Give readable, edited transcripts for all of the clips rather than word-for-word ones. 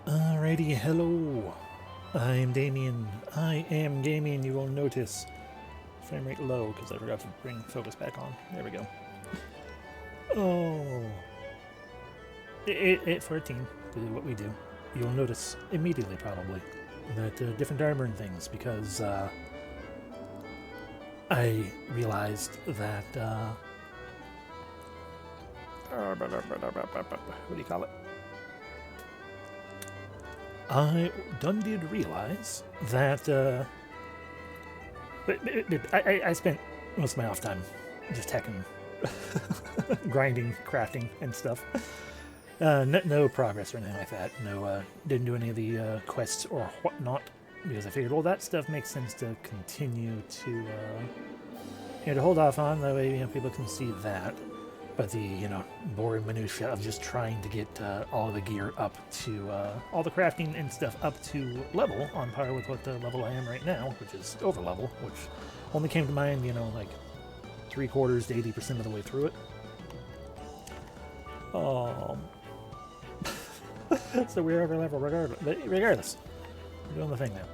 Alrighty, hello. I'm Damien. I am Gamien, you will notice. Frame rate low because I forgot to bring focus back on. There we go. Oh. For a team, to do what we do, you'll notice immediately probably that different armor and things because I realized that what do you call it? I did realize that I spent most of my off time just hacking, grinding, crafting, and stuff. No progress or anything like that. No, didn't do any of the quests or whatnot because I figured all that stuff makes sense to continue to, to hold off on. That way, people can see that. But the, boring minutia of just trying to get all the gear up to, all the crafting and stuff up to level, on par with what the level I am right now, which is over level, which only came to mind, like 3/4 to 80% of the way through it. So we're over level regardless. We're doing the thing now.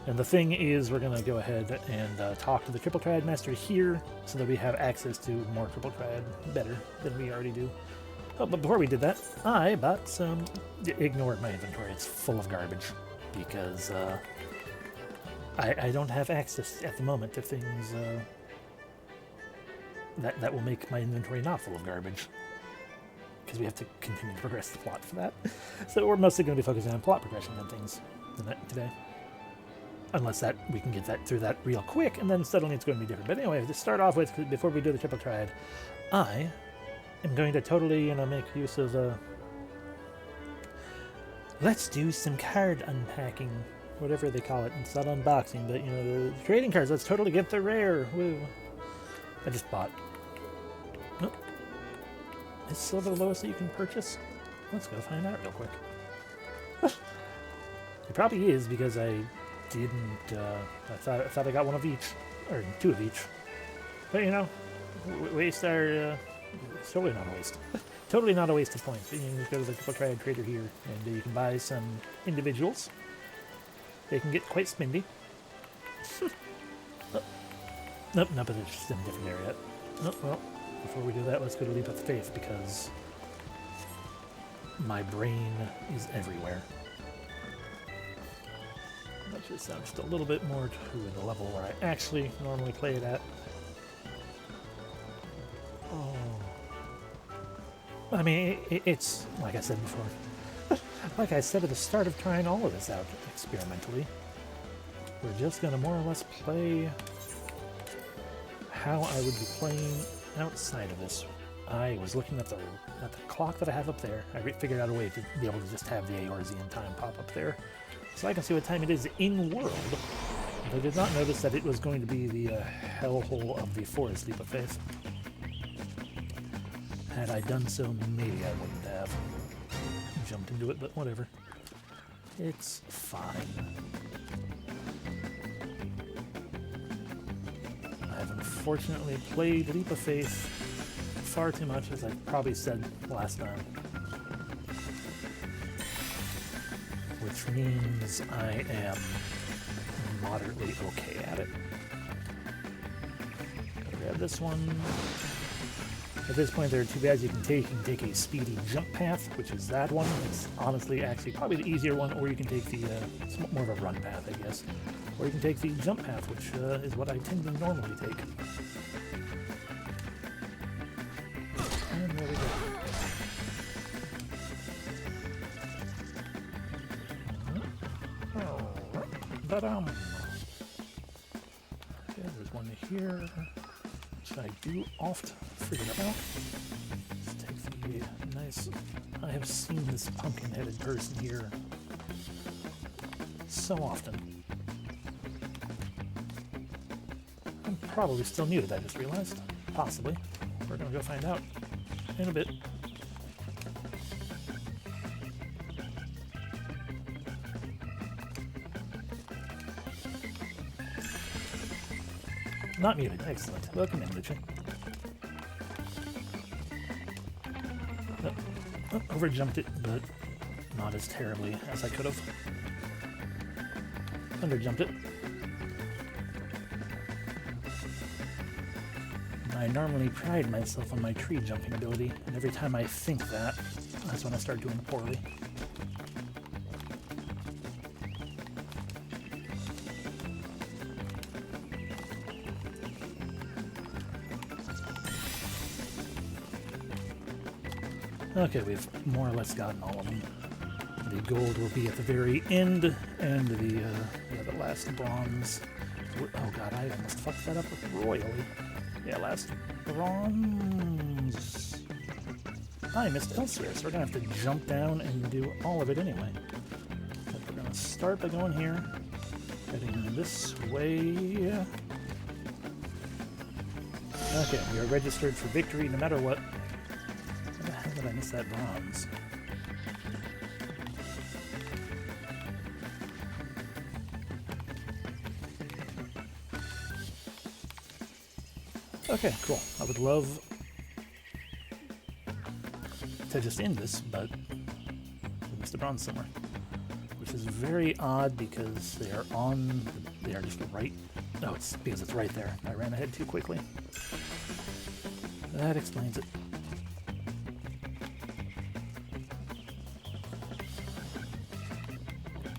And the thing is, we're going to go ahead and talk to the Triple Triad Master here so that we have access to more Triple Triad better than we already do. Oh, but before we did that, I bought some... Ignore my inventory, it's full of garbage because I don't have access at the moment to things that will make my inventory not full of garbage. Because we have to continue to progress the plot for that. So we're mostly going to be focusing on plot progression and things today. Unless that we can get that through that real quick, and then suddenly it's going to be different. But anyway, to start off with, before we do the Triple Triad, I am going to totally, make use of let's do some card unpacking, whatever they call it. It's not unboxing, but the trading cards. Let's totally get the rare. Woo! I just bought. Oh. Is silver the lowest that you can purchase? Let's go find out real quick. It probably is because I didn't. I thought I got one of each, or two of each. But waste are it's totally not a waste. Totally not a waste of points. You can just go to the Triple Triad Trader here, and you can buy some individuals. They can get quite spendy. Nope, but it's just in a different area. Oh, well, before we do that, let's go to Leap of Faith because my brain is everywhere. Let's just sound just a little bit more to the level where I actually normally play it at. Oh. I mean, it's, like I said before, like I said at the start of trying all of this out experimentally, we're just going to more or less play how I would be playing outside of this. I was looking at the clock that I have up there. I figured out a way to be able to just have the Eorzean time pop up there, so I can see what time it is in world. But I did not notice that it was going to be the hellhole of the Forest Leap of Faith. Had I done so, maybe I wouldn't have jumped into it, but whatever. It's fine. I've unfortunately played Leap of Faith far too much, as I probably said last time. Which means I am moderately okay at it. Grab this one. At this point, there are two paths you can take. You can take a speedy jump path, which is that one. It's honestly actually probably the easier one, or you can take the, it's more of a run path, I guess. Or you can take the jump path, which is what I tend to normally take. And there we go. Okay, there's one here, which I do oft forget about. Let's take the nice... I have seen this pumpkin-headed person here so often. I'm probably still muted, I just realized. Possibly. We're gonna go find out in a bit. Not muted. Excellent. Welcome in, Lucha. Overjumped it, but not as terribly as I could have. Underjumped it. I normally pride myself on my tree jumping ability, and every time I think that's when I start doing poorly. Okay, we've more or less gotten all of them. The gold will be at the very end, and the last bronze. Oh god, I almost fucked that up royally. Yeah, last bronze. I missed Eorzean, so we're gonna have to jump down and do all of it anyway. But we're gonna start by going here, heading this way. Okay, we are registered for victory no matter what. How the hell did I miss that bronze? Okay, cool. I would love to just end this, but we missed a bronze somewhere. Which is very odd because they are just right. Oh, it's because it's right there. I ran ahead too quickly. That explains it.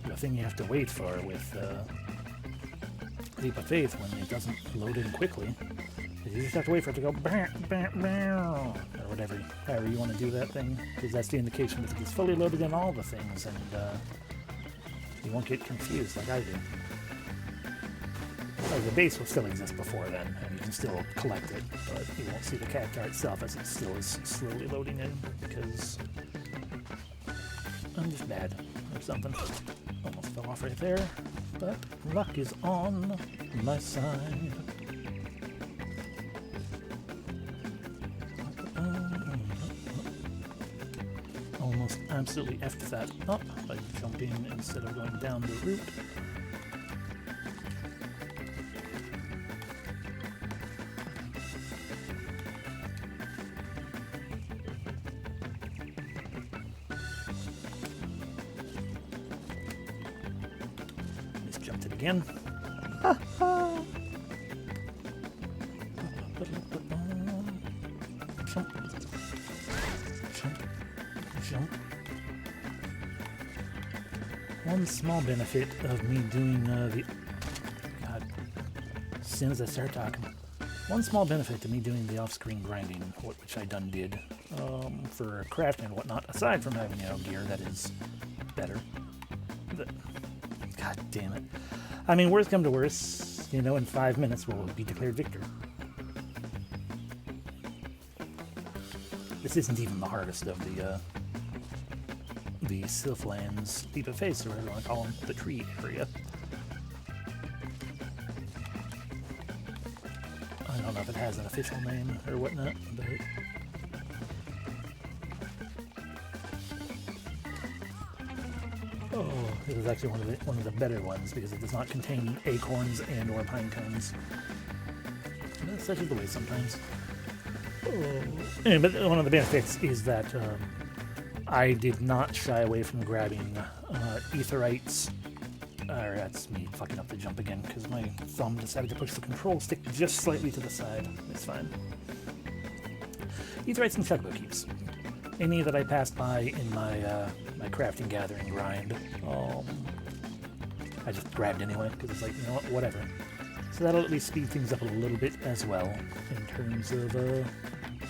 The thing you have to wait for with Leap of Faith when it doesn't load in quickly. You just have to wait for it to go bah, bah, bah, or whatever, however you want to do that thing, because that's the indication that it's fully loaded in all the things, and you won't get confused like I do. Like the base will still exist before then, and you can still collect it, but you won't see the cacti itself as it still is slowly loading in, because I'm just bad or something. Almost fell off right there, but luck is on my side. Almost absolutely effed that up by jumping instead of going down the route. Just jumped it again. Ha ha! Jump. Jump. Jump. One small benefit of me doing God, as soon as I start talking. One small benefit to me doing the off-screen grinding, which I done did, for crafting and whatnot, aside from having, gear that is better. God damn it. I mean, worst come to worst, in 5 minutes we'll be declared victor. This isn't even the hardest of the Sylphlands Leap of Faith, or whatever you want to call them, the tree area. I don't know if it has an official name or whatnot, but this is actually one of the better ones because it does not contain acorns and or pine cones. That's such is the way sometimes. But one of the benefits is that I did not shy away from grabbing Aetherites. That's me fucking up the jump again because my thumb decided to push the control stick just slightly to the side. It's fine. Aetherites and Chocobo Keeps. Any that I passed by in my my crafting gathering grind, I just grabbed anyway because it's like, whatever. So that'll at least speed things up a little bit as well in terms of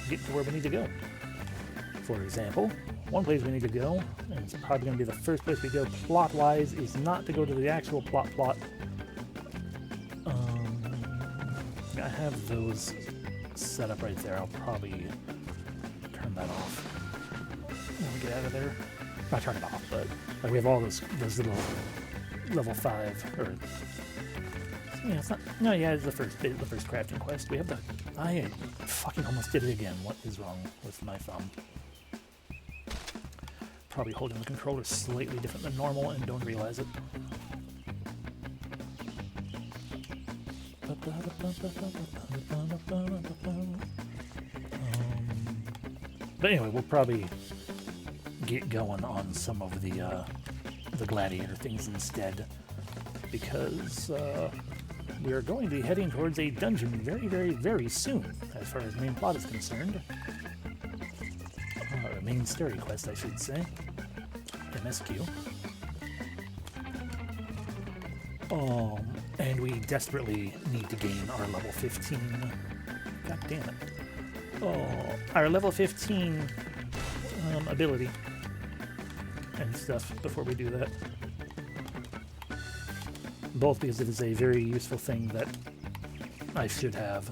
getting to where we need to go. For example, one place we need to go, and it's probably going to be the first place we go plot-wise, is not to go to the actual plot. I have those set up right there. I'll probably turn that off when we get out of there. Not turn it off, but like we have all those little level 5 or it's not. No, yeah, it's the first crafting quest. We have the. I fucking almost did it again. What is wrong with my thumb? Probably holding the controller slightly different than normal and don't realize it. But anyway, we'll probably get going on some of the gladiator things instead, because we are going to be heading towards a dungeon very, very, very soon, as far as the main plot is concerned. Main story quest, I should say. MSQ. And we desperately need to gain our level 15. God damn it. Our level 15 ability and stuff before we do that. Both because it is a very useful thing that I should have.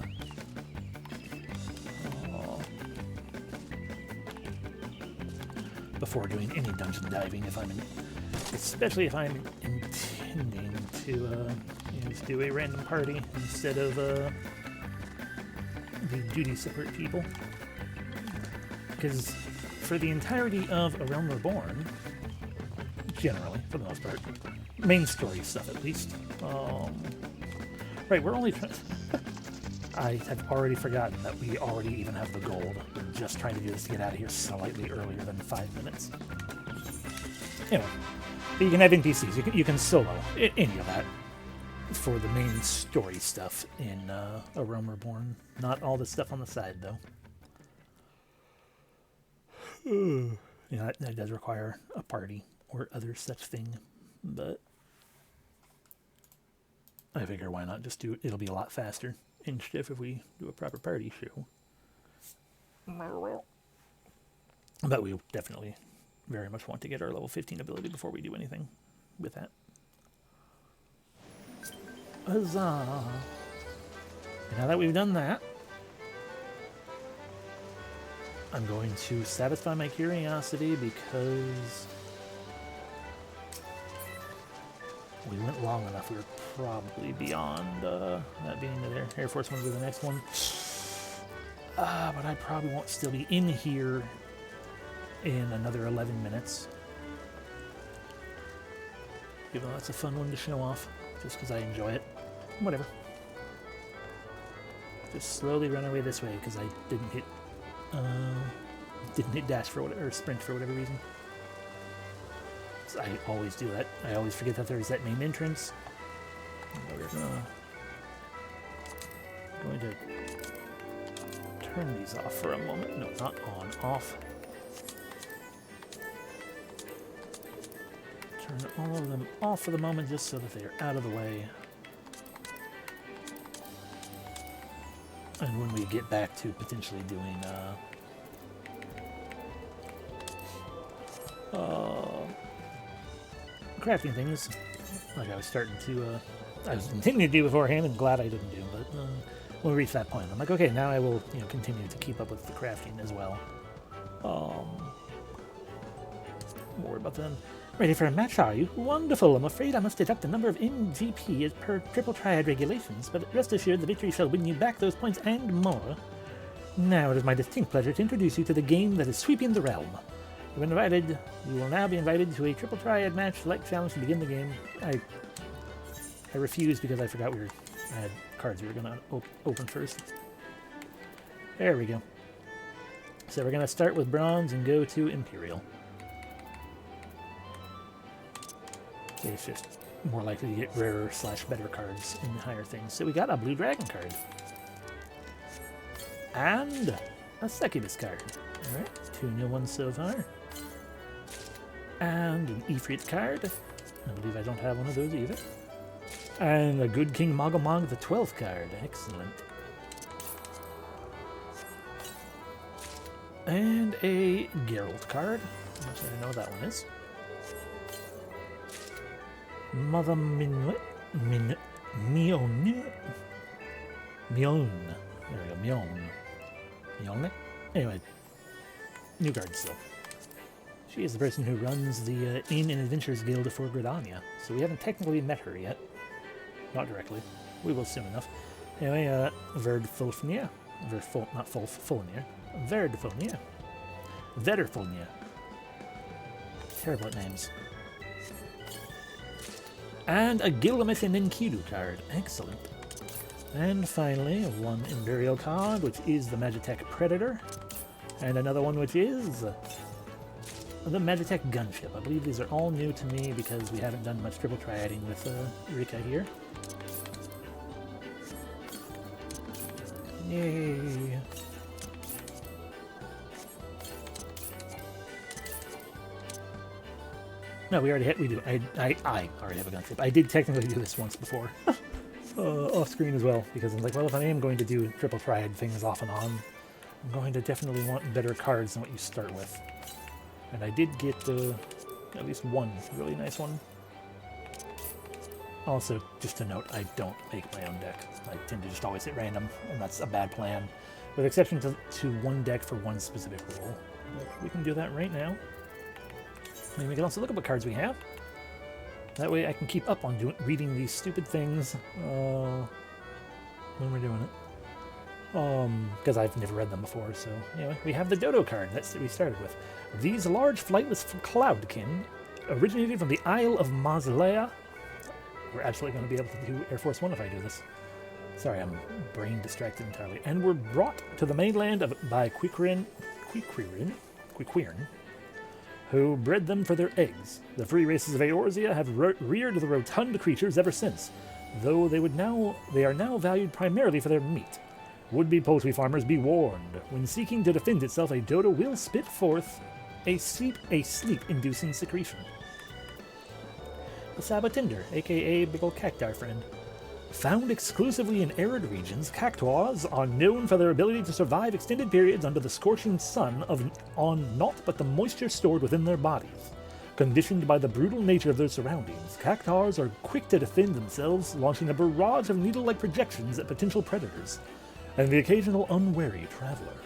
Before doing any dungeon diving, especially if I'm intending to just do a random party instead of the duty support people. Because for the entirety of A Realm Reborn, generally, for the most part, main story stuff at least, right, we're only I have already forgotten that we already even have the gold. We're just trying to do this to get out of here slightly earlier than 5 minutes. Anyway, but you can have NPCs. You can solo any of that for the main story stuff in A Realm Reborn. Not all the stuff on the side, though. That does require a party or other such thing, but I figure why not just do it? It'll be a lot faster and stuff if we do a proper party show. But we definitely very much want to get our level 15 ability before we do anything with that. Huzzah! And now that we've done that, I'm going to satisfy my curiosity because we went long enough. We were probably beyond that being the Air Force One with the next one. But I probably won't still be in here in another 11 minutes. Even though that's a fun one to show off, just because I enjoy it. Whatever. Just slowly run away this way because I didn't hit dash for whatever, or sprint for whatever reason. So I always do that. I always forget that there's that main entrance. We're going to turn these off for a moment. No, not on, off. Turn all of them off for the moment just so that they are out of the way. And when we get back to potentially doing crafting things, like I was intending to do beforehand, and glad I didn't do, but when we reach that point, I'm like, okay, now I will, continue to keep up with the crafting as well. More about them. Ready for a match, are you? Wonderful. I'm afraid I must deduct a number of MGP as per Triple Triad regulations, but rest assured the victory shall win you back those points and more. Now it is my distinct pleasure to introduce you to the game that is sweeping the realm. You will now be invited to a Triple Triad match select challenge to begin the game. I refused because I forgot I had cards we were going to open first. There we go. So we're going to start with bronze and go to Imperial. It's just more likely to get rarer / better cards in the higher things. So we got a blue dragon card. And a succubus card. Alright, 2 new ones so far. And an Ifrit card. I believe I don't have one of those either. And a Good King Mogomog, the 12th card. Excellent. And a Geralt card. I'm not sure I know what that one is. Mother Mion. There we go, Mion. Anyway, new card still. She is the person who runs the Inn and Adventures Guild for Gridania, so we haven't technically met her yet. Not directly. We will soon enough. Anyway, Verdfulfnir. Not Fulfulnir. Verdfulnir. Vederfulnir. Terrible at names. And a Gilgameth and Enkidu card. Excellent. And finally, one Imperial card, which is the Magitech Predator. And another one which is the Magitech gunship. I believe these are all new to me because we haven't done much triple triading with Rhjkkah here. Yay! No, we already we do. I already have a gunship. I did technically do this once before. Off screen as well, because I'm like, well, if I am going to do triple triad things off and on, I'm going to definitely want better cards than what you start with. And I did get at least one really nice one. Also, just to note, I don't make my own deck. I tend to just always hit random, and that's a bad plan. With exception to one deck for one specific rule. But we can do that right now. And we can also look at what cards we have. That way I can keep up on reading these stupid things when we're doing it. Because I've never read them before, so anyway. We have the Dodo card that we started with. These large flightless cloudkin originated from the Isle of Mazlea. We're absolutely going to be able to do Air Force One if I do this. Sorry, I'm brain distracted entirely. And were brought to the mainland by Quicquern, who bred them for their eggs. The free races of Eorzean have reared the rotund creatures ever since, though they are now valued primarily for their meat. Would-be poultry farmers be warned. When seeking to defend itself, a dodo will spit forth a sleep-inducing secretion. The Sabotinder, aka Big Ol' Cacti Friend. Found exclusively in arid regions, cactuars are known for their ability to survive extended periods under the scorching sun on naught but the moisture stored within their bodies. Conditioned by the brutal nature of their surroundings, cactuars are quick to defend themselves, launching a barrage of needle-like projections at potential predators, and the occasional unwary traveler.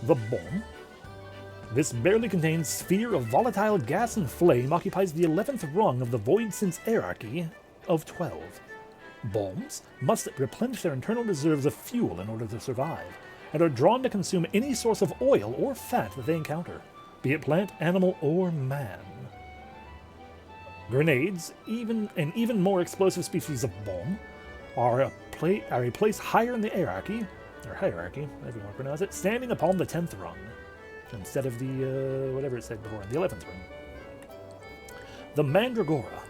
The Bomb. This barely contained sphere of volatile gas and flame occupies the 11th rung of the Void Sense hierarchy of 12. Bombs must replenish their internal reserves of fuel in order to survive, and are drawn to consume any source of oil or fat that they encounter, be it plant, animal, or man. Grenades, an even more explosive species of bomb, are a place higher in the hierarchy, however you want to pronounce it, standing upon the 10th rung, instead of the, whatever it said before, the 11th rung. The Mandragora.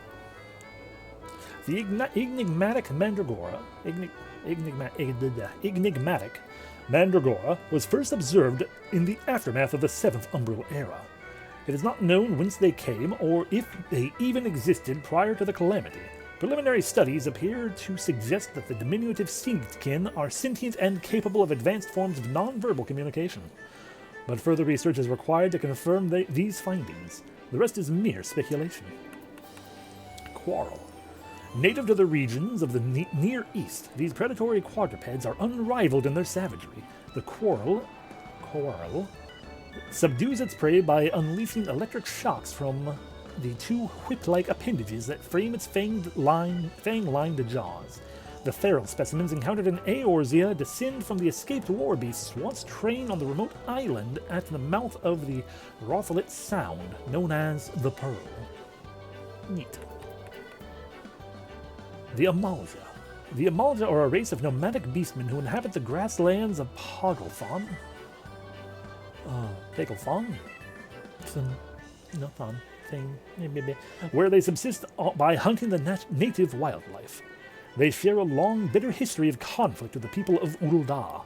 The enigmatic Mandragora was first observed in the aftermath of the 7th Umbral Era. It is not known whence they came, or if they even existed prior to the Calamity. Preliminary studies appear to suggest that the diminutive seedkin are sentient and capable of advanced forms of non-verbal communication. But further research is required to confirm these findings. The rest is mere speculation. Quarrel. Native to the regions of the Near East, these predatory quadrupeds are unrivaled in their savagery. The quarrel subdues its prey by unleashing electric shocks from the two whip-like appendages that frame its fang-lined jaws. The feral specimens encountered in Eorzean descend from the escaped war beasts once trained on the remote island at the mouth of the Rothalit Sound, known as the Pearl. Neat. The Amalja. The Amalja are a race of nomadic beastmen who inhabit the grasslands of Pagelfon. Where they subsist by hunting the native wildlife. They share a long, bitter history of conflict with the people of Ul'dah.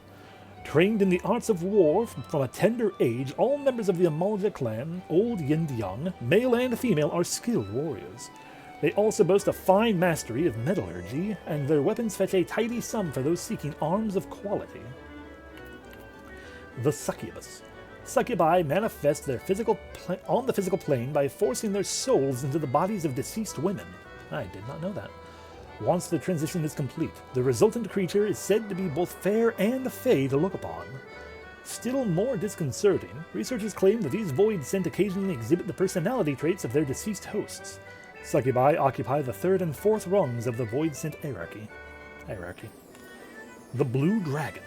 Trained in the arts of war from a tender age, all members of the Amalja clan, old and young, male and female, are skilled warriors. They also boast a fine mastery of metallurgy, and their weapons fetch a tidy sum for those seeking arms of quality. The Succubus. Succubi manifest on the physical plane by forcing their souls into the bodies of deceased women. I did not know that. Once the transition is complete, the resultant creature is said to be both fair and fey to look upon. Still more disconcerting, researchers claim that these void scent occasionally exhibit the personality traits of their deceased hosts. Succubi occupy the 3rd and 4th rungs of the Void Scent hierarchy. The Blue Dragon.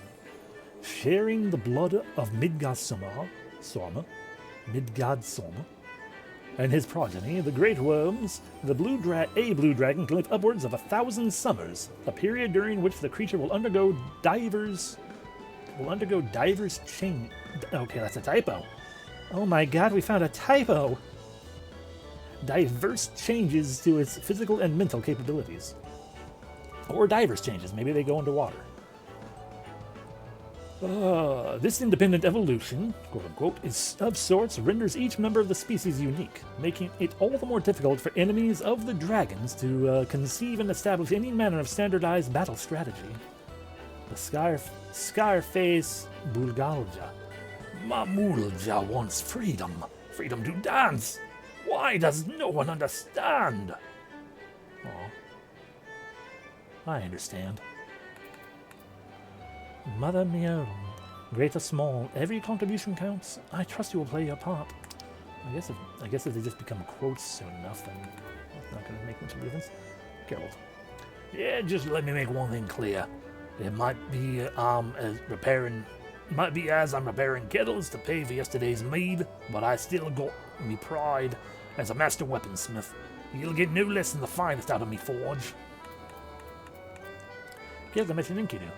Sharing the blood of Midgard Sorma, and his progeny, the Great Worms, a blue dragon can live upwards of 1,000 summers, a period during which the creature will undergo divers change. Okay, that's a typo. Oh my god, we found a typo! Diverse changes to its physical and mental capabilities. Or diverse changes, maybe they go underwater. This independent evolution, quote-unquote, is of sorts renders each member of the species unique, making it all the more difficult for enemies of the dragons to conceive and establish any manner of standardized battle strategy. The Scarface Bulgalja. Mamulja wants freedom. Freedom to dance. Why does no one understand? Oh, I understand. Mother mia, great or small, every contribution counts. I trust you will play your part. I guess if they just become quotes soon enough, then it's not going to make much of a difference. Geralt. Yeah, just let me make one thing clear. It might be as I'm repairing kettles to pay for yesterday's mead, but I still got me pride as a master weaponsmith. You'll get no less than the finest out of me forge. Geralt mentioned Enkidu.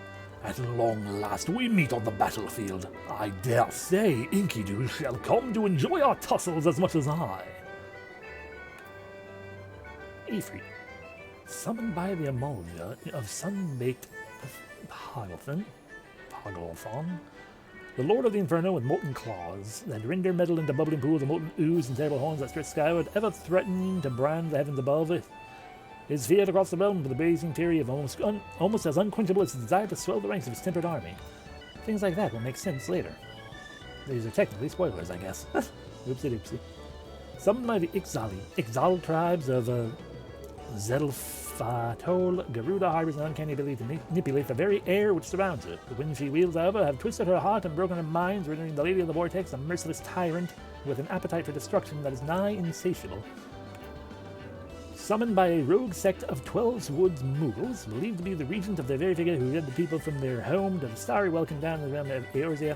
At long last we meet on the battlefield. I dare say Enkidu shall come to enjoy our tussles as much as I. Ifrit. Summoned by the Emulga of sun-baked Hogglethon, the Lord of the Inferno with molten claws that render metal into bubbling pools of molten ooze and terrible horns that stretch skyward, ever threatening to brand the heavens above it, is feared across the realm with the blazing fury of almost as unquenchable as the desire to swell the ranks of his tempered army. Things like that will make sense later. These are technically spoilers, I guess. Oopsie doopsie. Summoned by the Ixal tribes of Zedilfatol, Garuda harbors an uncanny ability to manipulate the very air which surrounds her. The winds she wields, however, have twisted her heart and broken her mind, rendering the Lady of the Vortex a merciless tyrant with an appetite for destruction that is nigh insatiable. Summoned by a rogue sect of 12 Woods Moogles, believed to be the regent of the very figure who led the people from their home to the starry welcome down to the realm of Eorzea.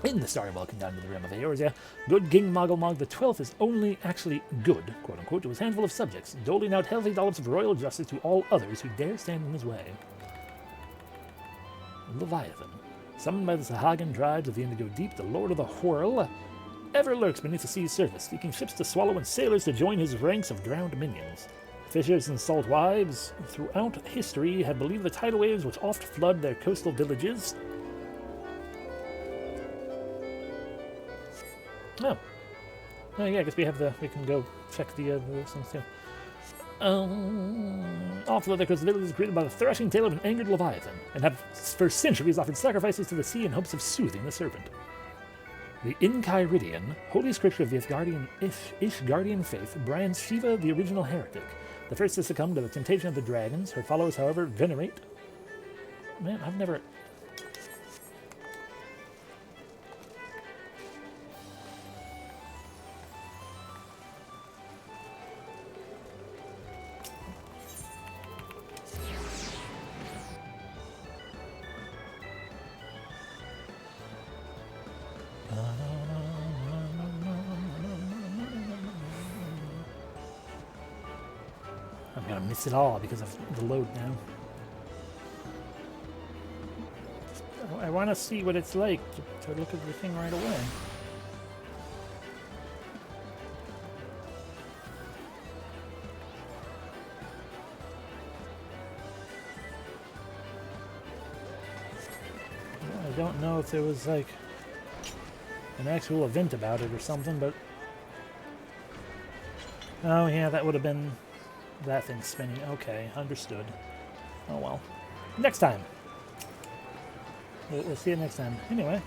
In the starry welcome down to the realm of Eorzea, good King Moggelmog the 12th is only actually good, quote-unquote, to his handful of subjects, doling out healthy dollops of royal justice to all others who dare stand in his way. Leviathan. Summoned by the Sahagan tribes of the Indigo Deep, the Lord of the Whirl ever lurks beneath the sea's surface, seeking ships to swallow and sailors to join his ranks of drowned minions. Fishers and salt wives throughout history have believed the tidal waves which oft flood their coastal villages. Oh. Oh yeah, I guess we can go check the things too. Off the coast villages created by the thrashing tail of an angered Leviathan, and have for centuries offered sacrifices to the sea in hopes of soothing the serpent. The Enchiridion, holy scripture of the Ishgardian faith, brands Shiva the original heretic, the first to succumb to the temptation of the dragons. Her followers, however, venerate... Man, I've never... I'm gonna miss it all because of the load now. I want to see what it's like to look at the thing right away. Well, I don't know if there was like an actual event about it or something, but... Oh yeah, that would have been... That thing's spinning. Okay, understood. Oh well. Next time! We'll see you next time. Anyway.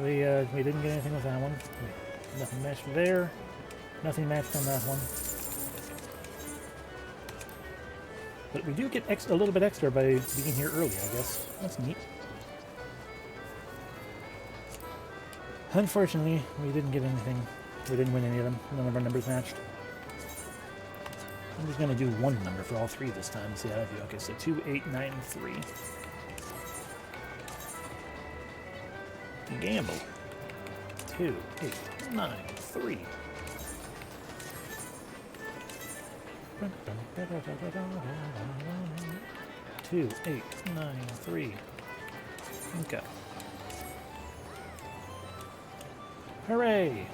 We didn't get anything with that one. Nothing matched there. Nothing matched on that one. But we do get a little bit extra by being here early, I guess. That's neat. Unfortunately, we didn't get anything. We didn't win any of them. None of our numbers matched. I'm just going to do one number for all three this time and see how I do. Okay, so 2893. Gamble. 2893. 2893. Okay. Hooray!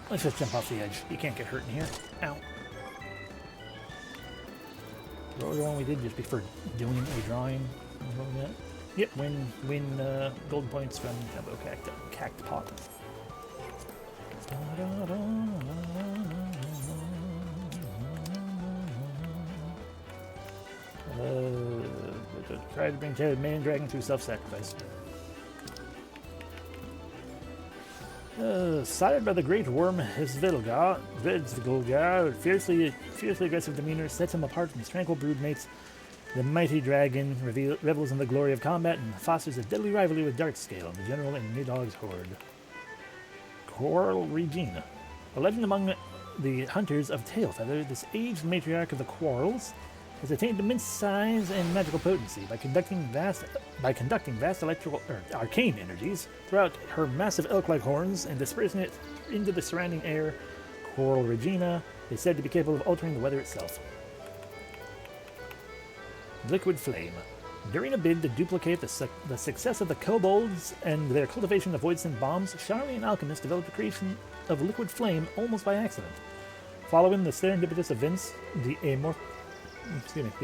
Let's just jump off the edge. You can't get hurt in here. Ow. What was the one we did just before doing a drawing? What was that? Yep, win gold points from Jumbo Cactpot. Try to bring man dragon through self-sacrifice. Sired by the great worm Rhjkkah, fiercely aggressive demeanor sets him apart from his tranquil broodmates. The mighty dragon revels in the glory of combat and fosters a deadly rivalry with Darkscale, the general in Nidog's horde. Rhjkkah. A legend among the hunters of Tailfeather, this aged matriarch of the Quarrels has attained immense size and magical potency by conducting vast electrical arcane energies throughout her massive elk-like horns and dispersing it into the surrounding air. Rhjkkah is said to be capable of altering the weather itself. Liquid Flame. During a bid to duplicate the success of the kobolds and their cultivation of voidsent bombs, Sharian alchemists developed a creation of liquid flame almost by accident. Following the serendipitous events, the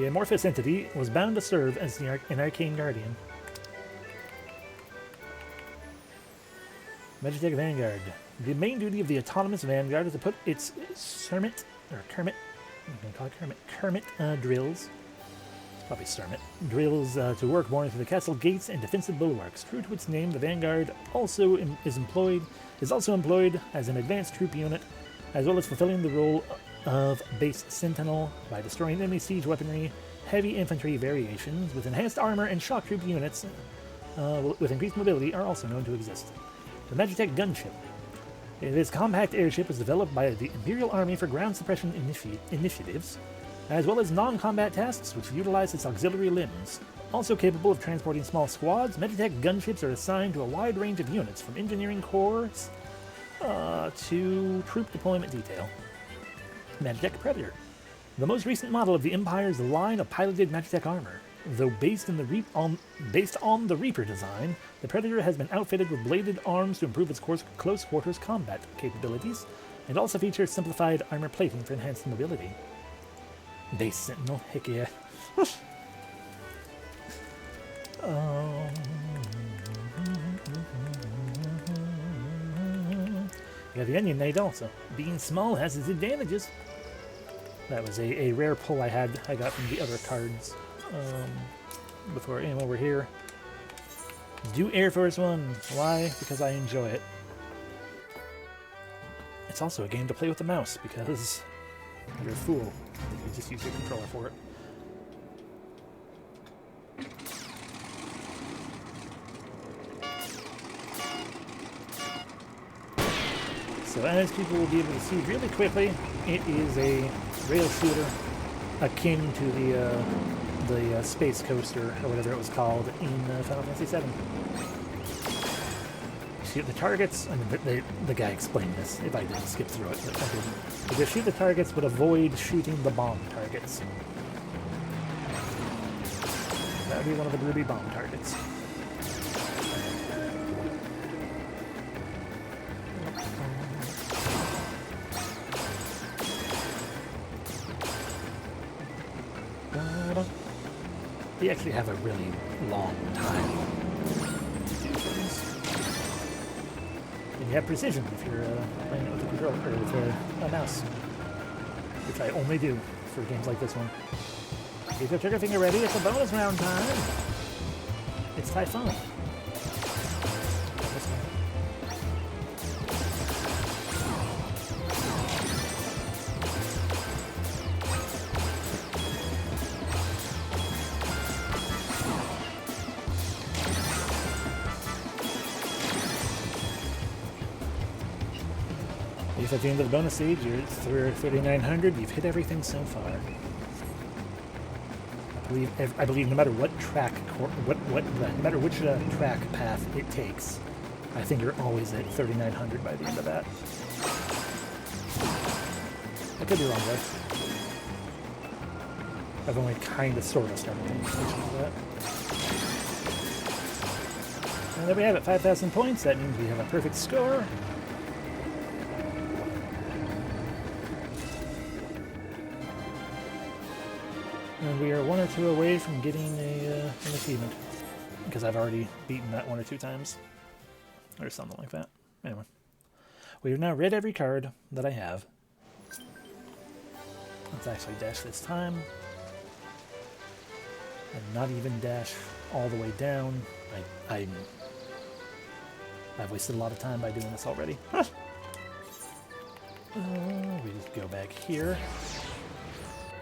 amorphous entity was bound to serve as an arcane guardian. Magitech Vanguard. The main duty of the autonomous Vanguard is to put its Kermit drills. Probably Sermit. Drills to work more into the castle gates and defensive bulwarks. True to its name, the Vanguard also is employed as an advanced troop unit, as well as fulfilling the role of base sentinel by destroying enemy siege weaponry, heavy infantry variations with enhanced armor, and shock troop units with increased mobility are also known to exist. The Magitech Gunship. This compact airship was developed by the Imperial Army for ground suppression initiatives, as well as non-combat tasks which utilize its auxiliary limbs. Also capable of transporting small squads, Magitech gunships are assigned to a wide range of units, from engineering corps to troop deployment detail. Magitech Predator. The most recent model of the Empire's line of piloted Magitech armor. Though based on the Reaper design, the Predator has been outfitted with bladed arms to improve its close quarters combat capabilities, and also features simplified armor plating for enhanced mobility. Base Sentinel, heck yeah. Yeah, the Onion Knight also. Being small has its advantages. That was a rare pull I got from the other cards. Before anyone were here. Do Air Force One. Why? Because I enjoy it. It's also a game to play with the mouse, because you're a fool. You just use your controller for it. So as people will be able to see really quickly, it is a rail shooter akin to the Space Coaster, or whatever it was called, in Final Fantasy VII. Shoot the targets, I mean, the guy explained this, if I didn't skip through it, but I didn't. But to shoot the targets, but avoid shooting the bomb targets. That would be one of the ruby bomb targets. You actually have a really long time to do things. And you have precision if you're playing it with a controller, or with a mouse. Which I only do for games like this one. Get your trigger finger ready, it's a bonus round time! It's Typhoon. At the end of the bonus stage, you're through 3,900. You've hit everything so far. I believe no matter what track, no matter which track path it takes, I think you're always at 3,900 by the end of that. I could be wrong though. I've only kind of sort of started paying attention to that. And there we have it, 5,000 points. That means we have a perfect score. And we are 1 or 2 away from getting an achievement. Because I've already beaten that 1 or 2 times. Or something like that. Anyway. We have now read every card that I have. Let's actually dash this time. And not even dash all the way down. I've wasted a lot of time by doing this already. We just go back here.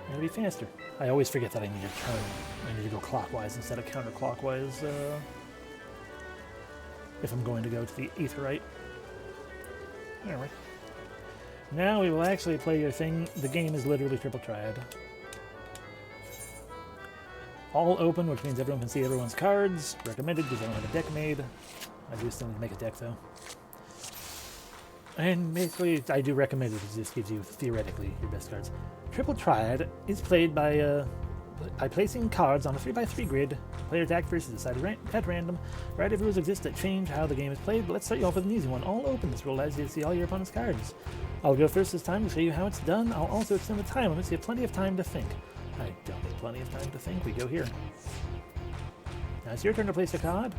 It'll be faster. I always forget that I need to turn. I need to go clockwise instead of counterclockwise if I'm going to go to the Aetheryte. Anyway. Now we will actually play your thing. The game is literally Triple Triad. All open, which means everyone can see everyone's cards. Recommended because I don't have a deck made. I do still need to make a deck though. And basically, I do recommend it because this gives you, theoretically, your best cards. Triple Triad is played by placing cards on a 3x3 grid. Player attack first is decided at random. Variety of rules exist that change how the game is played, but let's start you off with an easy one. All open. This rule allows you to see all your opponent's cards. I'll go first this time to show you how it's done. I'll also extend the time limit so you have plenty of time to think. I don't need plenty of time to think. We go here. Now it's your turn to place a card.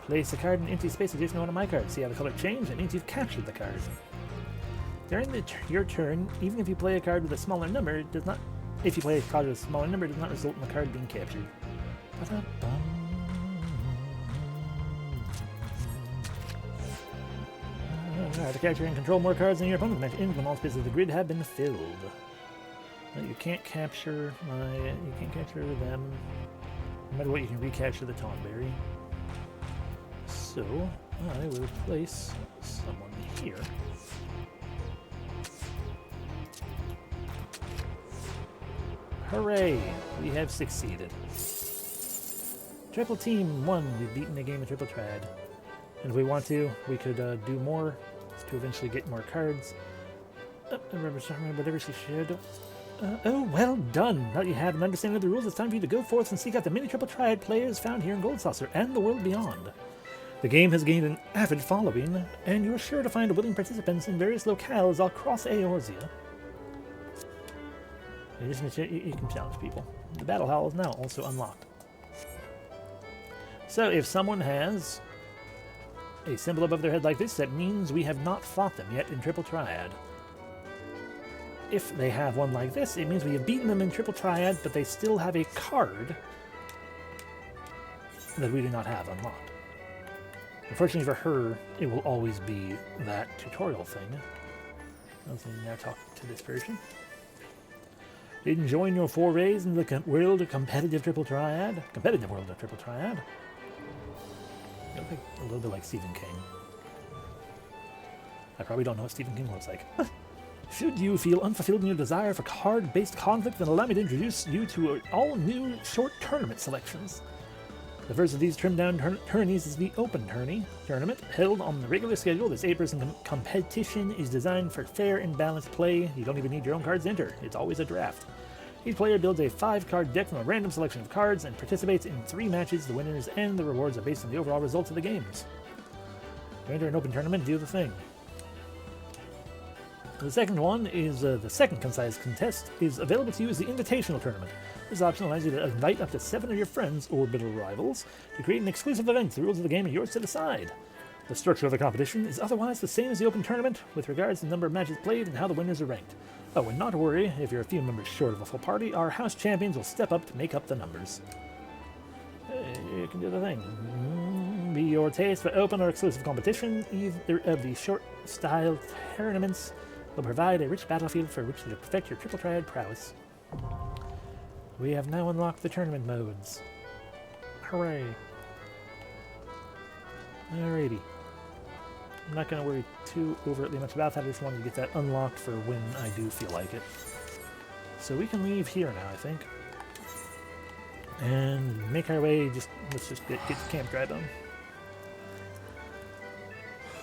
Place a card in an empty space adjacent to one of my cards. See how the color changed? That means you've captured the card. During your turn, even if you play a card with a smaller number, it does not. If you play a card with a smaller number, it does not result in the card being captured. To capture and control more cards than your opponent's match in when all spaces of the grid have been filled. You can't capture you can't capture them. No matter what, you can recapture the Tauntberry. So I will place someone here. Hooray! We have succeeded. Triple Team 1. We've beaten a game of Triple Triad. And if we want to, we could do more to eventually get more cards. Remember whatever she should. Oh, well done! Now that you have an understanding of the rules, it's time for you to go forth and seek out the many Triple Triad players found here in Gold Saucer and the world beyond. The game has gained an avid following, and you're sure to find willing participants in various locales across Eorzea. In addition to you can challenge people. The Battle Hall is now also unlocked. So if someone has a symbol above their head like this, that means we have not fought them yet in Triple Triad. If they have one like this, it means we have beaten them in Triple Triad, but they still have a card that we do not have unlocked. Unfortunately for her, it will always be that tutorial thing. Let's now talk to this person. Enjoying your forays in the world of competitive Triple Triad? Competitive world of Triple Triad? A little bit like Stephen King. I probably don't know what Stephen King looks like. Should you feel unfulfilled in your desire for card-based conflict, then allow me to introduce you to all new short tournament selections. The first of these trimmed-down tourneys is the Open Tournament. Held on the regular schedule, this 8-person competition is designed for fair and balanced play. You don't even need your own cards to enter. It's always a draft. Each player builds a 5-card deck from a random selection of cards and participates in 3 matches. The winners and the rewards are based on the overall results of the games. To enter an Open Tournament, do the thing. The second one is the second concise contest is available to you as the Invitational Tournament. This option allows you to invite up to 7 of your friends or orbital rivals to create an exclusive event. The rules of the game are yours to decide. The structure of the competition is otherwise the same as the Open Tournament with regards to the number of matches played and how the winners are ranked. Oh, and not to worry, if you're a few members short of a full party, our house champions will step up to make up the numbers. You can do the thing. Be your taste for open or exclusive competition. Either of these short-style tournaments will provide a rich battlefield for which to perfect your Triple Triad prowess. We have now unlocked the tournament modes. Hooray. Alrighty. I'm not going to worry too overtly much about that. I just wanted to get that unlocked for when I do feel like it. So we can leave here now, I think. And make our way, let's just get the camp drive on.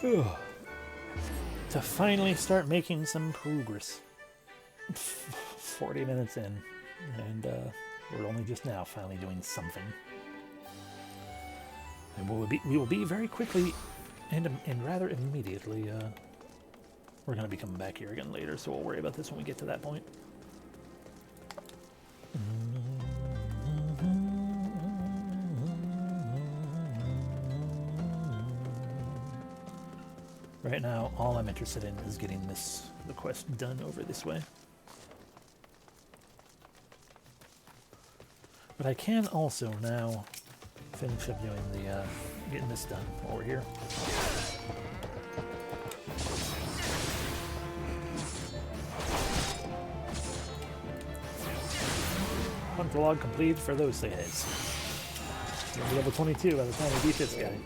To finally start making some progress. 40 minutes in, and we're only just now finally doing something. And we will be very quickly and rather immediately. We're going to be coming back here again later, so we'll worry about this when we get to that point. Right now, all I'm interested in is getting the quest done over this way. But I can also now finish up doing getting this done while we're here. Hunt log complete for those heads. We'll be level 22 by the time we beat this guy.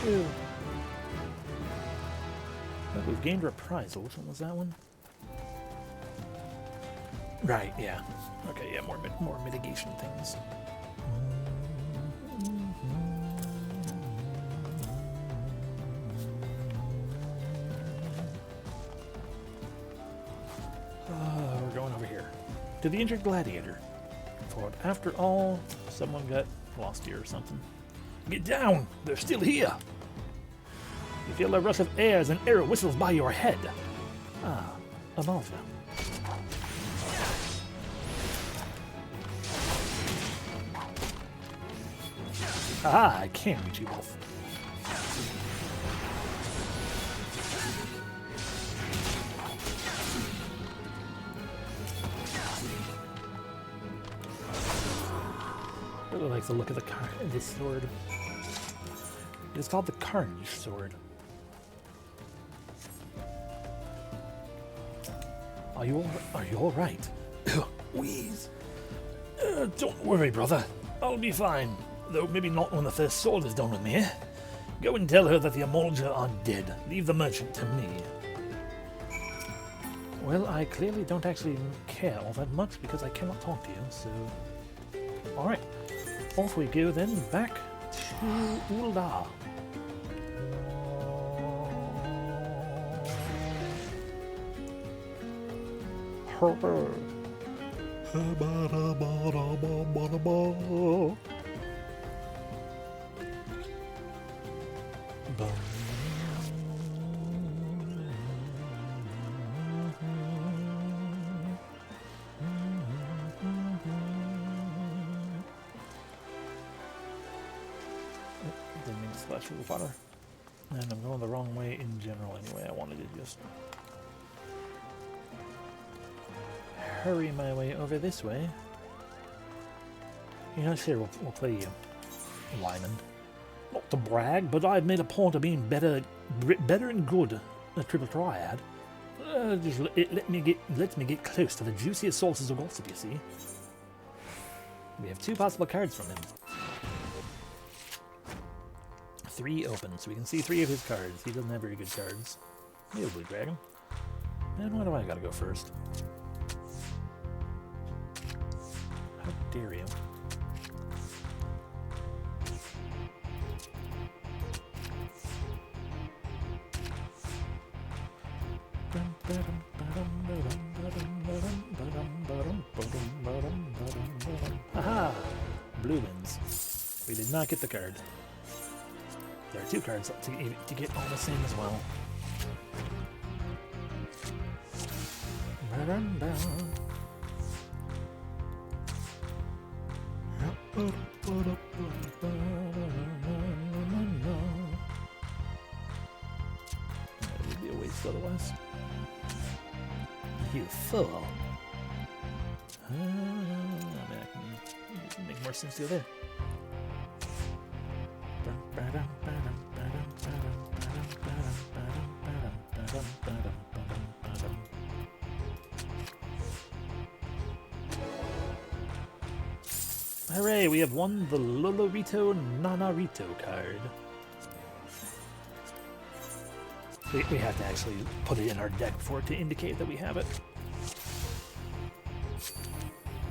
Ew. Look, we've gained reprisal. Which one was that one? Right, yeah. Okay, yeah, more mitigation things. We're going over here. To the injured gladiator. For after all, someone got lost here or something. Get down! They're still here! You feel a rush of air as an arrow whistles by your head. Ah, a malva. Aha, I can reach you both. I really like the look of this sword. It's called the Carnage Sword. Are you all right? Wheeze. Don't worry, brother. I'll be fine. Though maybe not when the first sword is done with me. Go and tell her that the Eorzean are dead. Leave the merchant to me. Well, I clearly don't actually care all that much because I cannot talk to you, so... Alright. Off we go then, back to Ulda. Didn't mean to splash with the water. And I'm going the wrong way in general anyway. I wanted to just hurry my way over this way. You know, sure, we'll play you, Lyman. Not to brag, but I've made a point of being better and good at Triple Triad. Just let me get close to the juiciest sources of gossip, you see. We have 2 possible cards from him. 3 open, so we can see 3 of his cards. He doesn't have very good cards. He'll Blue Dragon. And why do I gotta go first? How dare you? Aha! Blue wins. We did not get the card. There are 2 cards to get all the same as well. That would be a waste otherwise. You fool. I mean, it can make more sense to go there. Hooray, we have won the Lolorito Nanarito card. We have to actually put it in our deck for it to indicate that we have it.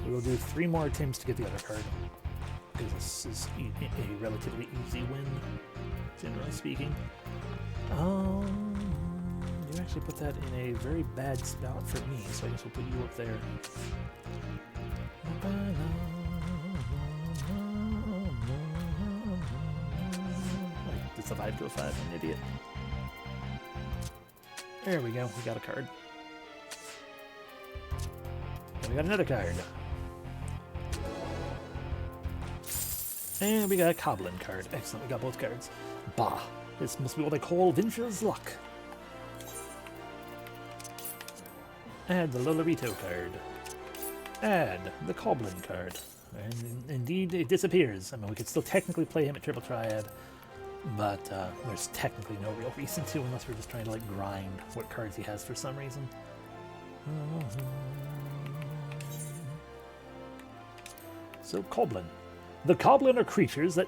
We will do 3 more attempts to get the other card. Because this is a relatively easy win, generally speaking. You actually actually put that in a very bad spot for me, so I guess we'll put you up there. Did survive to a 5, I'm an idiot. There we go, we got a card. And we got another card. And we got a Goblin card. Excellent, we got both cards. Bah, this must be what they call Venture's Luck. Add the Lolorito card. Add the Goblin card. And indeed, it disappears. I mean, we could still technically play him at Triple Triad, but there's technically no real reason to unless we're just trying to, like, grind what cards he has for some reason. So, Goblin. The Goblin are creatures that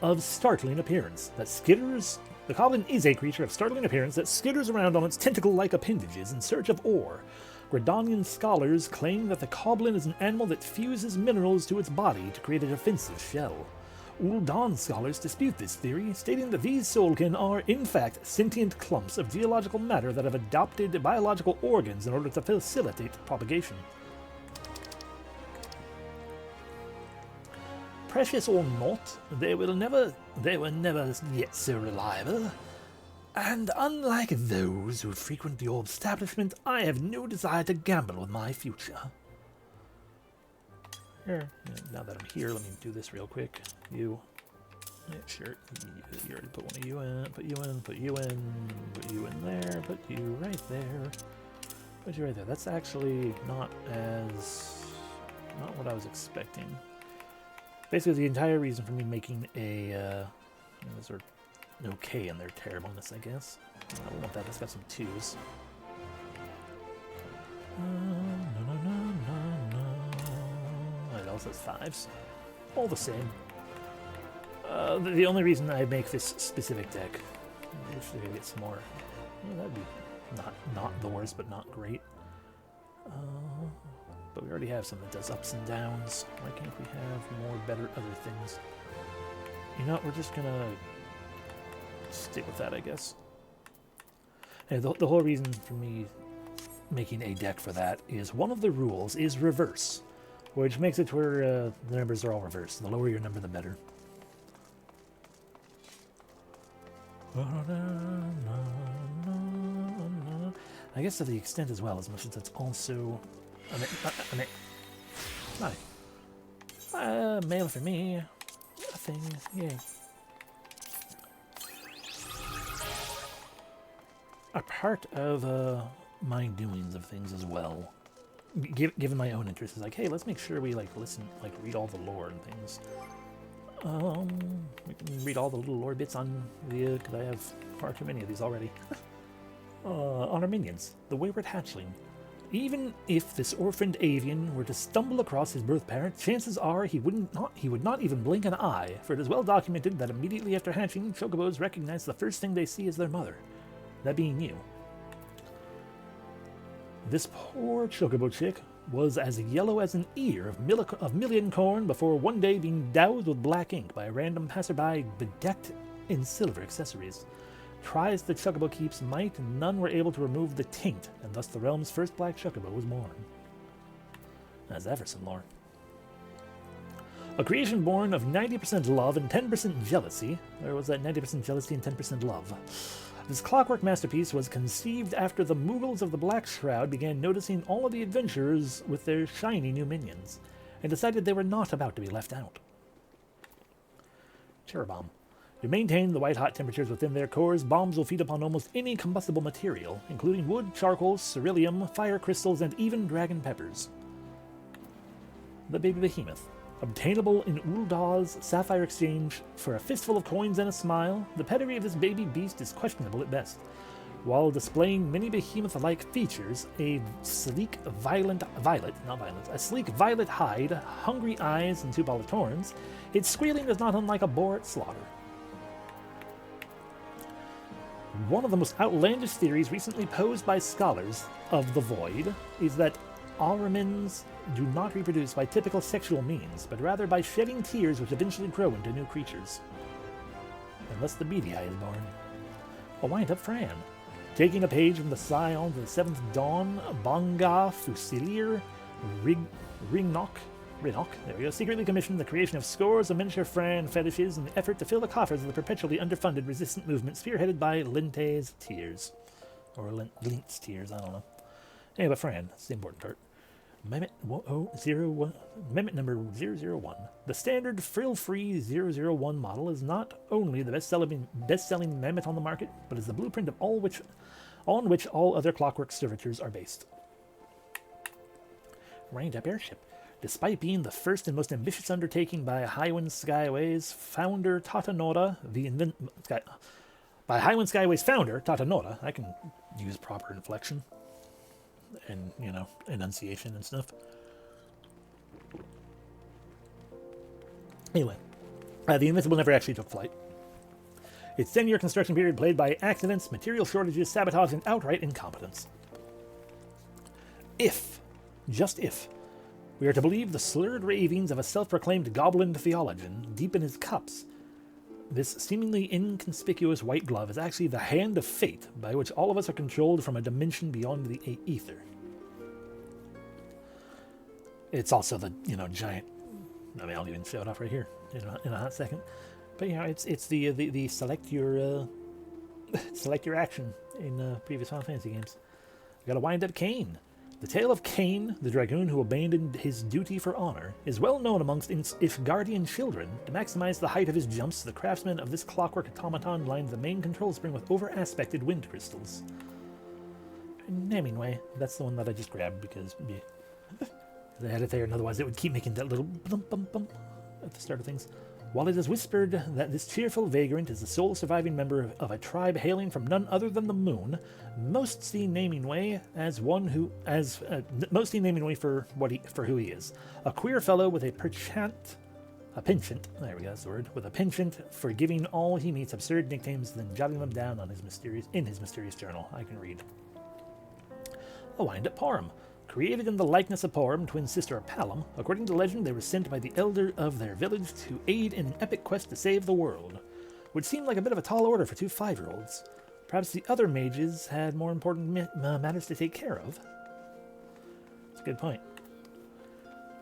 of startling appearance. The Goblin is a creature of startling appearance that skitters around on its tentacle-like appendages in search of ore. Gridanian scholars claim that the Goblin is an animal that fuses minerals to its body to create a defensive shell. Ul'dan scholars dispute this theory, stating that these soulkin are, in fact, sentient clumps of geological matter that have adopted biological organs in order to facilitate propagation. Precious or not, they were never yet so reliable. And unlike those who frequent your establishment, I have no desire to gamble with my future. Here, now that I'm here, let me do this real quick. You. Yeah, sure. You already put one of you in. Put you in. Put you in. Put you in there. Put you right there. Put you right there. That's actually not what I was expecting. Basically, the entire reason for me making a those are okay in their terribleness, I guess. I don't want that. That's got some 2s. It also has 5s. All the same. The only reason I make this specific deck, I wish they could get some more. Yeah, that'd be not the worst, but not great. But we already have some that does ups and downs. Why can't we have more better other things? You know what, we're just gonna stick with that, I guess. And the whole reason for me making a deck for that is one of the rules is reverse, which makes it where the numbers are all reversed. The lower your number, the better. I guess to the extent as well, as much as it's also... mail for me. Nothing. Yay. A part of my doings of things as well, given my own interest, is like, hey, let's make sure we read all the lore and things. We can read all the little lore bits on the, because I have far too many of these already. On our minions, the wayward hatchling. Even if this orphaned avian were to stumble across his birth parent, chances are he would not even blink an eye, for it is well documented that immediately after hatching, chocobos recognize the first thing they see as their mother, that being you. This poor chocobo chick was as yellow as an ear of million corn before one day being doused with black ink by a random passerby bedecked in silver accessories. Try as the chocobo keeps might, none were able to remove the taint, and thus the realm's first black chocobo was born. That's ever some lore. A creation born of 90% love and 10% jealousy. Or was that 90% jealousy and 10% love? This clockwork masterpiece was conceived after the Mughals of the Black Shroud began noticing all of the adventurers with their shiny new minions, and decided they were not about to be left out. Cherubomb. To maintain the white-hot temperatures within their cores, bombs will feed upon almost any combustible material, including wood, charcoal, ceruleum, fire crystals, and even dragon peppers. The Baby Behemoth. Obtainable in Ul'dah's Sapphire Exchange for a fistful of coins and a smile, the pedigree of this baby beast is questionable at best. While displaying many behemoth-like features, a sleek violet hide, hungry eyes, and 2 polished horns, its squealing is not unlike a boar at slaughter. One of the most outlandish theories recently posed by scholars of the Void is that Ahrimans do not reproduce by typical sexual means, but rather by shedding tears which eventually grow into new creatures. Unless the beady eye is born. A wind-up Fran. Taking a page from the Scions of the Seventh Dawn, Bonga Fusilier Rhjkkah, there we go, secretly commissioned the creation of scores of miniature Fran fetishes in the effort to fill the coffers of the perpetually underfunded resistant movement spearheaded by Linte's Tears. Or Lint's Tears, I don't know. Anyway, but Fran, that's the important part. Amendment number 001. The standard frill-free 001 model is not only the best-selling mammoth on the market, but is the blueprint of on which all other clockwork servitures are based. Wind-up airship. Despite being the first and most ambitious undertaking by Highwind Skyways founder Tatanora, by Highwind Skyways founder Tatanora, I can use proper inflection and, you know, enunciation and stuff. Anyway, the Invincible never actually took flight. Its 10-year construction period plagued by accidents, material shortages, sabotage, and outright incompetence. Just if, we are to believe the slurred ravings of a self-proclaimed goblin theologian deep in his cups, this seemingly inconspicuous white glove is actually the hand of fate by which all of us are controlled from a dimension beyond the ether. It's also the, you know, giant, I mean, I'll even show it off right here in a hot second. But, you know, it's the select your action in previous Final Fantasy games. We got a wind-up Cain. The tale of Cain, the dragoon who abandoned his duty for honor, is well known amongst Ifgardian children. To maximize the height of his jumps, the craftsman of this clockwork automaton lined the main control spring with over-aspected wind crystals. Anyway, that's the one that I just grabbed because I had it there, and otherwise it would keep making that little bump bump bump at the start of things. While it is whispered that this cheerful vagrant is the sole surviving member of a tribe hailing from none other than the moon, most see Namingway for who he is, a queer fellow with a penchant. There we go, that's the word. With a penchant for giving all he meets absurd nicknames, then jotting them down on his mysterious journal. I can read. A wind-up Porum. Created in the likeness of Porum, twin sister of Palom, according to legend, they were sent by the elder of their village to aid in an epic quest to save the world. Would seem like a bit of a tall order for two 5-year-olds. Perhaps the other mages had more important matters to take care of. That's a good point.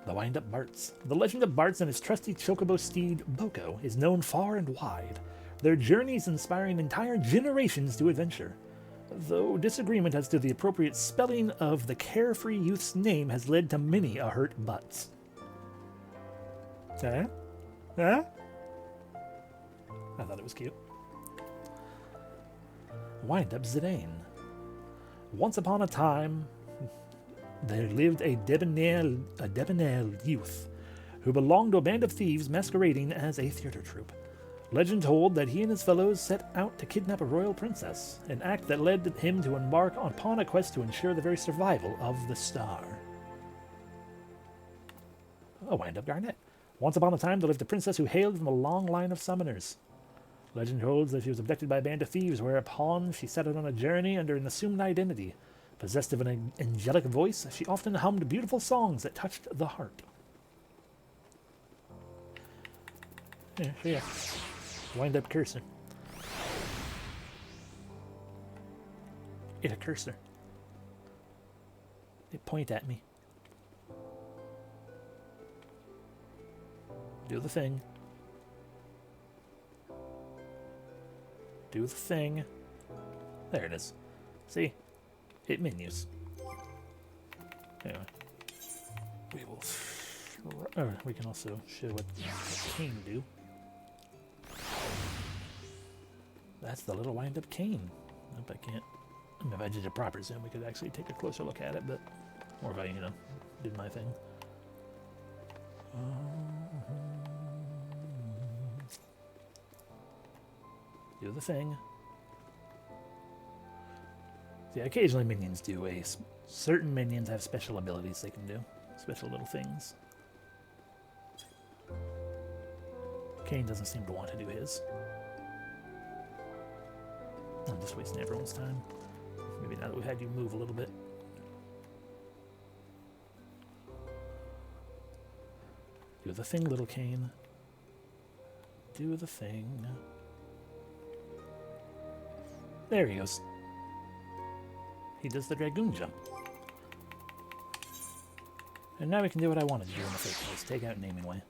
The wind-up Barts. The legend of Barts and his trusty chocobo steed, Boko, is known far and wide, their journeys inspiring entire generations to adventure. Though disagreement as to the appropriate spelling of the carefree youth's name has led to many a hurt butts. Huh? I thought it was cute. Wind-up Zidane. Once upon a time, there lived a debonair youth who belonged to a band of thieves masquerading as a theater troupe. Legend told that he and his fellows set out to kidnap a royal princess, an act that led him to embark upon a quest to ensure the very survival of the star. A wind-up Garnet. Once upon a time, there lived a princess who hailed from a long line of summoners. Legend holds that she was abducted by a band of thieves, whereupon she set out on a journey under an assumed identity. Possessed of an angelic voice, she often hummed beautiful songs that touched the heart. Yeah. Wind-up cursor. It's a cursor. They point at me. Do the thing. Do the thing. There it is. See? It menus. Anyway. We will... Oh, we can also show what the cane do. That's the little wind-up cane. Nope, I can't. I mean, if I did a proper zoom, we could actually take a closer look at it, but... Or if I, you know, did my thing. Do the thing. See, occasionally minions do certain minions have special abilities they can do. Special little things. Cain doesn't seem to want to do his. I'm just wasting everyone's time. Maybe now that we've had you move a little bit. Do the thing, little Cain. Do the thing. There he goes. he does the Dragoon jump. And now we can do what I wanted to do in the first place, take out Naming Way.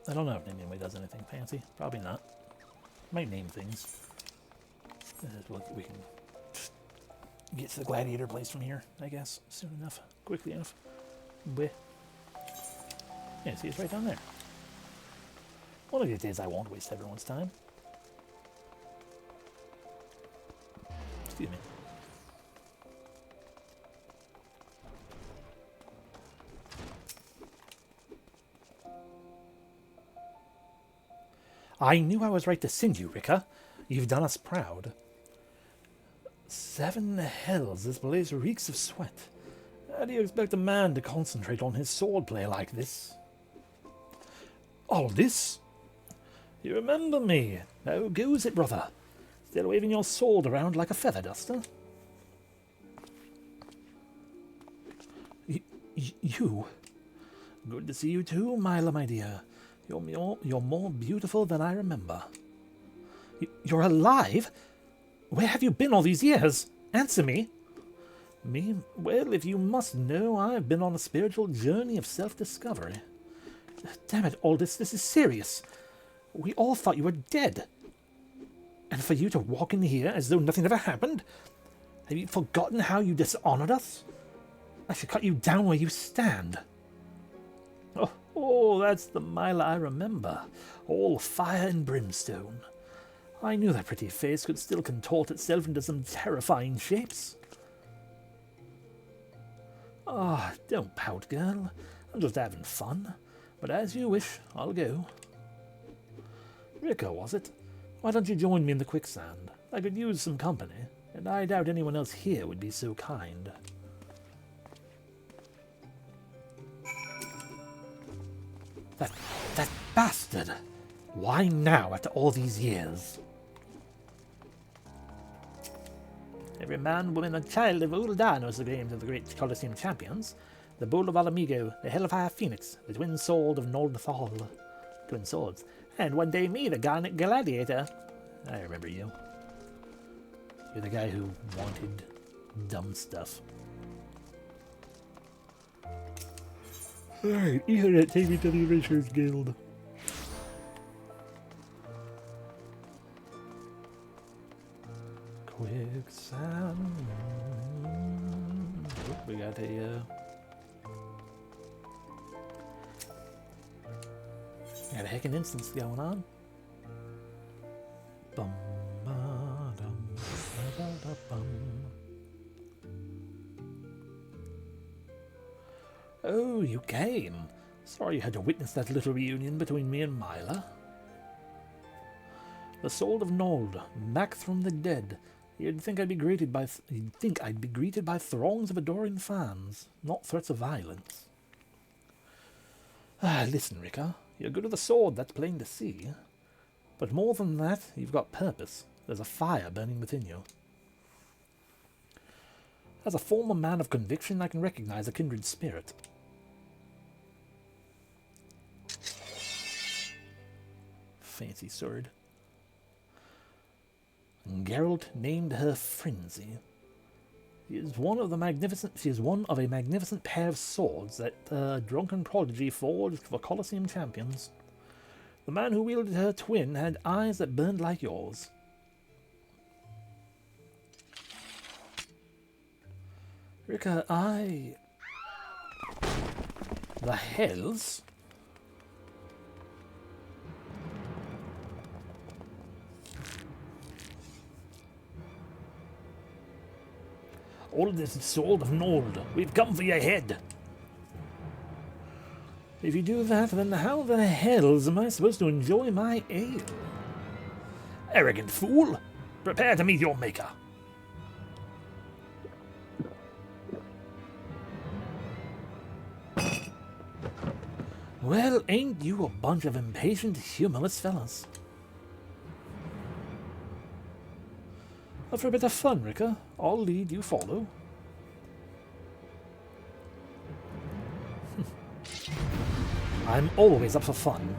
I don't know if Naming Way does anything fancy. Probably not. Might name things. We can get to the gladiator place from here, I guess, soon enough, quickly enough. Bleh. Yeah, see, it's right down there. One of these days I won't waste everyone's time. Excuse me. I knew I was right to send you, Rhjkkah. You've done us proud. 7 hells, this place reeks of sweat. How do you expect a man to concentrate on his swordplay like this? All this? You remember me. How goes it, brother? Still waving your sword around like a feather duster? You? Good to see you too, Myla, my dear. You're more beautiful than I remember. You're alive? Where have you been all these years? Answer me. Me? Well, if you must know, I've been on a spiritual journey of self-discovery. Damn it, Aldous, this is serious. We all thought you were dead. And for you to walk in here as though nothing ever happened? Have you forgotten how you dishonored us? I should cut you down where you stand. Oh, that's the Myla I remember. All fire and brimstone. I knew that pretty face could still contort itself into some terrifying shapes. Ah, don't pout, girl. I'm just having fun. But as you wish, I'll go. Rhjkkah, was it? Why don't you join me in the quicksand? I could use some company, and I doubt anyone else here would be so kind. That bastard! Why now, after all these years? Every man, woman, and child of Ul'dah knows the names of the great Colosseum champions. The Bull of Alamigo, the Hellfire Phoenix, the Twin Sword of Noldthal. Twin Swords. And one day me, the Garnet Gladiator. I remember you. You're the guy who wanted dumb stuff. Alright, Ethernet, take me to the Erasers Guild. Quicksand. Oh, we got a heckin' instance going on. Bum, ba, dum, ba, da, bum. Oh, you came. Sorry you had to witness that little reunion between me and Myla. The Sword of Nold, back from the dead. You'd think I'd be greeted by throngs of adoring fans, not threats of violence. Listen, Rhjkkah, you're good with the sword, that's plain to see. But more than that, you've got purpose. There's a fire burning within you. As a former man of conviction, I can recognize a kindred spirit. Fancy sword. Geralt named her Frenzy. She is one of a magnificent pair of swords that the drunken prodigy forged for Colosseum champions. The man who wielded her twin had eyes that burned like yours. Rhjkkah, The hells? All this Sword of Nold, we've come for your head. If you do that, then how the hells am I supposed to enjoy my ale? Arrogant fool! Prepare to meet your maker. Well, ain't you a bunch of impatient, humorless fellas? For a bit of fun, Rhjkkah, I'll lead, you follow. I'm always up for fun.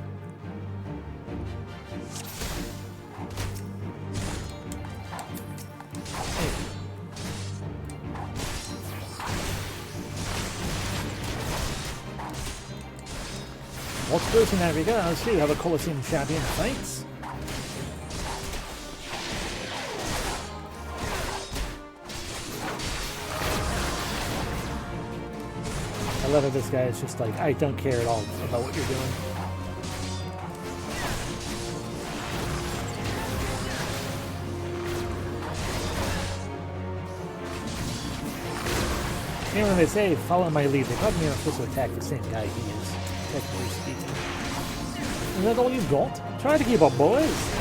Hey, What's first in that regard? I see you have a Colosseum champion fights. I love how this guy is just like, I don't care at all about what you're doing. And when they say, follow my lead, they probably mean I'm supposed to attack the same guy he is, technically speaking. Is that all you've got? Try to keep up, boys!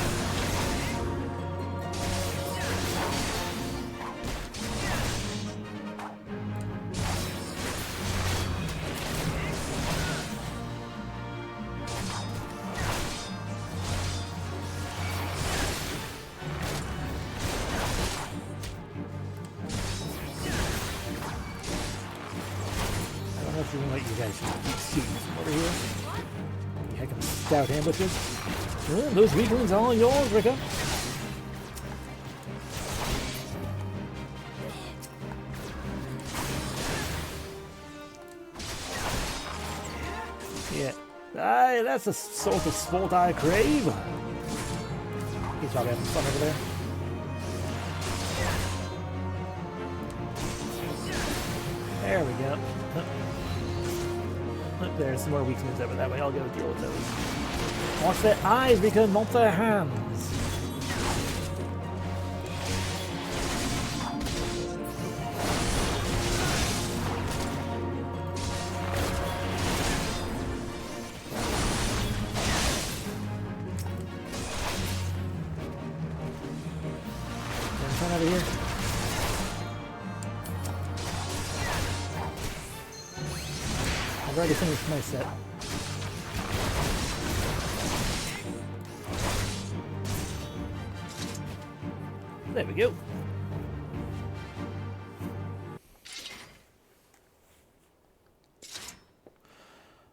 Let you guys see from over here. Heck of stout ambushes. Well, those weaklings are all yours, Rhjkkah. Yeah. Aye, that's the sort of sport I crave. He's probably having fun over there. There we go. There's some more weaknesses over that way. I'll go deal with those. Watch their eyes, Rhjkkah, not their hands. Come over here. I've already finished my set. There we go.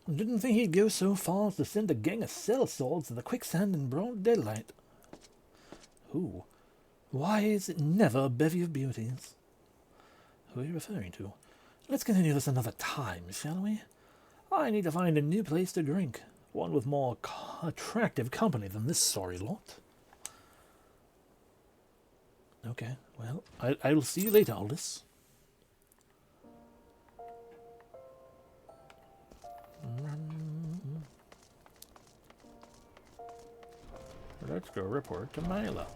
I didn't think he'd go so far as to send a gang of sellswords to the quicksand in broad daylight. Who? Why is it never a bevy of beauties? Who are you referring to? Let's continue this another time, shall we? I need to find a new place to drink. One with more attractive company than this sorry lot. Okay, well, I will see you later, Aldous. Let's go report to Milo.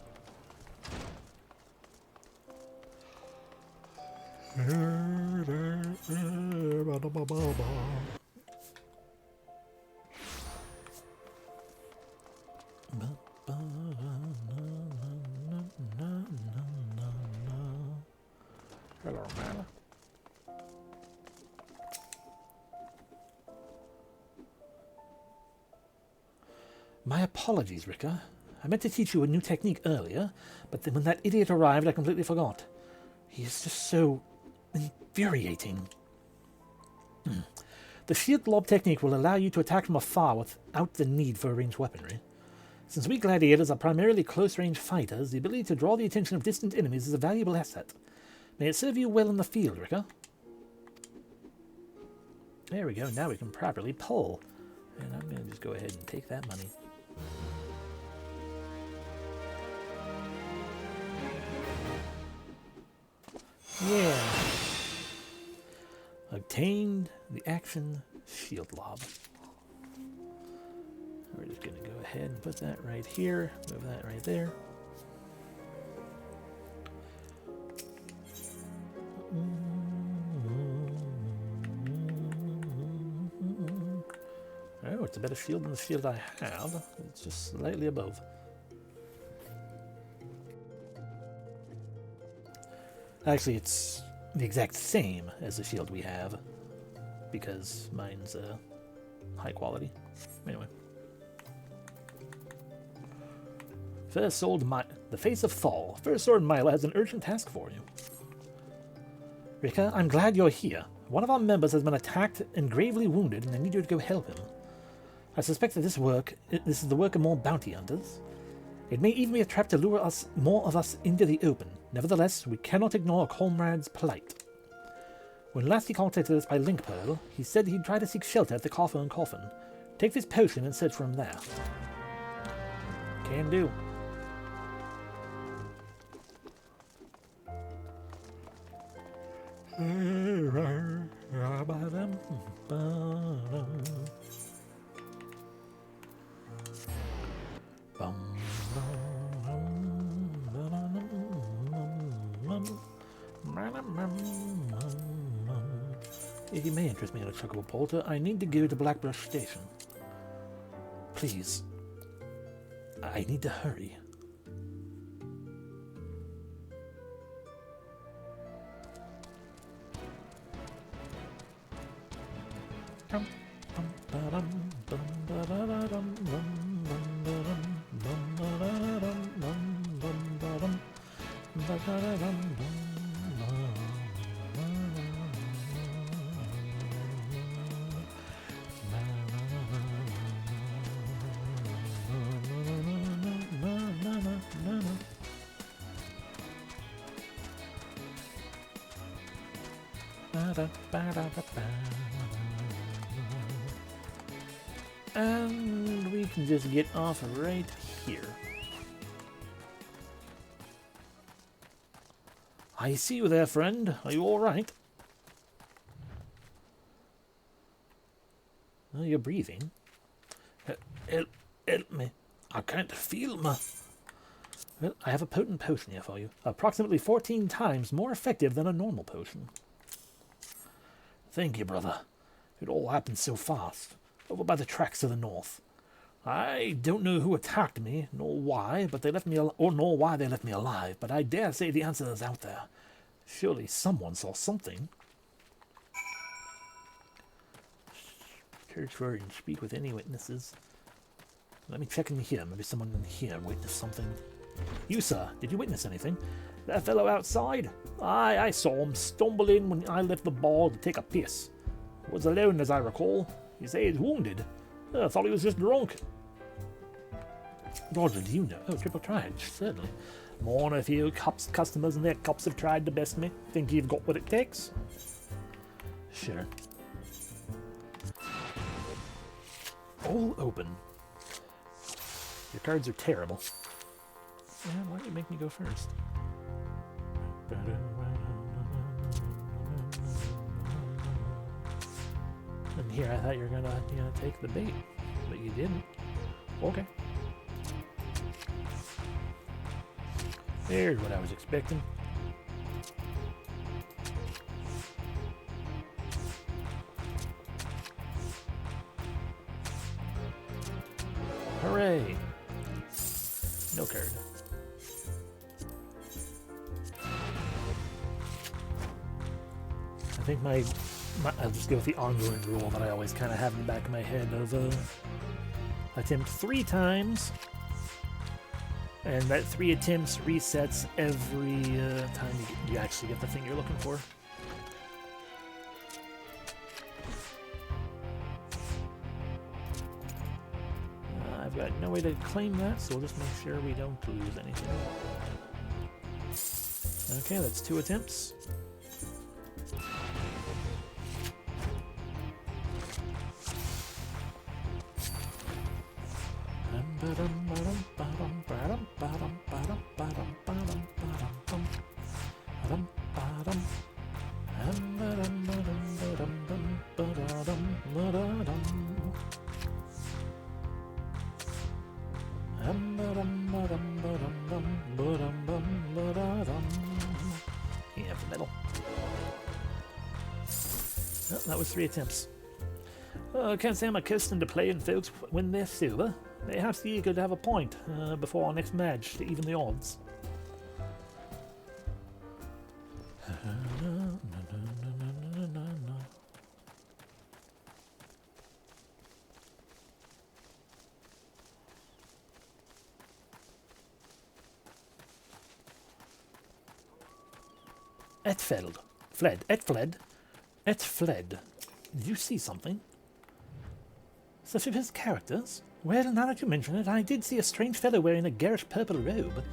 Hello, Milo. My apologies, Rhjkkah. I meant to teach you a new technique earlier, but then when that idiot arrived, I completely forgot. He is just so infuriating. The shield lob technique will allow you to attack from afar without the need for ranged weaponry. Since we gladiators are primarily close-range fighters, the ability to draw the attention of distant enemies is a valuable asset. May it serve you well in the field, Rhjkkah. There we go, now we can properly pull. And I'm going to just go ahead and take that money. Yeah. Obtained the action shield lob. We're just going to go ahead and put that right here. Move that right there. Oh, it's a better shield than the shield I have. It's just slightly above. Actually, it's the exact same as the shield we have, because mine's high quality. Anyway. First Sword the Face of Fall. First Sword Milo has an urgent task for you. Rhjkkah, I'm glad you're here. One of our members has been attacked and gravely wounded, and I need you to go help him. I suspect that this is the work of more bounty hunters. It may even be a trap to lure more of us into the open. Nevertheless, we cannot ignore a comrade's plight. When last he contacted us by link pearl, he said he'd try to seek shelter at the Coffin. Take this potion and search from there. Can do. If you may interest me in a Rhjkkah porter, I need to go to Blackbrush Station. Please. I need to hurry. And we can just get off right here. I see you there, friend. Are you all right? Oh, you're breathing. Help me. I can't feel my... Well, I have a potent potion here for you. Approximately 14 times more effective than a normal potion. Thank you, brother. It all happened so fast. Over by the tracks to the north. I don't know who attacked me, nor why, but they left me nor why they left me alive, but I dare say the answer is out there. Surely someone saw something. Search for and speak with any witnesses. Let me check in here. Maybe someone in here witnessed something. You, sir, did you witness anything? That fellow outside? Aye, I saw him stumble in when I left the bar to take a piss. Was alone, as I recall. You say he's wounded. I thought he was just drunk. Roger, do you know? Oh, triple tried, certainly. More than a few customers and their cops have tried to best me. Think you've got what it takes? Sure. All open. Your cards are terrible. Yeah, why don't you make me go first? And here I thought you were gonna take the bait, but you didn't. Okay. There's what I was expecting. Hooray! No card. I think I'll just go with the ongoing rule that I always kind of have in the back of my head of attempt 3 times, and that 3 attempts resets every time you actually get the thing you're looking for. I've got no way to claim that, so we'll just make sure we don't lose anything. Okay, that's 2 attempts. That was 3 attempts. I can't say I'm accustomed to playing folks when they're sober. Perhaps you could have a point before our next match to even the odds. Et fled. Did you see something? Such of his characters? Well, now that you mention it, I did see a strange fellow wearing a garish purple robe.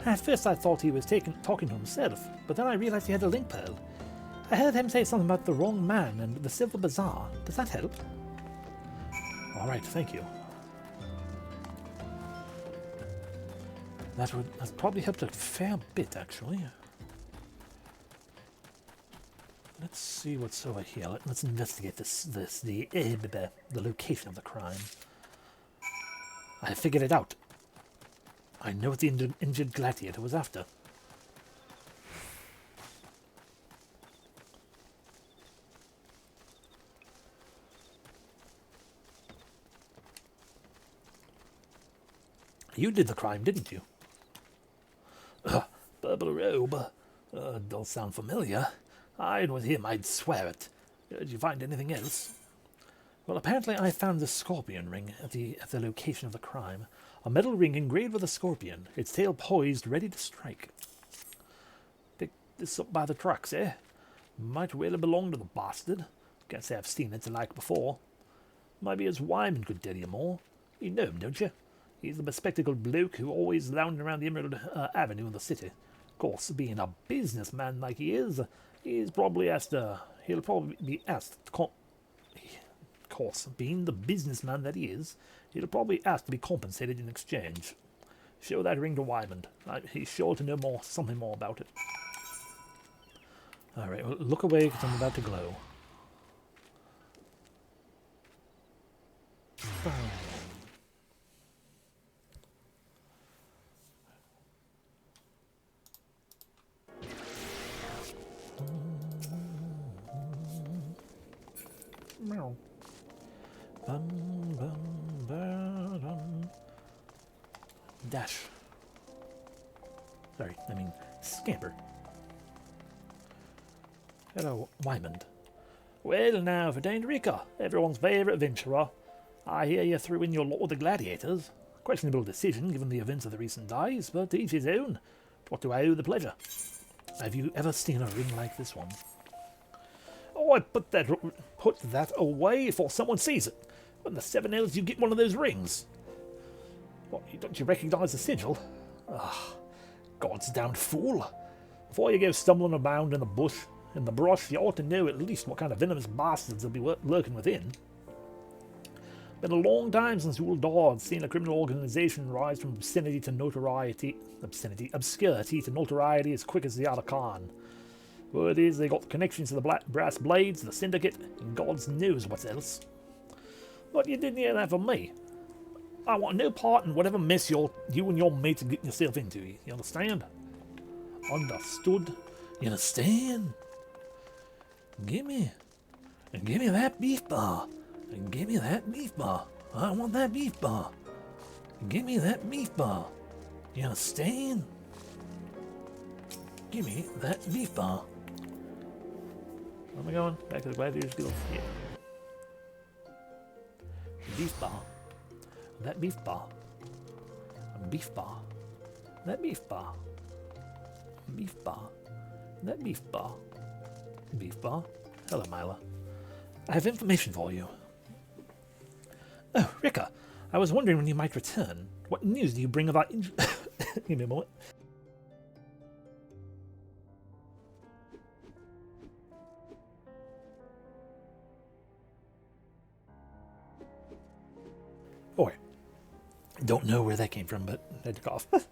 At first I thought he was talking to himself, but then I realized he had a link pearl. I heard him say something about the wrong man and the silver bazaar. Does that help? All right, thank you. That's probably helped a fair bit, actually. Let's see what's over here. Let's investigate the location of the crime. I figured it out. I know what the injured gladiator was after. You did the crime, didn't you? Purple robe. Does sound familiar. I was him, I'd swear it. Did you find anything else? Well, apparently I found the scorpion ring at the location of the crime. A metal ring engraved with a scorpion, its tail poised, ready to strike. Picked this up by the trucks, eh? Might well have belonged to the bastard. Can't say I've seen it like before. Maybe his Wyman could tell you more. You know him, don't you? He's the bespectacled bloke who always lounged around the Emerald Avenue in the city. Of course, being a businessman like he is, he'll probably be asked to of course, being the businessman that he is, he'll probably ask to be compensated in exchange. Show that ring to Wyman. He's sure to know something more about it. Alright, well, look away because I'm about to glow. Meow. Dash. Sorry, I mean scamper. Hello, Wyman. Well now, for Dane Rhjkkah, everyone's favourite adventurer. I hear you threw in your lot with the gladiators. Questionable decision given the events of the recent days, but to each his own. What do I owe the pleasure? Have you ever seen a ring like this one? Oh, I put that away before someone sees it. When the 7 L's you get one of those rings. What, don't you recognise the sigil? Ah, God's damned fool. Before you go stumbling around in the brush, you ought to know at least what kind of venomous bastards will be lurking within. Been a long time since old Dod's seen a criminal organisation rise from obscurity to notoriety as quick as the other Khan. Word is they got connections to the brass blades, the syndicate, and God knows what else. But you didn't hear that from me. I want no part in whatever mess you and your mates are getting yourself into. You understand? Understood. You understand? Give me that beef bar. And give me that beef bar. I want that beef bar. Give me that beef bar. You understand? Give me that beef bar. Where am I going? Back to the Gladiators Guild? Yeah. Beef bar. That beef bar. Beef bar. That beef bar. Beef bar. That beef bar. Beef bar. Hello, Mila. I have information for you. Oh, Rhjkkah, I was wondering when you might return. What news do you bring about Give me a moment. Boy, don't know where that came from, but I took off. Oh,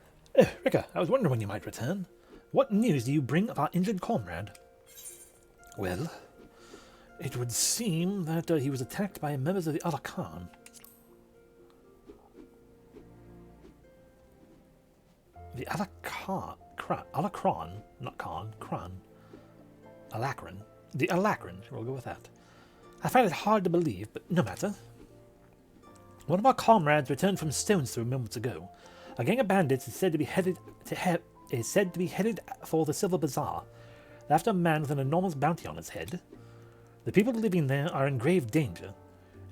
Rhjkkah, I was wondering when you might return. What news do you bring of our injured comrade? Well, it would seem that he was attacked by members of the other Khan. The other Alacron, not Khan, Kran. Alacron. The Alacron, we'll go with that. I find it hard to believe, but no matter. One of our comrades returned from Stones Throw moments ago. A gang of bandits is said to be headed for the Silver Bazaar. They're after a man with an enormous bounty on his head. The people living there are in grave danger.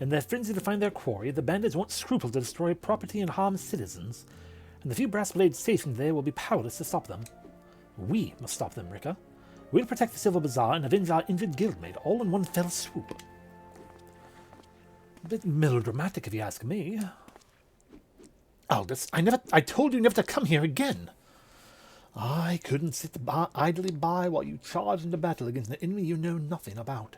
In their frenzy to find their quarry, the bandits won't scruple to destroy property and harm citizens, and the few brass blades stationed there will be powerless to stop them. We must stop them, Rhjkkah. We'll protect the Silver Bazaar and avenge our injured guildmate all in one fell swoop. A bit melodramatic, if you ask me. Aldous, I told you never to come here again. I couldn't sit idly by while you charged into battle against an enemy you know nothing about.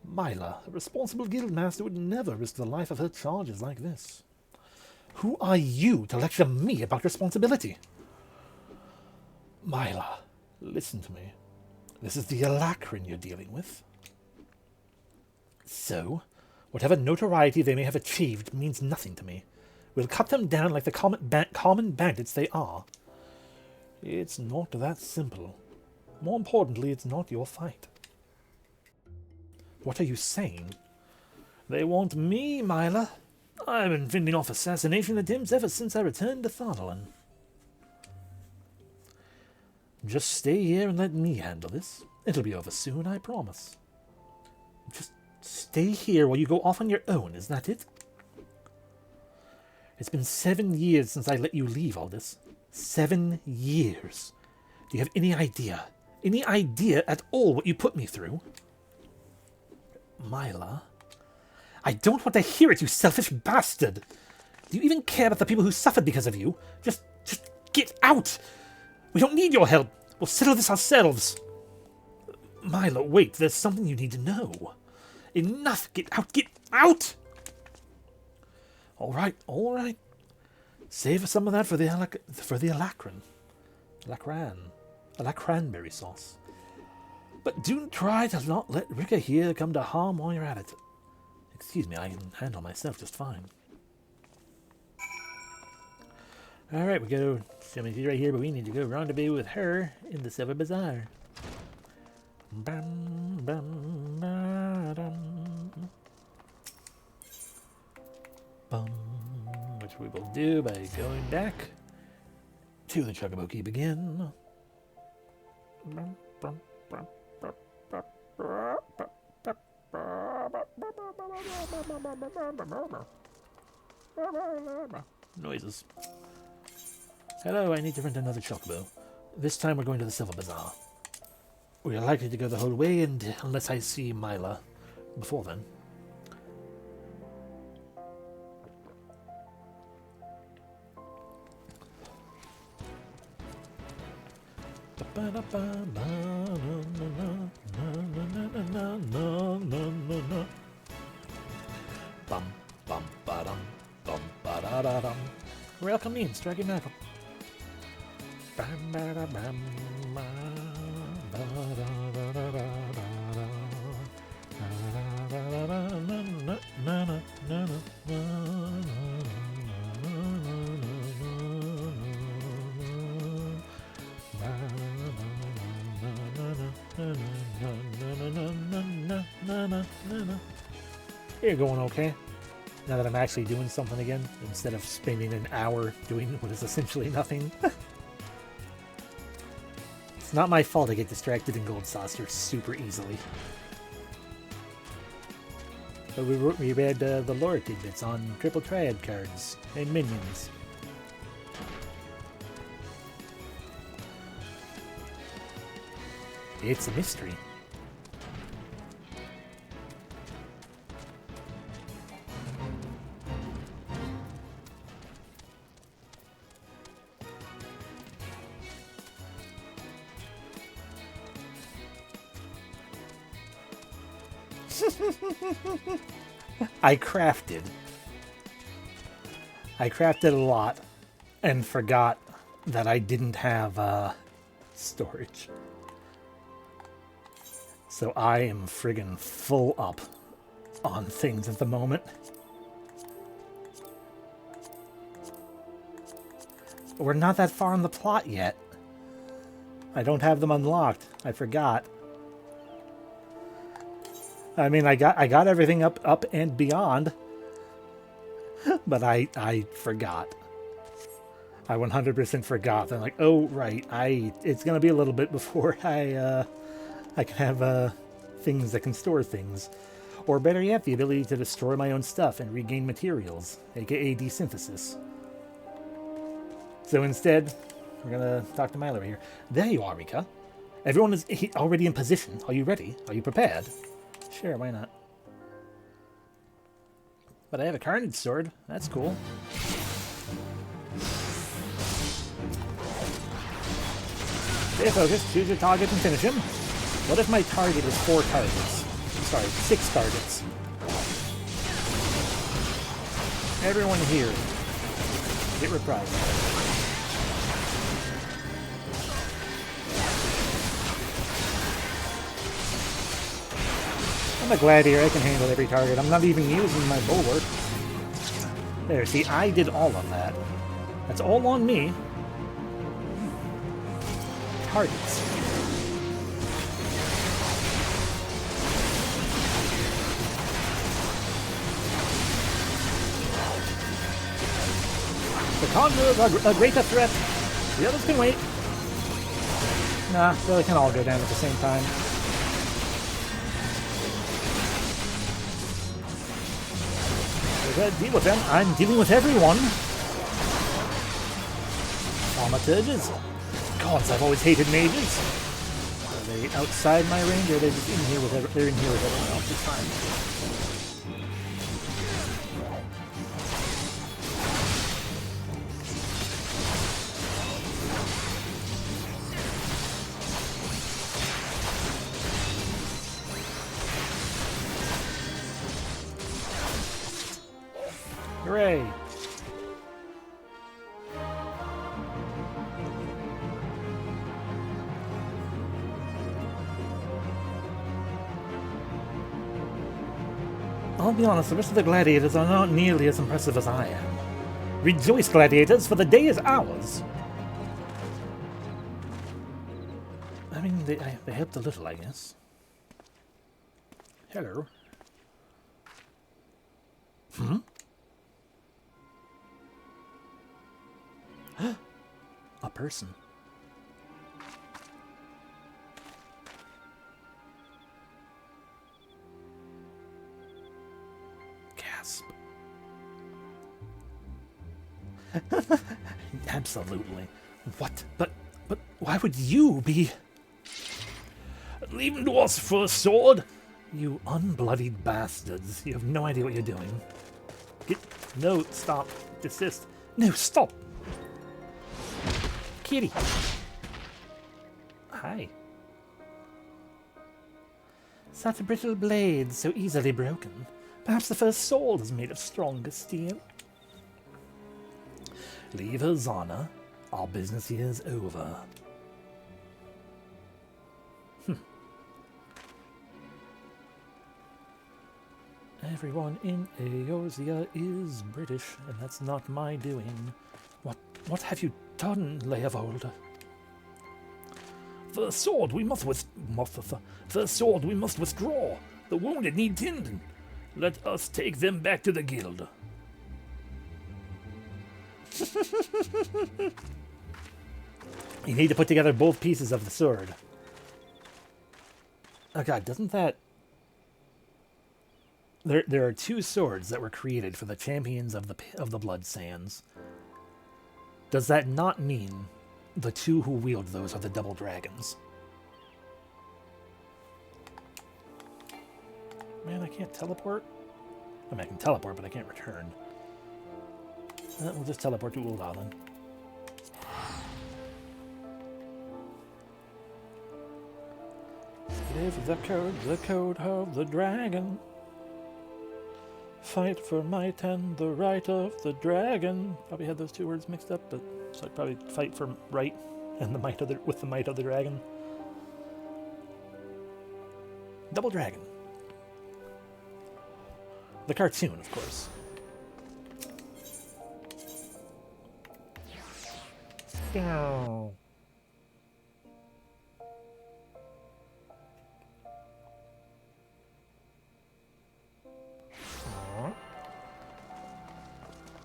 Myla, a responsible guildmaster, would never risk the life of her charges like this. Who are you to lecture me about responsibility? Myla, listen to me. This is the Alacran you're dealing with. So, whatever notoriety they may have achieved means nothing to me. We'll cut them down like the common bandits they are. It's not that simple. More importantly, it's not your fight. What are you saying? They want me, Myla. I've been fending off assassination attempts ever since I returned to Thanalan. Just stay here and let me handle this. It'll be over soon, I promise. Just stay here while you go off on your own, is that it? It's been 7 years since I let you leave all this. 7 years. Do you have any idea at all what you put me through? Myla, I don't want to hear it, you selfish bastard. Do you even care about the people who suffered because of you? Just get out. We don't need your help. We'll settle this ourselves. Myla, wait, there's something you need to know. Enough, get out, get out! All right. Save some of that for the Alacranberry sauce. But do try to not let Rhjkkah here come to harm while you're at it. Excuse me, I can handle myself just fine. Alright, we go. She's right here, but we need to go rendezvous with her in the Silver Bazaar. Which we will do by going back to the Chocobo Keep again. Noises. Hello, I need to rent another Chocobo. This time we're going to the Silver Bazaar. We are likely to go the whole way, and unless I see Myla before then. Welcome in, striking knuckle. You're going okay? Now that I'm actually doing something again, instead of spending an hour doing what is essentially nothing. It's not my fault I get distracted in Gold Saucer super easily. But we read the lore tidbits on Triple Triad cards and minions. It's a mystery. I crafted a lot and forgot that I didn't have storage. So I am friggin' full up on things at the moment. We're not that far in the plot yet. I don't have them unlocked. I forgot. I mean, I got everything up and beyond, but I forgot. I 100% forgot. I'm like, oh right, it's gonna be a little bit before I can have things that can store things, or better yet, the ability to destroy my own stuff and regain materials, aka desynthesis. So instead, we're gonna talk to Myla here. There you are, Rhjkkah. Everyone is already in position. Are you ready? Are you prepared? Sure, why not? But I have a Carnage Sword. That's cool. Stay focused. Choose your target and finish him. What if my target is 4 targets? sorry, 6 targets. Everyone here, get reprised. I'm a gladiator, I can handle every target. I'm not even using my bulwark. There, see, I did all of that. That's all on me. Targets. The Conjurers are a greater threat. The others can wait. Nah, they can all go down at the same time. Deal with them. I'm dealing with everyone. Thaumaturges. Gods, I've always hated mages. Are they outside my range, or are they just in here with they're in here with everyone else? It's fine. Hooray! I'll be honest, the rest of the gladiators are not nearly as impressive as I am. Rejoice, gladiators, for the day is ours! I mean, they helped a little, I guess. Hello. Hmm? A person. Gasp. Absolutely. What? But why would you be... Leaving to us for a sword? You unbloodied bastards. You have no idea what you're doing. No, stop. Desist. No, stop. Kitty. Hi. Such brittle blades, so easily broken. Perhaps the first sword is made of stronger steel. Leave Eorzean. Our business here is over. Everyone in Eorzea is British, and that's not my doing. What have you done, Leovold? The sword we must withdraw. The wounded need tending. Let us take them back to the guild. You need to put together both pieces of the sword. Oh god, doesn't that... There are 2 swords that were created for the champions of the Blood Sands. Does that not mean the 2 who wield those are the double dragons? Man, I can't teleport? I mean, I can teleport, but I can't return. We'll just teleport to Uldalen. Give the code of the dragon. Fight for might and the right of the dragon. Probably had those 2 words mixed up, but so I'd probably fight for right and the might of with the might of the dragon. Double dragon. The cartoon, of course. Oh.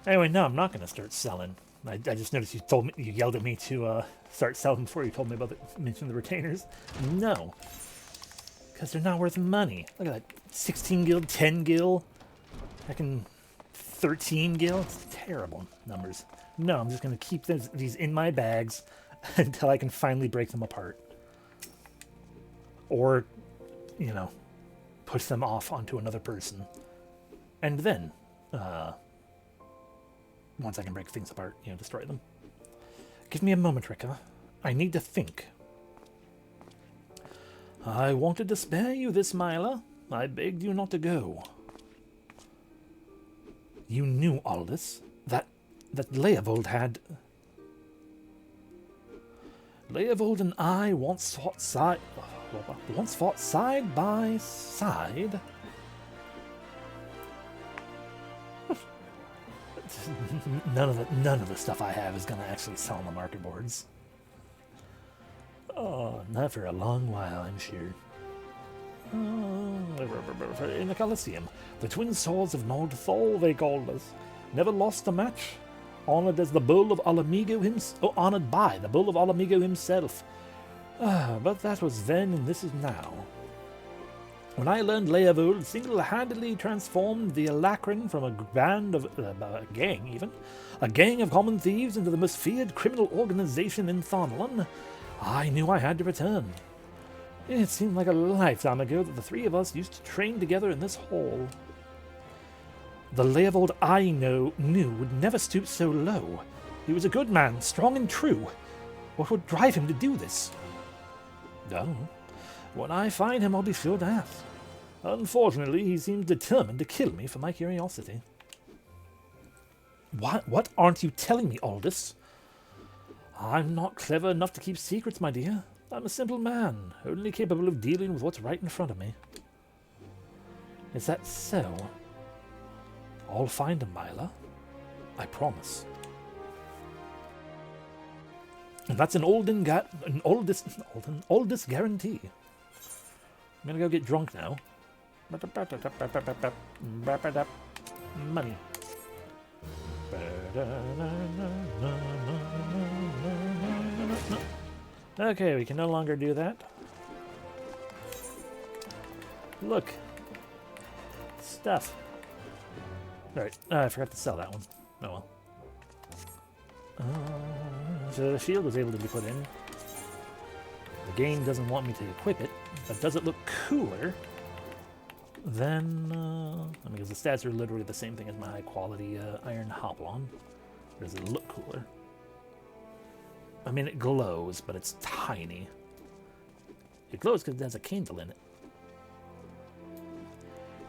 Anyway, no, I'm not going to start selling. I just noticed you yelled at me to start selling before you told me about mention the retainers. No, because they're not worth money. Look at that, 16 gil, 10 gil, heckin' 13 gil. It's terrible numbers. No, I'm just going to keep these in my bags until I can finally break them apart, or, you know, push them off onto another person, and then. Once I can break things apart, you know, destroy them. Give me a moment, Rhjkkah. I need to think. I wanted to spare you this, Mila. I begged you not to go. You knew all this? That Leovold had... Leovold and I once fought side by side? None of the stuff I have is going to actually sell on the market boards. Oh, not for a long while, I'm sure. In the Colosseum, the twin swords of Nordthal, they called us. Never lost a match. Honored as the bull of Alamigo honored by the bull of Alamigo himself. But that was then, and this is now. When I learned Leovold single-handedly transformed the Alacran from a band of... a gang of common thieves into the most feared criminal organization in Thornlon, I knew I had to return. It seemed like a lifetime ago that the three of us used to train together in this hall. The Leovold I knew would never stoop so low. He was a good man, strong and true. What would drive him to do this? Oh, when I find him, I'll be sure to ask. Unfortunately, he seems determined to kill me for my curiosity. What aren't you telling me, Aldous? I'm not clever enough to keep secrets, my dear. I'm a simple man, only capable of dealing with what's right in front of me. Is that so? I'll find him, Mila. I promise. And that's an oldest guarantee. I'm gonna go get drunk now. Money. Okay, we can no longer do that. Look. Stuff. Alright, I forgot to sell that one. Oh well. So the shield was able to be put in. The game doesn't want me to equip it, but does it look cooler than... because the stats are literally the same thing as my high quality iron hoplon. Does it look cooler? I mean, it glows, but it's tiny. It glows because it has a candle in it.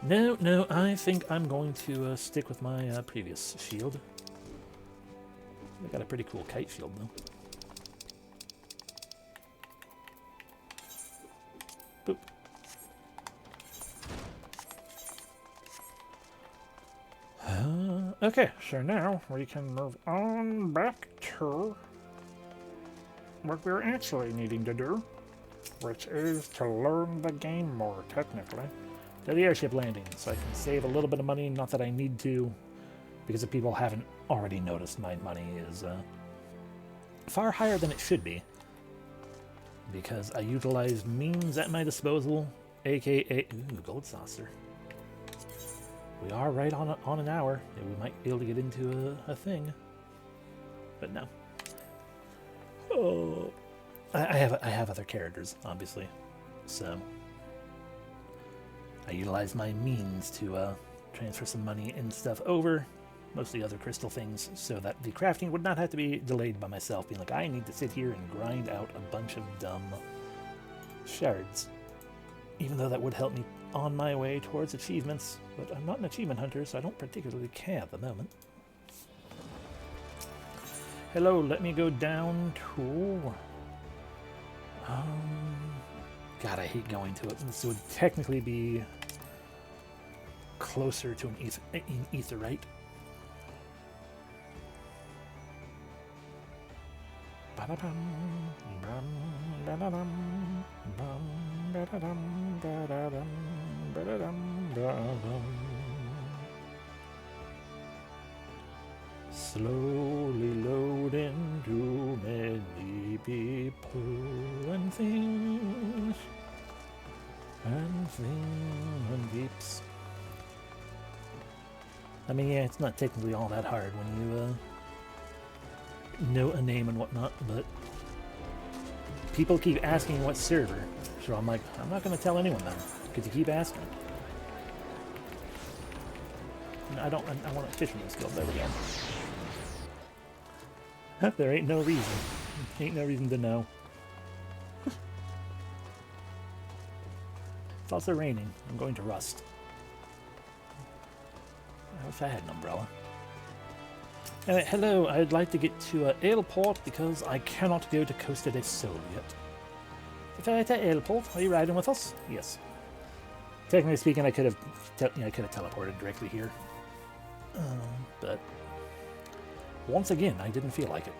No, I think I'm going to stick with my previous shield. I got a pretty cool kite shield, though. Boop. Okay, so now we can move on back to what we're actually needing to do, which is to learn the game more, technically. To the airship landing, so I can save a little bit of money, not that I need to, because if people haven't already noticed, my money is far higher than it should be, because I utilize means at my disposal, aka gold saucer. We are right on an hour, and we might be able to get into a thing, but no. Oh, I have other characters, obviously, so I utilize my means to transfer some money and stuff over, mostly other crystal things, so that the crafting would not have to be delayed by myself, being like, I need to sit here and grind out a bunch of dumb shards. Even though that would help me on my way towards achievements, but I'm not an achievement hunter, so I don't particularly care at the moment. Hello, let me go down to... God, I hate going to it. This would technically be closer to an etherite. Slowly loading too many people and things and peeps. I mean, yeah, it's not technically all that hard when you know a name and whatnot, but people keep asking what server, so I'm like, I'm not going to tell anyone then, because you keep asking. And I want a fisherman's guild. There we go. There ain't no reason. Ain't no reason to know. It's also raining. I'm going to rust. I wish I had an umbrella. Hello, I'd like to get to Airport because I cannot go to Costa del Sol yet. If I at Airport, are you riding with us? Yes. Technically speaking, I could have teleported directly here. But once again, I didn't feel like it.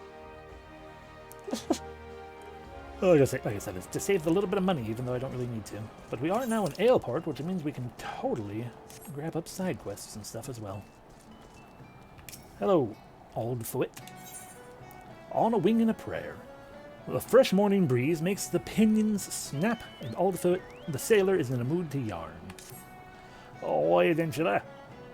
Like I said, it's to save a little bit of money, even though I don't really need to. But we are now in Airport, which means we can totally grab up side quests and stuff as well. Hello, old foot. On a wing and a prayer. The fresh morning breeze makes the pinions snap, and old foot, the sailor, is in a mood to yarn. Oh, adventurer,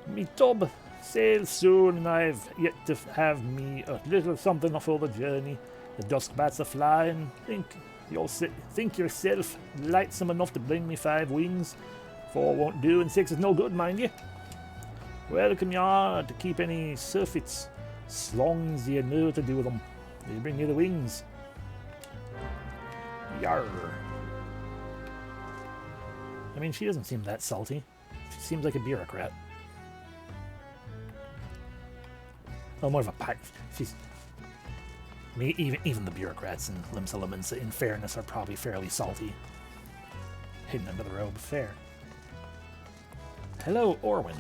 me tub sails soon, and I've yet to have me a little something for the journey. The dusk bats are flying. Think yourself lightsome enough to bring me 5 wings. 4 won't do, and 6 is no good, mind you. Welcome you are to keep any surfeits, as long as you know what to do with them. They bring you the wings. Yarr. I mean, she doesn't seem that salty. She seems like a bureaucrat. Oh, more of a pack. She's... I mean, even the bureaucrats in Lim Elements, in fairness, are probably fairly salty. Hidden under the robe. Fair. Hello, Orwin.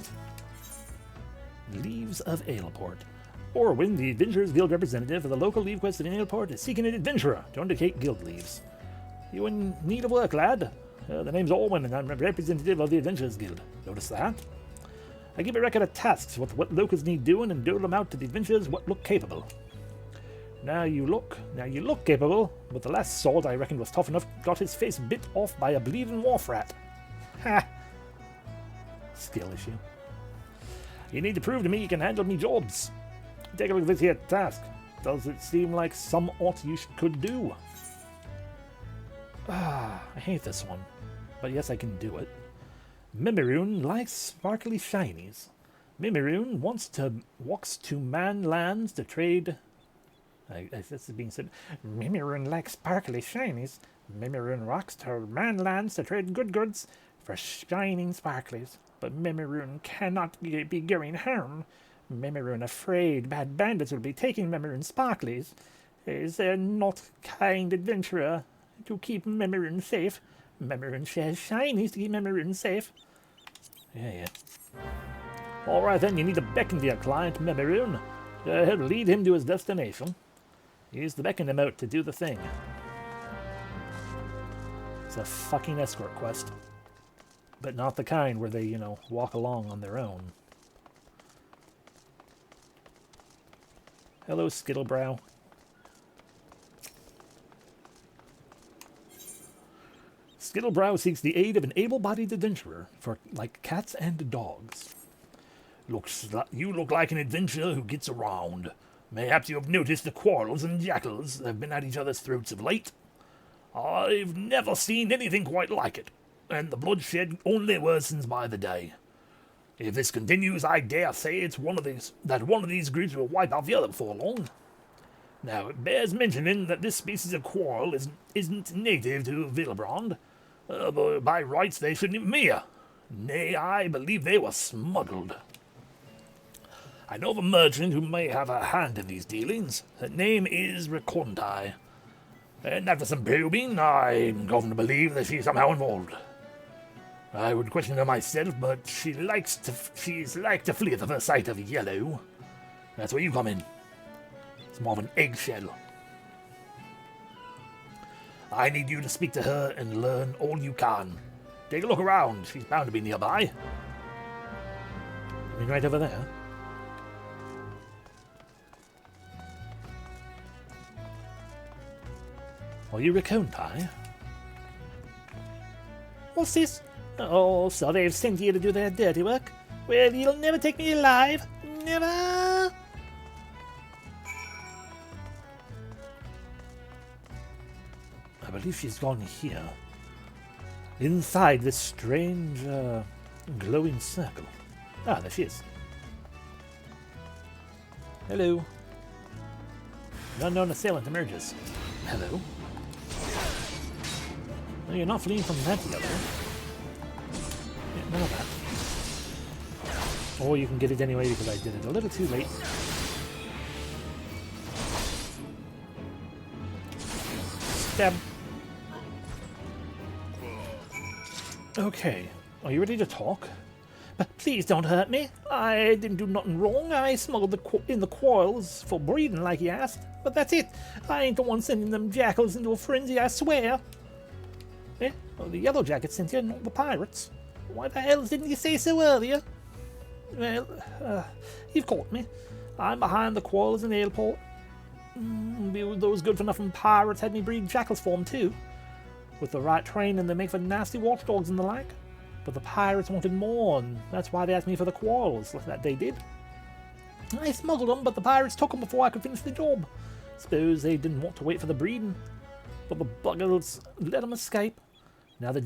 Leaves of Ailport. Orwin, the Adventurers Guild representative of the local leave quest in Ailport, is seeking an adventurer to indicate guild leaves. You in need of work, lad? The name's Orwin, and I'm a representative of the Adventurers Guild. Notice that? I give a record of tasks with what locals need doing and dole them out to the adventurers what look capable. Now you look capable, but the last sword I reckon was tough enough got his face bit off by a bleeding wharf rat. Ha! Skill issue. You need to prove to me you can handle me jobs. Take a look at this here task. Does it seem like some ought you could do? I hate this one, but yes, I can do it. Mimiroon likes sparkly shinies. Mimiroon walks to man lands to trade. This is being said. Mimiroon likes sparkly shinies. Mimiroon rocks to man lands to trade good goods for shining sparklies. But Mimiroon cannot be going home. Mimiroon afraid bad bandits will be taking Mimiroon sparklies. Is there not kind adventurer to keep Mimiroon safe? Mimiroon shares shinies to keep Mimiroon safe. Yeah. Alright then, you need to beckon to your client, Mimiroon. Lead him to his destination. Use the beckon him out to do the thing. It's a fucking escort quest. But not the kind where they, walk along on their own. Hello, Skittlebrow. Skittlebrow seeks the aid of an able-bodied adventurer for, like, cats and dogs. You look like an adventurer who gets around. Mayhaps you have noticed the quarrels and jackals have been at each other's throats of late. I've never seen anything quite like it, and the bloodshed only worsens by the day. If this continues, I dare say it's one of these groups will wipe out the other before long. Now, it bears mentioning that this species of quarrel isn't native to Villebrand. By rights, they shouldn't even be here. Nay, I believe they were smuggled. I know of a merchant who may have a hand in these dealings. Her name is Rhjkkah, and after some probing, I'm going to believe that she's somehow involved. I would question her myself, but she's like to flee at the first sight of yellow. That's where you come in. It's more of an eggshell. I need you to speak to her and learn all you can. Take a look around. She's bound to be nearby. You mean right over there? Are you Rhjkkah? What's this? Oh, so they've sent you to do their dirty work? Well, you'll never take me alive. Never! I believe she's gone here. Inside this strange, glowing circle. Ah, there she is. Hello. An unknown assailant emerges. Hello. No, you're not fleeing from that together. none of that. Or you can get it anyway because I did it a little too late. Stab. Okay, are you ready to talk? Please don't hurt me. I didn't do nothing wrong. I smuggled in the coils for breeding like you asked. But that's it. I ain't the one sending them jackals into a frenzy, I swear. Eh? Oh, the yellow jackets sent you, not the pirates. Why the hell didn't you say so earlier? Well, you've caught me. I'm behind the coils in Aleport. Those good-for-nothing pirates had me breed jackals for them too. With the right training, they make for nasty watchdogs and the like. But the pirates wanted more, and that's why they asked me for the quarrels that they did. I smuggled them, but the pirates took them before I could finish the job. Suppose they didn't want to wait for the breeding. But the buggers let them escape. Now they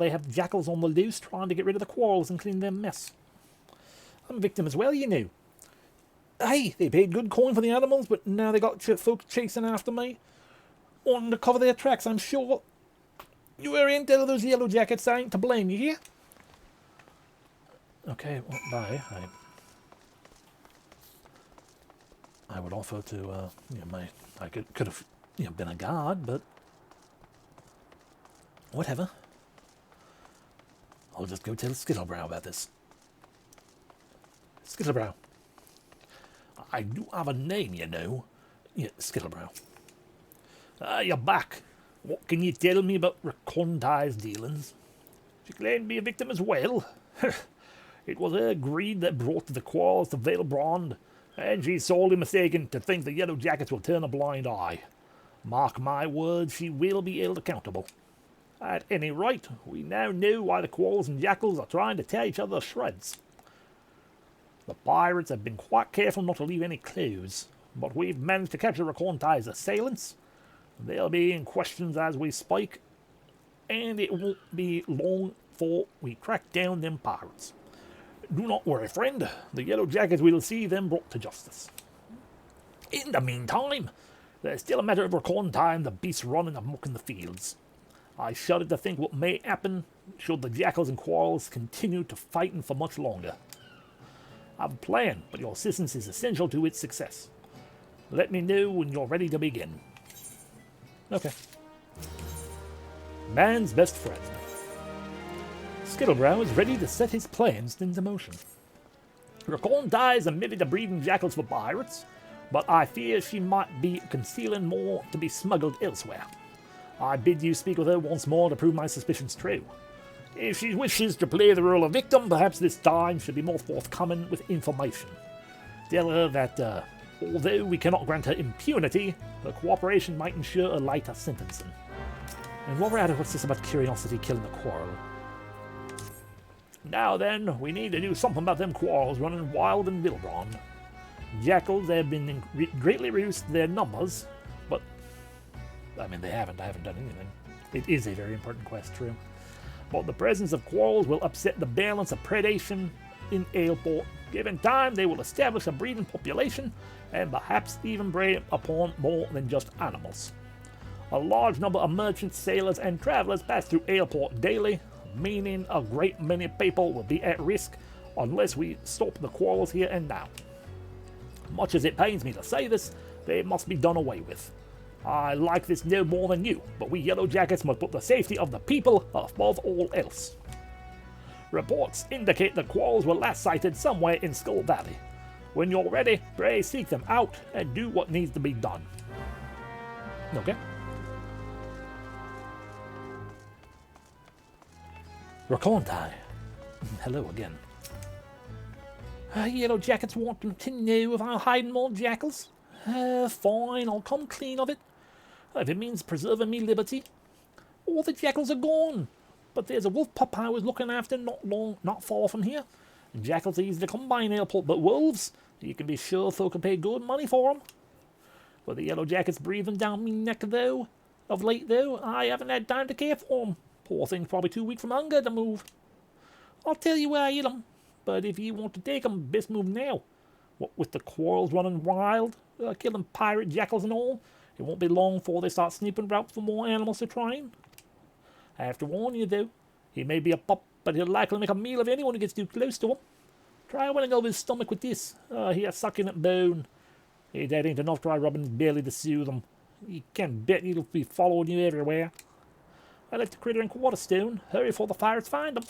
have jackals on the loose trying to get rid of the quarrels and clean their mess. I'm a victim as well, you know. Hey, they paid good coin for the animals, but now they got folks chasing after me. Wanting to cover their tracks, I'm sure. You were intel of those yellow jackets, I ain't to blame, you hear? Okay, well, bye. I would offer to, I could have, been a guard, but whatever. I'll just go tell Skittlebrow about this. Skittlebrow. I do have a name, you know. Yeah, Skittlebrow. You're back. What can you tell me about Rhjkkah's dealings? She claimed to be a victim as well. It was her greed that brought the quarrels to Valebrond, and she's sorely mistaken to think the Yellow Jackets will turn a blind eye. Mark my words, she will be held accountable. At any rate, we now know why the quarrels and jackals are trying to tear each other to shreds. The pirates have been quite careful not to leave any clues, but we've managed to capture Rhjkkah's assailants. They'll be in questions as we speak, and it won't be long before we track down them pirates. Do not worry, friend. The Yellow Jackets will see them brought to justice. In the meantime, there's still a matter of Rhjkkah and the beasts running amok in the fields. I shudder to think what may happen should the jackals and quarrels continue to fighting for much longer. I have a plan, but your assistance is essential to its success. Let me know when you're ready to begin. Okay. Man's best friend. Skittlebrow is ready to set his plans into motion. Rhjkkah is admitted to breeding jackals for pirates, but I fear she might be concealing more to be smuggled elsewhere. I bid you speak with her once more to prove my suspicions true. If she wishes to play the role of victim, perhaps this time she'll be more forthcoming with information. Tell her that, although we cannot grant her impunity, her cooperation might ensure a lighter sentencing. And while we're at it, what's this about curiosity killing the quarrel? Now then, we need to do something about them quarrels running wild in Valebrond. Jackals have been greatly reduced their numbers, but I mean I haven't done anything. It is a very important quest, true. But the presence of quarrels will upset the balance of predation in Aleport. Given time, they will establish a breeding population and perhaps even prey upon more than just animals. A large number of merchants, sailors, and travelers pass through Aleport daily, meaning a great many people will be at risk unless we stop the quarrels here and now. Much as it pains me to say this, they must be done away with. I like this no more than you, but we Yellow Jackets must put the safety of the people above all else. Reports indicate the quarrels were last sighted somewhere in Skull Valley. When you're ready, pray seek them out and do what needs to be done. Okay. Rhjkkah. Hello again. Yellow Jackets want to know if I'll hide more jackals. Fine, I'll come clean of it. If it means preserving me liberty. All the jackals are gone. But there's a wolf pup I was looking after not far from here. And jackals are easy to come by in Aleport, but wolves, you can be sure folk can pay good money for them. With the Yellow Jackets breathing down me neck though, of late though, I haven't had time to care for them. Poor thing's probably too weak from hunger to move. I'll tell you where I hid them, but if you want to take them, best move now. What with the quarrels running wild, killing pirate jackals and all, it won't be long before they start snooping about for more animals to train. I have to warn you though, he may be a pup, but he'll likely make a meal of anyone who gets too close to him. Try running over his stomach with this. Here, sucking at bone. Hey, that ain't enough. Try rubbing his belly to soothe him. You can bet he'll be following you everywhere. I left the critter in Quarterstone. Hurry before the fires find him.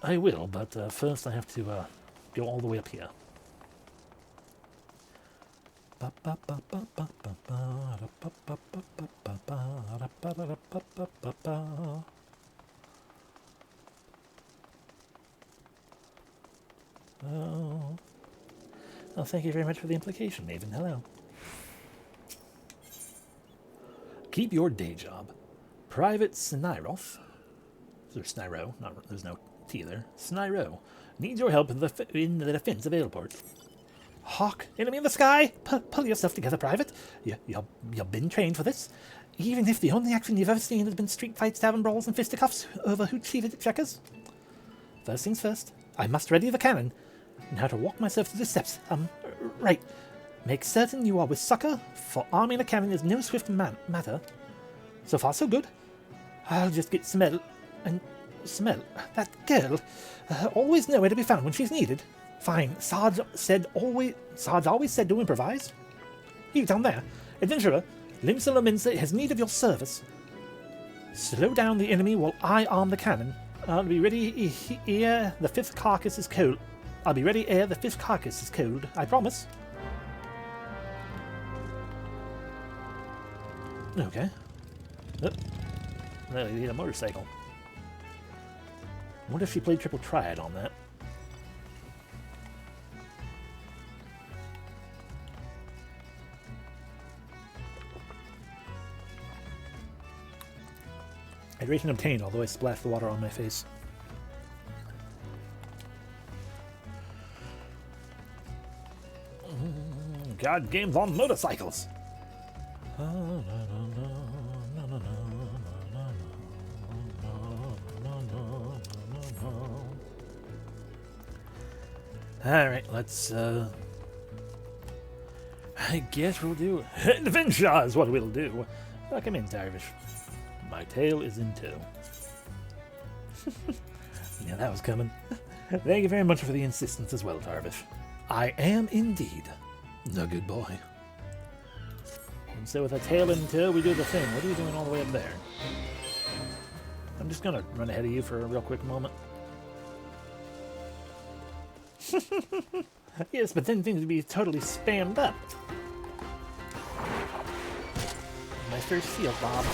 I will, but first I have to go all the way up here. Oh. Well, thank you very much for the implication, Maven. Hello. Keep your day job. Private Snyroth. Or Snyro. There's no T there. Snyro. Needs your help in the defense of Ailport. Hawk, enemy in the sky! Pull yourself together, Private. You've been trained for this. Even if the only action you've ever seen has been street fights, tavern brawls, and fisticuffs over who cheated at checkers. First things first, I must ready the cannon. Now to walk myself through the steps. Right. Make certain you are with succor, for arming a cannon is no swift matter. So far, so good. I'll just get Smell. That girl. Always know where to be found when she's needed. Fine. Sarge always said to improvise. You down there, adventurer. Limsa Lominsa has need of your service. Slow down the enemy while I arm the cannon. I'll be ready ere the fifth carcass is cold. I promise. Okay. Oh. No, you need a motorcycle. I wonder if she played Triple Triad on that. Hydration obtained, although I splashed the water on my face. God, games on motorcycles. Alright, let's, I guess we'll do adventure is what we'll do. Come in, Darvish. My tail is in tow. Yeah, that was coming. Thank you very much for the insistence as well, Darvish. I am indeed the good boy. And so with a tail in tow, we do the thing. What are you doing all the way up there? I'm just gonna run ahead of you for a real quick moment. Yes, but then things would be totally spammed up. My first field, Bob.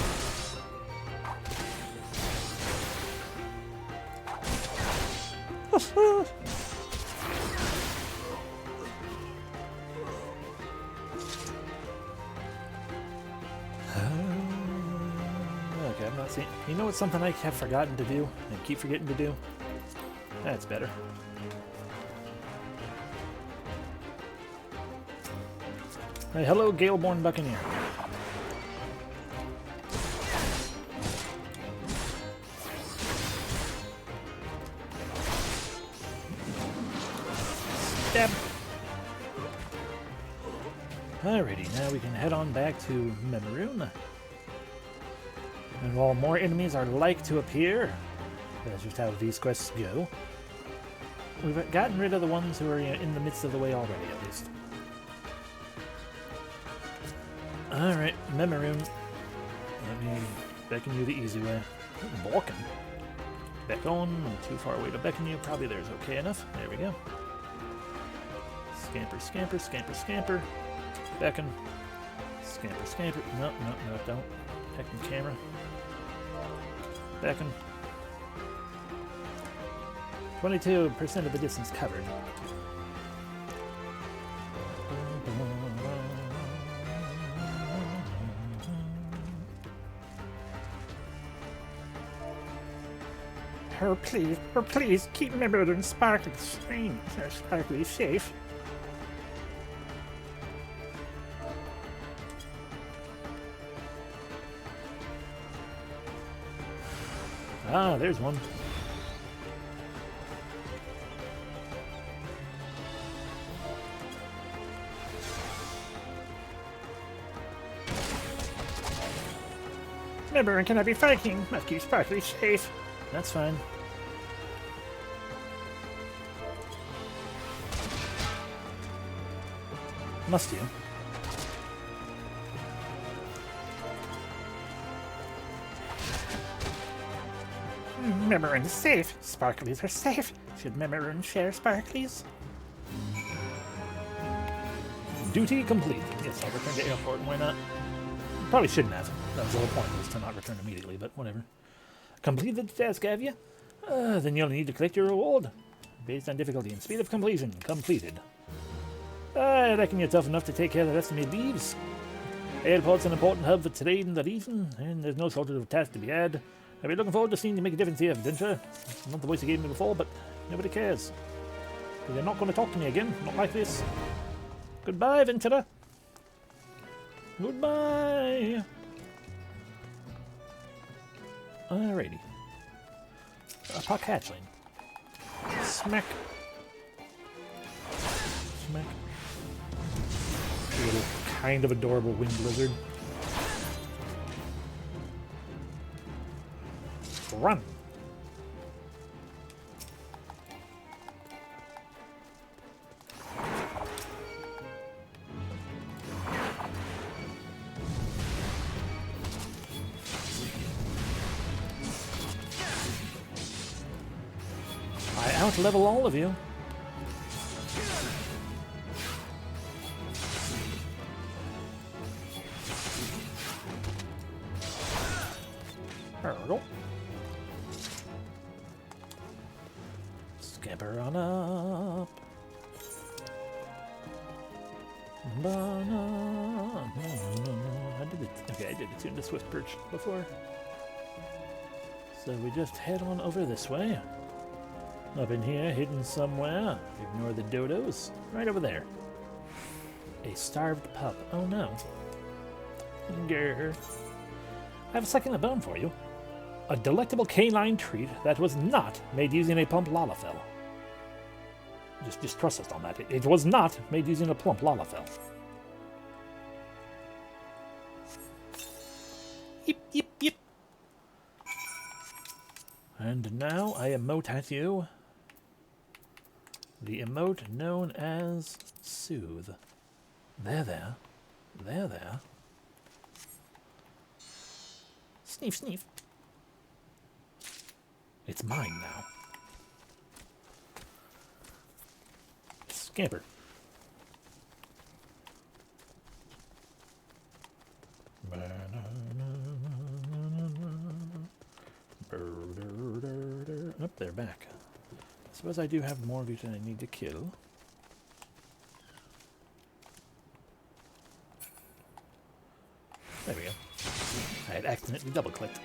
Okay, I'm not seeing. You know what's something I have forgotten to do and keep forgetting to do? That's better. Hey, hello, Galeborn Buccaneer. Stab. Alrighty, now we can head on back to Memoroon. And while more enemies are like to appear, that's just how these quests go, we've gotten rid of the ones who are in the midst of the way already, at least. Alright, Memoroon. Let me beckon you the easy way. Balkan. Beckon. Too far away to beckon you. Probably there's okay enough. There we go. Scamper, scamper, scamper, scamper. Beckon. Scamper, scamper. No, don't. Beckon camera. Beckon. 22% of the distance covered. Oh please, keep Memoroon sparkly safe. Ah, there's one. Memoroon cannot be fighting. Must keep sparkly safe. That's fine. Must you? Memorun is safe. Sparklies are safe. Should Memorun share Sparklies? Duty complete. Yes, I'll return to airport. Why not? Probably shouldn't have. That was the whole point, was to not return immediately, but whatever. Completed the task, have you? Then you'll need to collect your reward. Based on difficulty and speed of completion. Completed. I reckon you're tough enough to take care of the rest of me leaves. Airport's an important hub for trade in the region, and there's no shortage of tasks to be had. I'll be looking forward to seeing you make a difference here, adventurer. Not the voice you gave me before, but nobody cares. They're not going to talk to me again, not like this. Goodbye, adventurer. Goodbye. Alrighty. A puck hatchling. Smack. Smack. A little kind of adorable wind lizard. Run. I out-level all of you. There we go. Scamper on up. I did it. Okay, I did it to the Swift Perch before. So we just head on over this way. Up in here, hidden somewhere. Ignore the dodos. Right over there. A starved pup. Oh no. Grr. I have a succulent bone for you. A delectable canine treat that was not made using a plump lalafell. Just trust us on that. It was not made using a plump lalafell. Yip, yip, yip. And now I emote at you. The emote known as Soothe. There, there. There, there. Sneef, sneef. It's mine now. Scamper. Up there, back. I suppose I do have more of you than I need to kill. There we go. I had accidentally double-clicked.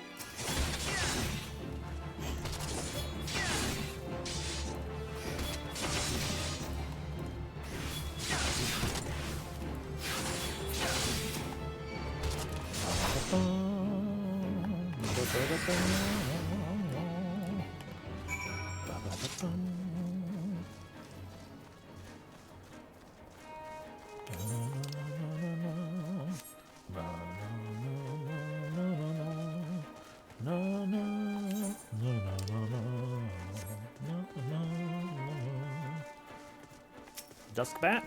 Dusk bat.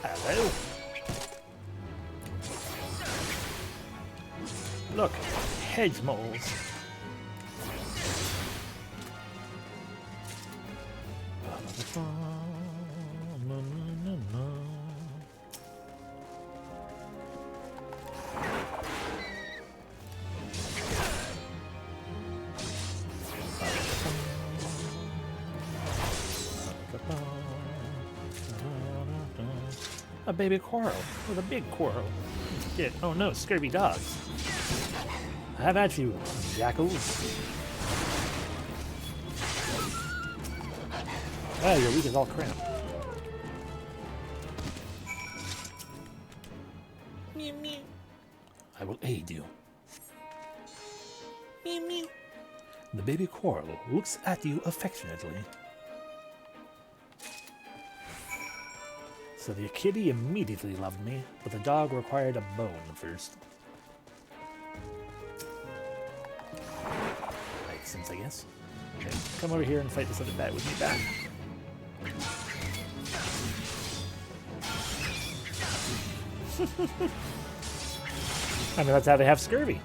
Hello. Look, hedge moles. A baby quarrel with a big quarrel. Shit. Oh no, scurvy dogs. Have at you, jackals. Ah, your week is all crap. Mew mew. I will aid you. Mew mew. The baby Quarrel looks at you affectionately. So the kitty immediately loved me, but the dog required a bone first. Makes sense, I guess. Okay, come over here and fight this other bat with me back. I mean, that's how they have scurvy.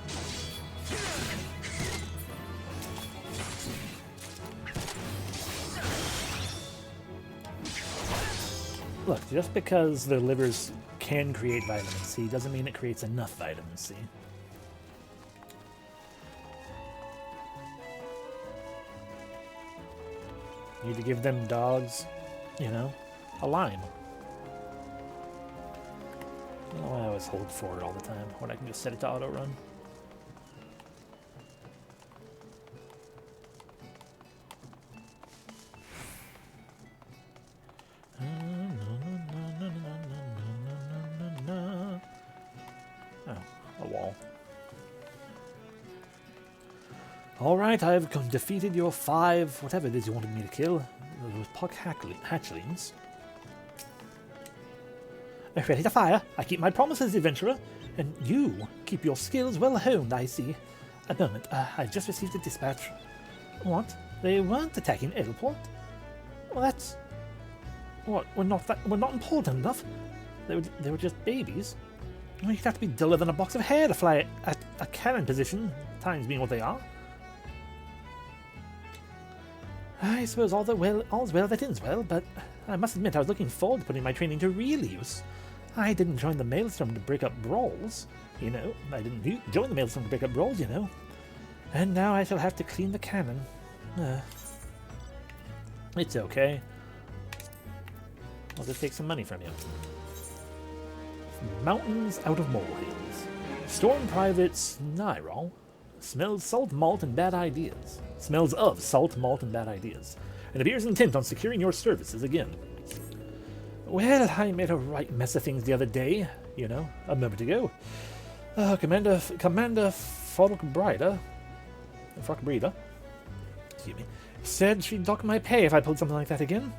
Look, just because their livers can create vitamin C doesn't mean it creates enough vitamin C. Need to give them dogs, you know, a line. I don't know why I always hold forward all the time when I can just set it to auto run. Oh, a wall. Alright, I've defeated your 5, whatever it is you wanted me to kill. Those puck hatchlings. Ready to fire. I keep my promises, adventurer. And you keep your skills well honed, I see. A moment, I just received a dispatch. What? They weren't attacking Edelport? Well, that's... What? We're not important enough? They were just babies? Well, you'd have to be duller than a box of hair to fly at a cannon position, times being what they are. I suppose all's well that ends well, but I must admit I was looking forward to putting my training to real use. I didn't join the Maelstrom to break up brawls, you know. I didn't join the Maelstrom to break up brawls, you know. And now I shall have to clean the cannon. It's okay. I'll just take some money from you. Mountains out of molehills. Storm Private Snyrol smells salt, malt, and bad ideas. Smells of salt, malt, and bad ideas. And appears intent on securing your services again. Well, I made a right mess of things the other day, you know, a moment ago. Commander Folkbreeder, excuse me, said she'd dock my pay if I pulled something like that again.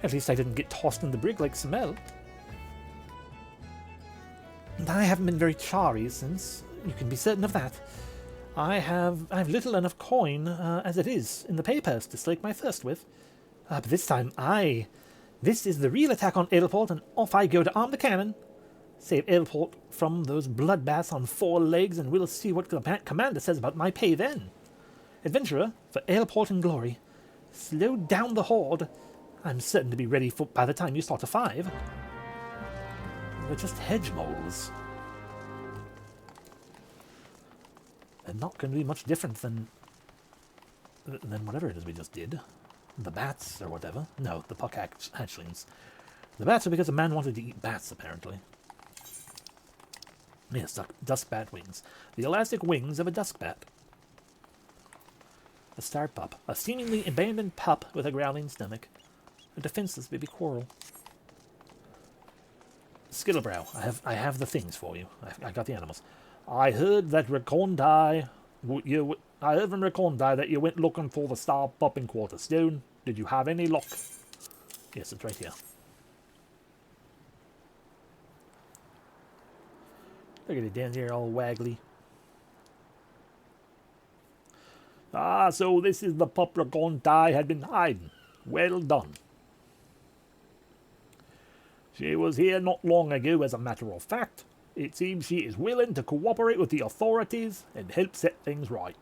At least I didn't get tossed in the brig like Smell. And I haven't been very chary since, you can be certain of that. I've little enough coin as it is in the pay purse to slake my thirst with. But this time this is the real attack on Edelport, and off I go to arm the cannon. Save Edelport from those bloodbaths on 4 legs, and we'll see what the commander says about my pay then. Adventurer, for Edelport and glory. Slow down the horde. I'm certain to be ready by the time you start a 5. They're just hedge moles. They're not going to be much different than whatever it is we just did. The bats, or whatever. No, the puck hatchlings. The bats are because a man wanted to eat bats, apparently. Yes, dusk bat wings. The elastic wings of a dusk bat. A star pup. A seemingly abandoned pup with a growling stomach. A defenseless baby Quarrel. Skittlebrow. I have the things for you. I got the animals. I heard that I heard from Rhjkkah that you went looking for the star pup in Quarterstone. Did you have any luck? Yes, it's right here. Look at it down here, all waggly. Ah, so this is the pup Rhjkkah had been hiding. Well done. She was here not long ago, as a matter of fact. It seems she is willing to cooperate with the authorities and help set things right.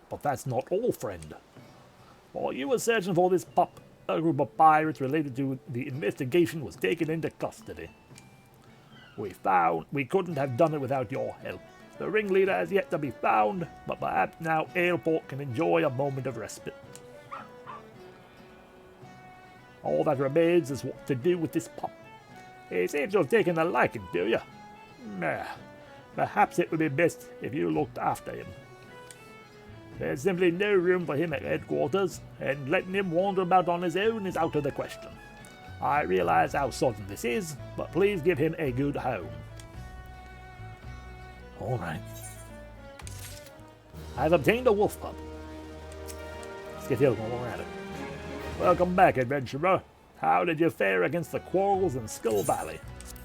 But that's not all, friend. While you were searching for this pup, a group of pirates related to the investigation was taken into custody. We found we couldn't have done it without your help. The ringleader has yet to be found, but perhaps now Edelport can enjoy a moment of respite. All that remains is what to do with this pup. It seems you've taken a liking to you. Perhaps it would be best if you looked after him. There's simply no room for him at headquarters, and letting him wander about on his own is out of the question. I realize how sudden this is, but please give him a good home. All right. I've obtained a wolf pup. Let's get the other one while we're at it. Welcome back, adventurer. How did you fare against the quarrels in Skull Valley?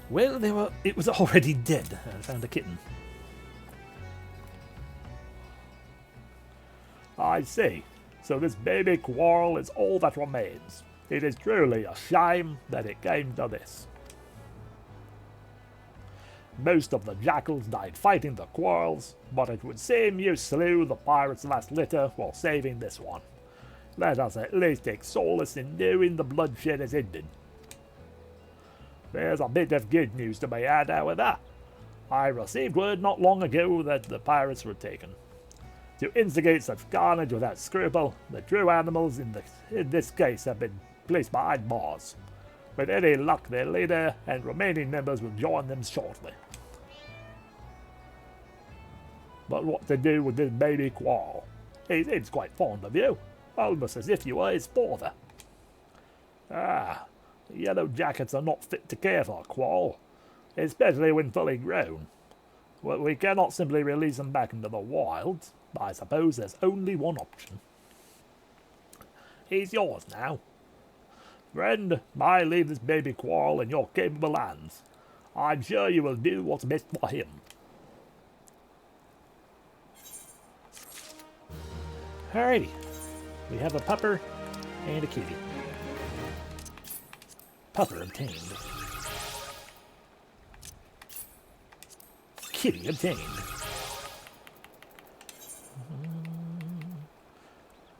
Well, it was already dead. I found a kitten. I see. So this baby quarrel is all that remains. It is truly a shame that it came to this. Most of the jackals died fighting the quarrels, but it would seem you slew the pirates' last litter while saving this one. Let us at least take solace in knowing the bloodshed has ended. There's a bit of good news to be had, however. I received word not long ago that the pirates were taken. To instigate such carnage without scruple, the true animals in this case have been placed behind bars. With any luck, their leader and remaining members will join them shortly. But what to do with this baby quarrel? He seems quite fond of you, almost as if you were his father. Ah, the yellow jackets are not fit to care for a quarrel, especially when fully grown. Well, we cannot simply release them back into the wild, but I suppose there's only one option. He's yours now. Friend, I leave this baby quarrel in your capable hands. I'm sure you will do what's best for him. Alrighty. We have a pupper and a kitty. Pupper obtained. Kitty obtained.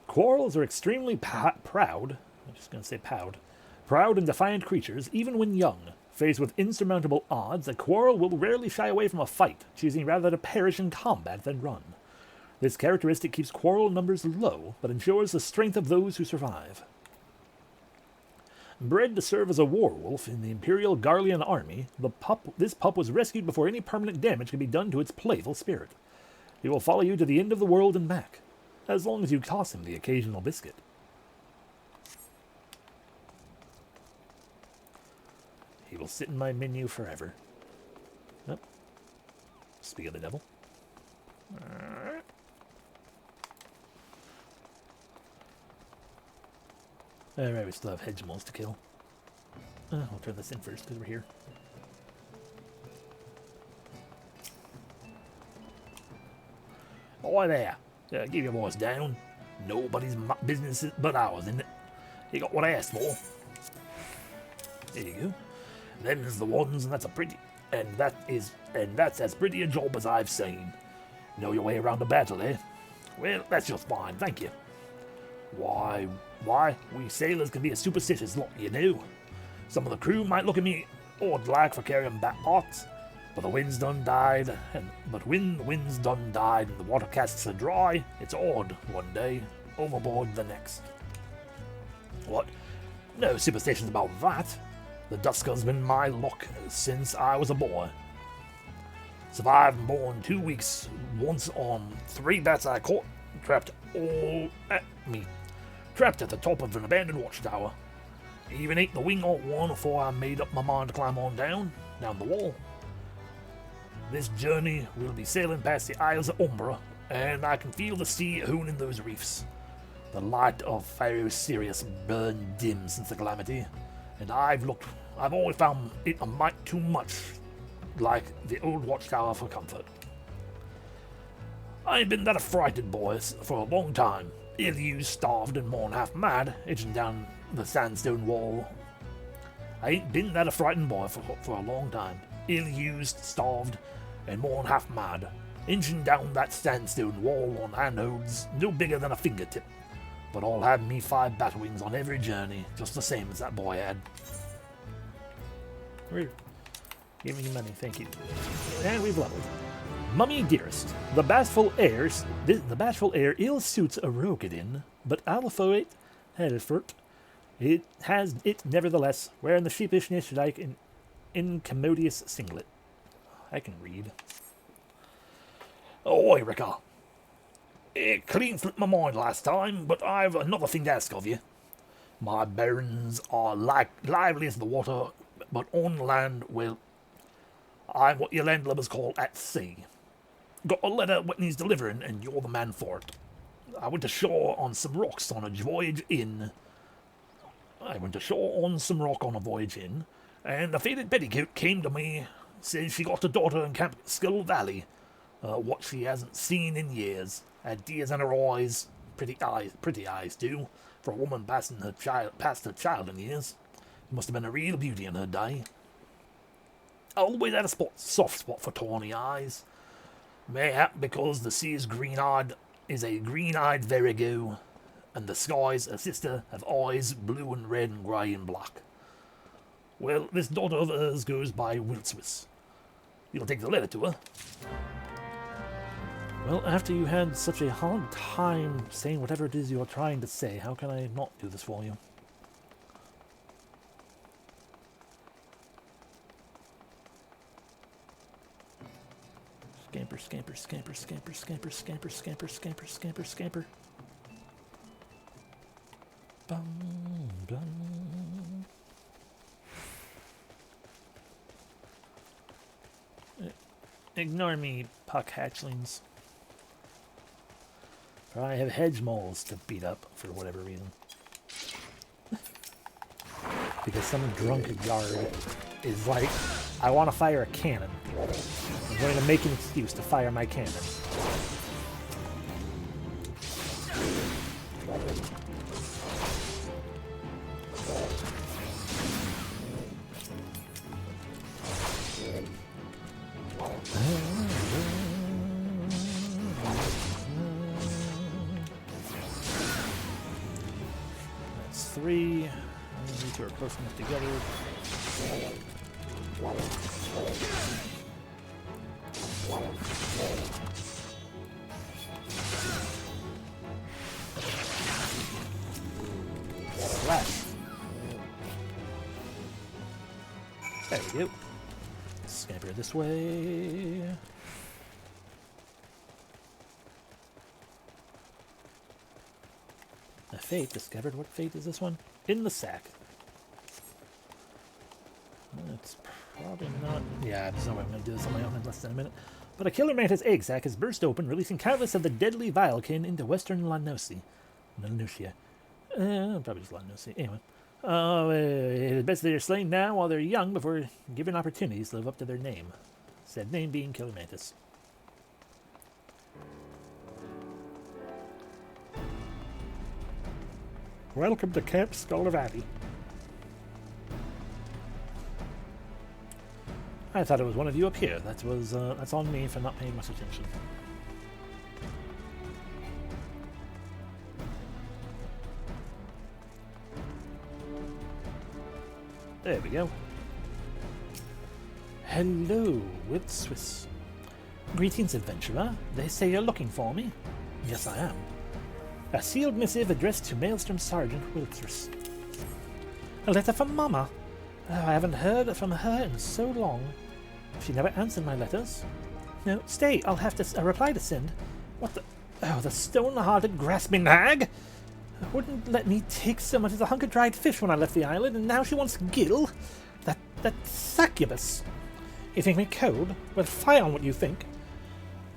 Quarrels are extremely proud. I'm just going to say proud. Proud and defiant creatures, even when young. Faced with insurmountable odds, a quarrel will rarely shy away from a fight, choosing rather to perish in combat than run. This characteristic keeps quarrel numbers low, but ensures the strength of those who survive. Bred to serve as a warwolf in the Imperial Garlean army, this pup was rescued before any permanent damage can be done to its playful spirit. He will follow you to the end of the world and back, as long as you toss him the occasional biscuit. He will sit in my menu forever. Oh. Speak of the devil. Alright, we still have hedgemoles to kill. I'll turn this in first because we're here. Boy there, keep your voice down. Nobody's business but ours, isn't it? You got what I asked for. There you go. Them's the ones, and that's as pretty a job as I've seen. Know your way around a battle, eh? Well, that's just fine, thank you. Why, we sailors can be a superstitious lot, you know. Some of the crew might look at me odd-like for carrying back pots, but the wind's done died, when the wind's done died and the water casks are dry, it's odd one day, overboard the next. What? No superstitions about that. The Dusker's been my luck since I was a boy. Survived and born 2 weeks, once on 3 bats I caught, trapped all at me. Trapped at the top of an abandoned watchtower. Even ate the wing off one before I made up my mind to climb on down the wall. This journey will be sailing past the Isles of Umbra, and I can feel the sea hooning those reefs. The light of Pharaoh Sirius burned dim since the calamity, and I've always found it a mite too much like the old watchtower for comfort. I ain't been that affrighted, boys, for a long time. Ill-used, starved, and more than half mad, itching down the sandstone wall. I ain't been that a frightened boy for a long time. Ill-used, starved, and more than half mad, inching down that sandstone wall on handholds no bigger than a fingertip. But I'll have me 5 bat wings on every journey, just the same as that boy had. Give me money, thank you. And we've leveled. Mummy dearest, the bashful air ill suits a Rhjkkah, but Alphoate Helfert, it has it nevertheless, wearing the sheepishness like an incommodious singlet. I can read. Oi, Rhjkkah. It clean slipped my mind last time, but I've another thing to ask of you. My barons are lively as the water, but on land, well, I'm what your landlubbers call at sea. got a letter what needs delivering, and you're the man for it. I went ashore on some rocks on a voyage in. And a faded petticoat came to me. Says she got a daughter in Camp Skull Valley. What she hasn't seen in years. Had tears in her eyes. Pretty eyes too. For a woman past her child in years. Must have been a real beauty in her day. Always had a soft spot for tawny eyes. Mayhap because the sea is a green-eyed Virigo, and the skies, her sister, have eyes blue and red and grey and black. Well, this daughter of hers goes by Wiltswis. You'll take the letter to her. Well, after you had such a hard time saying whatever it is you're trying to say, how can I not do this for you? Scamper, scamper, scamper, scamper, scamper, scamper, scamper, scamper, scamper, scamper. Bum, bum. Ignore me, puck hatchlings. For I have hedge moles to beat up for whatever reason. Because some drunk yard is like, I want to fire a cannon. I'm going to make an excuse to fire my cannon. That's 3. These two are close enough together. Slash. There we go. Scamper this way. A fate discovered. What fate is this one? In the sack. It's probably not. Yeah, there's no way I'm going to do this on my own in less than a minute. But a killer mantis egg sac has burst open, releasing countless of the deadly vilekin into western Lanosia. Probably just Lanosia. Anyway. It's best they're slain now while they're young before given opportunities to live up to their name. Said name being killer mantis. Welcome to Camp Skull Valley. I thought it was one of you up here. That's on me for not paying much attention. There we go. Hello, Wiltswis. Greetings, adventurer. They say you're looking for me. Yes, I am. A sealed missive addressed to Maelstrom Sergeant Wiltswis. A letter from Mama. Oh, I haven't heard from her in so long. She never answered my letters. No, stay. I'll have a reply to send. What the... Oh, the stone-hearted grasping hag! Wouldn't let me take so much as a hunk of dried fish when I left the island, and now she wants gill? That succubus. You think me cold? Well, fie on what you think.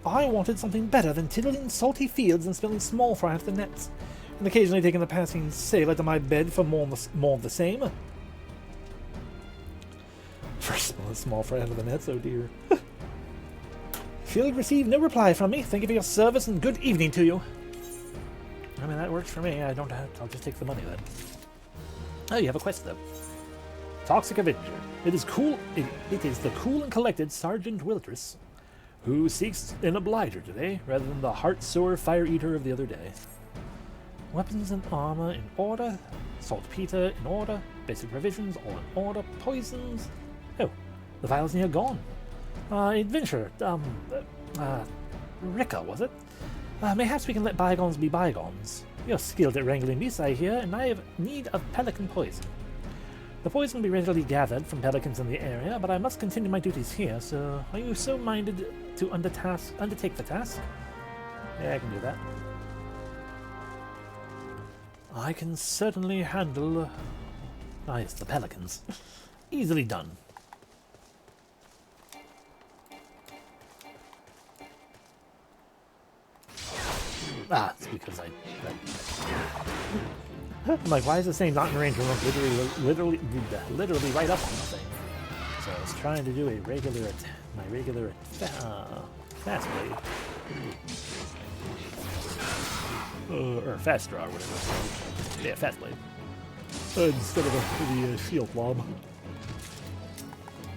I wanted something better than tiddling salty fields and spilling small fry into the nets, and occasionally taking the passing sailor to my bed for more of the same. First small fry into the nets, oh dear. She'll receive no reply from me. Thank you for your service and good evening to you. I mean, that works for me. I'll just take the money then. Oh, you have a quest though. Toxic Avenger. It is cool. It is the cool and collected Sergeant Wiltris, who seeks an obliger today, rather than the heart-sore fire eater of the other day. Weapons and armor in order. Saltpeter in order. Basic provisions all in order. Poisons. Oh, the vial's near gone. Adventure. Rhjkkah, was it? Mayhaps we can let bygones be bygones. You're skilled at wrangling beasts, I hear, and I have need of pelican poison. The poison will be readily gathered from pelicans in the area, but I must continue my duties here, so are you so minded to undertake the task? Yeah, I can do that. I can certainly handle... yes, the pelicans. Easily done. Ah, it's because I'm like, why is it saying not in range? I'm literally right up on the thing. So I was trying to do a regular, my regular fast blade. Or fast draw, or whatever it's called. Yeah, fast blade. Instead of the shield lob.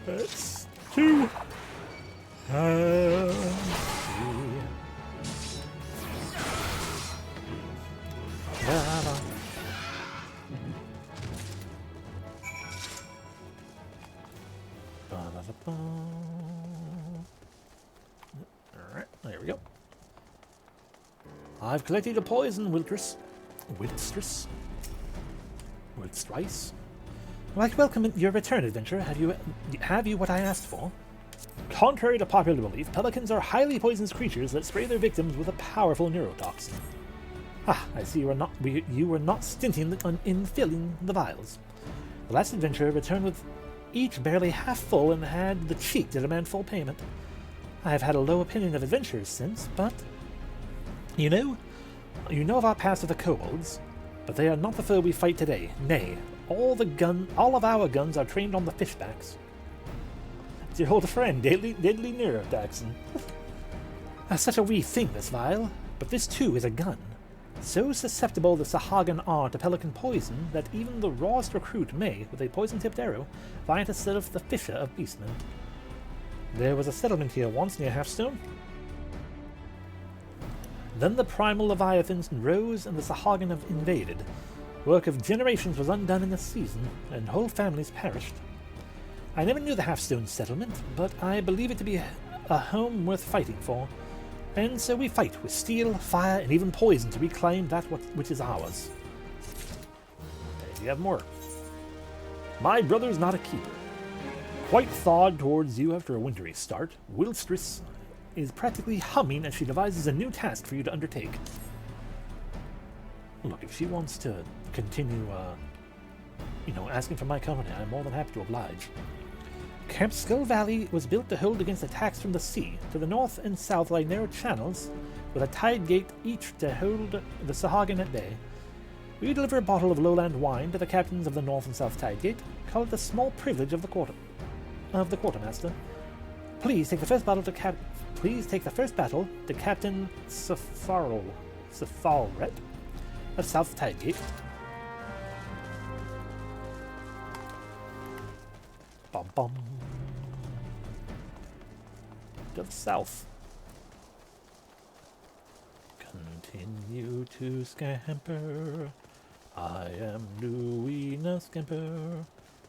That's 2. Alright, there we go. I've collected a poison, Wilstrice. I'd like to welcome your return, adventurer. Have you what I asked for? Contrary to popular belief, pelicans are highly poisonous creatures that spray their victims with a powerful neurotoxin. Ah, I see you were not stinting in filling the vials. The last adventurer returned with each barely half full and had the cheek to demand full payment. I have had a low opinion of adventurers since, but you know of our past with the kobolds, but they are not the foe we fight today. Nay, all of our guns are trained on the fishbacks. It's your old friend, deadly neurotoxin. Such a wee thing, this vial, but this too is a gun. So susceptible the Sahagin are to pelican poison that even the rawest recruit may, with a poison-tipped arrow, find itself the fisher of beastmen. There was a settlement here once near Halfstone. Then the primal leviathans rose and the Sahagin have invaded. Work of generations was undone in a season, and whole families perished. I never knew the Halfstone settlement, but I believe it to be a home worth fighting for. And so we fight with steel, fire, and even poison to reclaim that which is ours. There you have more. My brother's not a keeper. Quite thawed towards you after a wintry start, Wilstrice is practically humming as she devises a new task for you to undertake. Look, if she wants to continue, asking for my company, I'm more than happy to oblige. Camp Skull Valley was built to hold against attacks from the sea. To the north and south lie narrow channels, with a tide gate each to hold the Sahagin at bay. We deliver a bottle of lowland wine to the captains of the north and south tide gate. Call it the small privilege of the quartermaster. Please take the first battle to Captain Sephalret of South Tidegate. Bum bum. To the south. Continue to scamper. I am doing a scamper.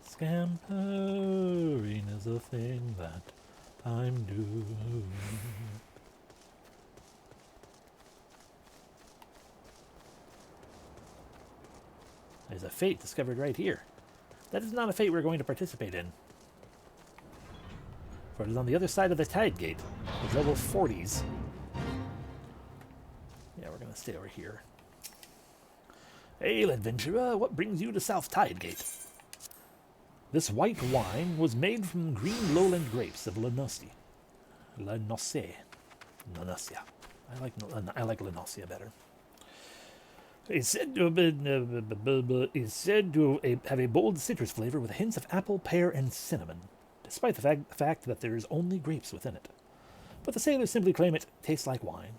Scampering is a thing that I'm doing. There's a fate discovered right here. That is not a fate we're going to participate in. For it is on the other side of the tide gate. It's level 40s. Yeah, we're going to stay over here. Hail, adventurer, what brings you to South Tide Gate? This white wine was made from green lowland grapes of Lenosia. I like Lenosia better. It's said to have a bold citrus flavor with hints of apple, pear, and cinnamon, despite the fact that there is only grapes within it. But the sailors simply claim it tastes like wine.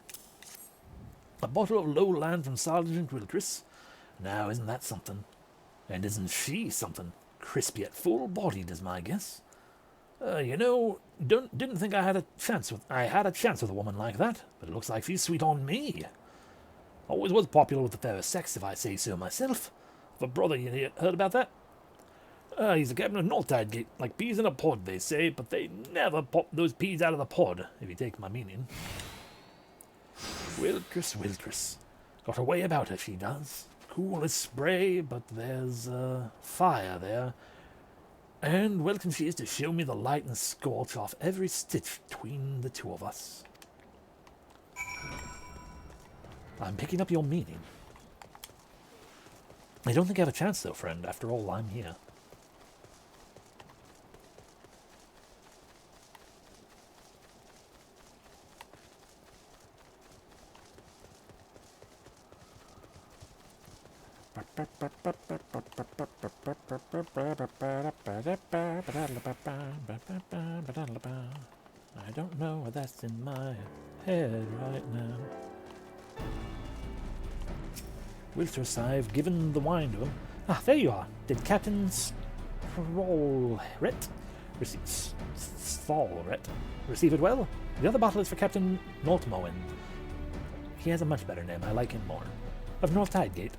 A bottle of lowland from Sergeant Wilstrice. Now, isn't that something? And isn't she something? Crispy yet full-bodied is my guess. Didn't think I had a chance with a woman like that, but it looks like she's sweet on me. Always was popular with the fairer sex, if I say so myself. Have a brother, you heard about that? He's a captain of North Tidegate, like peas in a pod, they say, but they never pop those peas out of the pod, if you take my meaning. Wilstrice. Got a way about her, she does. Cool as spray, but there's fire there. And welcome she is to show me the light and scorch off every stitch between the two of us. I'm picking up your meaning. I don't think I have a chance, though, friend. After all, I'm here. I don't know what that's in my head right now. Wilters, I've given the wine to him. Ah, there you are. Did Captain Stolret receive it well? The other bottle is for Captain Nortmoen. He has a much better name. I like him more. Of North Tidegate.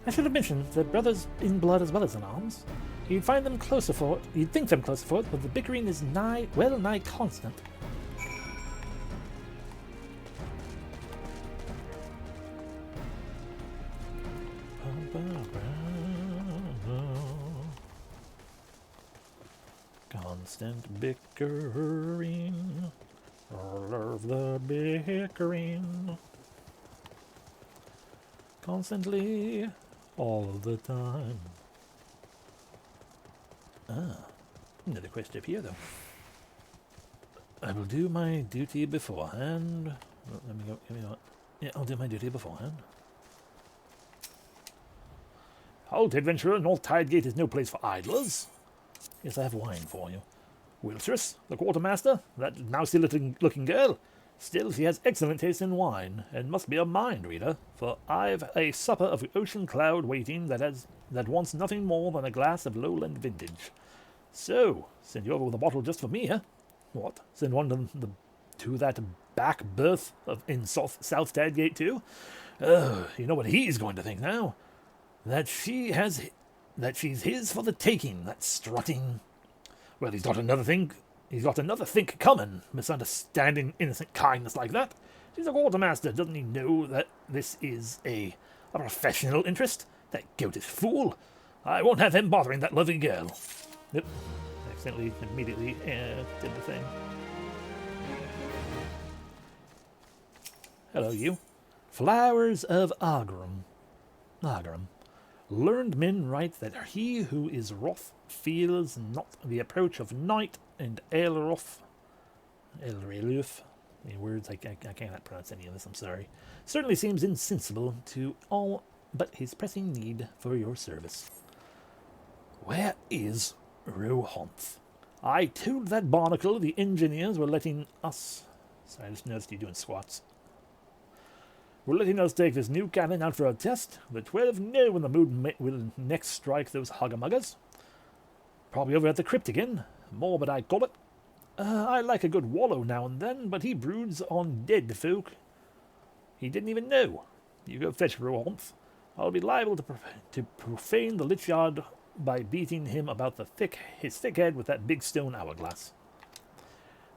I should have mentioned the brothers in blood as well as in arms. You'd think them closer for it, but the bickering is nigh constant. Constant bickering. I love the bickering. Constantly, all the time. Another quest up here, though. I will do my duty beforehand. Oh, let me go. Give me that. Yeah, I'll do my duty beforehand. Halt, adventurer! North Tidegate is no place for idlers. Yes, I have wine for you. Wiltress, the quartermaster, that mousy-looking girl. Still, she has excellent taste in wine, and must be a mind reader, for I've a supper of ocean cloud waiting that wants nothing more than a glass of lowland vintage. So, send you over with a bottle just for me, huh? What? Send one to that back berth in South Tidegate too? You know what he's going to think now? That she's his for the taking, that strutting. Well, he's got another think coming, misunderstanding innocent kindness like that. He's a quartermaster, doesn't he know that this is a professional interest? That goatish fool. I won't have him bothering that lovely girl. Yep. Accidentally, immediately did the thing. Hello, you. Flowers of Agram. Learned men write that he who is wroth feels not the approach of night, and Elreluf, the words I cannot pronounce any of this, I'm sorry, certainly seems insensible to all but his pressing need for your service. Where is Rhjkkah? I told that barnacle the engineers were letting us... Sorry, I just noticed you doing squats. We're letting us take this new cannon out for a test. The 12 know when the mood will next strike those huggermuggers. Probably over at the crypt again. More but I call it. I like a good wallow now and then, but he broods on dead folk. He didn't even know. You go fetch Rhjkkah. I'll be liable to profane the lich yard by beating him about his thick head with that big stone hourglass.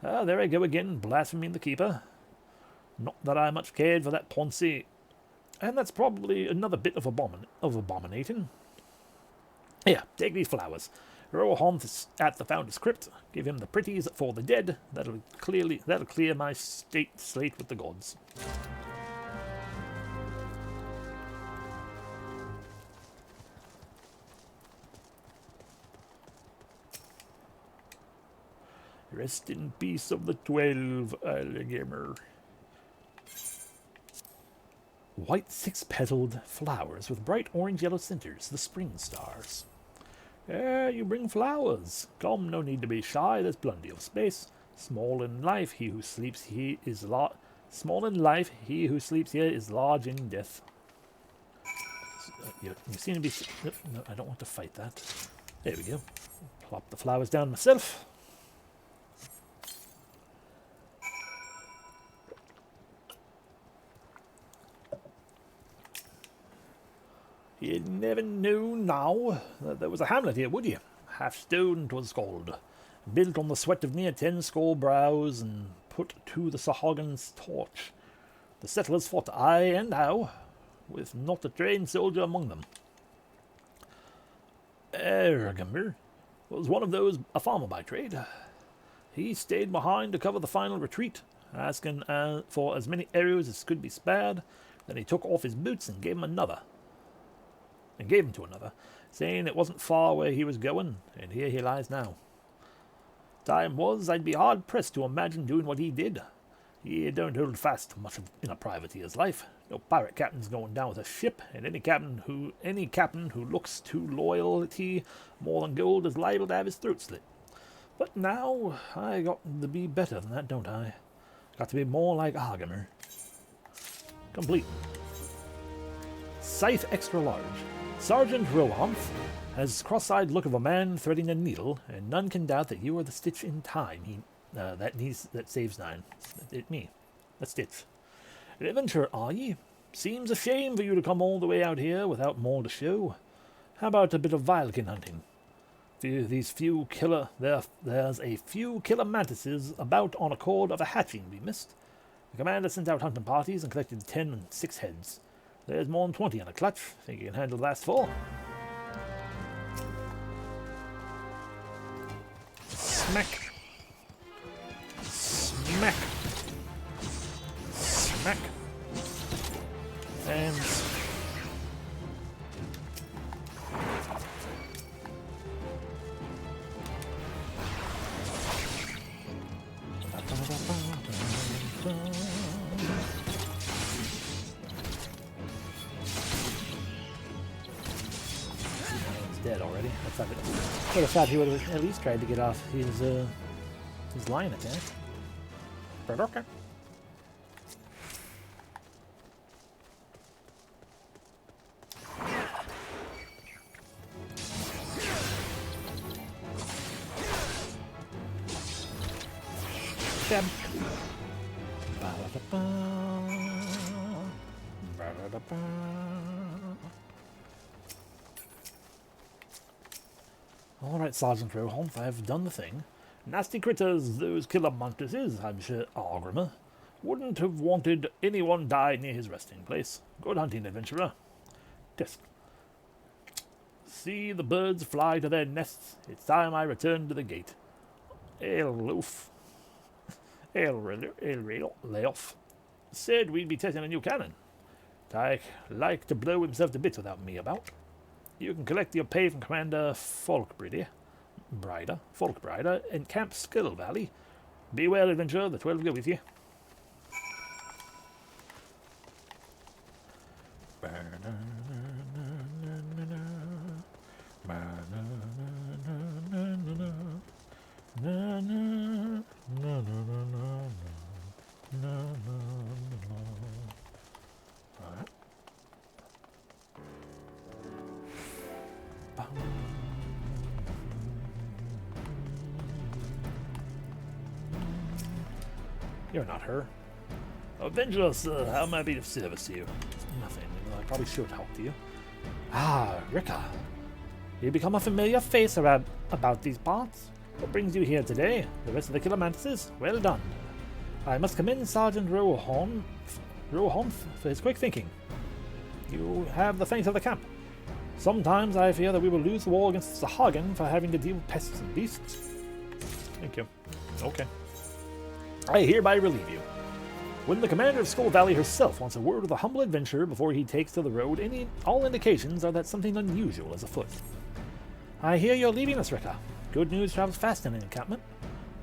There I go again, blaspheming the keeper. Not that I much cared for that Ponce, and that's probably another bit of abominating. Here, take these flowers. Rhjkkah is at the founder's crypt. Give him the pretties for the dead. That'll clear my slate with the gods. Rest in peace of the 12, Algamer. White six-petaled flowers with bright orange-yellow centers, the spring stars. You bring flowers. Come, no need to be shy, there's plenty of space. Small in life, he who sleeps here is large in death. You seem to be... No, I don't want to fight that. There we go. Plop the flowers down myself. You'd never know now that there was a hamlet here, would you? Half stone 'twas called, built on the sweat of near 10 score brows, and put to the Sahagins torch. The settlers fought aye and now, with not a trained soldier among them. Eorzean was one of those, a farmer by trade. He stayed behind to cover the final retreat, asking for as many arrows as could be spared. Then he took off his boots and gave him to another, saying it wasn't far where he was going, and here he lies now. Time was, I'd be hard-pressed to imagine doing what he did. He don't hold fast to much in a privateer's life. No pirate captain's going down with a ship, and any captain who looks to loyalty more than gold is liable to have his throat slit. But now I got to be better than that, don't I? Got to be more like Rhjkkah. Complete. Scythe extra large. Sergeant Rhjkkah has cross-eyed look of a man threading a needle, and none can doubt that you are the stitch in time. That saves 9. Me. The stitch. An adventurer, are ye? Seems a shame for you to come all the way out here without more to show. How about a bit of Rhjkkah hunting? There's a few killer mantises about on a cord of a hatching we missed. The commander sent out hunting parties and collected 10 and 6 heads. There's more than 20 in a clutch. Think you can handle the last 4? Smack. Smack. Smack. And... he's dead already. I would have thought he would have at least tried to get off his line attack. But okay. Stab. Alright, Sergeant Rhjkkah, I've done the thing. Nasty critters, those killer mantises, I'm sure Rhjkkah wouldn't have wanted anyone die near his resting place. Good hunting, adventurer. Disc. See the birds fly to their nests. It's time I return to the gate. Eloof. Layoff. Said we'd be testing a new cannon. Tyke like to blow himself to bits without me about. You can collect your pay from Commander Folkbrider in Camp Skull Valley. Be well, adventurer. The 12 go with you. You're not her. Avenger, sir, how may I be of service to you? Nothing. I probably should help you. Ah, Rhjkkah. You become a familiar face about these parts. What brings you here today? The rest of the killer mantises? Well done. I must commend Sergeant Rhjkkah for his quick thinking. You have the faith of the camp. Sometimes I fear that we will lose the war against the Rhjkkah for having to deal with pests and beasts. Thank you. Okay. I hereby relieve you. When the commander of Skull Valley herself wants a word with a humble adventurer before he takes to the road, all indications are that something unusual is afoot. I hear you're leaving us, Rhjkkah. Good news travels fast in an encampment.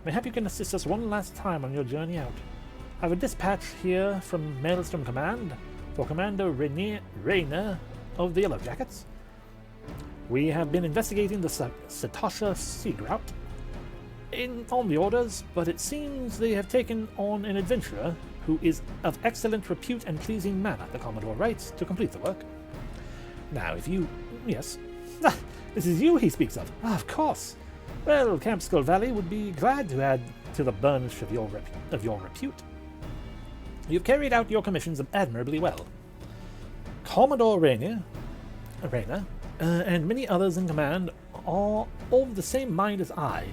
Mayhap you can assist us one last time on your journey out. I have a dispatch here from Maelstrom Command for Commander Rayner of the Yellow Jackets. We have been investigating the Satasha Sea Route on the orders, but it seems they have taken on an adventurer who is of excellent repute and pleasing manner, the Commodore writes, to complete the work. Now, if you... Yes. This is you he speaks of. Of course. Well, Camp Skull Valley would be glad to add to the burnish of your repute. You've carried out your commissions admirably well. Commodore Rayner, and many others in command are of the same mind as I,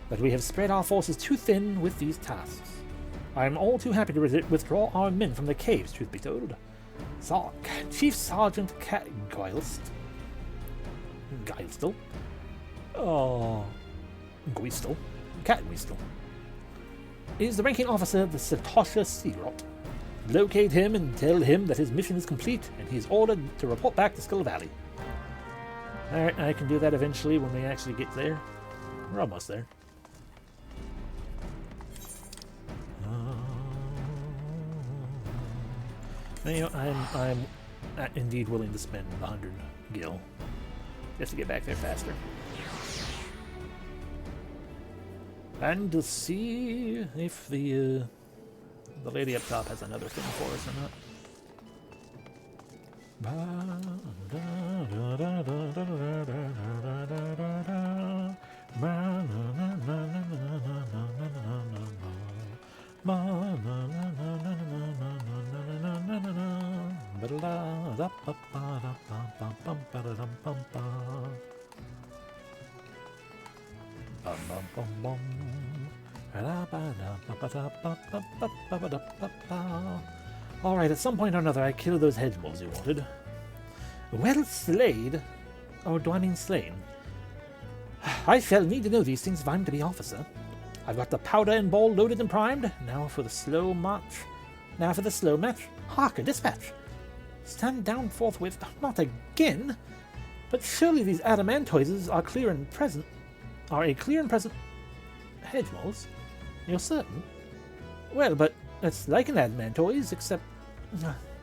but we have spread our forces too thin with these tasks. I am all too happy to withdraw our men from the caves, truth be told. Chief Sergeant Geilstel is the ranking officer of the Satasha Sea Route. Locate him and tell him that his mission is complete, and he is ordered to report back to Skull Valley. Alright, I can do that eventually when we actually get there. We're almost there. You know, I'm indeed willing to spend 100 gil just to get back there faster. And to see if the lady up top has another thing for us or not. Alright, at some point or another I killed those hedge wolves you wanted. Well slayed. Or do I mean slain? I shall need to know these things if I'm to be officer. I've got the powder and ball loaded and primed. Now for the slow match. Hark, a dispatch. Stand down forthwith. Not again. But surely these adamantoises are clear and present. Are a clear and present hedge wolves? You're certain? Well, but it's like an adamantoise, except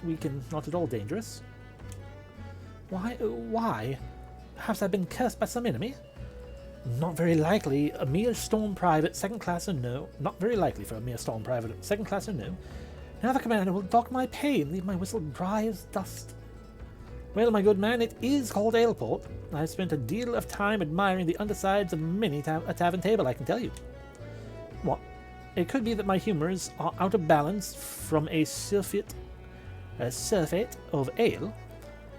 weak and not at all dangerous. Why? Perhaps I've been cursed by some enemy? Not very likely. A mere storm private, second class or no. Not very likely for a mere storm private, second class or no. Now the commander will dock my pay and leave my whistle dry as dust. Well, my good man, it is called Aleport. I've spent a deal of time admiring the undersides of many a tavern table, I can tell you. What? It could be that my humours are out of balance from a surfeit of ale,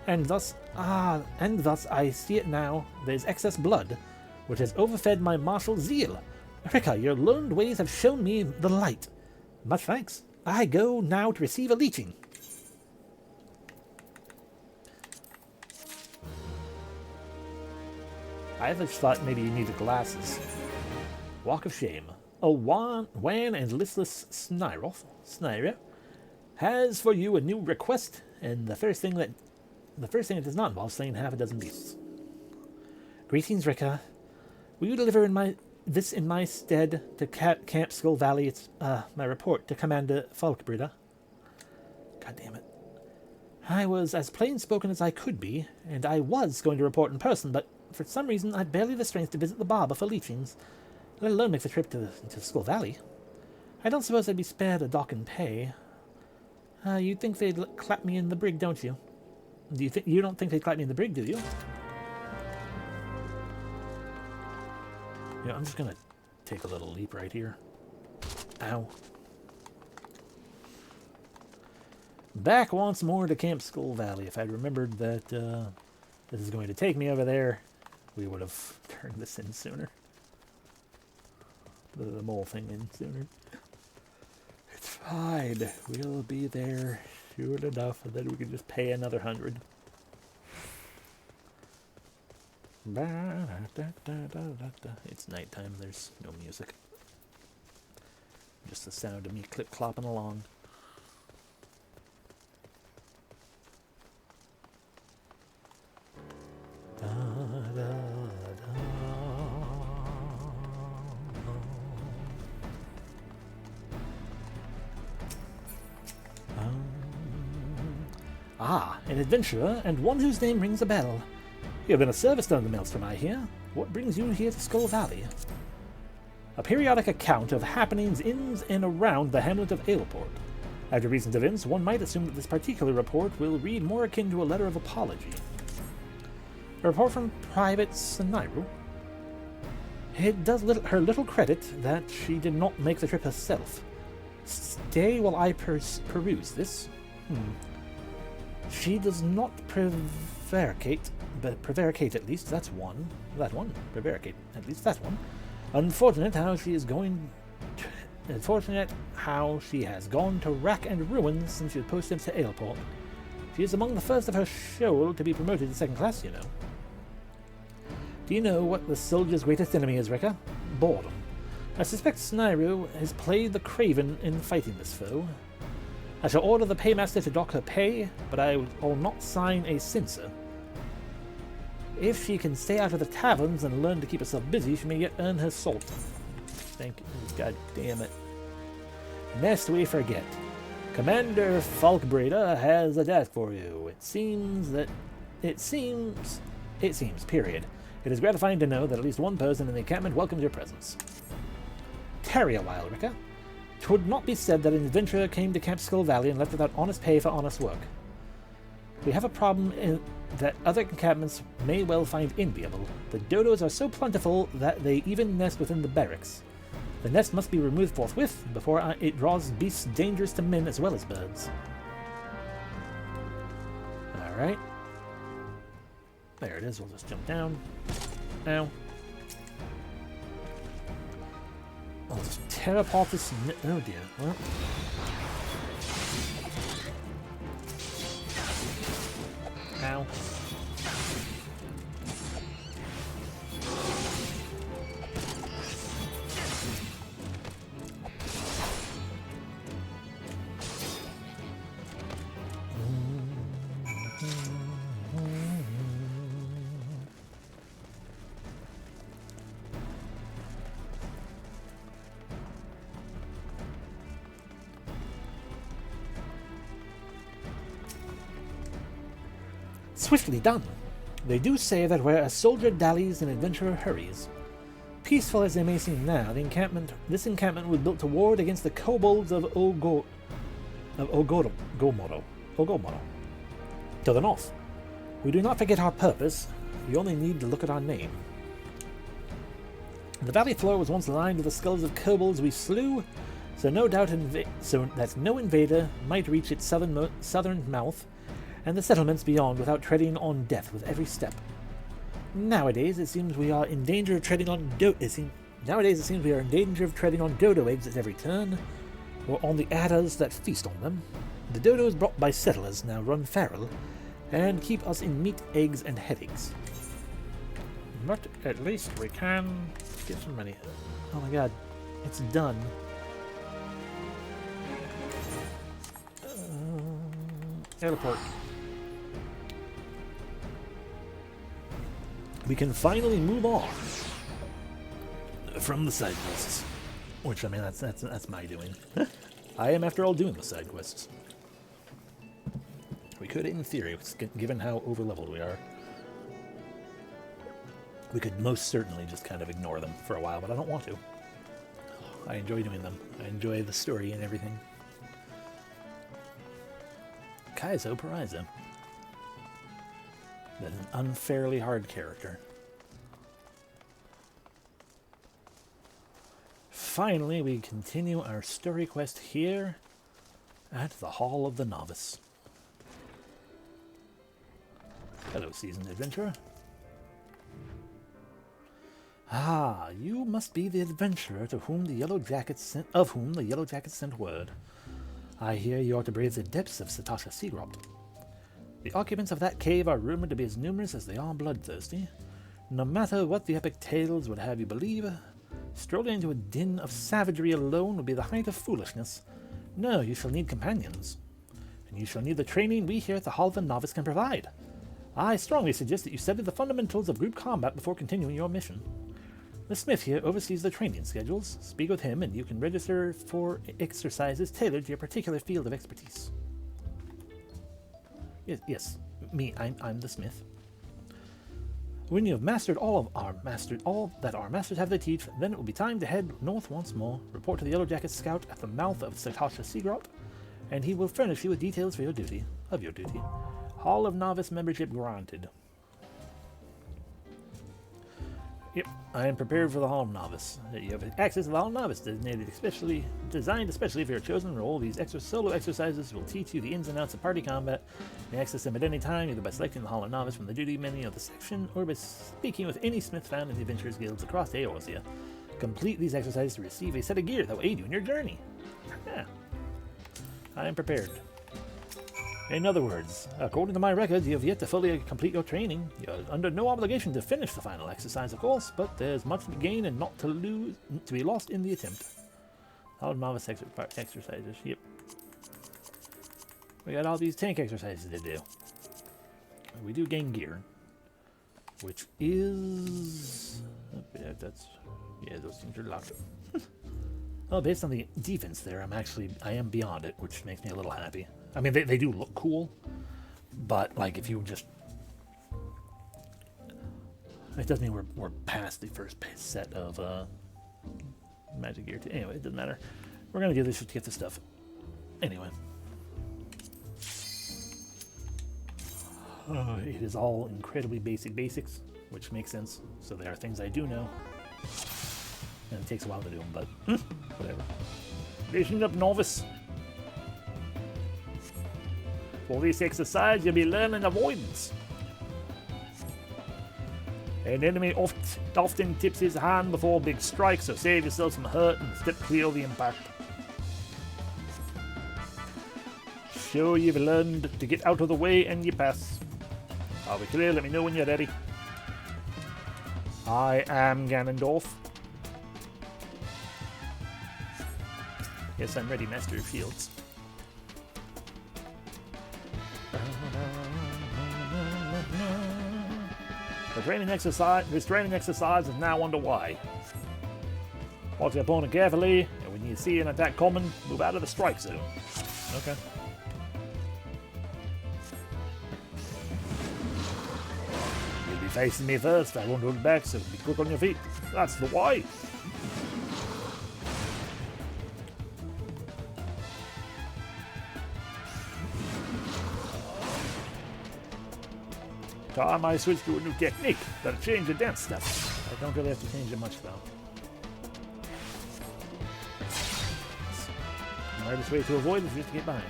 and thus I see it now. There's excess blood, which has overfed my martial zeal. Rhjkkah, your learned ways have shown me the light. Much thanks. I go now to receive a leeching. I just thought maybe you needed glasses. Walk of shame. A wan and listless Snira has for you a new request, and the first thing it does not involve slaying half a dozen beasts. Greetings, Rhjkkah. Will you deliver this in my stead to Camp Skull Valley? It's my report to Commander Falkbrida. God damn it. I was as plain-spoken as I could be, and I was going to report in person, but for some reason I'd barely the strength to visit the barber for leechings, let alone make the trip to Skull Valley. I don't suppose I'd be spared a dock and pay. You'd think they'd clap me in the brig, don't you? You don't think they'd clap me in the brig, do you? Yeah, I'm just gonna take a little leap right here. Ow. Back once more to Camp Skull Valley. If I'd remembered that this is going to take me over there, we would have turned this in sooner. The mole thing in sooner. It's fine. We'll be there soon enough, and then we can just pay another 100. It's nighttime. There's no music. Just the sound of me clip-clopping along. An adventurer, and one whose name rings a bell. You have been a service down the Maelstrom, I hear. What brings you here to Skull Valley? A periodic account of happenings in and around the hamlet of Aleport. After recent events, one might assume that this particular report will read more akin to a letter of apology. A report from Private Saniru. It does her little credit that she did not make the trip herself. Stay while I peruse this. She does not prevaricate, but prevaricate at least, that's one. That one. Prevaricate, at least that's one. Unfortunate how she has gone to rack and ruin since she was posted to Aleport. She is among the first of her shoal to be promoted to second class, you know. Do you know what the soldier's greatest enemy is, Rhjkkah? Boredom. I suspect Sniru has played the craven in fighting this foe. I shall order the paymaster to dock her pay, but I will not sign a censor. If she can stay out of the taverns and learn to keep herself busy, she may yet earn her salt. Thank you. God damn it. Lest we forget. Commander Falkbreda has a task for you. It seems, period. It is gratifying to know that at least one person in the encampment welcomes your presence. Tarry a while, Rhjkkah. 'Twould not be said that an adventurer came to Camp Skull Valley and left without honest pay for honest work. We have a problem that other encampments may well find enviable. The dodos are so plentiful that they even nest within the barracks. The nest must be removed forthwith before it draws beasts dangerous to men as well as birds. Alright. There it is, we'll just jump down. Now. I'll just tear apart this... Oh dear. Well. Ow. Swiftly done. They do say that where a soldier dallies, an adventurer hurries. Peaceful as they may seem now, this encampment was built to ward against the kobolds of Ogomoro. To the north. We do not forget our purpose. You only need to look at our name. The valley floor was once lined with the skulls of kobolds we slew, so no doubt that no invader might reach its southern mouth and the settlements beyond without treading on death with every step. Nowadays it seems we are in danger of treading on dodo eggs at every turn, or on the adders that feast on them. The dodos brought by settlers now run feral, and keep us in meat, eggs, and headaches. But at least we can get some money. Oh my god, it's done. Airport. We can finally move on from the side quests, which I mean that's my doing. I am, after all, doing the side quests. We could, in theory, given how overleveled we are, we could most certainly just kind of ignore them for a while, but I don't want to. I enjoy doing them. I enjoy the story and everything. Kaizo Paraizo. That's an unfairly hard character. Finally, we continue our story quest here at the Hall of the Novice. Hello, seasoned adventurer. Ah, you must be the adventurer of whom the Yellow Jackets sent word. I hear you are to brave the depths of Satasha Seagrot. The occupants of that cave are rumored to be as numerous as they are bloodthirsty. No matter what the epic tales would have you believe, strolling into a den of savagery alone would be the height of foolishness. No, you shall need companions. And you shall need the training we here at the Hall of the Novice can provide. I strongly suggest that you study the fundamentals of group combat before continuing your mission. The smith here oversees the training schedules. Speak with him and you can register for exercises tailored to your particular field of expertise. Yes, me, I'm the smith. When you have mastered all that our masters have to teach, then it will be time to head north once more, report to the Yellow Jacket Scout at the mouth of Satasha Seagrot, and he will furnish you with details for your duty. Hall of Novice membership granted. Yep, I am prepared for the Hall of Novice. You have access to the Hall of Novice, designed especially for your chosen role. These solo exercises will teach you the ins and outs of party combat. You may access them at any time, either by selecting the Hall of Novice from the duty menu of the section, or by speaking with any smith found in the Adventurers Guilds across Eorzean. Complete these exercises to receive a set of gear that will aid you in your journey. Yeah, I am prepared. In other words, according to my records, you have yet to fully complete your training. You're under no obligation to finish the final exercise, of course, but there's much to gain and not to be lost in the attempt. All novice exercises, yep. We got all these tank exercises to do. We do gain gear, which is... yeah, those things are locked. Well, based on the defense there, I am beyond it, which makes me a little happy. I mean, they do look cool, but, like, if you just... It doesn't mean we're past the first set of magic gear. Anyway, it doesn't matter. We're going to do this just to get the stuff. Anyway. It is all incredibly basic basics, which makes sense. So there are things I do know. And it takes a while to do them, but whatever. Listen up, novice. For this exercise, you'll be learning avoidance. An enemy often tips his hand before a big strike, so save yourself some hurt and step clear of the impact. Sure you've learned to get out of the way and you pass. Are we clear? Let me know when you're ready. I am Ganondorf. Yes, I'm ready, Master of Fields. This training exercise is now underway. Watch your opponent carefully, and when you see an attack coming, move out of the strike zone. Okay. You'll be facing me first. I won't hold back, so be quick on your feet. That's the way. Time I switch to a new technique. Gotta change the dance stuff. I don't really have to change it much though. The hardest way to avoid is just to get behind.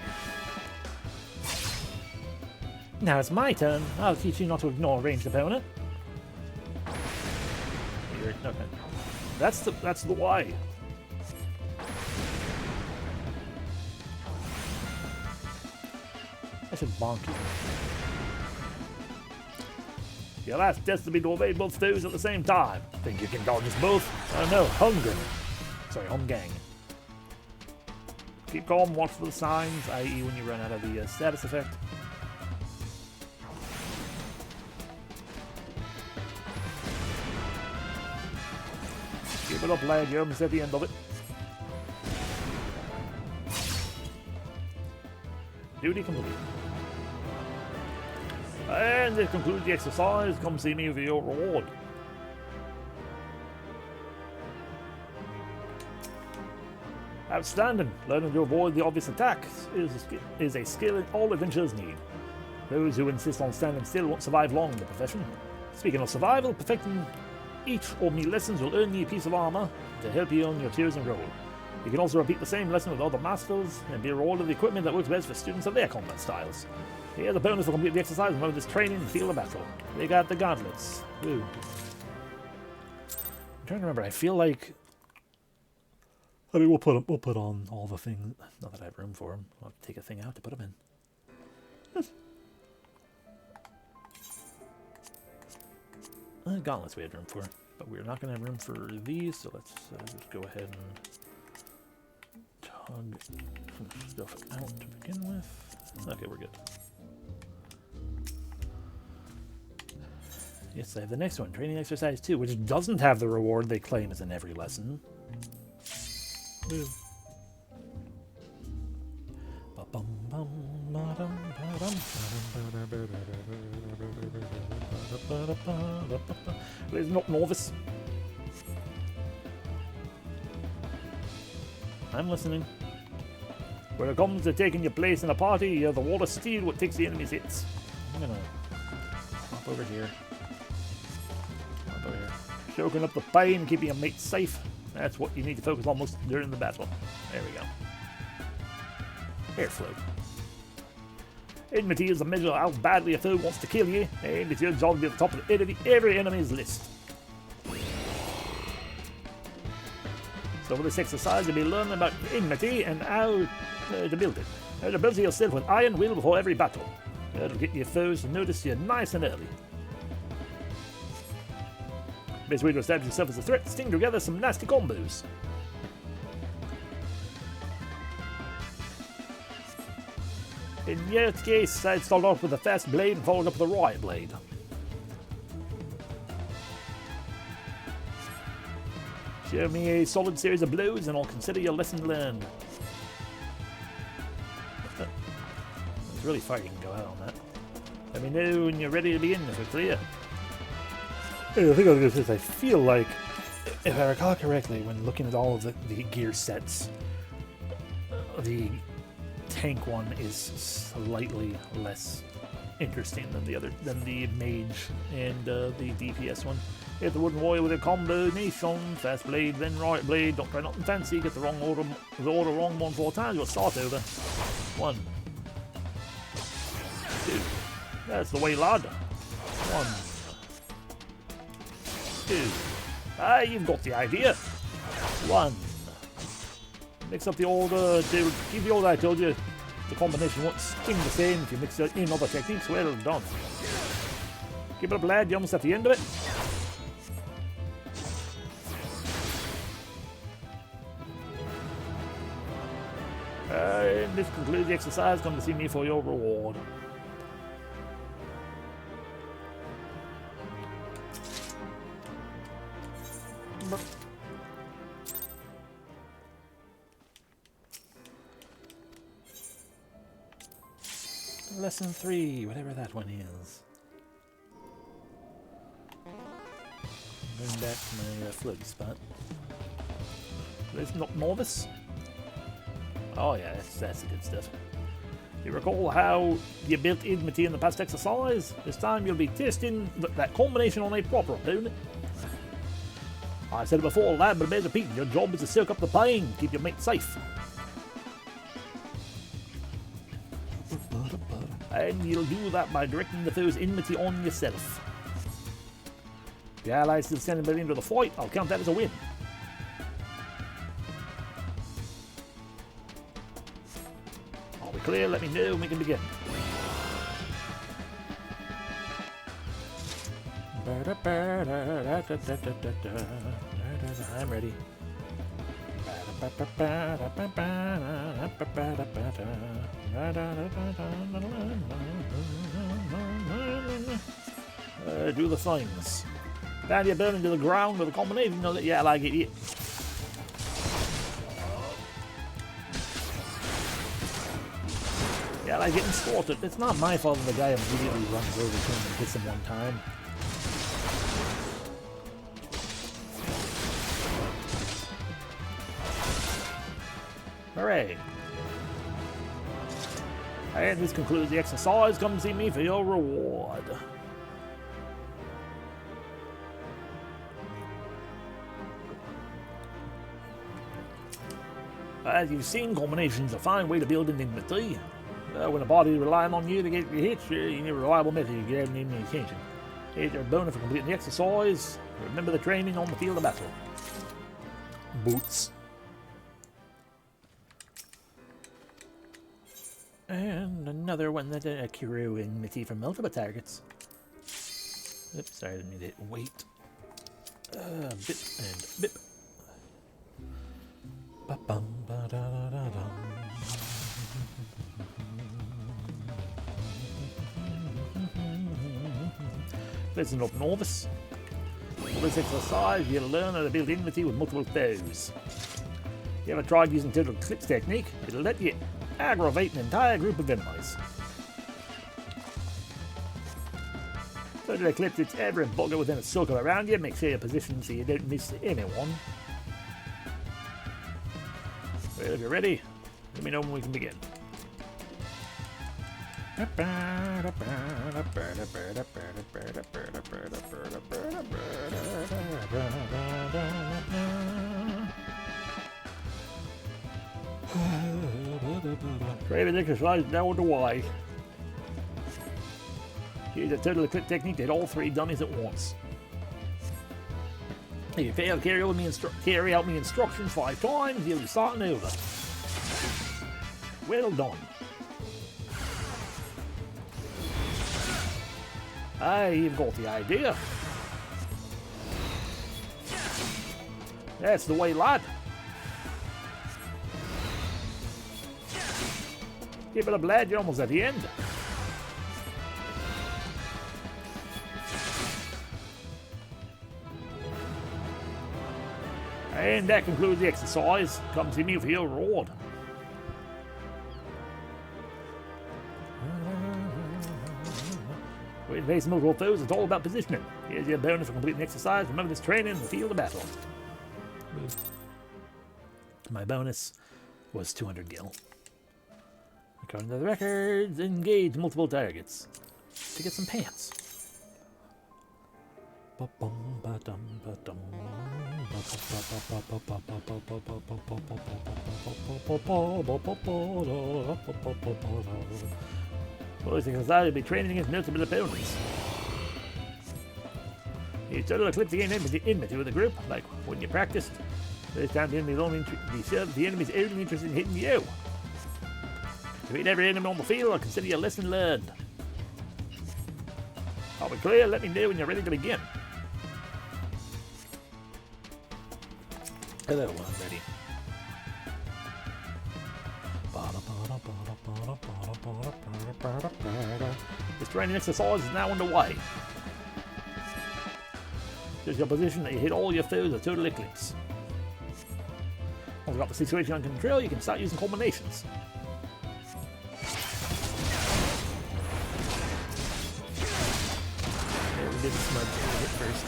Now it's my turn. I'll teach you not to ignore a ranged opponent. Okay. That's the way. I should bonk you. Your last test will be to evade both foes at the same time. Think you can dodge us both? Oh no, Homgang. Keep calm, watch for the signs, i.e. when you run out of the status effect. Keep it up, lad, you're almost at the end of it. Duty complete. And this concludes the exercise. Come see me for your reward. Outstanding. Learning to avoid the obvious attacks is a skill all adventurers need. Those who insist on standing still won't survive long in the profession. Speaking of survival, perfecting each of me lessons will earn you a piece of armor to help you on your tiers and roll. You can also repeat the same lesson with other masters and be rewarded the equipment that works best for students of their combat styles. Here's a bonus for complete the exercise and this training in the field of battle. They got the gauntlets. Woo. I'm trying to remember. I feel like. I mean, we'll put on all the things. Not that I have room for them. I'll have to take a thing out to put them in. Gauntlets we had room for, but we're not going to have room for these. So let's just go ahead and tug some stuff out to begin with. Okay, we're good. Yes, I have the next one, training exercise 2, which doesn't have the reward they claim is in every lesson. Woo. Listen up, novice. I'm listening. When it comes to taking your place in a party, you're the wall of steel what takes the enemy's hits. I'm gonna hop over here. Choking up the pain, keeping your mates safe. That's what you need to focus on most during the battle. There we go. Airflow. Enmity is a measure of how badly a foe wants to kill you, and it's your job to be at the top of every enemy's list. So for this exercise, you'll be learning about enmity and how to build it. How to build yourself with iron will before every battle. That'll get your foes to notice you nice and early. Best way to establish yourself as a threat, string together some nasty combos. In your case, I'd start off with a fast blade and followed up with a riot blade. Show me a solid series of blows and I'll consider your lesson learned. It's really far you can go out on that. Let me know when you're ready to begin if we're clear. Hey, the thing I was going to say is I feel like, if I recall correctly, when looking at all of the gear sets, the tank one is slightly less interesting than the mage and the DPS one. Hit the wooden warrior with a combination, fast blade, then right blade, don't try nothing fancy, get the order wrong 1 4 times, you'll start over. 1, 2, that's the way, lad. 1, 2, you've got the idea. 1, mix up the order, keep the order I told you. The combination won't sting the same if you mix it in other techniques. Well done. Keep it up, lad, you're almost at the end of it. And this concludes the exercise. Come to see me for your reward. Lesson 3, whatever that one is. Going back to my floaty spot. There's not novice. Oh yeah, that's the good stuff. You recall how you built enmity in the past exercise? This time you'll be testing that combination on a proper opponent. I said it before, lad, but it bears repeating. Your job is to soak up the pain, keep your mate safe. And you'll do that by directing the foe's enmity on yourself. If your allies still standing by the end of the fight, I'll count that as a win. Are we clear? Let me know when we can begin. I'm ready. Do the things. Down your burn into the ground with a combination of it. Yeah, like it. Yeah, like getting slaughtered. It's not my fault that the guy immediately runs over to him and hits him one time. Hooray. And this concludes the exercise. Come see me for your reward. As you've seen, combinations are a fine way to build an enmity. When a body is relying on you to get your hits, you need a reliable method to get enemy attention. Here's your bonus for completing the exercise. Remember the training on the field of battle. Boots. And another one that accrue enmity from multiple targets. Oops, sorry, I didn't need it. Wait. Bip and bip. Ba-bum, ba-da-da-da-dum. Listen up, novice. For this exercise, you'll learn how to build enmity with multiple foes. You ever tried using total eclipse technique? It'll let you aggravate an entire group of enemies. Total eclipse hits every bugger within a circle around you. Make sure you're positioned so you don't miss anyone. Well, if you're ready, let me know when we can begin. Favorite exercise now underway. Here's a total eclipse technique that all 3 dummies at once. If you fail to carry out my instructions 5 times, you'll be starting over. Well done. You've got the idea. That's the way, lad. Keep it up, lad. You're almost at the end. And that concludes the exercise. Come see me for your reward. When facing multiple foes, it's all about positioning. Here's your bonus for completing the exercise. Remember this training in the field of battle. My bonus was 200 gil. According to the records, engage multiple targets to get some pants. Boys and exercise will be training against notable opponents. You total eclipse to gain enmity with the group, like when you practiced. This time the enemy's only the enemy's only interested in hitting you. To beat every enemy on the field, I'll consider your lesson learned. Are we clear? Let me know when you're ready to begin. Hello, I'm ready. This training exercise is now underway. Just your position that you hit all your foes with total eclipse. Once you've got the situation under control, you can start using combinations. Yeah, we did the smudge hit first.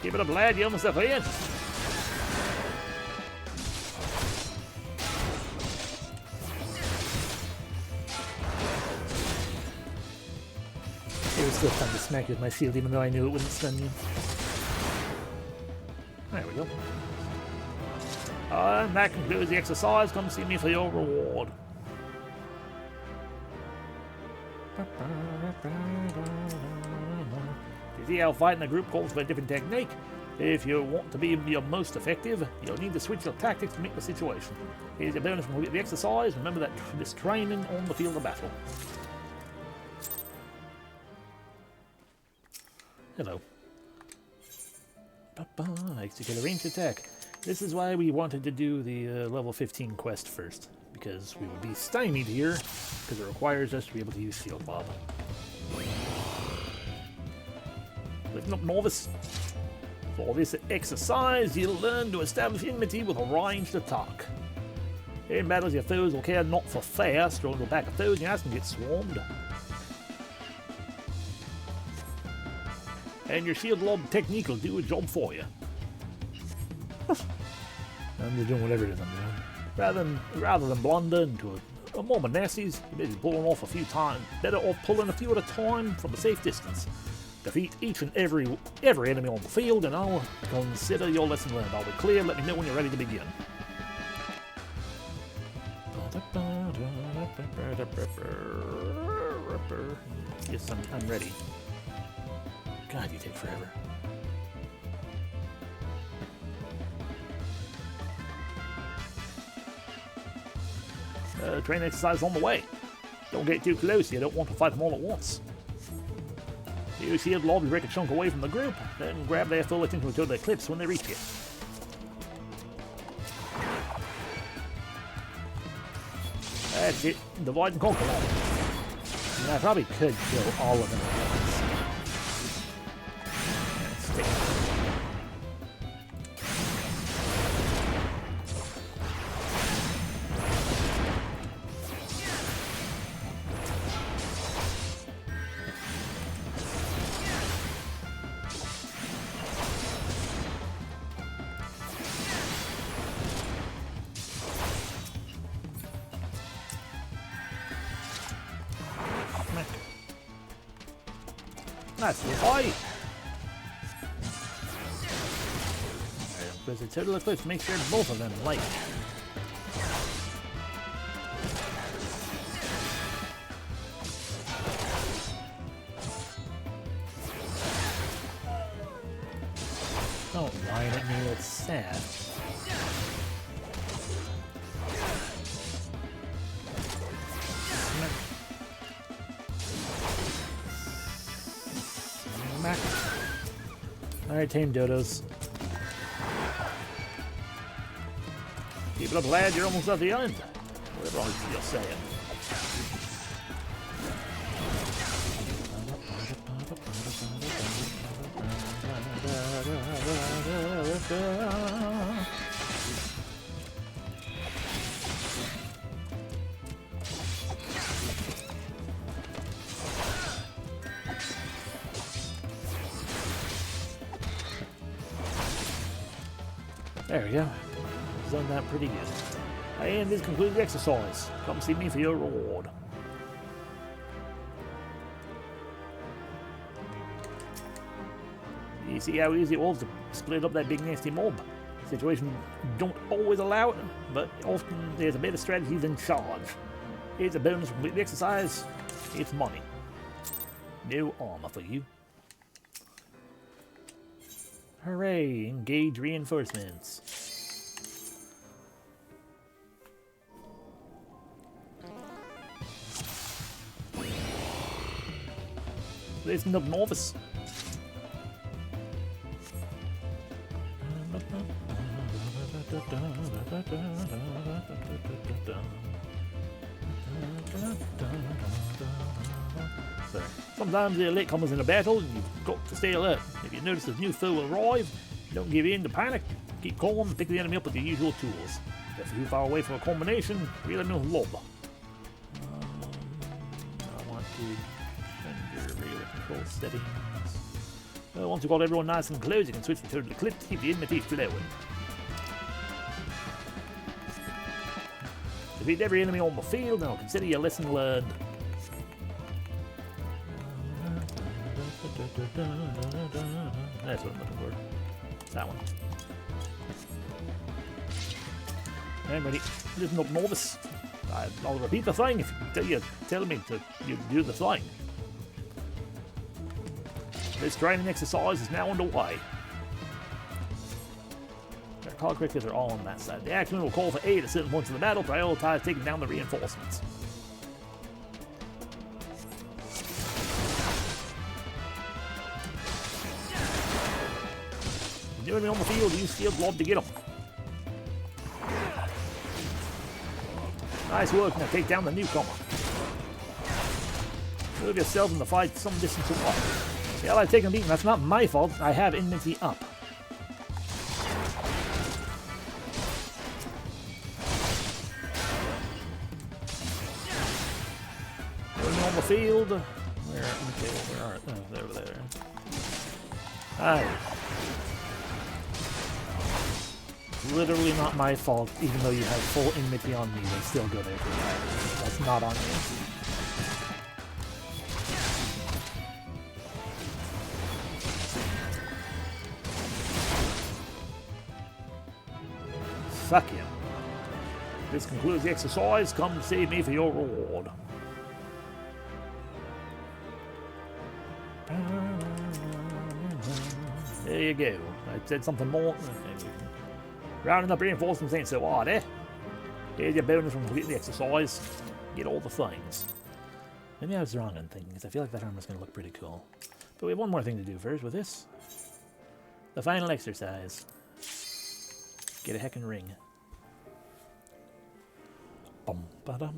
Keep it up, lad. You're almost up in. It was still fun to smack you with my shield, even though I knew it wouldn't stun you. There we go. And that concludes the exercise. Come see me for your reward. You see how fighting a group calls for a different technique? If you want to be your most effective, you'll need to switch your tactics to meet the situation. Here's your bonus from the exercise. Remember that this training on the field of battle. Hello. Execute a ranged attack. This is why we wanted to do the level 15 quest first, because we would be stymied here, because it requires us to be able to use Shield Bob. Listen up, novice. For this exercise, you'll learn to establish enmity with a ranged attack. In battles, your foes will care not for fair, struggle to back of foes, and your ass can get swarmed. And your shield lob technique will do a job for you. I'm just doing whatever it is I'm doing. Rather than blunder into a mob of nasties, you may be pulling off a few times. Better off pulling a few at a time from a safe distance. Defeat each and every enemy on the field, and I'll consider your lesson learned. I'll be clear. Let me know when you're ready to begin. Yes, I'm ready. God, you take forever. Training exercise on the way. Don't get too close, you don't want to fight them all at once. Use shield lob to break a chunk away from the group, then grab their full attention until they eclipse when they reach you. That's it. Divide and conquer all. And I probably could kill all of them at once. That's the fight! There's a total eclipse, make sure both of them light. Don't whine at me, it's sad. Alright, tame dodos. Keep it up, lad. You're almost at the end. Whatever you're saying. There we go. Done that pretty good. And this concludes the exercise. Come see me for your reward. You see how easy it was to split up that big nasty mob? Situation don't always allow it, but often there's a better strategy than charge. Here's a bonus from the exercise. It's money. No armor for you. Hooray! Engage reinforcements. Listen up, novice. So, sometimes they're latecomers in a battle, and you've got to stay alert. If you notice a new foe arrive, don't give in to panic. Keep calm and pick the enemy up with your usual tools. If you're too far away from a combination, really no lob. I want to change your regular control settings. Once you've got everyone nice and close, you can switch the total eclipse to keep the enmity flowing. Defeat every enemy on the field, and I'll consider your lesson learned. That's what I'm looking for. That one. I'm ready. Listen up, novice. I'll repeat the thing if you tell me to do the thing. This training exercise is now underway. If I recall correctly, they're all on that side. The action will call for aid at certain points in the battle, prioritize taking down the reinforcements. New enemy on the field, use field lob to get them. Nice work, now take down the newcomer. Move yourself in the fight some distance away. Yeah, I've taken a beating, that's not my fault. I have enmity up. Enemy on the field. Where are they? Oh, they're over there. Aye. Literally not my fault, even though you have full enmity on me, they still go there for that. That's not on me. Fuck him. This concludes the exercise. Come save me for your reward. There you go. I said something more. Rounding up reinforcements ain't so hard, eh? Here's your bonus from completing the exercise. Get all the things. Maybe I was wrong on things, because I feel like that armor's going to look pretty cool. But we have one more thing to do first with this. The final exercise. Get a heckin' ring. Bum ba dum.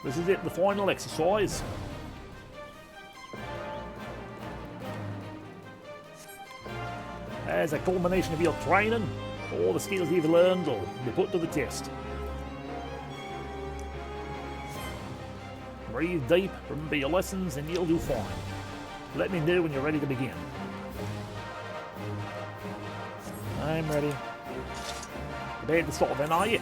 This is it, the final exercise. As a culmination of your training, all the skills you've learned will be put to the test. Breathe deep, remember your lessons, and you'll do fine. Let me know when you're ready to begin. I'm ready. Prepared to start then, are you?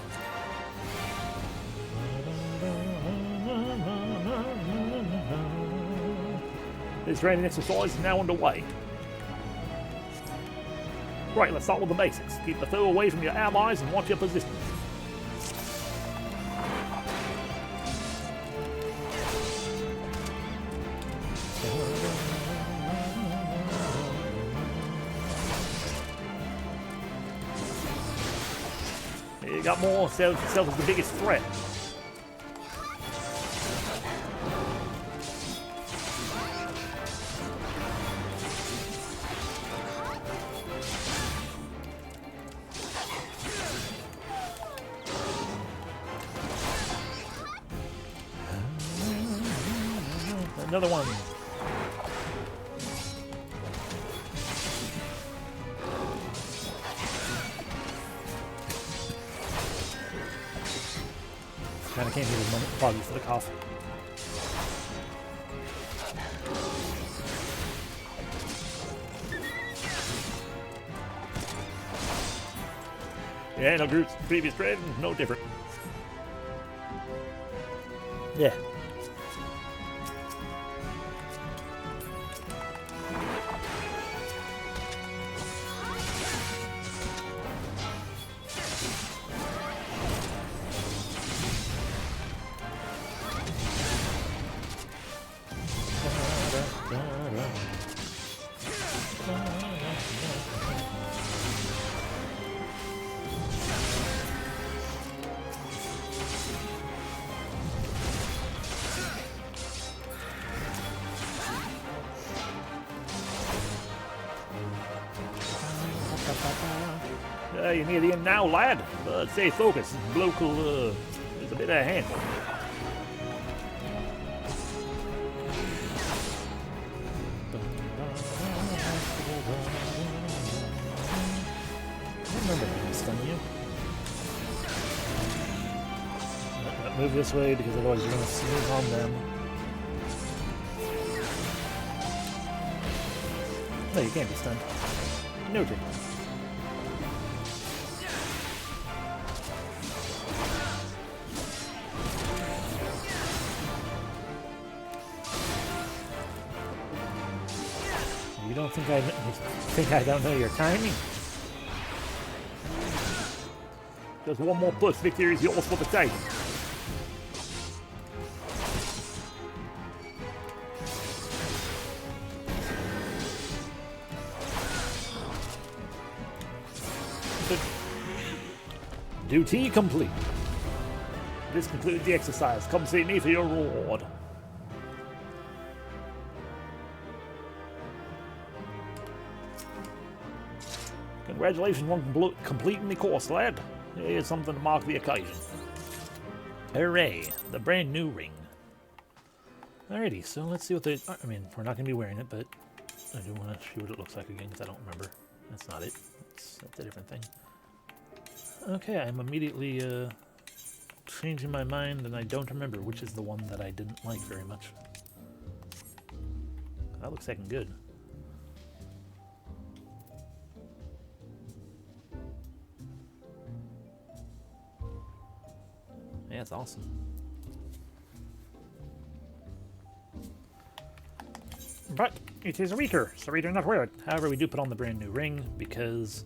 This training exercise is now underway. Right, let's start with the basics. Keep the foe away from your allies and watch your position. You got more self as the biggest threat. Another one. Kinda can't hear the moment. Apologies for the cough. Yeah, no groups. Previous trade, no different. Yeah. You're near the end now, lad. But stay focused. Local is a bit of a handful. I remember how to stun you. Move this way because otherwise you're going to sneak on them. No, you can't be stunned. Noted. You don't think I don't know your timing? Just one more push, victory is yours for the taking. Duty complete. This concludes the exercise. Come see me for your reward. Congratulations on completing the course, lad. Here's something to mark the occasion. Hooray! The brand new ring. Alrighty, so let's see what the... I mean, we're not going to be wearing it, but I do want to see what it looks like again, because I don't remember. That's not it. That's a different thing. Okay, I'm immediately changing my mind, and I don't remember which is the one that I didn't like very much. That looks second good. Yeah, it's awesome. But it is weaker, so we do not wear it. However, we do put on the brand new ring because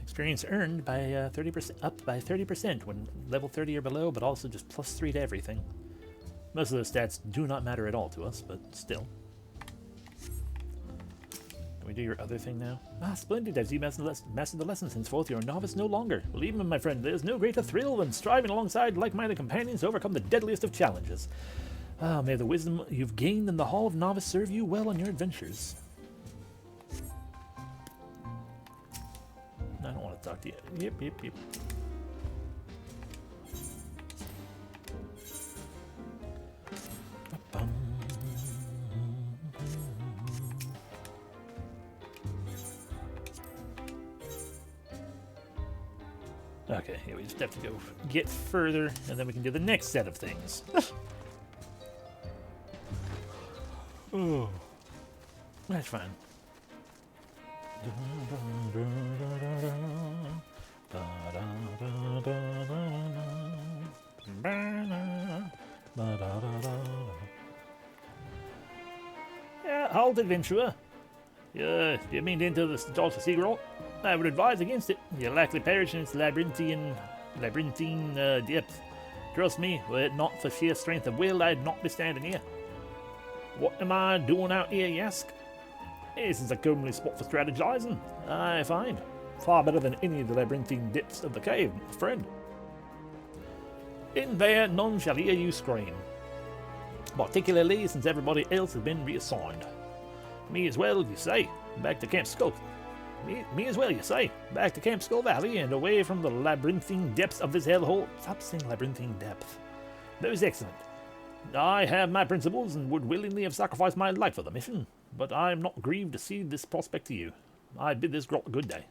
experience earned by 30% up by 30% when level 30 or below, but also just +3 to everything. Most of those stats do not matter at all to us, but still. Can we do your other thing now? Ah, splendid. As you mastered the lesson, henceforth you're a novice no longer. Believe me, my friend, there's no greater thrill than striving alongside like-minded companions to overcome the deadliest of challenges. Ah, may the wisdom you've gained in the Hall of Novice serve you well on your adventures. I don't want to talk to you. Yep. Okay, yeah, we just have to go get further, and then we can do the next set of things. Oh, that's fine. Yeah, halt, adventurer. Do you mean to enter the Dalton Secret? I would advise against it. You'll likely perish in its labyrinthine depth. Trust me, were it not for sheer strength of will, I'd not be standing here. What am I doing out here, you ask? This is a comely spot for strategizing, I find. Far better than any of the labyrinthine depths of the cave, friend. In there, none shall hear you scream. Particularly since everybody else has been reassigned. Me as well, you say. Back to Camp Skull. Me as well, you say. Back to Camp Skull Valley and away from the labyrinthine depths of this hellhole. Stop saying labyrinthine depth. That was excellent. I have my principles and would willingly have sacrificed my life for the mission, but I am not grieved to see this prospect to you. I bid this grot a good day.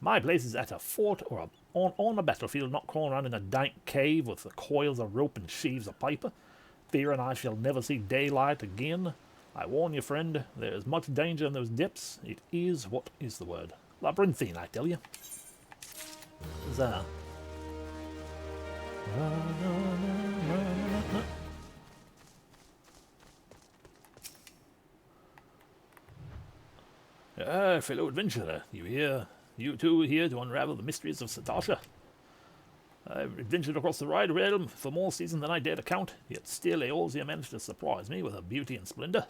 My place is at a fort or on a battlefield, not crawling around in a dank cave with the coils of rope and sheaves of paper, fearing I shall never see daylight again. I warn you, friend, there is much danger in those depths. It is, what is the word? Labyrinthine, I tell you. There. Fellow adventurer, you two here to unravel the mysteries of Satasha. I've adventured across the wide realm for more seasons than I dare to count, yet still Eorzean managed to surprise me with her beauty and splendor.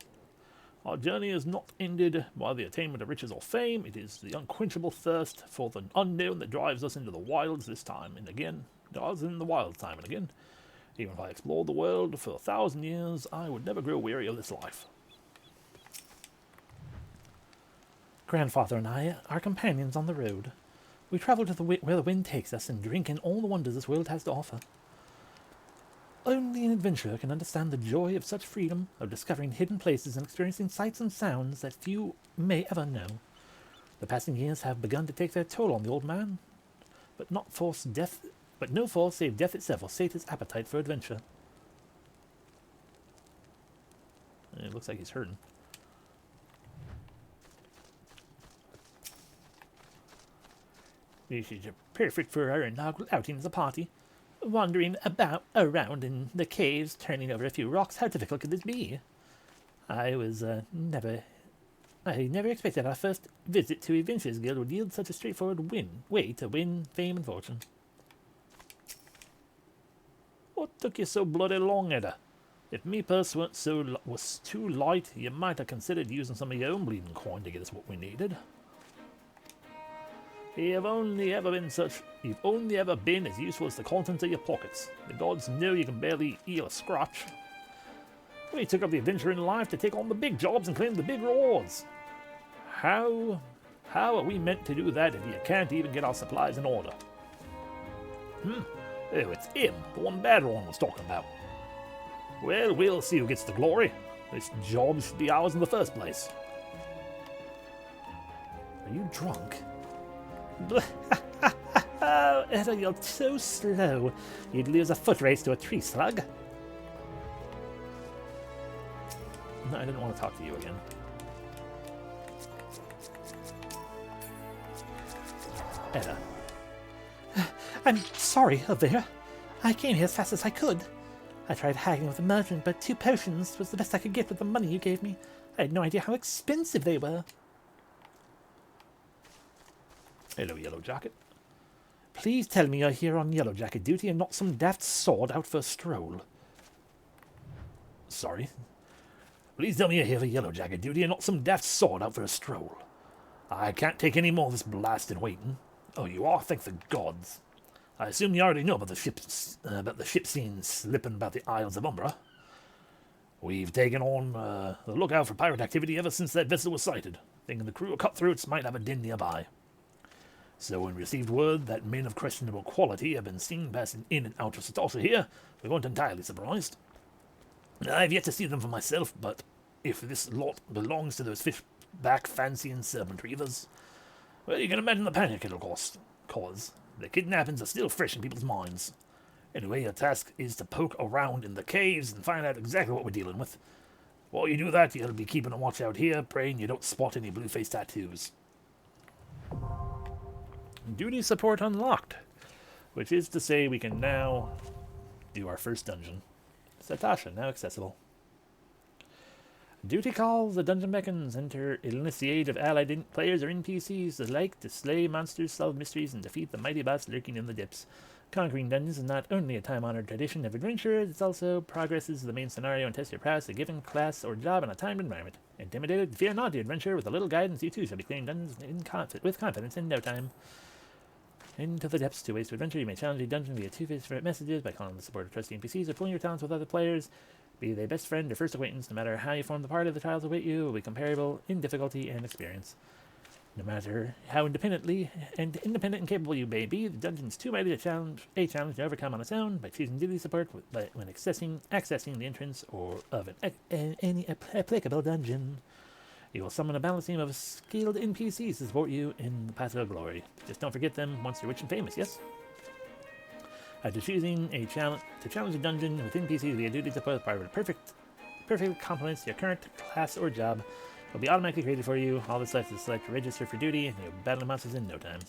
Our journey is not ended by the attainment of riches or fame. It is the unquenchable thirst for the unknown that drives us into the wilds this time and again. Even if I explored the world for 1,000 years, I would never grow weary of this life. Grandfather and I are companions on the road. We travel to where the wind takes us and drink in all the wonders this world has to offer. Only an adventurer can understand the joy of such freedom, of discovering hidden places and experiencing sights and sounds that few may ever know. The passing years have begun to take their toll on the old man, but no force save death itself will sate his appetite for adventure. It looks like he's hurting. This is perfect for our inaugural outing as a party. Wandering around in the caves, turning over a few rocks. How difficult could this be? I never expected our first visit to Adventurers Guild would yield such a straightforward way to win fame and fortune. What took you so bloody long, Edda? If me purse was too light, you might have considered using some of your own bleeding coin to get us what we needed. You've only ever been as useful as the contents of your pockets. The gods know you can barely eat a scratch. We took up the adventure in life to take on the big jobs and claim the big rewards. How are we meant to do that if you can't even get our supplies in order? Oh, it's him, the one Badron was talking about. Well, we'll see who gets the glory. This job should be ours in the first place. Are you drunk? Oh, Edda, you're so slow. You'd lose a foot race to a tree slug. No, I didn't want to talk to you again. Edda. I'm sorry, Elvira. I came here as fast as I could. I tried haggling with the merchant, but 2 potions was the best I could get with the money you gave me. I had no idea how expensive they were. Hello, Yellow Jacket. Please tell me you're here on Yellow Jacket duty and not some daft sword out for a stroll. Sorry? Please tell me you're here for Yellow Jacket duty and not some daft sword out for a stroll. I can't take any more of this blasted waiting. Oh, you are? Thank the gods. I assume you already know about the ship scene slipping about the Isles of Umbra. We've taken on the lookout for pirate activity ever since that vessel was sighted, thinking the crew of cutthroats might have a den nearby. So when we received word that men of questionable quality have been seen passing in and out of Satasha here, we weren't entirely surprised. I've yet to see them for myself, but if this lot belongs to those fishback fancy and serpent reavers, well, you can imagine the panic it'll cause. The kidnappings are still fresh in people's minds. Anyway, your task is to poke around in the caves and find out exactly what we're dealing with. While you do that, you'll be keeping a watch out here, praying you don't spot any blue-face tattoos. Duty support unlocked, which is to say we can now do our first dungeon. Satasha, now accessible. Duty calls, the dungeon beckons. Enter initiate of allied players or NPCs alike to slay monsters, solve mysteries, and defeat the mighty boss lurking in the depths. Conquering dungeons is not only a time-honored tradition of adventure, it also progresses the main scenario and tests your prowess a given class or job in a timed environment. Intimidated? Fear not, the adventurer. With a little guidance, you too shall be clearing dungeons with confidence in no time. Into the depths, 2 ways to adventure. You may challenge a dungeon via 2 different messages by calling the support of trusty NPCs or pulling your talents with other players. Be they best friend or first acquaintance, no matter how you form the party, the trials await you will be comparable in difficulty and experience. No matter how independent and capable you may be, the dungeon is too mighty a challenge to overcome on its own. By choosing duty support when accessing the entrance of any applicable dungeon, you will summon a balanced team of skilled NPCs to support you in the path of glory. Just don't forget them once you're rich and famous, yes? After choosing to challenge a dungeon with NPCs via duty support, perfect complements your current class or job will be automatically created for you. All that's left is select register for duty, and you'll battle monsters in no time.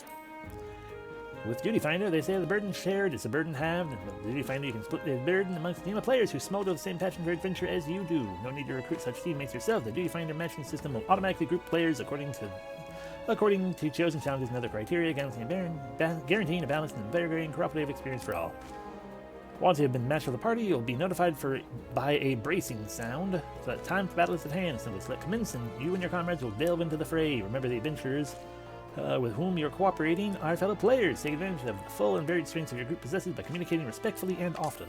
With Duty Finder, they say the burden shared is a burden halved, and with Duty Finder you can split the burden amongst a team of players who smolder the same passion for adventure as you do. No need to recruit such teammates yourself. The Duty Finder matching system will automatically group players according to chosen challenges and other criteria, guaranteeing a balanced and varying cooperative experience for all. Once you have been matched with a party, you'll be notified by a bracing sound. So that time for battle is at hand. Simply select commence, and you and your comrades will delve into the fray. Remember, the adventurers with whom you're cooperating are fellow players. Take advantage of the full and varied strengths of your group possesses by communicating respectfully and often.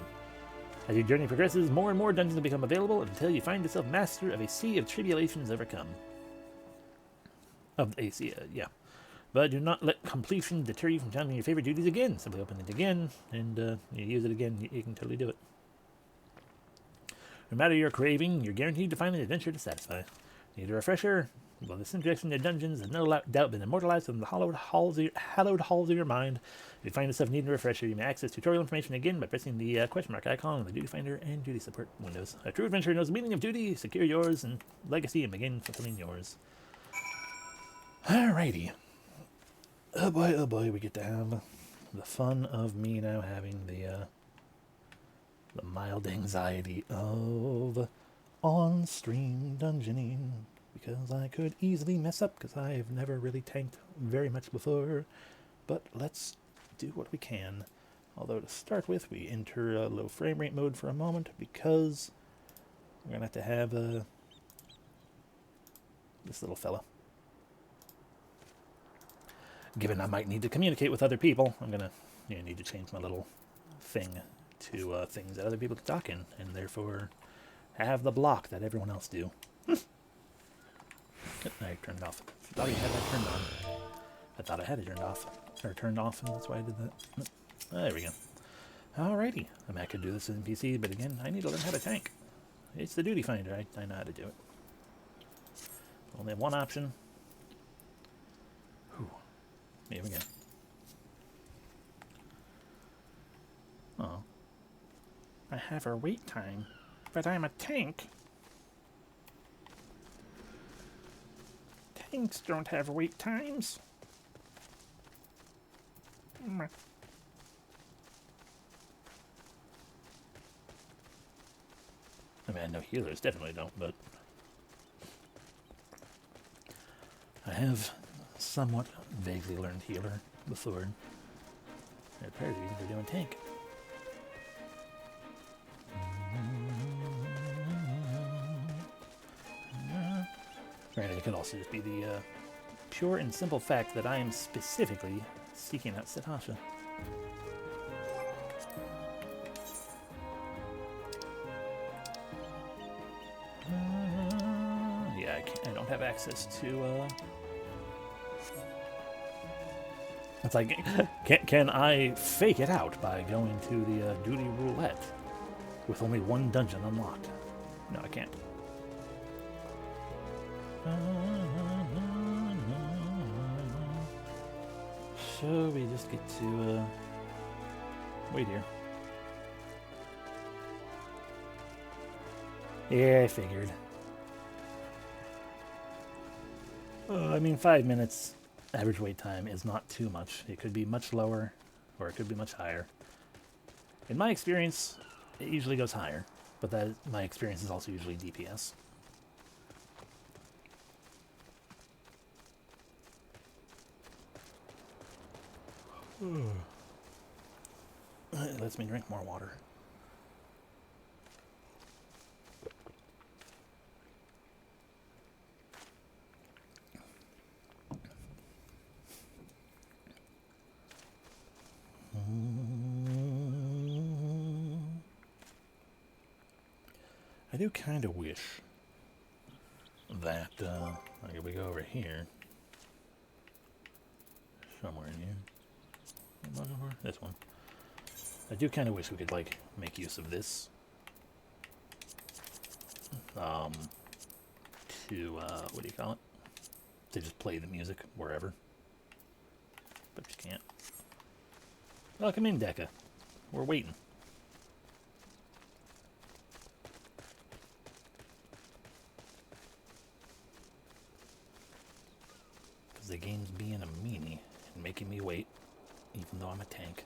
As your journey progresses, more and more dungeons will become available until you find yourself master of a sea of tribulations overcome. But do not let completion deter you from challenging your favorite duties again. Simply open it again, and you use it again. You can totally do it. No matter your craving, you're guaranteed to find an adventure to satisfy. Need a refresher? Well, this introduction to dungeons has no doubt been immortalized in the hallowed halls of your mind. If you find yourself needing a refresher, you may access tutorial information again by pressing the question mark icon on the Duty Finder and Duty Support windows. A true adventurer knows the meaning of duty. Secure yours and legacy and begin fulfilling yours. Alrighty. Oh boy, we get to have the fun of me now having the mild anxiety of on-stream dungeoning, because I could easily mess up, because I've never really tanked very much before, but let's do what we can. Although to start with, we enter low frame rate mode for a moment, because we're going to have this little fella. Given I might need to communicate with other people, I'm going to need to change my little thing to things that other people can talk in, and therefore have the block that everyone else do. I turned it off. I thought you had that turned on. I thought I had it turned off, and that's why I did that. There we go. Alrighty. I mean, I could do this in PC, but again, I need to learn how to tank. It's the Duty Finder. I know how to do it. Only have one option. Here we go. Oh. I have a wait time, but I'm a tank. Tanks don't have wait times. I mean, I know healers definitely don't, but I have somewhat vaguely learned healer before. It appears we're doing tank. Granted, it could also just be the pure and simple fact that I am specifically seeking out Satasha. Yeah, I don't have access to it's like, can I fake it out by going to the duty roulette with only one dungeon unlocked? No, I can't. So we just get to wait here. Yeah, I figured. I mean, 5 minutes average wait time is not too much. It could be much lower, or it could be much higher. In my experience, it usually goes higher, but my experience is also usually DPS. It lets me drink more water. I do kind of wish that, we go over here. somewhere in here. Am I over? This one. I do kind of wish we could, like, make use of this. To, what do you call it? To just play the music wherever. But you can't. Welcome in, Rhjkkah. We're waiting. Because the game's being a meanie and making me wait, even though I'm a tank.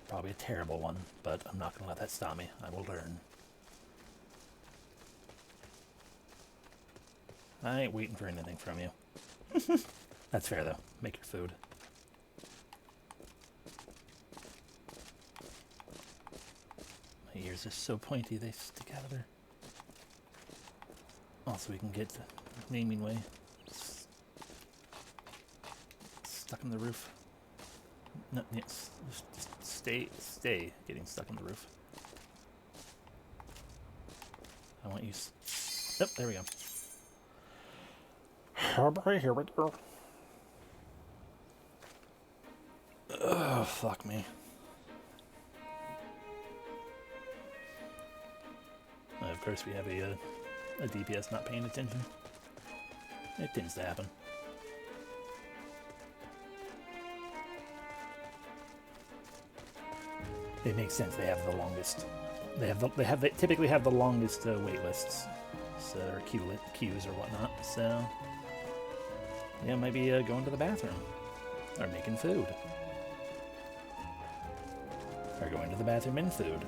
Probably a terrible one, but I'm not going to let that stop me. I will learn. I ain't waiting for anything from you. That's fair, though. Make your food. My ears are so pointy, they stick out of there. Also, we can get the naming way. Stuck in the roof. No, yes, just stay getting stuck in the roof. I want you... Yep, there we go. Oh boy, here we go. Oh, fuck me. Of course, we have a DPS not paying attention. It tends to happen. It makes sense. They have the longest. They typically have the longest wait lists, so or queues or whatnot. So yeah, maybe going to the bathroom, or making food, or going to the bathroom and food.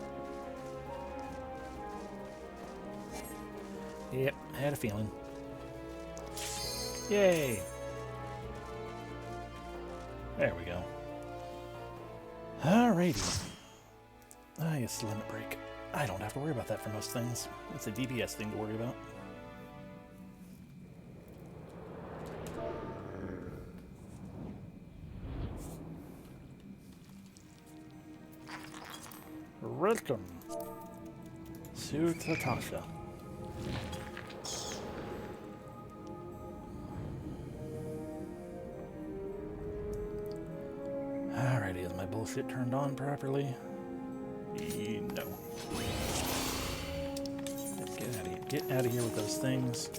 Yep, I had a feeling. Yay! There we go. Alrighty. I guess limit break. I don't have to worry about that for most things. It's a DPS thing to worry about. Welcome to Tatasha. Alrighty, is my bullshit turned on properly? No. Get out of here. Get out of here with those things.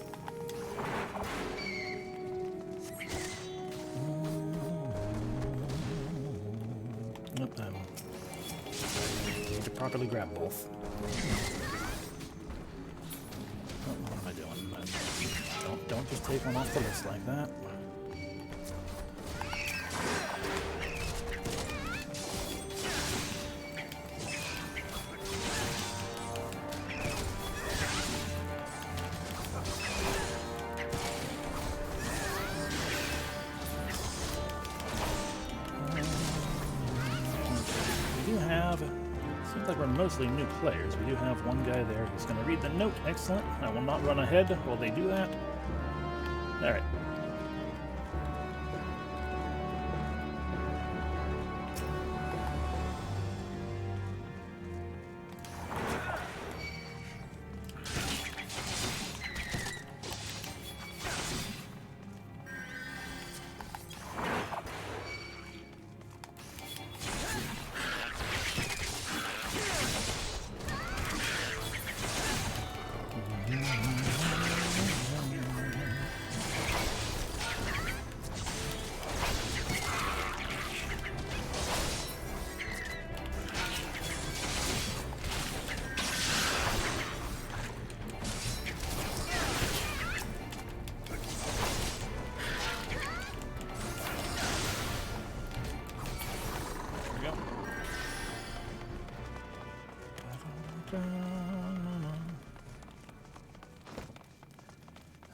Nope, I need to properly grab both. Oh, what am I doing? Don't just take one off the list like that. Seems like we're mostly new players. We do have one guy there who's going to read the note. Excellent. I will not run ahead while they do that. All right.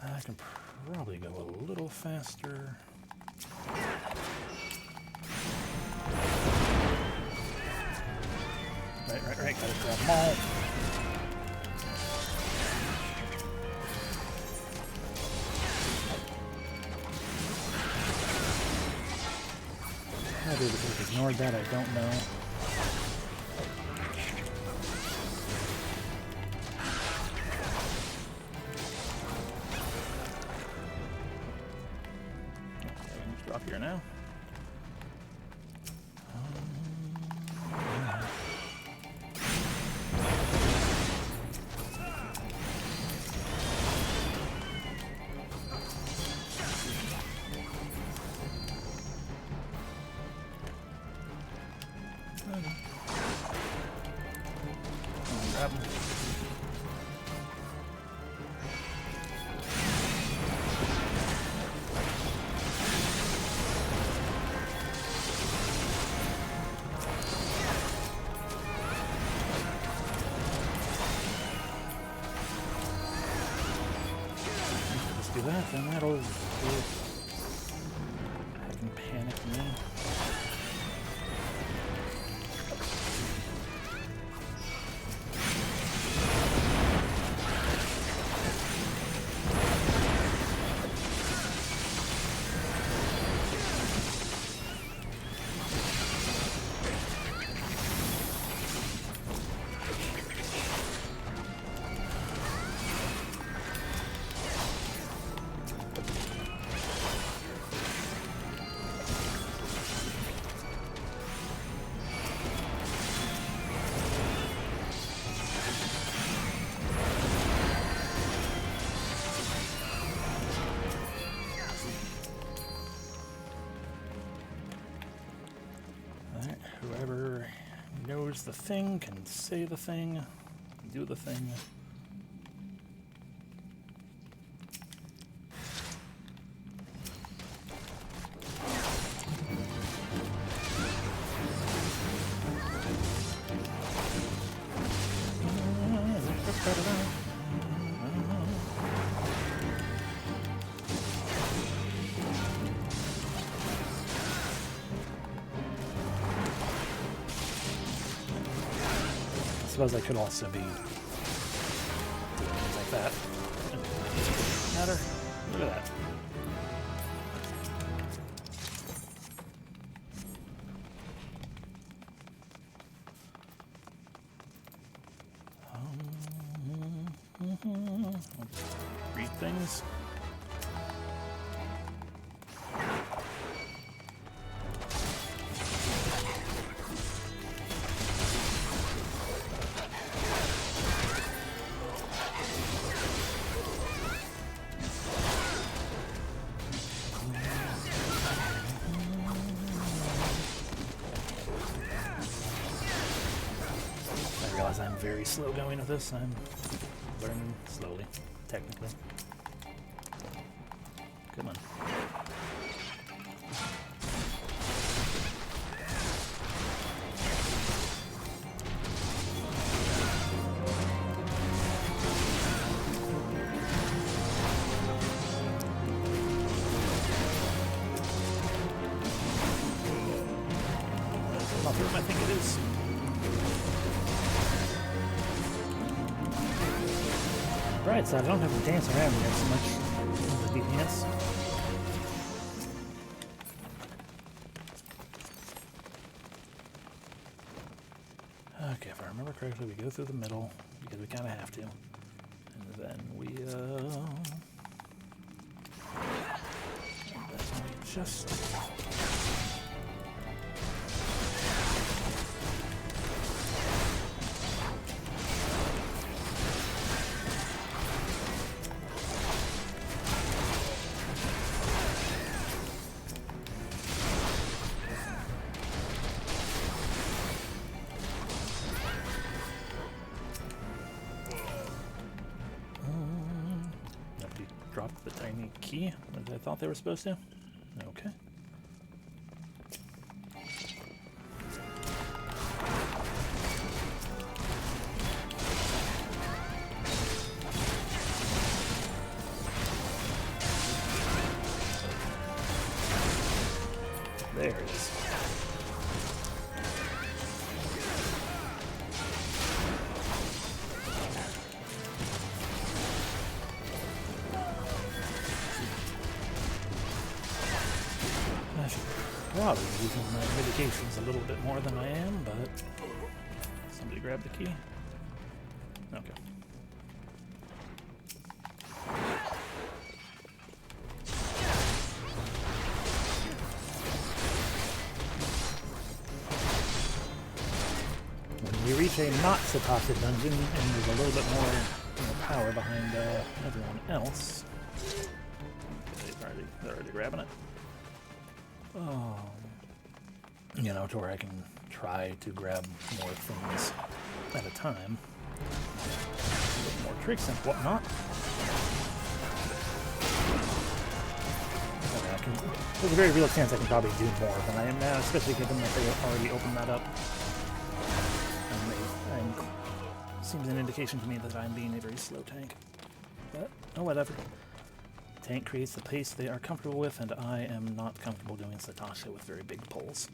I can probably go a little faster. Right. Gotta grab them all. How did it ignored that? I don't know. Drop here now. that, then that'll fucking panic me. Whoever knows the thing can say the thing, do the thing. I suppose I could also be doing things like that. Matter? Look at that. Read things. I'm very slow going with this. I'm learning slowly, technically. Come on. Not sure if I think it is. Right, so I don't have to dance around here so much with the DPS. Okay, if I remember correctly, we go through the middle because we kind of have to. And then we just... dropped the tiny key as I thought they were supposed to. Okay. There it is. Probably using my medications a little bit more than I am, but somebody grab the key. Okay. When you reach a not supposed dungeon and there's a little bit more power behind everyone else, they're already grabbing it. Oh, you know, to where I can try to grab more things at a time. More tricks and whatnot. Okay, there's a very real chance I can probably do more than I am now, especially given that they already opened that up. And seems an indication to me that I'm being a very slow tank. But, oh, whatever. tank creates the pace they are comfortable with, and I am not comfortable doing Satasha with very big pulls.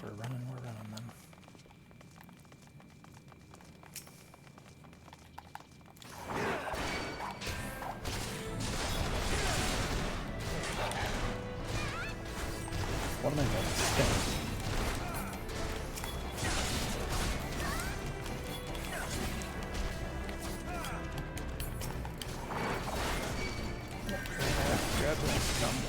We're running then. What am I doing? Spin. Grab this combo.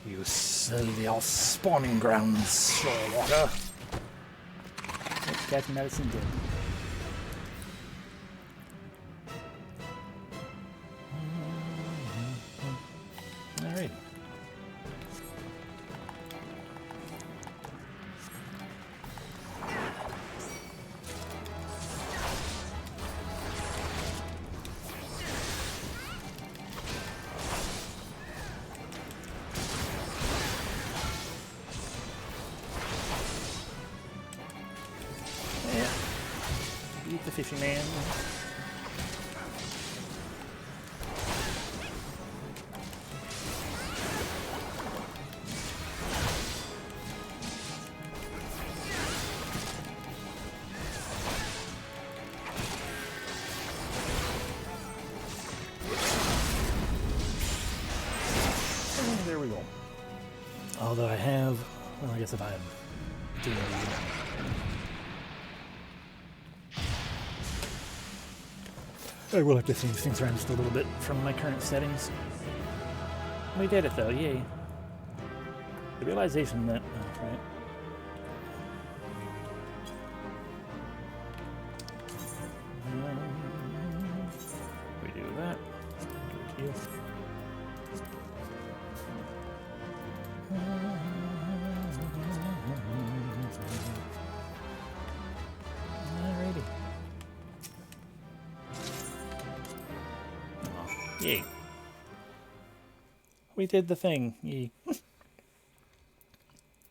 You silly old spawning grounds, Rhjkkah. Let's get medicine did. Alright. Beat the fishy man. And there we go. Although I have, well, I guess if I'm doing I will have to change things around just a little bit from my current settings. We did it though, yay. The realization that, oh, right. We do that. Do it Alrighty. Yay. We did the thing. Yay.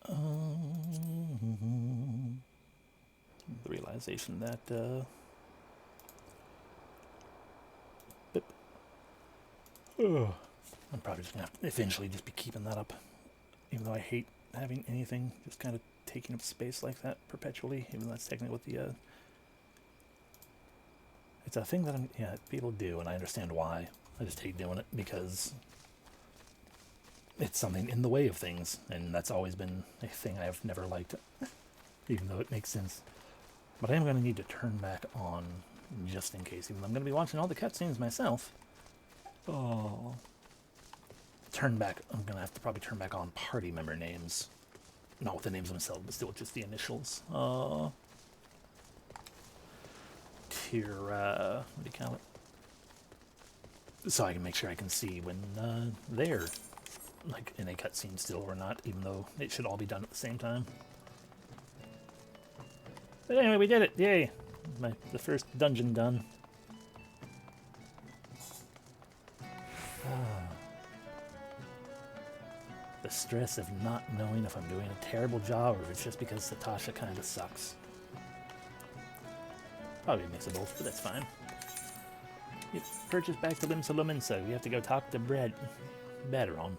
The realization that, I'm probably just going to have to eventually just be keeping that up. Even though I hate having anything just kind of taking up space like that perpetually. Even though that's technically what the, it's a thing that people do, and I understand why. I just hate doing it because it's something in the way of things, and that's always been a thing I've never liked, even though it makes sense. But I am going to need to turn back on just in case, even though I'm going to be watching all the cutscenes myself. Oh. I'm going to have to probably turn back on party member names not with the names themselves, but still just the initials. Tier, what do you call it? So I can make sure I can see when they're like in a cutscene still or not, even though it should all be done at the same time. But anyway, we did it! Yay! The first dungeon done. The stress of not knowing if I'm doing a terrible job or if it's just because Satasha kind of sucks. Probably a mix of both, but that's fine. Yep, purchase back to Limsa. We have to go talk to Brett. Better on.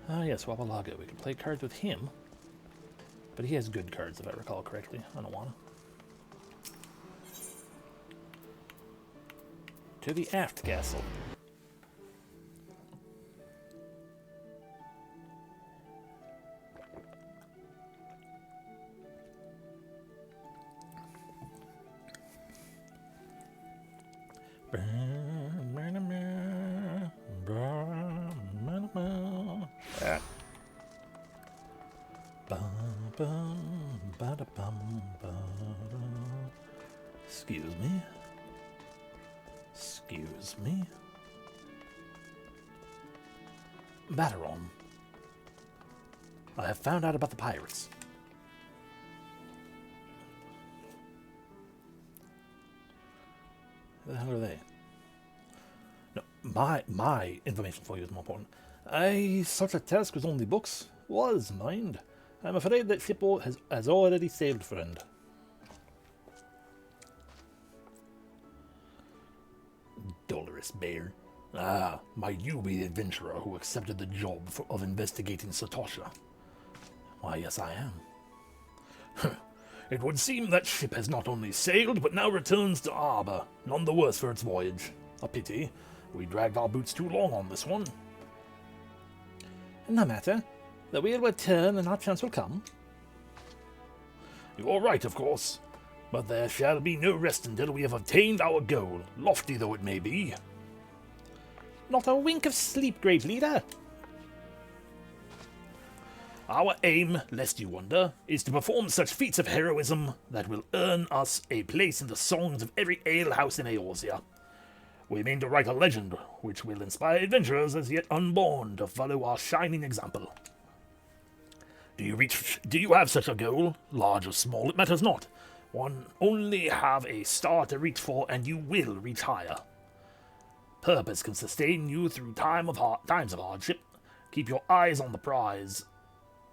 Ah yes, Wabalaga. We can play cards with him. But he has good cards, if I recall correctly. I don't wanna. To the aft castle. Excuse me. Excuse me. Battaron. I have found out about the pirates. Who the hell are they? No, my information for you is more important. I thought a task was only books. Was, mind. I'm afraid that ship has already sailed, friend. Dolorous bear. Ah, might you be the adventurer who accepted the job of investigating Satasha? Why, yes, I am. It would seem that ship has not only sailed, but now returns to harbour, none the worse for its voyage. A pity. We dragged our boots too long on this one. No matter. The wheel will turn and our chance will come. You're right, of course. But there shall be no rest until we have obtained our goal, lofty though it may be. Not a wink of sleep, great leader. Our aim, lest you wonder, is to perform such feats of heroism that will earn us a place in the songs of every alehouse in Eorzea. We mean to write a legend which will inspire adventurers as yet unborn to follow our shining example. Do you have such a goal? Large or small, it matters not. One only have a star to reach for, and you will reach higher. Purpose can sustain you through times of hardship. Keep your eyes on the prize.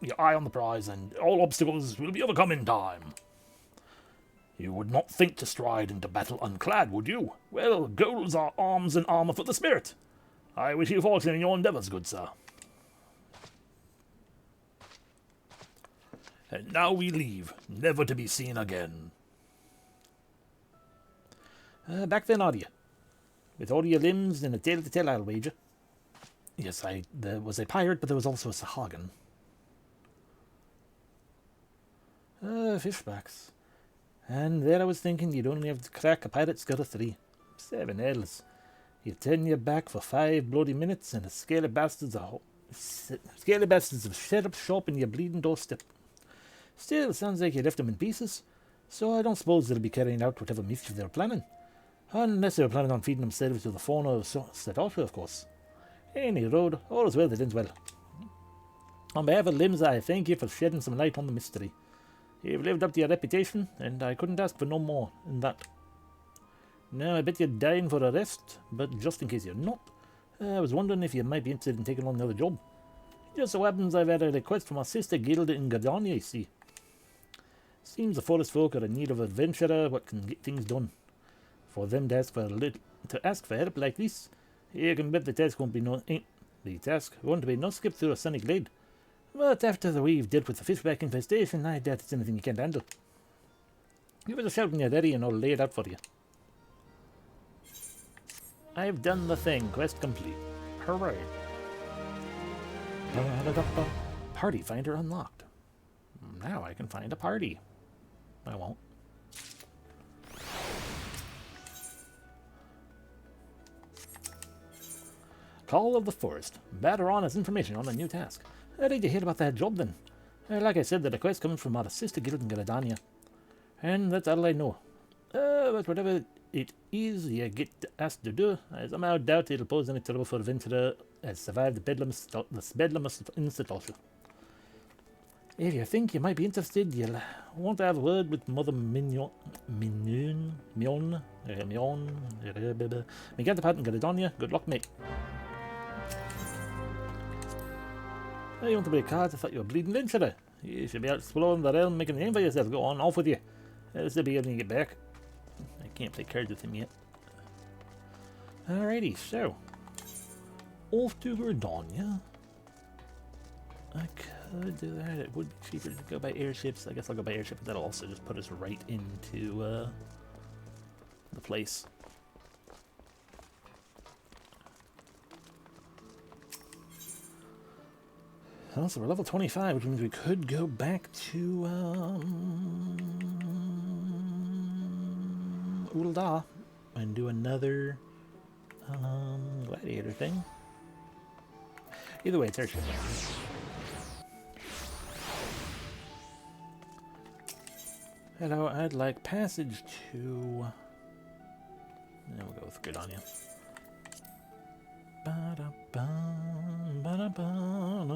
Your eye on the prize, and all obstacles will be overcome in time. You would not think to stride into battle unclad, would you? Well, goals are arms and armour for the spirit. I wish you fortune in your endeavours, good sir. And now we leave, never to be seen again. Back then, are you? With all your limbs and a tale to tell, I'll wager. Yes, there was a pirate, but there was also a Sahagin. Fishbacks. And there I was thinking you'd only have to crack a pirate's skull of 3. 7 hells. You turn your back for 5 bloody minutes and a scaly bastards have set up shop in your bleeding doorstep. Still, sounds like you left them in pieces, so I don't suppose they'll be carrying out whatever mischief they're planning. Unless they're planning on feeding themselves to the fauna of Satasha, of course. Any road, all is well that ends well. On behalf of Limbs, I thank you for shedding some light on the mystery. You've lived up to your reputation, and I couldn't ask for no more than that. Now, I bet you're dying for a rest, but just in case you're not, I was wondering if you might be interested in taking on another job. Just so happens I've had a request from our sister guild in Gettin, you see. Seems the forest folk are in need of an adventurer what can get things done. For them to ask for help like this, you can bet the task won't be no skip through a sunny glade. But after we've dealt with the fishback infestation, I doubt it's anything you can't handle. Give us a shout when you're ready and I'll lay it out for you. I've done the thing, quest complete. Hooray. Party finder unlocked. Now I can find a party. I won't. Call of the Forest. Baderon has information on a new task. How did you hear about that job then? Like I said, the request comes from our sister guild in Gradania. And that's all I know. But whatever it is you get asked to do, I somehow doubt it'll pose any trouble for a venturer as survived the Bedlam institution. If you think you might be interested, you'll want to have a word with Mother Mion, me get the part in Gradania. Good luck, mate. You want to break cards? I thought you were a bleeding venturer. You should be out exploring the realm, making a name for yourself. Go on, off with you. This will be able to get back. I can't play cards with him yet. Alrighty, so. Off to Gradania. I could do that. It would be cheaper to go by airships. I guess I'll go by airship, but that'll also just put us right into the place. So we're level 25, which means we could go back to Ul'dah and do another gladiator thing. Either way, it's airship. Hello, I'd like passage to... Then we'll go with Gradania. Ba-da-bum, ba-da-bum,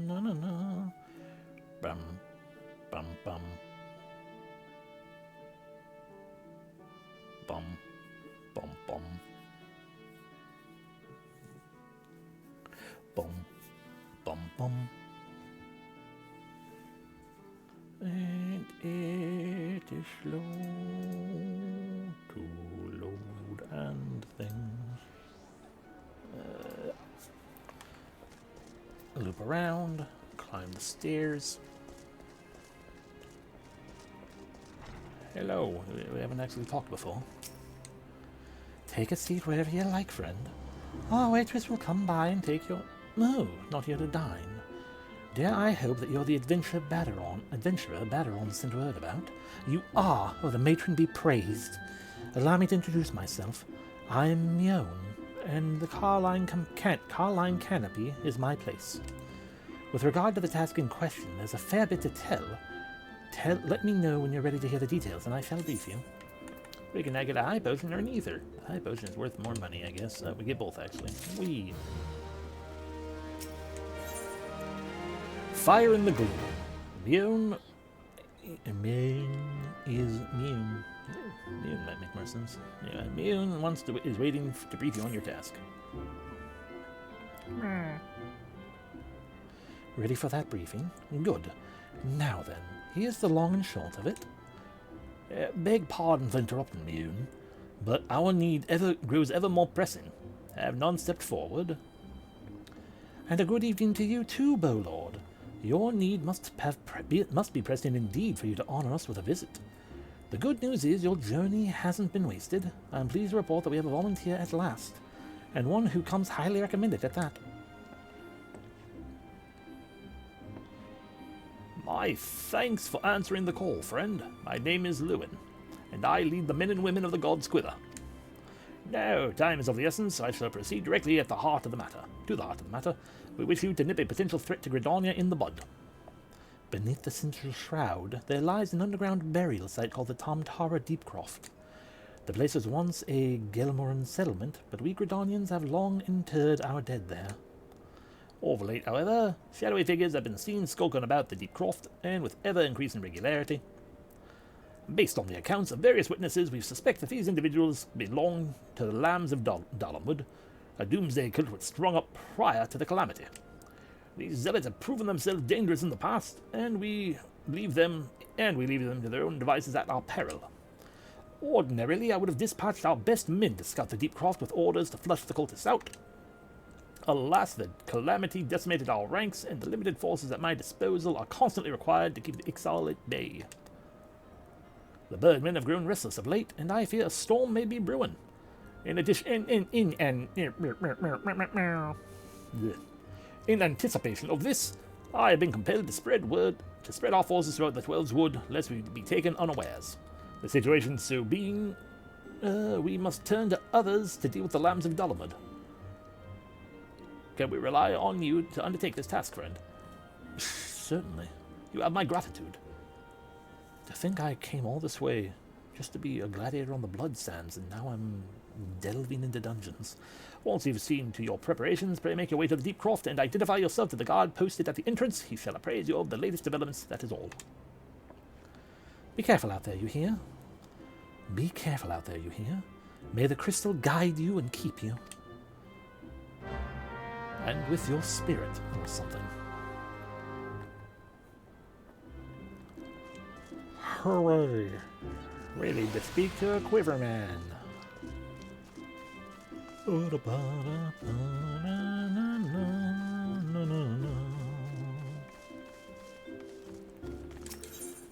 na-na-na, bum, bum, bum. Bum, bum, bum. Bum, bum, bum. And it is slow to load and things. Loop around, climb the stairs. Hello, we haven't actually talked before. Take a seat wherever you like, friend. Our waitress will come by and take your... No, not here to dine. Dare I hope that you're the adventurer Baderon sent word about? You are, or the matron be praised. Allow me to introduce myself. I'm Mion, and the Carline Canopy is my place. With regard to the task in question, there's a fair bit to tell. Let me know when you're ready to hear the details, and I shall brief you. We can now get a high potion or neither. The high potion is worth more money, I guess. We get both, actually. Fire in the gloom. Mion might make more sense. Yeah, Mion is waiting to brief you on your task. Ready for that briefing? Good. Now then, here's the long and short of it. Beg pardon for interrupting, Mion, but our need grows ever more pressing. Have none stepped forward? And a good evening to you too, Bowlord. Your need must be pressing indeed for you to honor us with a visit. The good news is your journey hasn't been wasted. I'm pleased to report that we have a volunteer at last, and one who comes highly recommended at that. My thanks for answering the call, friend. My name is Lewin, and I lead the men and women of the God's Quiver. Now, time is of the essence. I shall proceed directly to the heart of the matter. We wish you to nip a potential threat to Gradania in the bud. Beneath the central shroud, there lies an underground burial site called the Tomtara Deepcroft. The place was once a Gelmoran settlement, but we Gradanians have long interred our dead there. Of late, however, shadowy figures have been seen skulking about the Deepcroft, and with ever-increasing regularity. Based on the accounts of various witnesses, we suspect that these individuals belong to the Lambs of Dalamud, a doomsday cult which sprung up prior to the calamity. These zealots have proven themselves dangerous in the past, and we leave them to their own devices at our peril. Ordinarily, I would have dispatched our best men to scout the Deepcroft with orders to flush the cultists out. Alas, the calamity decimated our ranks, and the limited forces at my disposal are constantly required to keep the Ixal at bay. The birdmen have grown restless of late, and I fear a storm may be brewing. In anticipation of this, I have been compelled to spread our forces throughout the Twelves Wood, lest we be taken unawares. The situation so being, we must turn to others to deal with the Lambs of Dalamud. Can we rely on you to undertake this task, friend? Certainly. You have my gratitude. To think I came all this way just to be a gladiator on the blood sands, and now I'm delving into dungeons. Once you've seen to your preparations, pray make your way to the deep croft and identify yourself to the guard posted at the entrance. He shall appraise you of the latest developments, that is all. Be careful out there, you hear? Be careful out there, you hear? May the crystal guide you and keep you. And with your spirit, or something. Hooray! Ready to speak to a quiverman.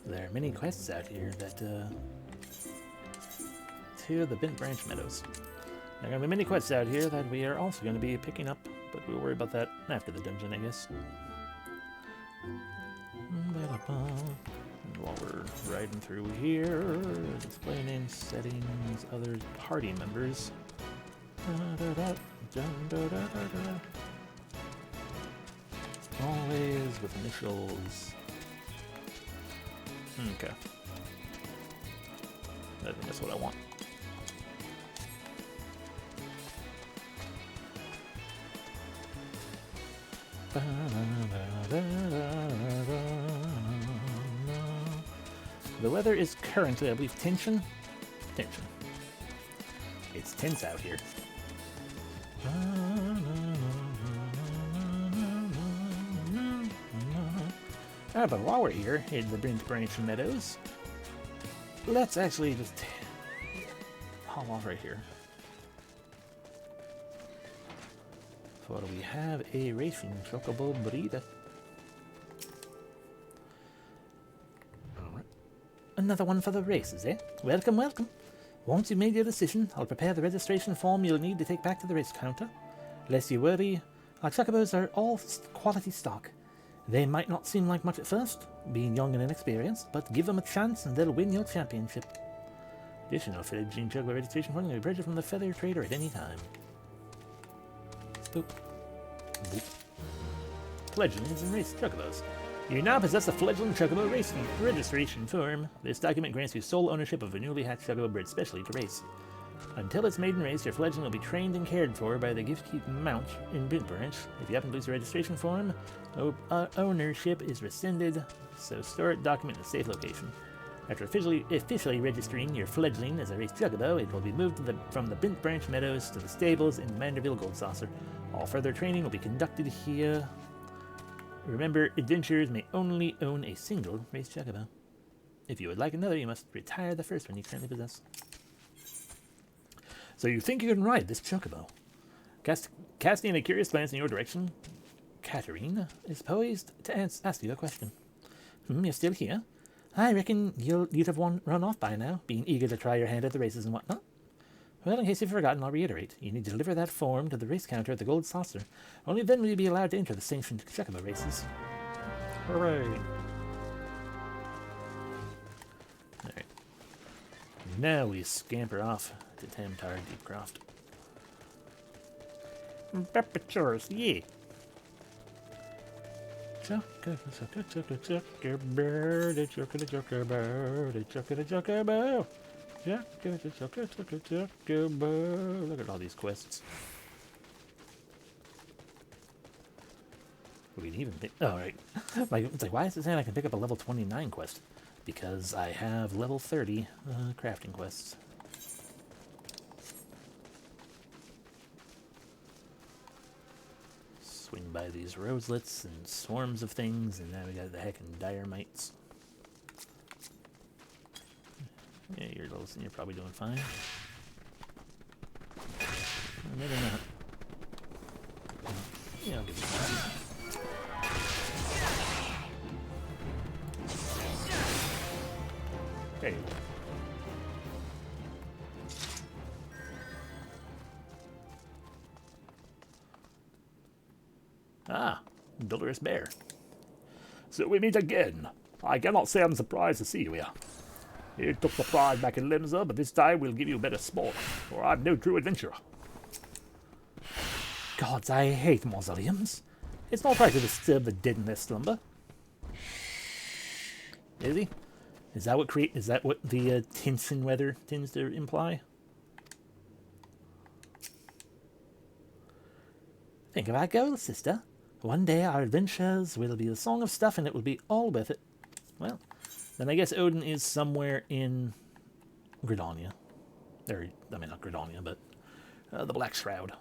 There are many quests out here that, to the Bent Branch Meadows. There are going to be many quests out here that we are also going to be picking up, but we'll worry about that after the dungeon, I guess. And while we're riding through here, explaining settings, other party members. Always with initials. Okay. I think that's what I want. The weather is currently, I believe, tension. It's tense out here. But while we're here in the Bent Branch Meadows, let's actually just haul off right here. For we have a racing chocobo breeder. Alright. Another one for the races, eh? Welcome, welcome. Once you've made your decision, I'll prepare the registration form you'll need to take back to the race counter. Lest you worry, our chocobos are all quality stock. They might not seem like much at first, being young and inexperienced, but give them a chance and they'll win your championship. Additional fledgling chocobo registration form can be purchased from the feather trader at any time. Boop. Boop. Fledglings and race chocobos. You now possess a fledgling chocobo racing registration form. This document grants you sole ownership of a newly hatched chocobo bred specially to race. Until its maiden race, your fledgling will be trained and cared for by the gift-keep mount in Bent Branch. If you happen to lose your registration form, ownership is rescinded, so store it document in a safe location. After officially registering your fledgling as a race chocobo, it will be moved from the Bent Branch Meadows to the stables in Manderville Gold Saucer. All further training will be conducted here. Remember, adventurers may only own a single race chocobo. If you would like another, you must retire the first one you currently possess. So you think you can ride this chocobo? Casting a curious glance in your direction, Katarina is poised to ask you a question. You're still here? I reckon you'd have run off by now, being eager to try your hand at the races and whatnot. Well, in case you've forgotten, I'll reiterate. You need to deliver that form to the race counter at the Gold Saucer. Only then will you be allowed to enter the sanctioned chocobo races. Hooray! Alright. Now we scamper off to Tamtar Deepcroft. Pepperchores, yeah! Look at all these quests. We can even pick. Oh, right. It's like, why is it saying I can pick up a level 29 quest? Because I have level 30 crafting quests. Swing by these roselets and swarms of things, and now we got the heckin' dire mites. Yeah, you're probably doing fine. Well, maybe not. Yeah, I'll give you that. There you go. Ah, Dolorous Bear. So we meet again. I cannot say I'm surprised to see you here. You took the prize back in Limsa, but this time we'll give you better sport, for I'm no true adventurer. Gods, I hate mausoleums. It's not right to disturb the dead in their slumber. Is he? Is that what the tints in weather tends to imply? Think of our goal, sister. One day our adventures will be a song of stuff and it will be all worth it. Well, then I guess Odin is somewhere in Gridania. I mean, not Gridania, but the Black Shroud.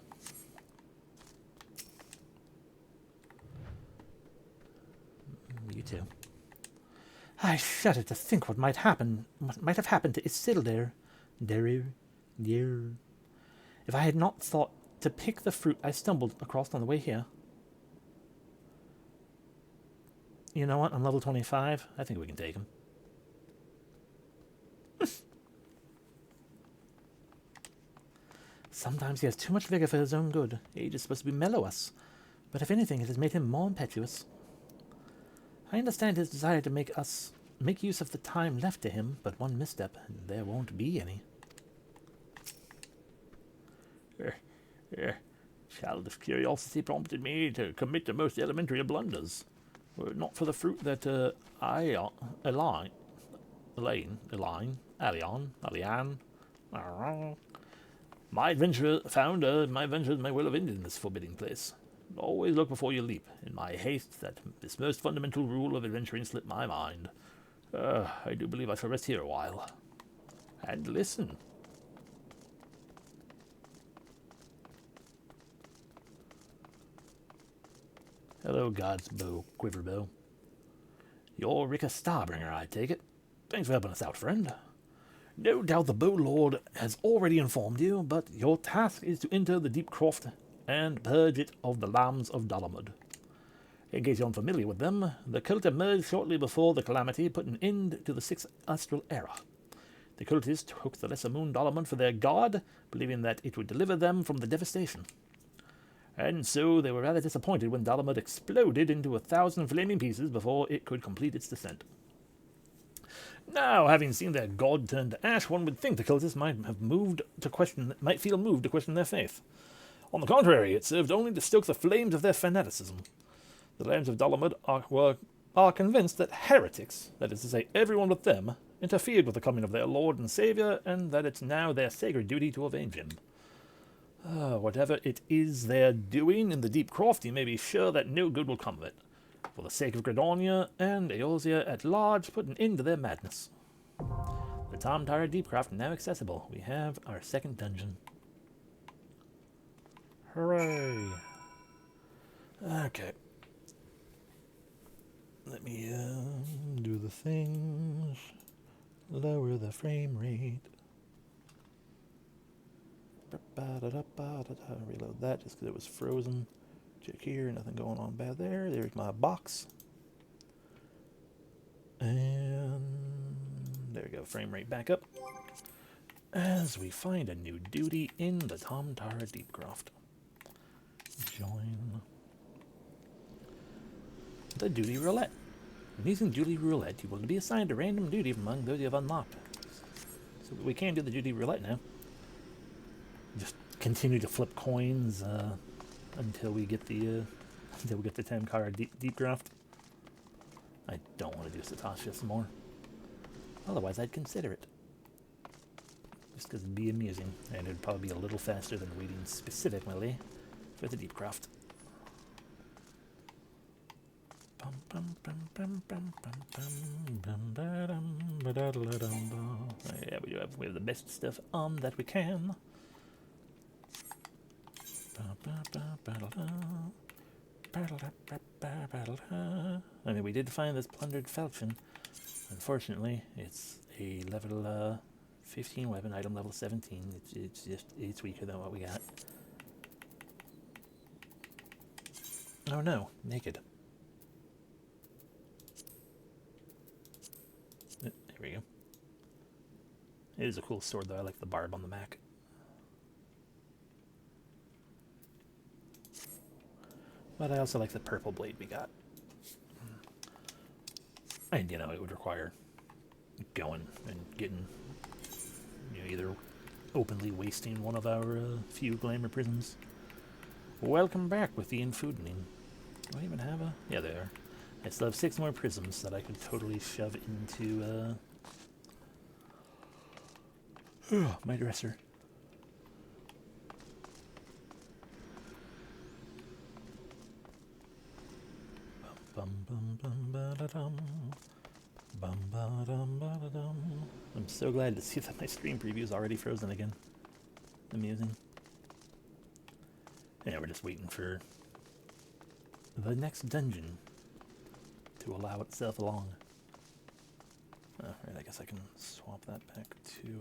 You too. I shudder to think what might have happened to Isildur. Dear. If I had not thought to pick the fruit I stumbled across on the way here. You know what? I'm level 25. I think we can take him. Sometimes he has too much vigor for his own good. Age is supposed to mellow us. But if anything, it has made him more impetuous. I understand his desire to make use of the time left to him, but one misstep, and there won't be any. Childish curiosity prompted me to commit the most elementary of blunders. Were it not for the fruit that Alian, my adventures may well have ended in this forbidding place. Always look before you leap. In my haste, that this most fundamental rule of adventuring slipped my mind. I do believe I shall rest here a while. And listen. Hello, God's bow, quiver bow. You're Rhjkkah Starbringer, I take it. Thanks for helping us out, friend. No doubt the Bow Lord has already informed you, but your task is to enter the deep croft and purge it of the lambs of Dalamud. In case you're unfamiliar with them, the cult emerged shortly before the calamity put an end to the Sixth Astral Era. The cultists took the lesser moon Dalamud for their god, believing that it would deliver them from the devastation. And so they were rather disappointed when Dalamud exploded into 1,000 flaming pieces before it could complete its descent. Now, having seen their god turn to ash, one would think the cultists might feel moved to question their faith. On the contrary, it served only to stoke the flames of their fanaticism. The lambs of Dalamud are convinced that heretics, that is to say, everyone with them, interfered with the coming of their Lord and Saviour, and that it's now their sacred duty to avenge him. Whatever it is they're doing in the deep croft, you may be sure that no good will come of it. For the sake of Gridania and Eorzean at large, put an end to their madness. The Tom Tara Deepcraft now accessible. We have our second dungeon. Hooray! Okay. Let me do the things. Lower the frame rate. Reload that just because it was frozen. Check here, nothing going on bad there. There's my box. And there we go, frame rate back up. As we find a new duty in the Tom Tara Deepcroft. Join the duty roulette. When using duty roulette, you will be assigned a random duty from among those you have unlocked. So we can do the duty roulette now. Just continue to flip coins until we get the 10 card Deepcraft. I don't want to do Satasha some more. Otherwise, I'd consider it. Just because it'd be amusing, and it'd probably be a little faster than waiting specifically for the Deepcraft. Yeah, we have the best stuff on that we can. I mean, we did find this plundered falchion. Unfortunately, it's a level 15 weapon, item level 17. It's weaker than what we got. Oh no, naked. There we go. It is a cool sword though. I like the barb on the back. But I also like the purple blade we got. And, you know, it would require going and getting, you know, either openly wasting one of our few glamour prisms, Welcome back with the infoodening. Do I even have a... Yeah, there. I still have 6 more prisms that I could totally shove into, my dresser. Bum bum bum ba-da-dum. Bum ba-dum ba-da-dum. I'm so glad to see that my stream preview is already frozen again. Amusing. Yeah, we're just waiting for the next dungeon to allow itself along. Oh, right, I guess I can swap that back to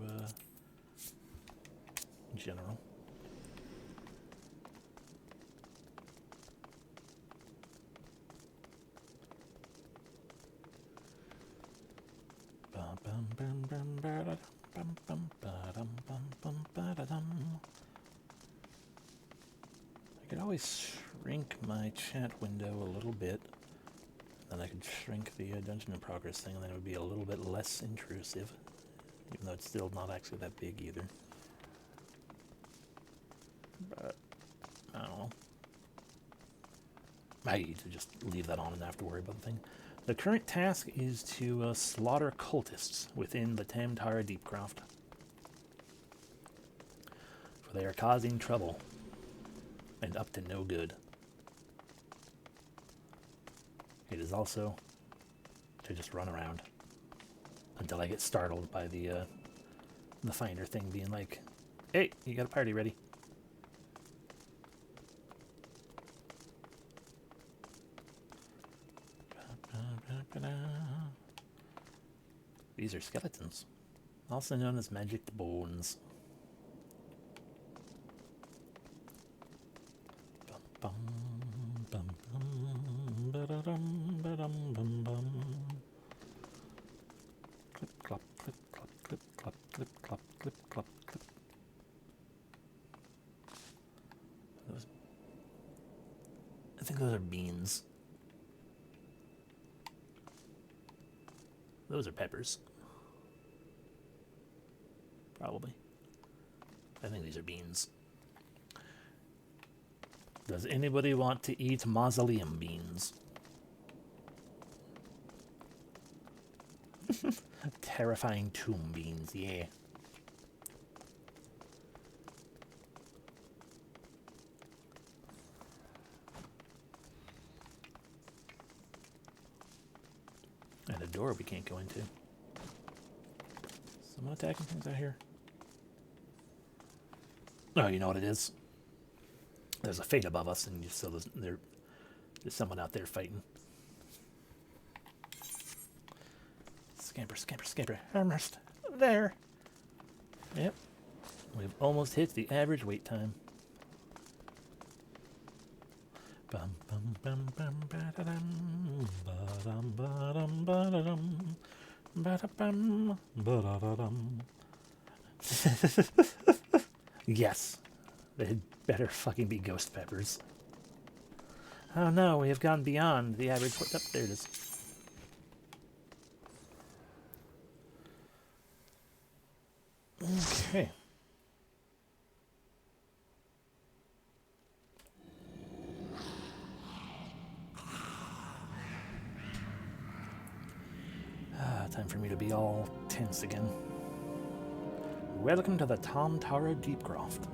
general. I could always shrink my chat window a little bit. Then I could shrink the dungeon in progress thing, and then it would be a little bit less intrusive. Even though it's still not actually that big either. But, I don't know. I need to just leave that on and not have to worry about the thing. The current task is to slaughter cultists within the Tamtara Deepcroft. For they are causing trouble. And up to no good. It is also to just run around until I get startled by the finder thing being like, "Hey, you got a party ready." These are skeletons, also known as magic bones. Bum, bum, bum, ba-da-dum, ba-dum, bum, bum. Clip, clop, clip, clop, clip, clop, clip, clop, clip, clop, clip. I think those are beans. Those are peppers. Probably. I think these are beans. Does anybody want to eat mausoleum beans? Terrifying tomb beans, yeah. And a door we can't go into. Someone attacking things out here? Oh, you know what it is? There's a fate above us, and so there's someone out there fighting. Scamper, scamper, scamper. Almost there. Yep. We've almost hit the average wait time. Bum bum bum bum ba-da-dum, ba-dum ba-dum ba-da-dum, ba-da-bum, ba-da-da-dum. Yes. They had better fucking be ghost peppers. Oh no, we have gone beyond the average. What? Oh, there it is. Okay. Time for me to be all tense again. Welcome to the Tamtara Deepcroft.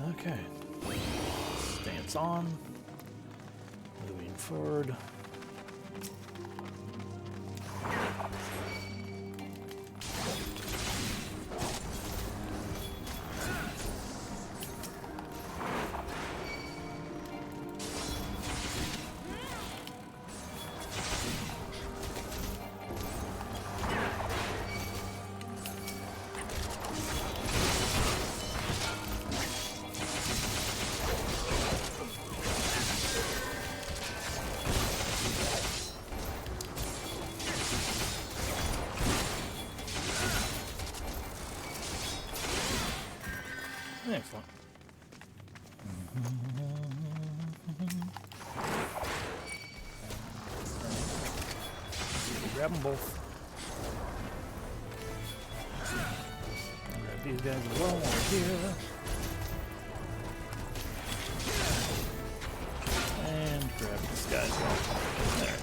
Okay. Stance on. Moving forward. grab them both. Grab these guys as well over here. And grab this guy as well. There.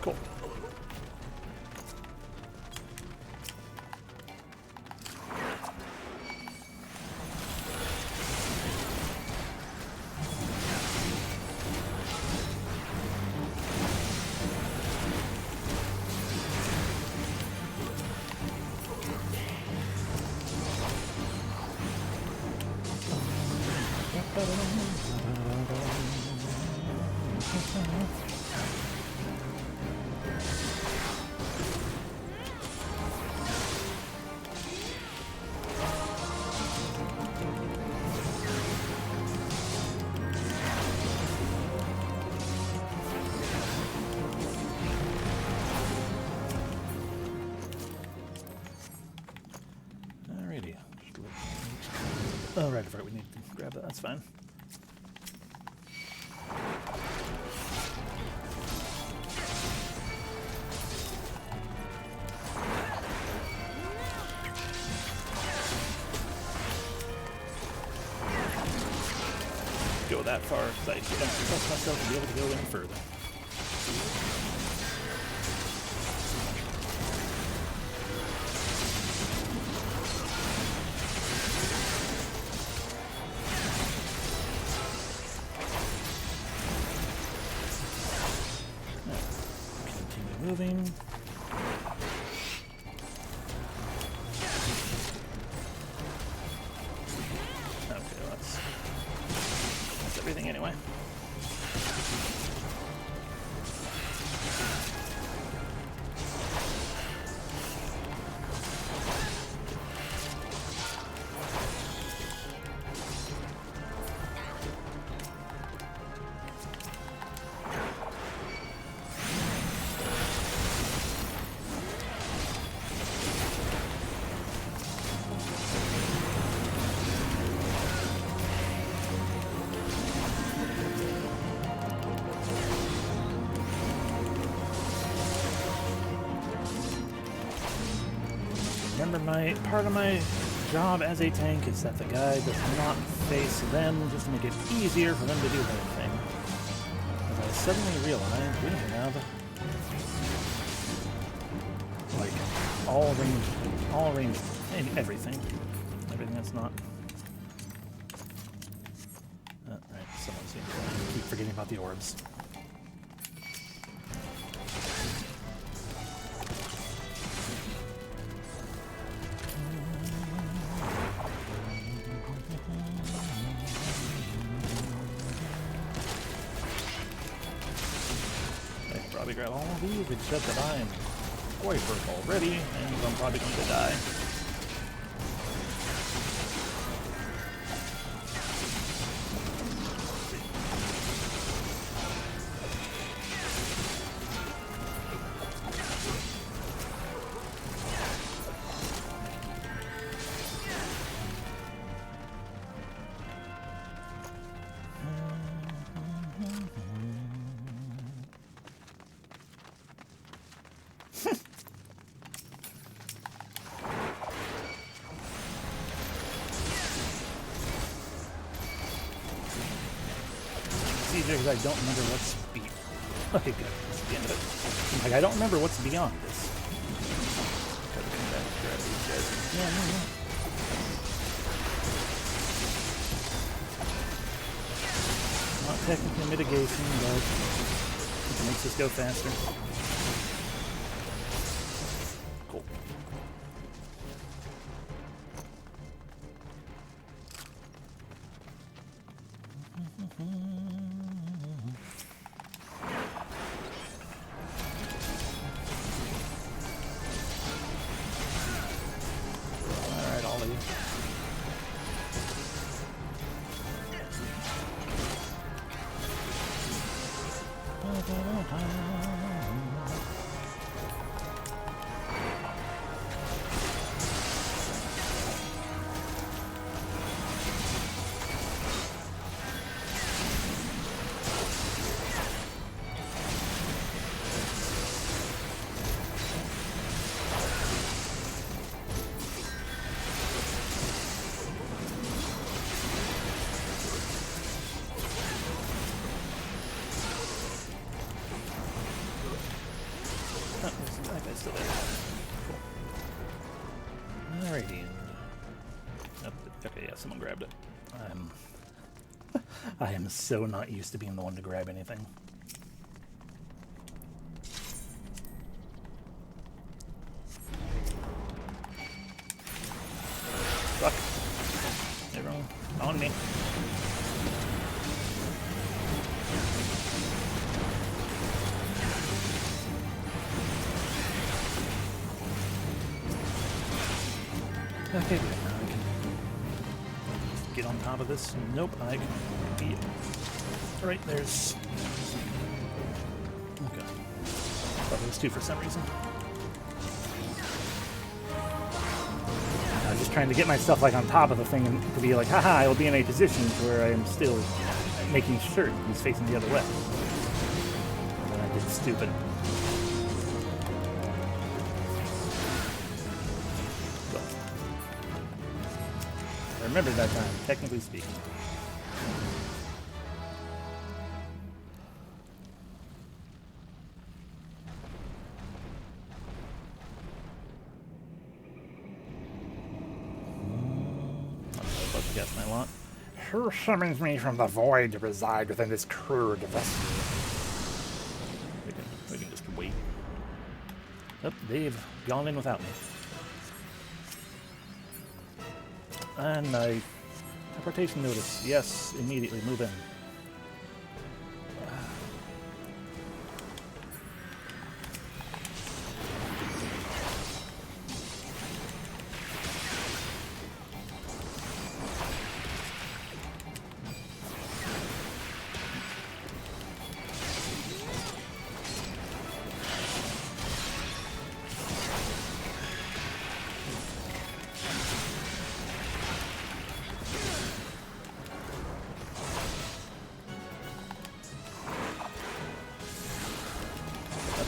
Cool. Alrighty. Oh, right, I forgot we need to grab that. That's fine. Go that far because I don't trust myself to be able to go any further. Continue moving. Okay, that's everything anyway. Remember, part of my job as a tank is that the guy does not face them, just to make it easier for them to do their thing. As I suddenly realized we have like all range, and everything that's not. Right, someone seems to keep forgetting about the orbs. Probably grab all of these, except that I am quite hurt already, and I'm probably going to die. Because I don't remember what's okay, good. That's the end of it. Like, I don't remember what's beyond this. Gotta come back and grab these guys. Not technically mitigation, but it makes us go faster. Cool. it's still there. Cool. Alrighty. Okay, yeah, someone grabbed it. I am so not used to being the one to grab anything. Fuck. Everyone on me. Okay, good. Now I can get on top of this. Nope, I can be... Alright, there's... Okay. Thought there was two for some reason. I was just trying to get myself like on top of the thing and to be like, haha, I will be in a position where I am still making sure he's facing the other way. And then I did stupid. I remember that time, technically speaking. I'm about to guess my lot. Who summons me from the void to reside within this crude vessel? We can just wait. Oh, they've gone in without me. And my teleportation notice. Yes, immediately move in.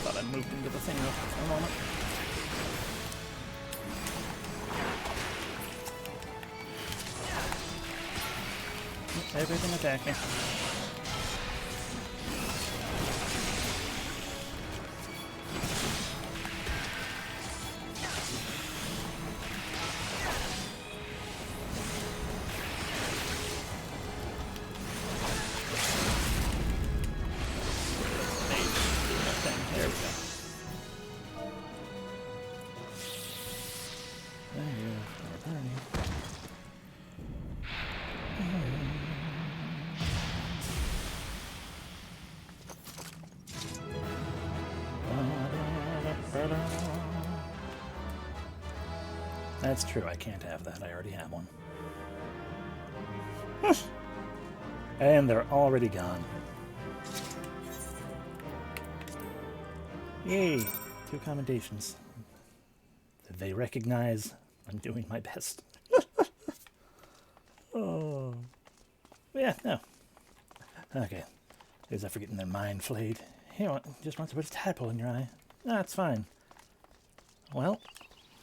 I moved into the thing for a moment. Everything attack me. There we go. That's true, I can't have that. I already have one. And they're already gone. Yay! 2 commendations. They recognize I'm doing my best. Oh. Yeah, no. Okay. Is I forgetting their mind flayed. He just wants to put a tadpole in your eye. That's fine. Well,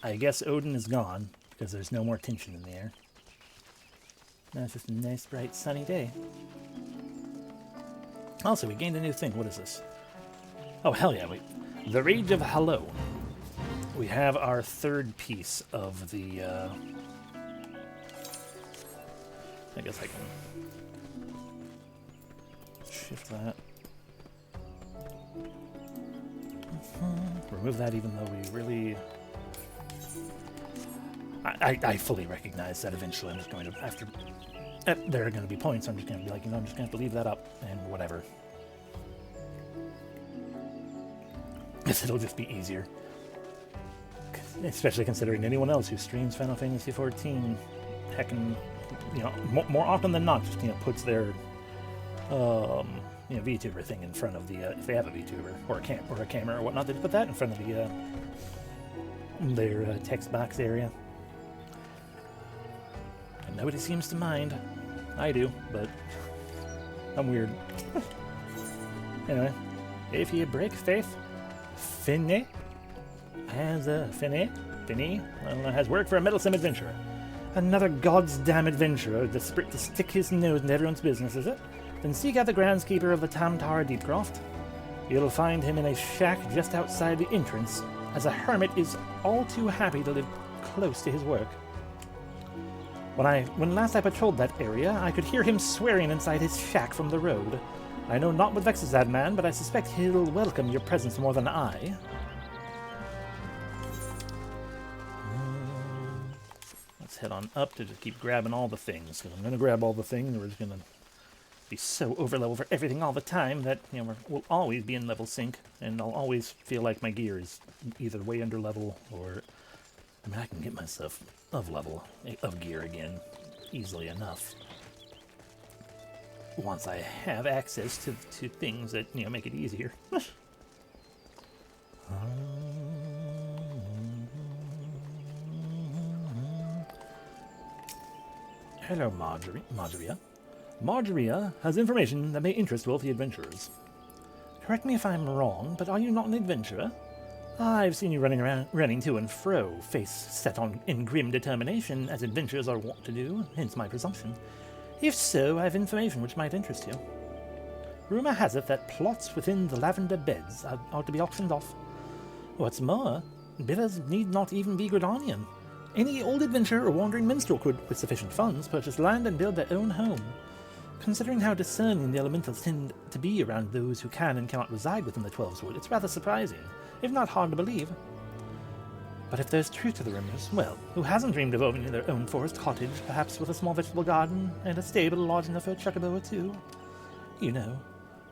I guess Odin is gone, because there's no more tension in the air. Now it's just a nice, bright, sunny day. Also, we gained a new thing. What is this? Oh, hell yeah. The Rage of Hello. We have our third piece of the... I guess I can shift that. Remove that even though we really... I fully recognize that eventually I'm just going to, after... there are going to be points I'm just going to be like, I'm just going to have to leave that up and whatever. Because it'll just be easier. Especially considering anyone else who streams Final Fantasy XIV, heckin', more often than not, just, puts their, VTuber thing in front of the, if they have a VTuber, or a camera or whatnot, they put that in front of the, their text box area. And nobody seems to mind. I do, but I'm weird. Anyway, if you break faith, Finny has worked for a meddlesome adventurer. Another god's damn adventurer desperate to stick his nose into everyone's business, is it? Then seek out the groundskeeper of the Tam Tara Deepcroft. You'll find him in a shack just outside the entrance as a hermit is all too happy to live close to his work. When last I patrolled that area, I could hear him swearing inside his shack from the road. I know not what vexes that man, but I suspect he'll welcome your presence more than I. Let's head on up to just keep grabbing all the things, because I'm going to grab all the things, we're just going to be so overlevel for everything all the time that, you know, we'll always be in level sync, and I'll always feel like my gear is either way under level, or, I mean, I can get myself of gear again, easily enough. Once I have access to things that, you know, make it easier. Hello, Rhjkkah. Rhjkkah has information that may interest wealthy adventurers. Correct me if I'm wrong, but are you not an adventurer? I've seen you running to and fro, face set on in grim determination, as adventurers are wont to do, hence my presumption. If so, I have information which might interest you. Rumor has it that plots within the lavender beds are to be auctioned off. What's more, bidders need not even be Gettin. Any old adventurer or wandering minstrel could, with sufficient funds, purchase land and build their own home. Considering how discerning the elementals tend to be around those who can and cannot reside within the Twelves Wood, it's rather surprising, if not hard to believe. But if there's truth to the rumors, well, who hasn't dreamed of owning their own forest cottage, perhaps with a small vegetable garden and a stable large enough for a Rhjkkah or two? You know,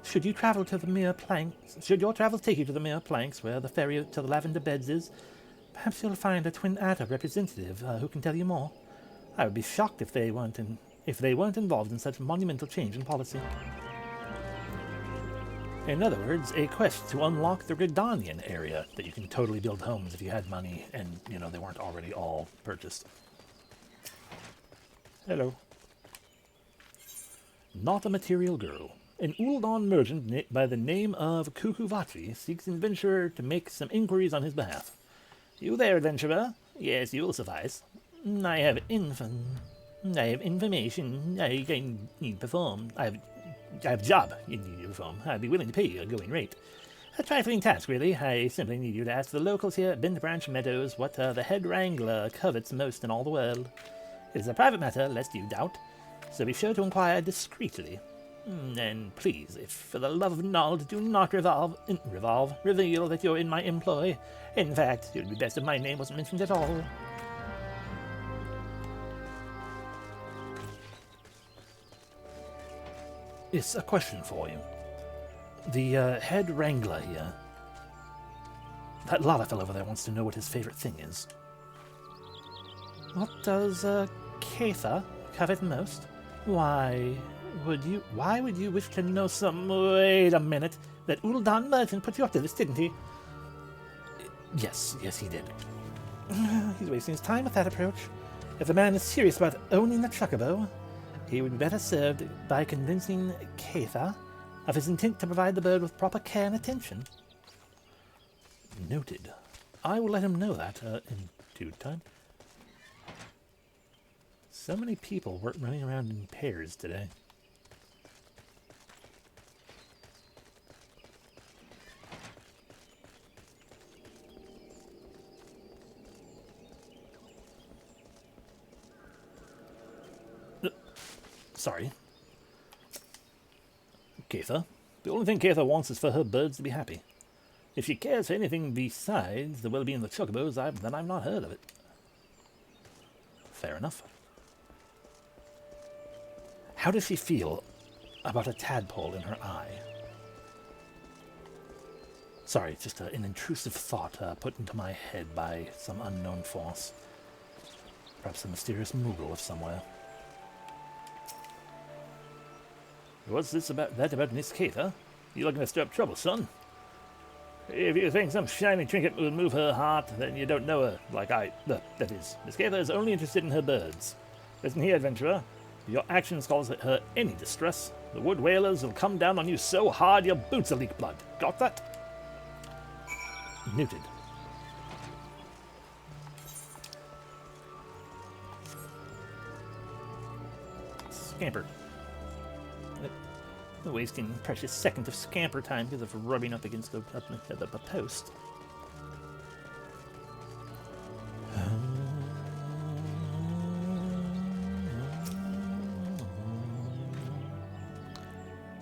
should your travels take you to the Mere Planks, where the ferry to the Lavender Beds is, perhaps you'll find a Twin Adder representative who can tell you more. I would be shocked if they weren't involved in such a monumental change in policy. In other words, a quest to unlock the Damien area that you can totally build homes if you had money and, you know, they weren't already all purchased. Hello. Not a material girl. An Uldan merchant by the name of Kukuvatri seeks an adventurer to make some inquiries on his behalf. You there, adventurer? Yes, you will suffice. I have information I can need performed. I have a job you need to perform. I'd be willing to pay you a going rate. A trifling task, really. I simply need you to ask the locals here at Bent Branch Meadows what the head wrangler covets most in all the world. It is a private matter, lest you doubt, so be sure to inquire discreetly. And please, if for the love of Nald, do not reveal that you're in my employ. In fact, it would be best if my name wasn't mentioned at all. It's a question for you. The head wrangler here, that Lava fellow over there wants to know what his favorite thing is. What does Ketha covet most? Why would you wish to know some... Wait a minute. That Uldan merchant put you up to this, didn't he? Yes, he did. He's wasting his time with that approach. If the man is serious about owning the Rhjkkah, he would be better served by convincing Ketha of his intent to provide the bird with proper care and attention. Noted. I will let him know that in due time. So many people were running around in pairs today. Sorry. Ketha. The only thing Ketha wants is for her birds to be happy. If she cares for anything besides the well-being of the Rhjkkah, then I've not heard of it. Fair enough. How does she feel about a tadpole in her eye? Sorry, just an intrusive thought put into my head by some unknown force. Perhaps a mysterious Moogle of somewhere. What's this about Miss Ketha? You looking to stir up trouble, son? If you think some shiny trinket will move her heart, then you don't know her like I... that is, Miss Ketha is only interested in her birds. Listen here, adventurer. If your actions cause her any distress, the wood whalers will come down on you so hard your boots will leak blood. Got that? Noted. Scamper. Wasting precious seconds of scamper time because of rubbing up against a post.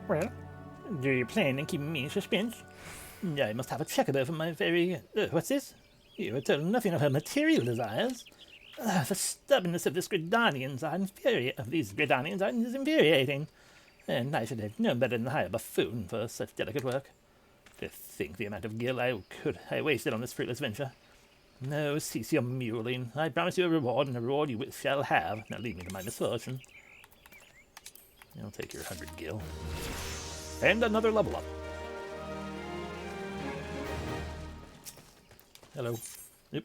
Well, do you plan on keeping me in suspense? I must have a checkable for my very... what's this? You have told nothing of her material desires. The stubbornness of these Gridanians is infuriating. And I should have known better than to hire a buffoon for such delicate work. To think the amount of gil I wasted on this fruitless venture. No, cease your mewling. I promise you a reward, and a reward you shall have. Now leave me to my misfortune. I'll take your 100 gil. And another level up. Hello. Yep.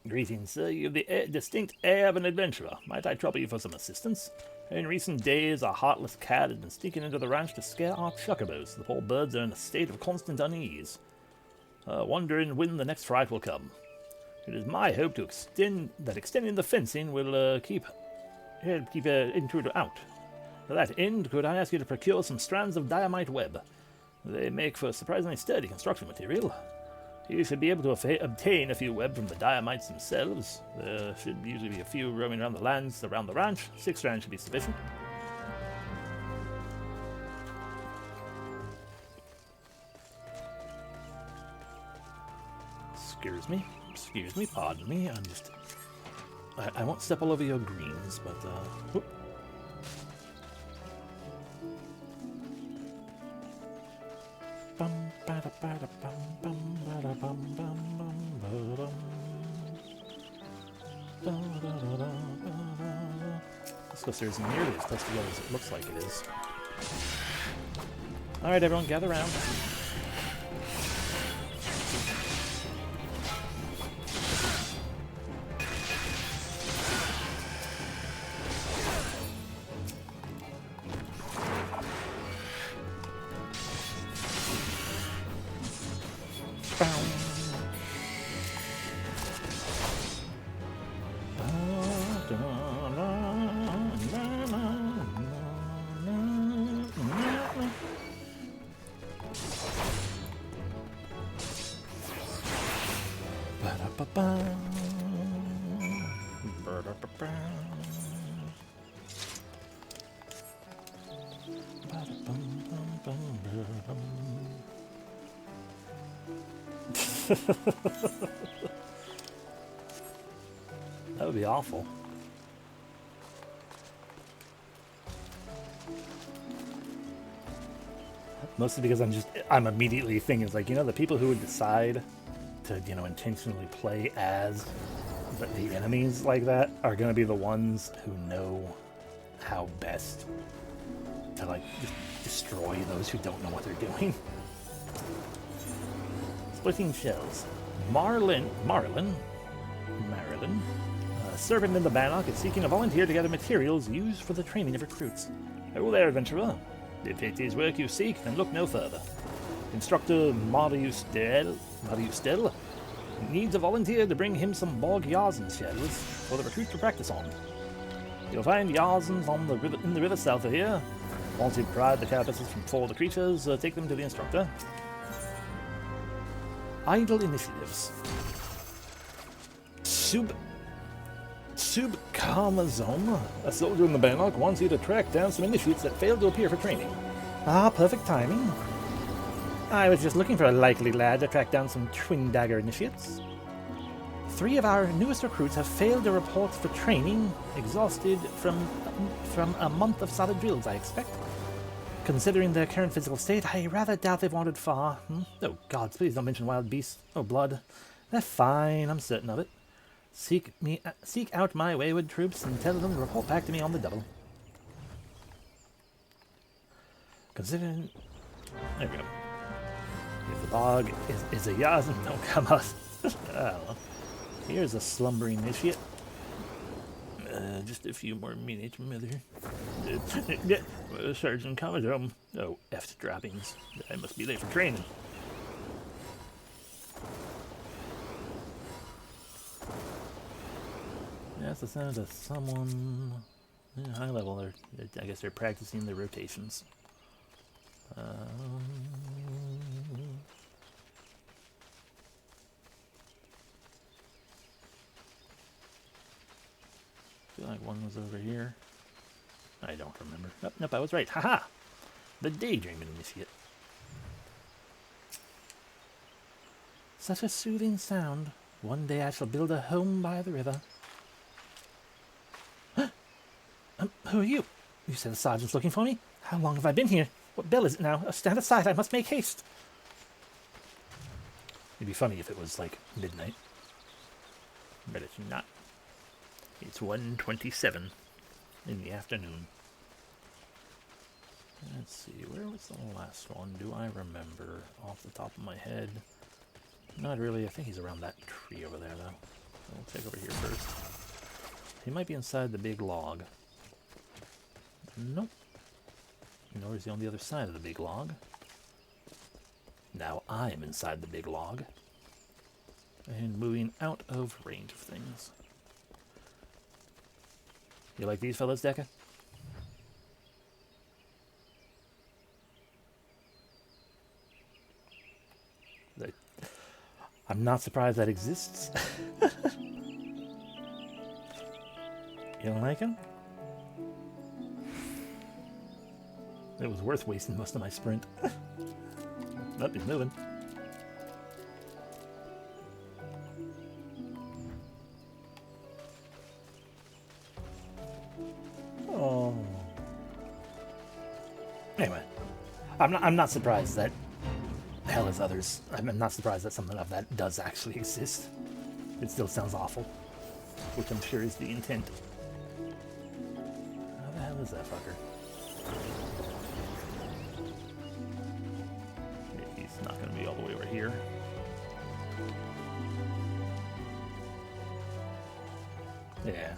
Greetings, sir. You have the distinct air of an adventurer. Might I trouble you for some assistance? In recent days, a heartless cat has been sneaking into the ranch to scare our chuckabos. The poor birds are in a state of constant unease. Wondering when the next fright will come. It is my hope to extending the fencing will keep intruder out. To that end, could I ask you to procure some strands of diamite web? They make for surprisingly sturdy construction material. You should be able to obtain a few web from the diamites themselves. There should usually be a few roaming around the lands around the ranch. 6 strands should be sufficient. Excuse me, pardon me. I won't step all over your greens, but whoop. This coaster isn't nearly as close together as it looks like it is. Alright, everyone, gather around. That would be awful. Mostly because I'm immediately thinking, it's like, the people who would decide to, intentionally play as the enemies like that are going to be the ones who know how best to, like, just destroy those who don't know what they're doing. Splitting shells. Marilyn, a servant in the Bannock, is seeking a volunteer to gather materials used for the training of recruits. Oh there, adventurer. If it is work you seek, then look no further. Instructor Mariustel needs a volunteer to bring him some bog Eorzean shells for the recruit to practice on. You'll find Eorzeans in the river south of here. Once you've pried the carapaces from 4 of the creatures, take them to the instructor. Idle initiatives. Subkamazon, a soldier in the Bannock, wants you to track down some initiates that failed to appear for training. Ah, perfect timing. I was just looking for a likely lad to track down some twin dagger initiates. 3 of our newest recruits have failed to report for training, exhausted from a month of solid drills, I expect. Considering their current physical state, I rather doubt they've wandered far. Oh, gods, please don't mention wild beasts. Oh, blood. They're fine, I'm certain of it. Seek out my wayward troops and tell them to report back to me on the double. Considering... There we go. If the bog is a Eorzean, don't come us. Oh, here's a slumbering initiate. Just a few more minutes, mother. Sergeant Commodore. Oh, F droppings. I must be late for training. That's the sound of someone high level. I guess they're practicing their rotations. I feel like one was over here. I don't remember. Nope, I was right. Haha! The daydreaming initiate. Such a soothing sound. One day I shall build a home by the river. Who are you? You said the sergeant's looking for me? How long have I been here? What bell is it now? Stand aside, I must make haste. It'd be funny if it was like midnight. But it's not. It's 1:27 in the afternoon. Let's see, where was the last one? Do I remember off the top of my head? Not really. I think he's around that tree over there, though. So we'll check over here first. He might be inside the big log. Nope. Nor is he on the other side of the big log. Now I'm inside the big log. And moving out of range of things. You like these fellas, Rhjkkah? I'm not surprised that exists. You don't like him? It was worth wasting most of my sprint. Nope, he's moving. Oh. Anyway, I'm not surprised that hell is others. I'm not surprised that something of that does actually exist. It still sounds awful, which I'm sure is the intent. How the hell is that fucker? He's not going to be all the way over here. Yeah.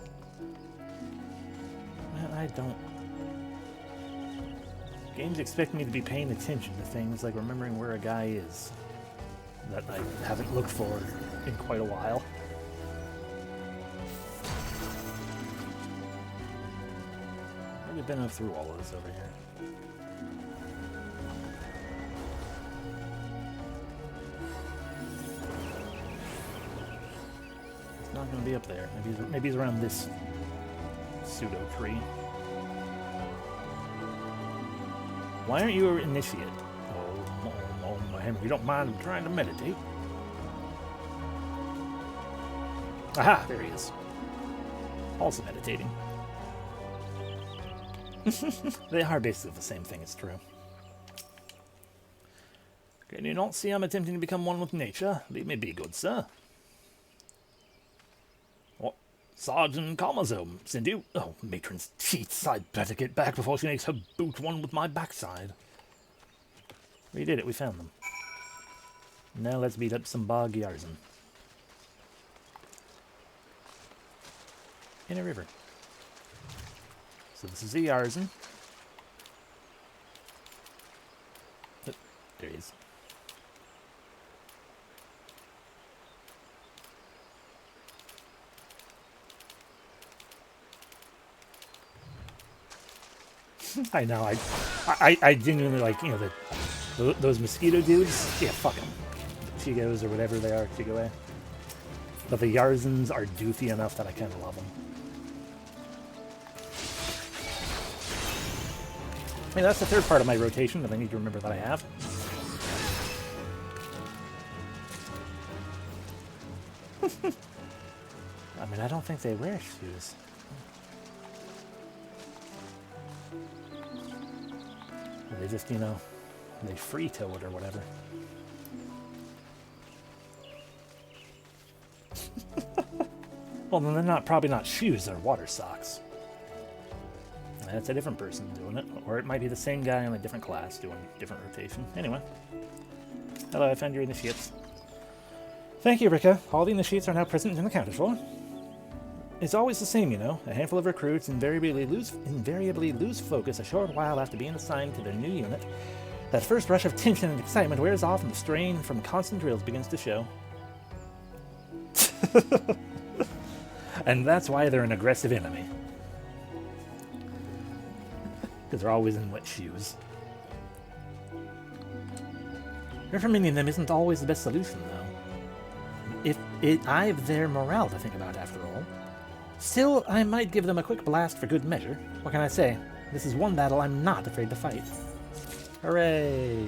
Man, I don't... Games expect me to be paying attention to things like remembering where a guy is that I haven't looked for in quite a while. I've already been through all of this over here. It's not going to be up there. Maybe he's around this pseudo tree. Why aren't you an initiate? Oh, my Henry, you don't mind trying to meditate? Aha, there he is. Also meditating. They are basically the same thing, it's true. Can you not see I'm attempting to become one with nature? Leave me be, good sir. What? Sergeant Carmazome send you? Oh, matron's teats, I'd better get back before she makes her boot one with my backside. We did it, we found them. Now let's beat up some bog Eorzean. In a river. So this is Eorzean. Oh, there he is. I know, I genuinely like, you know, those mosquito dudes. Yeah, fuck them. Chigos or whatever they are, Chigoe. But the Eorzeans are doofy enough that I kind of love them. I mean, that's the third part of my rotation that I need to remember that I have. I mean, I don't think they wear shoes. They just, you know, they free toe it or whatever. Well, then they're probably not shoes, they're water socks. That's a different person doing it. Or it might be the same guy in a different class doing different rotation. Anyway. Hello, I found your initiates. Thank you, Rhjkkah. All the initiates are now present in the counter floor. It's always the same, you know. A handful of recruits invariably lose focus a short while after being assigned to their new unit. That first rush of tension and excitement wears off and the strain from constant drills begins to show. And that's why they're an aggressive enemy. Because they're always in wet shoes. Reprimanding them isn't always the best solution, though. I have their morale to think about, after all. Still, I might give them a quick blast for good measure. What can I say? This is one battle I'm not afraid to fight. Hooray!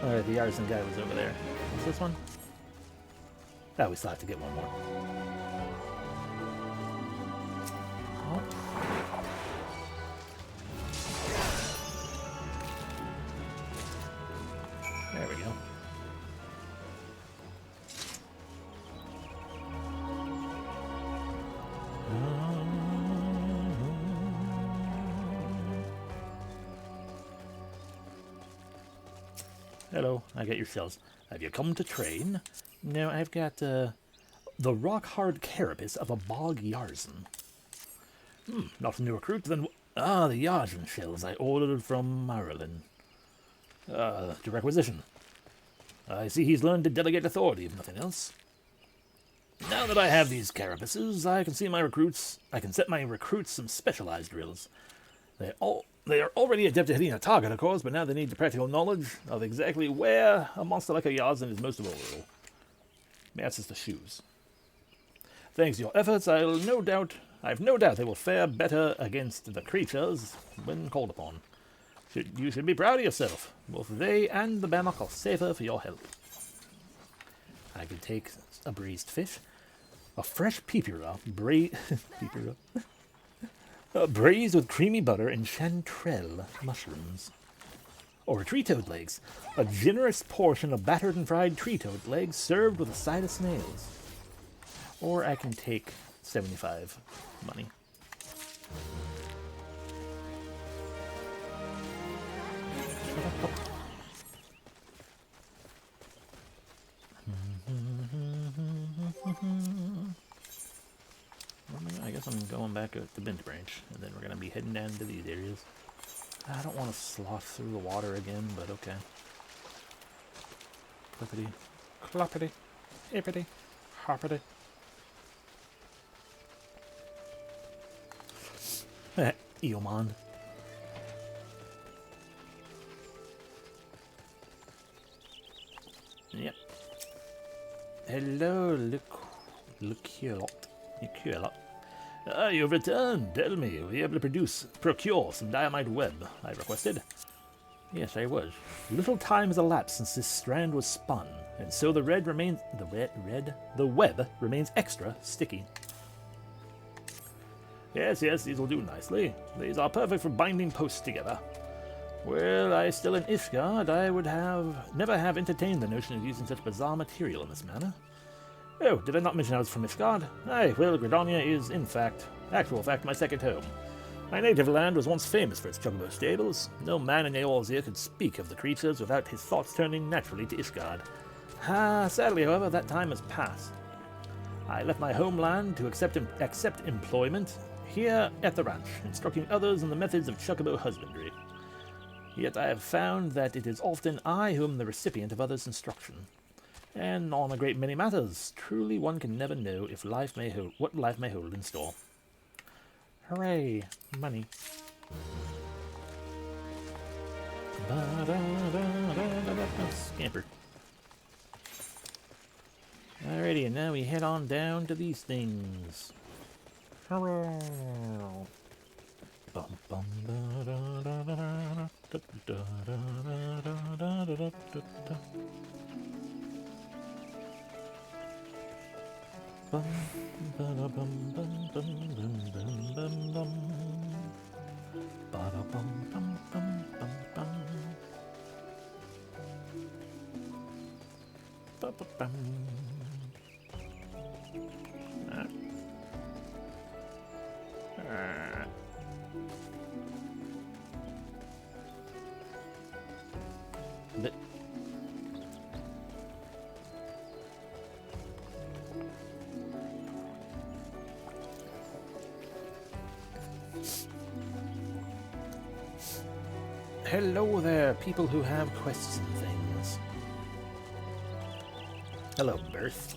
Alright, the artisan guy was over there. What's this one? Oh, we still have to get one more. Oh. There we go. Hello, I get your cells. Have you come to train? No, I've got the rock-hard carapace of a bog Eorzean. Not a new recruit, then... Ah, the Eorzean shells I ordered from Ireland. To requisition. I see he's learned to delegate authority, if nothing else. Now that I have these carapaces, I can set my recruits some specialized drills. They are already adept at hitting a target, of course, but now they need the practical knowledge of exactly where a monster like a Eorzean is most vulnerable. That's just the shoes. Thanks to your efforts, I've no doubt they will fare better against the creatures when called upon. You should be proud of yourself. Both they and the Bannock are safer for your help. I could take a braised fish, a fresh pipira, braised with creamy butter and chanterelle mushrooms. Or tree toad legs, a generous portion of battered and fried tree toad legs served with a side of snails. Or I can take 75 money. I guess I'm going back at the bench branch, and then we're going to be heading down to these areas. I don't want to sloth through the water again, but okay. Clippity, cloppity, hippity, hoppity. Eomon. Yep. Hello, Rhjkkah. You've returned. Tell me, were you able to procure some diamite web I requested? Yes, I was. Little time has elapsed since this strand was spun, and so the web remains extra sticky. Yes, these will do nicely. These are perfect for binding posts together. Were I still in Ishgard, I would never have entertained the notion of using such bizarre material in this manner. Oh, did I not mention I was from Ishgard? Aye, well, Gridania is, in fact, my second home. My native land was once famous for its chocobo stables. No man in Eorzean could speak of the creatures without his thoughts turning naturally to Ishgard. Sadly, however, that time has passed. I left my homeland to accept employment here at the ranch, instructing others in the methods of chocobo husbandry. Yet I have found that it is often I who am the recipient of others' instruction. And on a great many matters, truly one can never know if what life may hold in store. Hooray! Money. Scamper. Alrighty, and now we head on down to these things. Hooray! Bum, bum, da, da, da, da, da, da, da, da, da, da. Bum, ba, da, bum, bum, bum, bum, bum, bum, bum. Ba, da, bum, bum, bum, bum, bum. Ba, ba, bum. But hello there, people who have quests and things. Hello, Berth.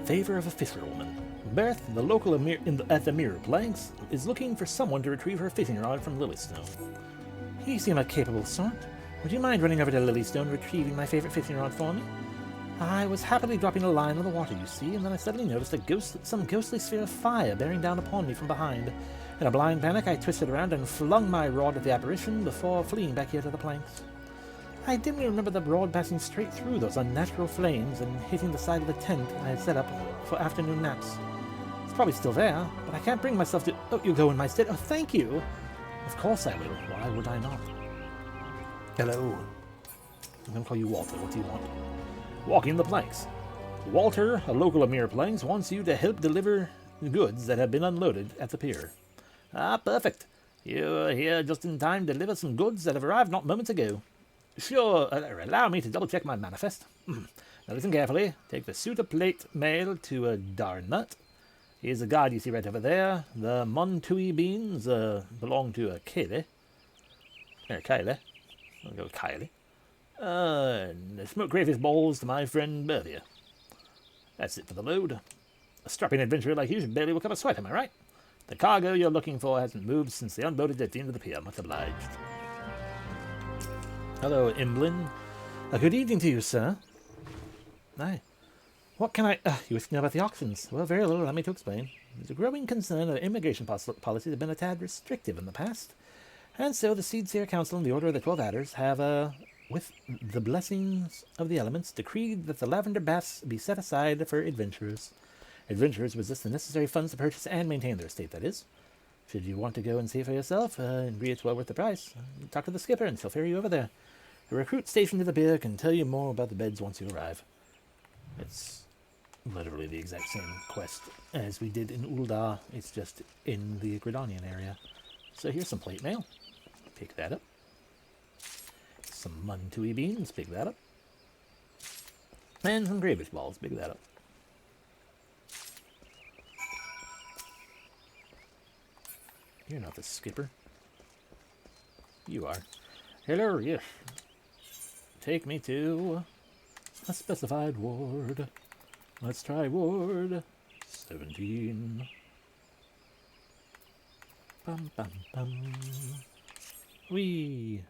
Favor of a fisherwoman. Berth, the local at the Mirror Planks, is looking for someone to retrieve her fishing rod from Lilystone. You seem a capable sort. Would you mind running over to Lilystone and retrieving my favorite fishing rod for me? I was happily dropping a line on the water, you see, and then I suddenly noticed some ghostly sphere of fire bearing down upon me from behind, In a blind panic, I twisted around and flung my rod at the apparition before fleeing back here to the planks. I dimly remember the rod passing straight through those unnatural flames and hitting the side of the tent I had set up for afternoon naps. It's probably still there, but I can't bring myself to... Oh, you go in my stead? Oh, thank you! Of course I will. Why would I not? Hello. I'm going to call you Walter. What do you want? Walking the planks. Walter, a local of Mere Planks, wants you to help deliver goods that have been unloaded at the pier. Ah, perfect. You're here just in time to deliver some goods that have arrived not moments ago. Sure, allow me to double-check my manifest. Now listen carefully. Take the suit of plate mail to a Darnut. Here's the guard you see right over there. The Montui beans belong to a Kaylee. Kylie. I'll go with Kylie. The smoked crayfish balls to my friend Berthia. That's it for the load. A strapping adventurer like you should barely look up a sweat, am I right? The cargo you're looking for hasn't moved since they unloaded at the end of the pier. Much obliged. Hello, Imblin. Good evening to you, sir. Aye. What can I... you wish to know about the auctions? Well, very little, allow me to explain. There's a growing concern that immigration policies have been a tad restrictive in the past. And so the Seedseer Council and the Order of the 12 Adders have, with the blessings of the elements, decreed that the lavender baths be set aside for adventurers. Adventurers possess the necessary funds to purchase and maintain their estate, that is. Should you want to go and see for yourself, and agree it's well worth the price, talk to the skipper and she'll ferry you over there. A recruit stationed at the pier can tell you more about the beds once you arrive. It's literally the exact same quest as we did in Uldar. It's just in the Gridonian area. So here's some plate mail. Pick that up. Some Muntui beans. Pick that up. And some crayfish balls. Pick that up. You're not the skipper. You are. Hello, yes. Take me to a specified ward. Let's try ward 17. Bum bum bum. Wee.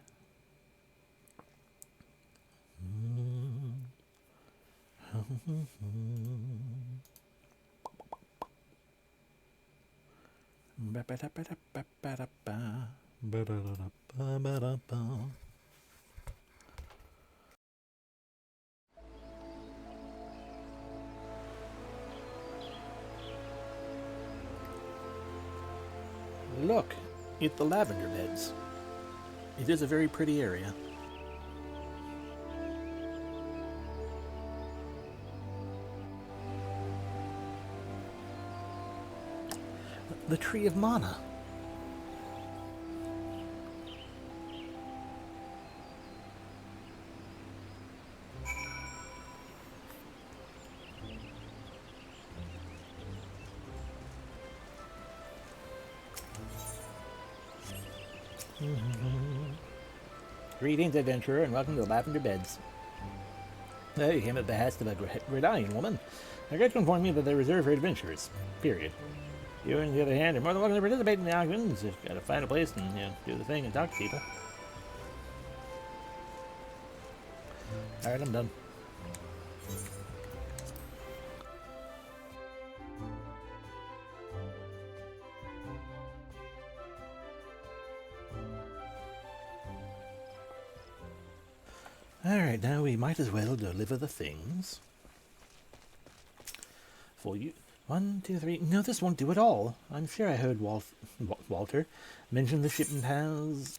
Look at the lavender beds. It is a very pretty area. The Tree of Mana. Greetings, adventurer, and welcome to the Lavender Beds. Oh, you came at the behest of a Gridonian woman. I regret to inform you that they're reserved for adventurers. Period. You, on the other hand, are more than welcome to participate in the auctions. You've got to find a place and do the thing and talk to people. Alright, I'm done. Alright, now we might as well deliver the things. For you. 1, 2, 3. No, this won't do at all. I'm sure I heard Walter mention the shipment has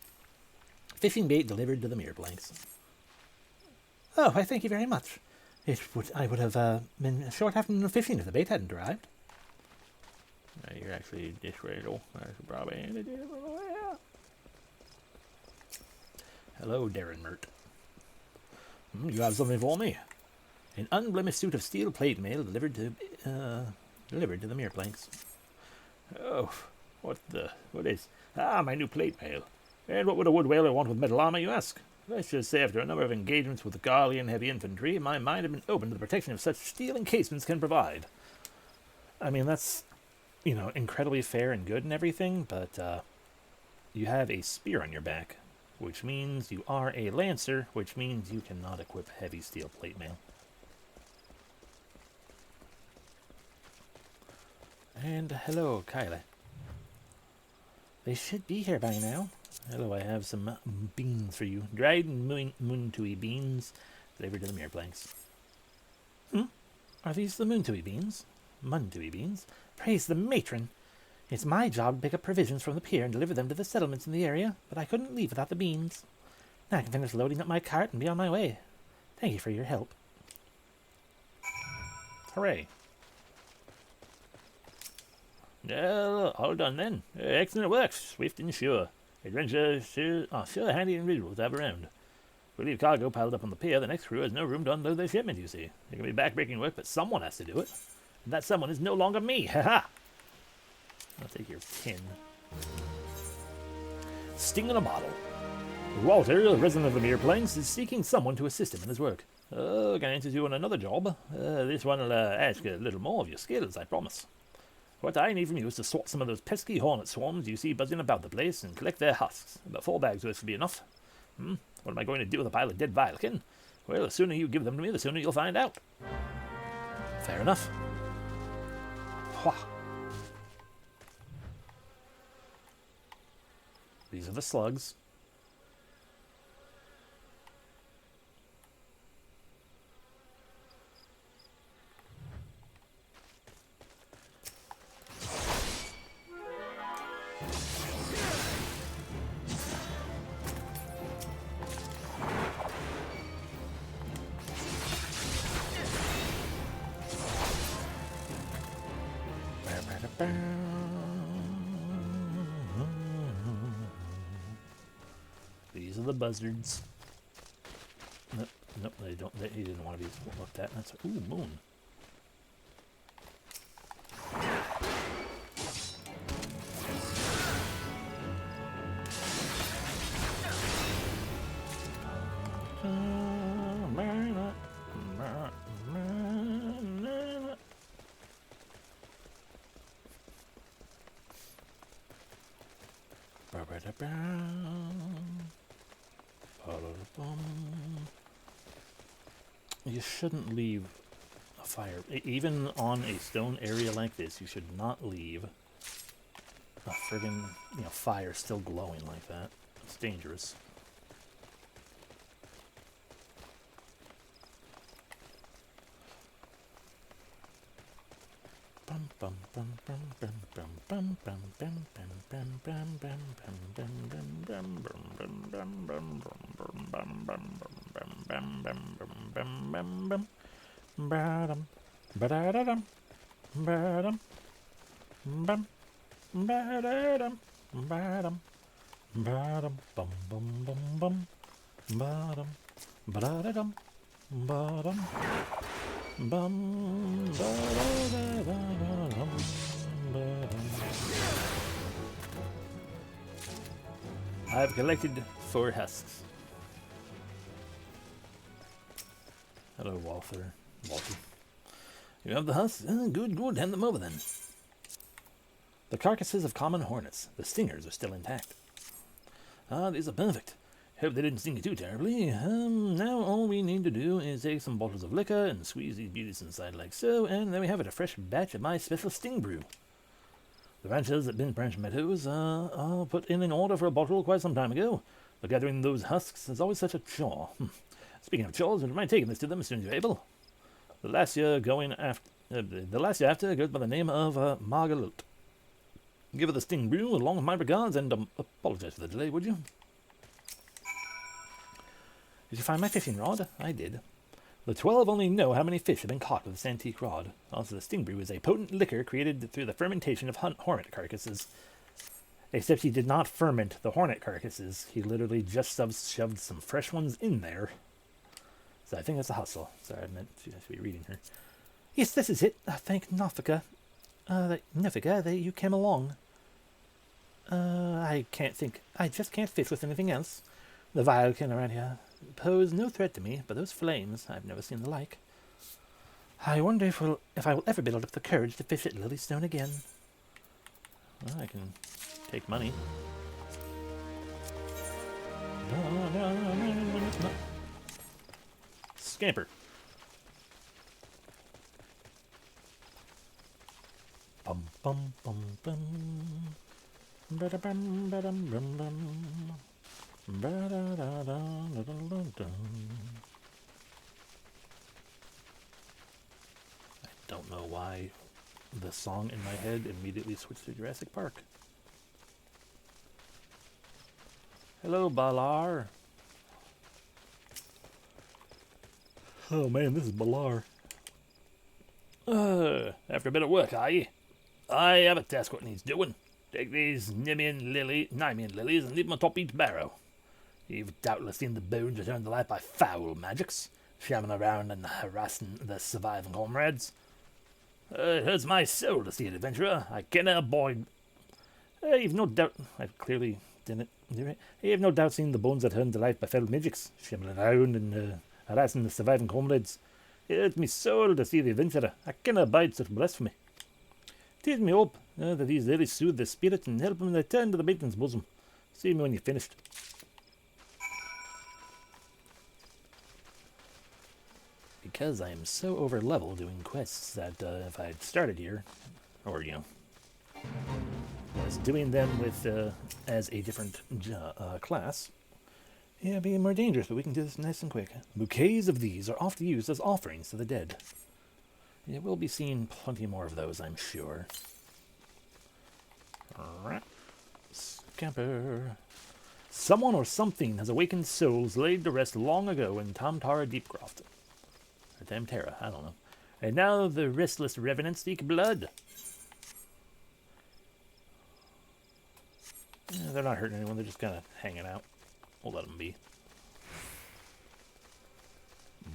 fishing bait delivered to the Mere Planks. Oh, I thank you very much. I would have been a short afternoon of fishing if the bait hadn't arrived. You're actually disgraceful. I should probably end it. Hello, Darren Mert. You have something for me. An unblemished suit of steel plate mail delivered to the Mere Planks. Oh, what is... Ah, my new plate mail. And what would a wood whaler want with metal armor, you ask? Let's just say after a number of engagements with the Garlean heavy infantry, my mind had been open to the protection of such steel encasements can provide. I mean, that's, incredibly fair and good and everything, but you have a spear on your back, which means you are a lancer, which means you cannot equip heavy steel plate mail. And hello, Kylie. They should be here by now. Hello, I have some beans for you. Dried moontui beans delivered to the mirror planks. Are these the Moontui beans? Muntui beans? Praise the matron! It's my job to pick up provisions from the pier and deliver them to the settlements in the area, but I couldn't leave without the beans. Now I can finish loading up my cart and be on my way. Thank you for your help. Hooray. All done then. Excellent work, swift and sure. Adventure sure handy individuals to have around. If we leave cargo piled up on the pier, the next crew has no room to unload their shipment, you see. It can be backbreaking work, but someone has to do it. And that someone is no longer me. Ha ha! I'll take your tin. Sting in a bottle. Walter, a resident of the Mirror Plains, is seeking someone to assist him in his work. Oh, can I interest you on another job? This one will ask a little more of your skills, I promise. What I need from you is to sort some of those pesky hornet swarms you see buzzing about the place and collect their husks. About 4 bags worth should be enough. What am I going to do with a pile of dead Rhjkkah? Well, the sooner you give them to me, the sooner you'll find out. Fair enough. Hwah. These are the slugs. These are the buzzards. Nope, they don't. He didn't want to be looked at. That's ooh, moon. You shouldn't leave a fire, even on a stone area like this. You should not leave a friggin' fire still glowing like that. It's dangerous. I've collected 4 husks. Hello, Walter. You have the husks? Good. Hand them over then. The carcasses of common hornets. The stingers are still intact. These are perfect. Hope they didn't sting you too terribly. Now all we need to do is take some bottles of liquor and squeeze these beauties inside like so, and then we have it, a fresh batch of my special sting brew. The ranchers at Bent Branch Meadows put in an order for a bottle quite some time ago, but gathering those husks is always such a chore. Speaking of chores, would you mind taking this to them as soon as you're able? The last year after goes by the name of Margalut. Give her the sting brew along with my regards, and apologize for the delay, would you? Did you find my fishing rod? I did. The 12 only know how many fish have been caught with this antique rod. Also, the sting brew is a potent liquor created through the fermentation of hornet carcasses. Except he did not ferment the hornet carcasses. He literally just shoved some fresh ones in there. So I think that's a hustle. Sorry, I meant to be reading her. Yes, this is it. Thank Rhjkkah. Rhjkkah, that you came along. I just can't fish with anything else. The Rhjkkah around here pose no threat to me, but those flames, I've never seen the like. I wonder if I will ever build up the courage to fish at Lilystone again. Well, I can take money. Scamper. Bum bum bum bum. Ba-da-bum, ba-dum, bum, bum. Ba-da-da-da-da-da-da-da. I don't know why the song in my head immediately switched to Jurassic Park. Hello, Balar. Oh man, this is Balar. After a bit of work, are ye? I have a task what needs doing. Take these Nimian lilies and leave them atop each barrow. You've doubtless seen the bones returned to life by foul magics, shamming around and harassing the surviving comrades. It hurts my soul to see it, adventurer. I cannot avoid. You've no doubt. I clearly didn't do it. You've no doubt seen the bones that turned to life by foul magics, shamming around and harassing the surviving comrades. It hurts me soul to see the adventurer. I cannot abide such blasphemy. It gives me hope that these lilies soothe their spirit and help them return to the matron's bosom. See me when you're finished. Because I am so over level doing quests that if I had started here, or was doing them with as a different class, it'd be more dangerous, but we can do this nice and quick. Bouquets of these are often used as offerings to the dead. You will be seeing plenty more of those, I'm sure. Alright. Scamper. Someone or something has awakened souls laid to rest long ago in Tamtara Deepcroft. Or Tamtara, I don't know. And now the restless revenants seek blood. Yeah, they're not hurting anyone, they're just kind of hanging out. We'll let them be.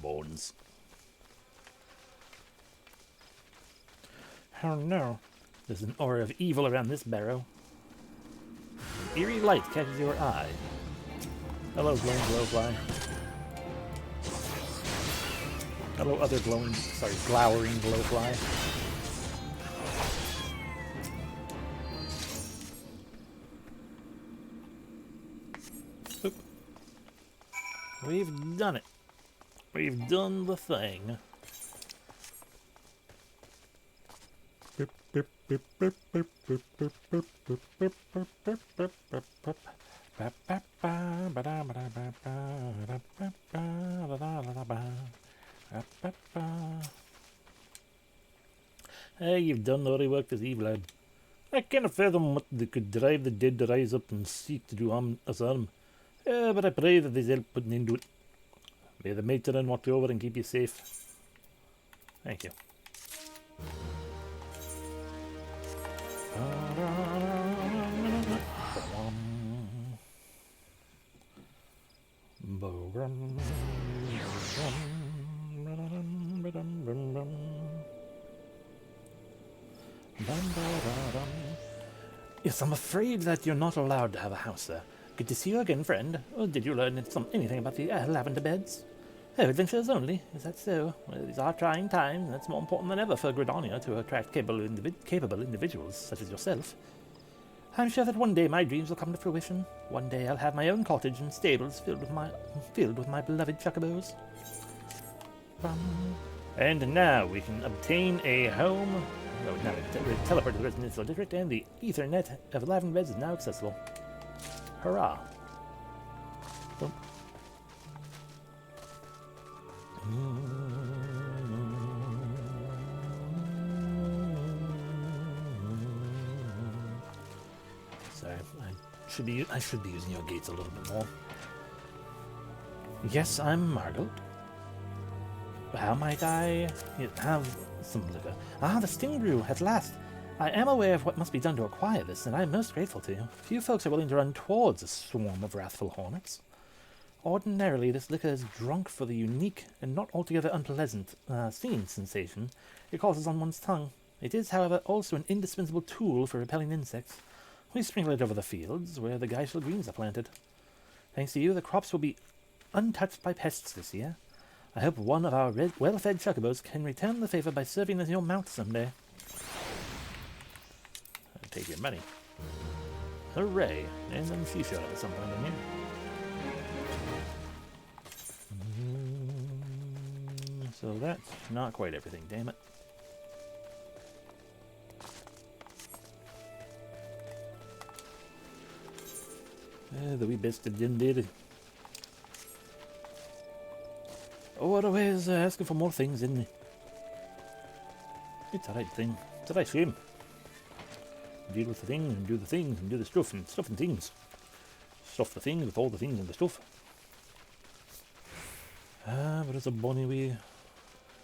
Bones. Oh no. There's an aura of evil around this barrow. An eerie light catches your eye. Hello, glowing glowfly. Hello, other glowering glowfly. Oop. We've done it. We've done the thing. Hey, you've done the work this eve, lad. I cannot fathom what they could drive the dead to rise up and seek to do us harm. But I pray that there's help putting into it. May the matron watch you over and keep you safe. Thank you. Yes, I'm afraid that you're not allowed to have a house there. Good to see you again, friend. Oh, did you learn anything about the lavender beds? Oh, adventurers only? Is that so? Well, these are trying times, and it's more important than ever for Gridania to attract capable individuals such as yourself. I'm sure that one day my dreams will come to fruition. One day I'll have my own cottage and stables filled with my beloved chocobos. And now we can obtain a home. No, now we teleport to the residential district, and the Ethernet of lavender beds is now accessible. Hurrah! Boom. Sorry, I should be using your gates a little bit more. Yes, I'm Margot. How might I have some liquor? Ah, the sting brew, at last. I am aware of what must be done to acquire this, and I am most grateful to you. Few folks are willing to run towards a swarm of wrathful hornets. Ordinarily, this liquor is drunk for the unique and not altogether unpleasant stinging sensation it causes on one's tongue. It is, however, also an indispensable tool for repelling insects. We sprinkle it over the fields where the geishel greens are planted. Thanks to you, the crops will be untouched by pests this year. I hope one of our well-fed chocobos can return the favor by serving as your mount someday. I'll take your money. Hooray! And then she showed up at some point in here. So that's not quite everything, damn it. The wee bastard indeed. Oh, otherwise asking for more things, isn't he? It's a right thing. It's a right shame. Deal with the thing and do the things and do the stuff and things. Stuff the things with all the things and the stuff. But it's a bonny wee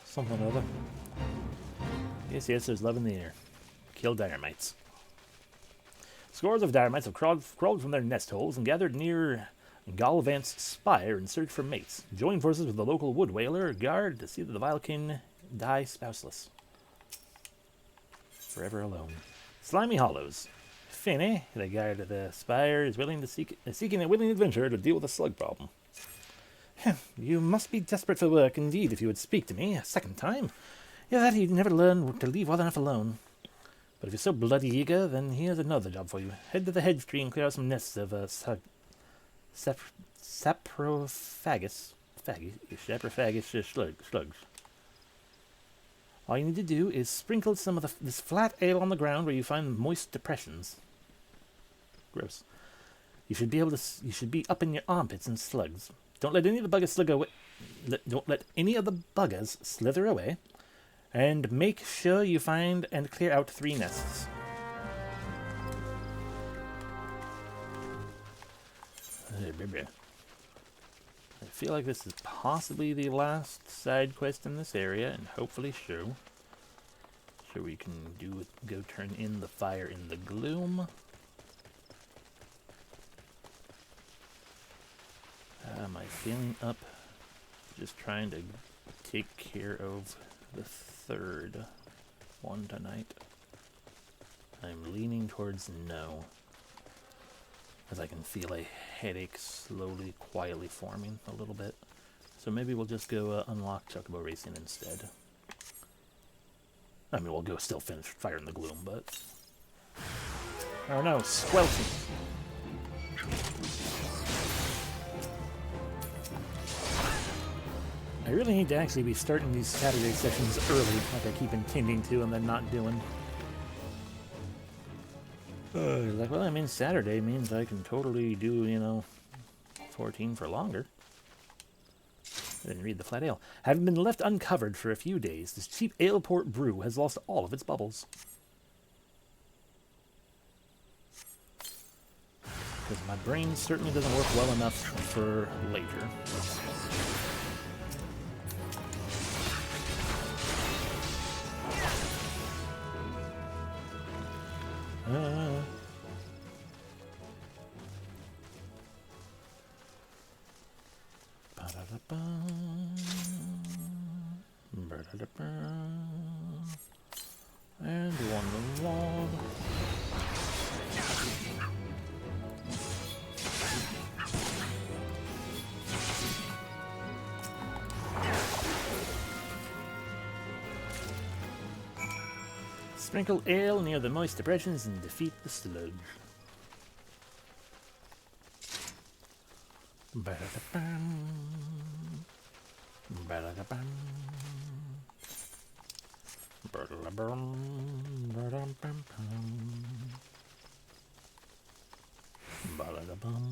something or other. Yes, there's love in the air. Kill dynamites. Scores of dynamites have crawled from their nest holes and gathered near Galvant's spire in search for mates. Join forces with the local wood whaler guard to see that the Vilekin die spouseless. Forever alone. Slimy Hollows. Finney, the guard at the spire, is seeking a willing adventurer to deal with the slug problem. You must be desperate for work indeed if you would speak to me a second time. Yeah, that he'd never learn to leave well enough alone. But if you're so bloody eager, then here's another job for you. Head to the hedge tree and clear out some nests of saprophagus slugs. All you need to do is sprinkle some of this flat ale on the ground where you find moist depressions. Gross. You should be up in your armpits and slugs. Don't let any of the buggers don't let any of the buggers slither away. And make sure you find and clear out 3 nests. I feel like this is possibly the last side quest in this area, and hopefully so. So we can go turn in the fire in the gloom. Am I feeling up? Just trying to take care of the 3rd one tonight. I'm leaning towards no, as I can feel a headache slowly, quietly forming a little bit. So maybe we'll just go unlock Chocobo Racing instead. I mean, we'll go still finish Fire in the Gloom, but... Oh no, squelching! I really need to actually be starting these Saturday sessions early, like I keep intending to and then not doing. Like, well, I mean, Saturday means I can totally do, 14 for longer. I didn't read the flat ale. Having been left uncovered for a few days, this cheap ale port brew has lost all of its bubbles. Because my brain certainly doesn't work well enough for later. And one log. Sprinkle ale near the moist depressions and defeat the sludge. Ba-da-da-bam. Ba-da-da-bam. Ba-da-da-bam. Ba-da-bam-bam. Ba-da-da-bam.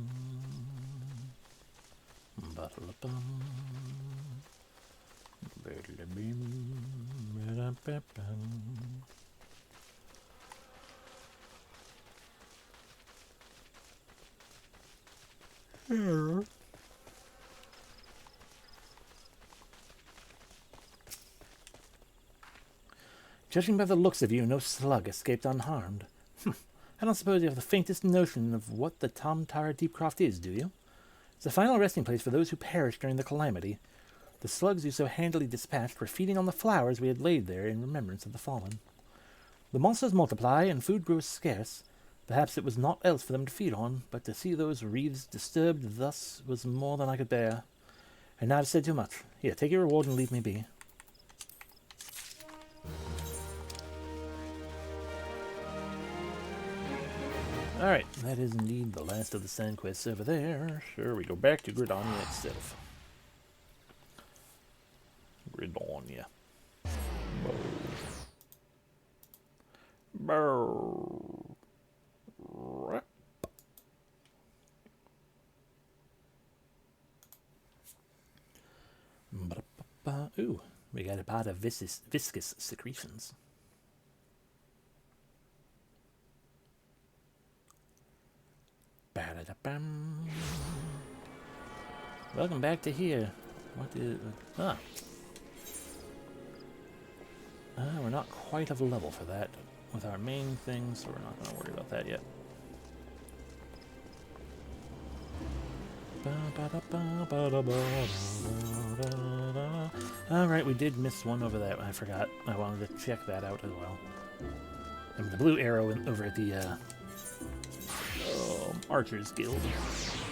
Ba-da-da-bam. Ba-da-da-bim. Ba-da-ba-bam. Judging by the looks of you, no slug escaped unharmed. I don't suppose you have the faintest notion of what the Tamtara Deepcroft is, do you? It's a final resting place for those who perished during the calamity. The slugs you so handily dispatched were feeding on the flowers we had laid there in remembrance of the fallen. The monsters multiply, and food grows scarce. Perhaps it was naught else for them to feed on, but to see those reefs disturbed thus was more than I could bear. And now I've said too much. Here, take your reward and leave me be. Alright, that is indeed the last of the sand quests over there. Sure, we go back to Gridonia itself. Gridonia. Ooh, we got a pot of viscous secretions. Ba-da-da-bam. Welcome back to here. What is... we're not quite of a level for that with our main thing, so we're not going to worry about that yet. Alright, we did miss one over that. I forgot. I wanted to check that out as well. And the blue arrow over at the Archers Guild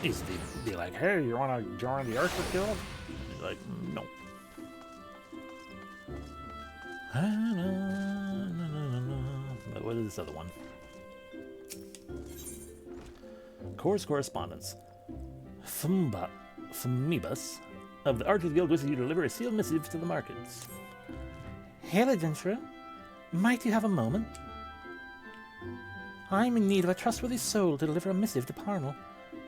is to be like, hey, you want to join the Archer Guild? He's like, no. But what is this other one? Course correspondence. Phoebus of the Archers Guild wishes you to deliver a sealed missive to the markets. Hail, adventurer. Might you have a moment? I'm in need of a trustworthy soul to deliver a missive to Parnell.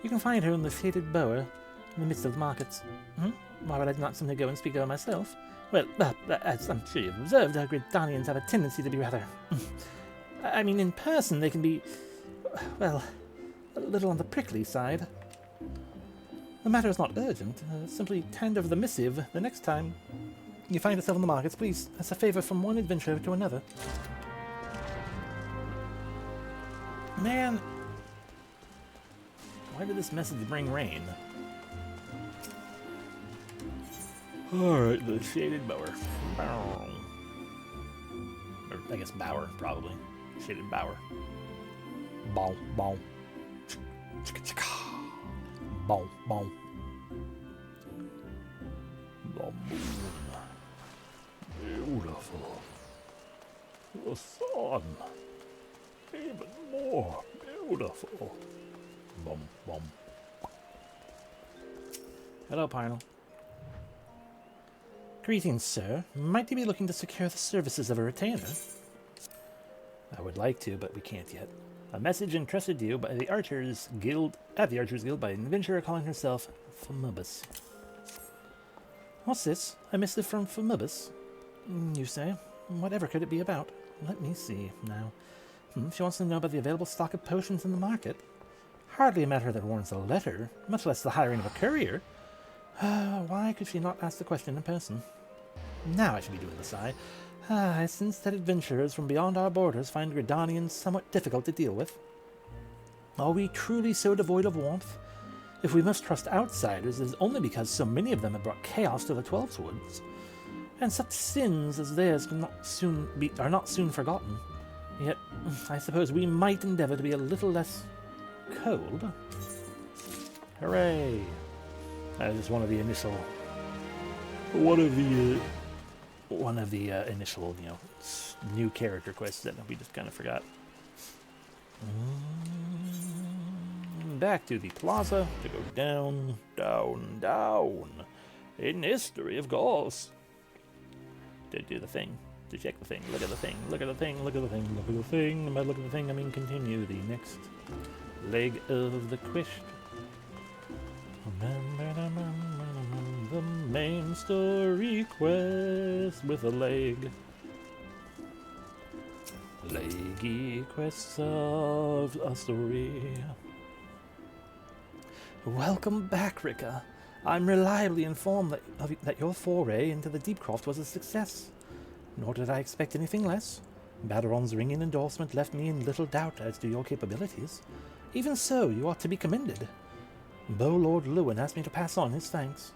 You can find her in the shaded bower in the midst of the markets. Why would I not simply go and speak to her myself? Well, as I'm sure you've observed, our Gridanians have a tendency to be rather... I mean, in person they can be, well, a little on the prickly side. The matter is not urgent. Simply hand over the missive the next time you find yourself in the markets, please, as a favor from one adventurer to another. Man, why did this message bring rain? Alright, the shaded bower. Or, I guess bower, probably. Shaded bower. Bow, bow. Bow, bow. The moon. Beautiful. The sun. Even more beautiful. Bum, bum. Hello, Parnell. Greetings, sir. Might you be looking to secure the services of a retainer? I would like to, but we can't yet. A message entrusted to you by the Archers Guild, at the Archers Guild by an adventurer calling herself Phoebus. What's this? A missive from Phoebus? You say? Whatever could it be about? Let me see, now. She wants to know about the available stock of potions in the market. Hardly a matter that warrants a letter, much less the hiring of a courier. Why could she not ask the question in person? Now I should be doing the sigh. I sense that adventurers from beyond our borders find Gridanians somewhat difficult to deal with. Are we truly so devoid of warmth? If we must trust outsiders, it is only because so many of them have brought chaos to the Twelve Woods. And such sins as theirs are not soon forgotten. Yet, I suppose we might endeavor to be a little less cold. Hooray! That is one of the initial... initial, new character quests that we just kind of forgot. Back to the plaza to go down, down, down. In history, of course. To do the thing. To check the thing. Look at the thing. Look at the thing. Look at the thing. Look at the thing. By look at the thing, I mean continue the next leg of the quest. The main story quest with a leg. Leggy quests of a story. Welcome back, Rhjkkah. I'm reliably informed that your foray into the Deepcroft was a success. Nor did I expect anything less. Baderon's ringing endorsement left me in little doubt as to your capabilities. Even so, you ought to be commended. Lord Lewin asked me to pass on his thanks.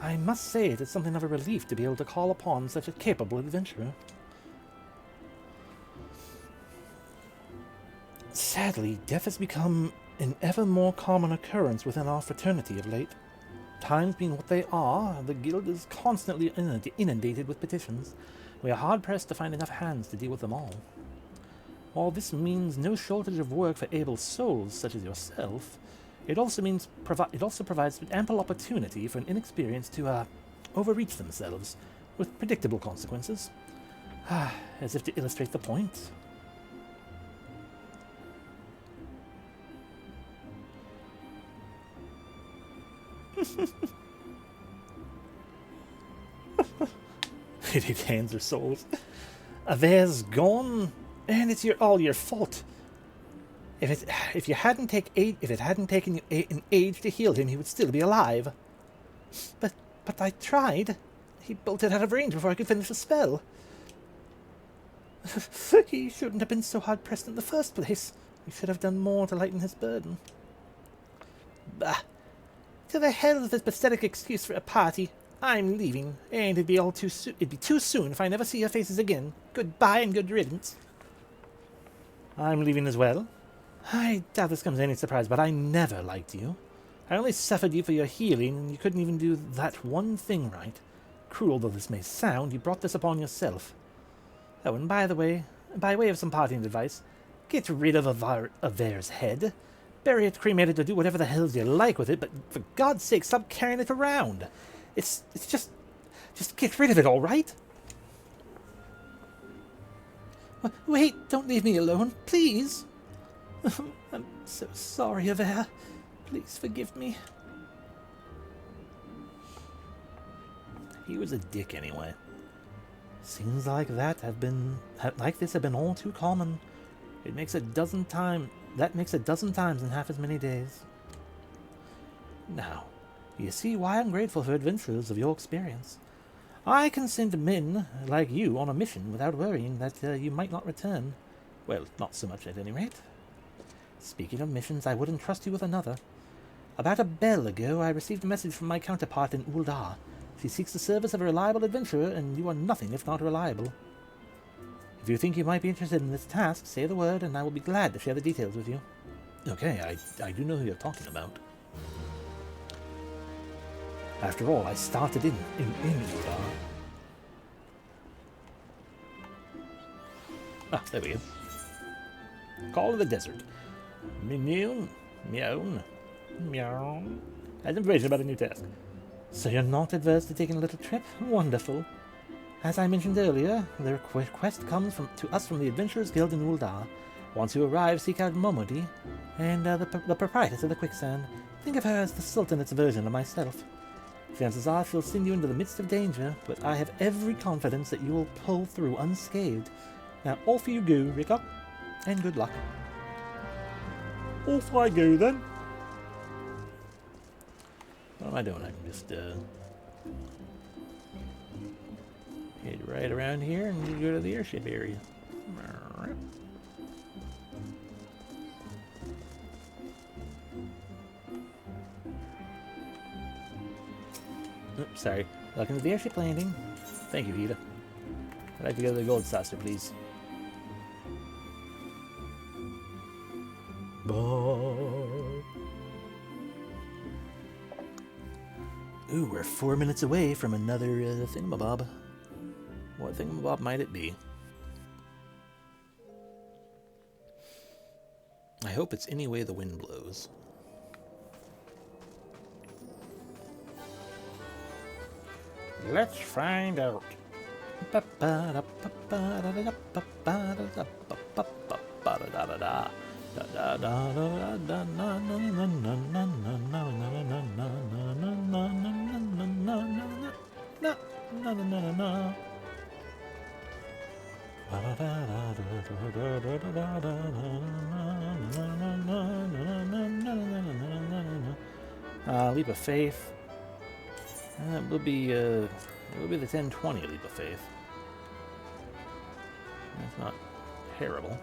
I must say it is something of a relief to be able to call upon such a capable adventurer. Sadly, death has become an ever more common occurrence within our fraternity of late. Times being what they are, the guild is constantly inundated with petitions. We are hard-pressed to find enough hands to deal with them all. While this means no shortage of work for able souls such as yourself, it also provides ample opportunity for an inexperienced to overreach themselves, with predictable consequences. As if to illustrate the point. It hands her souls. Ave's gone, and it's all your fault. If it hadn't taken you an age to heal him, he would still be alive. But I tried. He bolted out of range before I could finish the spell. He shouldn't have been so hard pressed in the first place. We should have done more to lighten his burden. Bah! To the hell with this pathetic excuse for a party. I'm leaving, and it'd be too soon if I never see your faces again. Goodbye and good riddance. I'm leaving as well. I doubt this comes as any surprise, but I never liked you. I only suffered you for your healing, and you couldn't even do that one thing right. Cruel though this may sound, you brought this upon yourself. Oh, and by way of some parting advice, get rid of Ave's head. Bury it cremated to do whatever the hell you like with it, but for God's sake, stop carrying it around. It's just get rid of it, all right? Wait, don't leave me alone, please. I'm so sorry, Ave. Please forgive me. He was a dick anyway. Scenes like this have been all too common. That makes a dozen times in half as many days. Now, you see why I'm grateful for adventurers of your experience. I can send men like you on a mission without worrying that you might not return. Well, not so much at any rate. Speaking of missions, I wouldn't trust you with another. About a bell ago, I received a message from my counterpart in Ul'dah. She seeks the service of a reliable adventurer, and you are nothing if not reliable. If you think you might be interested in this task, say the word, and I will be glad to share the details with you. Okay, I do know who you're talking about. After all, I started in Ul'dah. Ah, there we go. Call of the Desert. Meow, meow, meow. Has information about a new task. So you're not adverse to taking a little trip? Wonderful. As I mentioned earlier, the request comes to us from the Adventurers Guild in Ul'dah. Once you arrive, seek out Momodi and the proprietress of the quicksand. Think of her as the Sultanate's version of myself. Chances are she'll send you into the midst of danger, but I have every confidence that you will pull through unscathed. Now off you go, Rhjkkah, and good luck. Off I go then. What am I doing? I can just head right around here and go to the airship area. Oops, sorry. Welcome to the airship landing. Thank you, Vita. I'd like to go to the gold saucer, please. Ooh, we're 4 minutes away from another thingamabob. What thingamabob might it be? I hope it's any way the wind blows. Let's find out. Leap of faith. It will be the 1020 leap of faith. That's not terrible.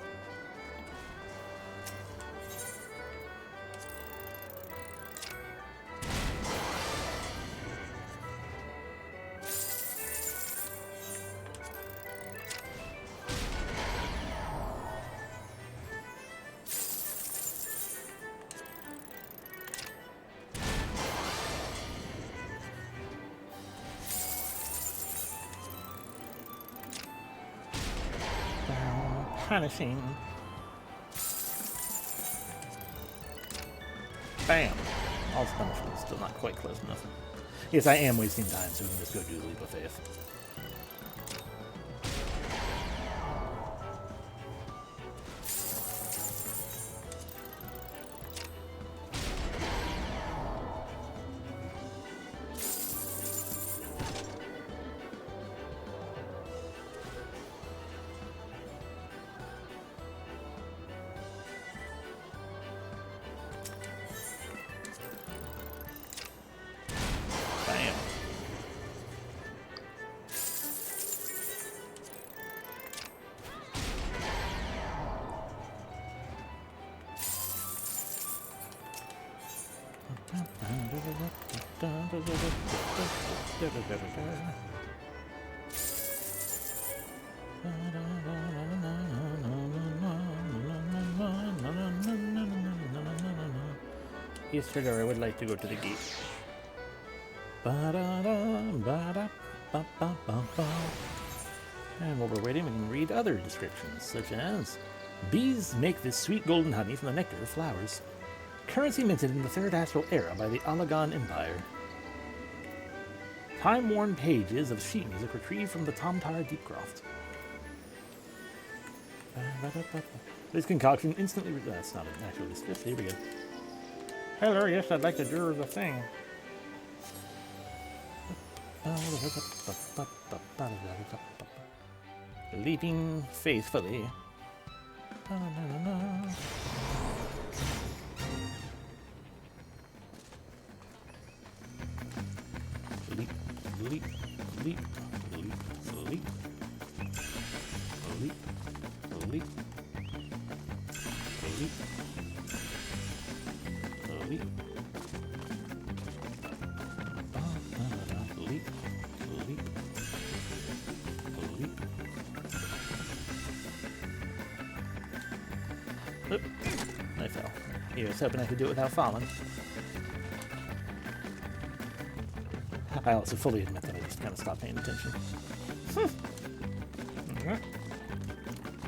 Punishing. Bam! All punishment is still not quite close enough. Yes, I am wasting time, so we can just go do the leap of faith. Yesterday I would like to go to the gate. And while we're waiting, we can read other descriptions, such as bees make this sweet golden honey from the nectar of flowers. Currency minted in the Third Astral Era by the Alagan Empire. Time-worn pages of sheet music retrieved from the Tomtar Deepcroft. This concoction instantly... That's not an actual description. Here we go. Hello, yes, I'd like to do the thing. Leaping faithfully. Leap, leap, leap, leap, leap, leap, leap, leap, leap. Leap, leap, leap. Oop, I fell. I was hoping I could do it without falling. I also fully admit that I just kind of stopped paying attention.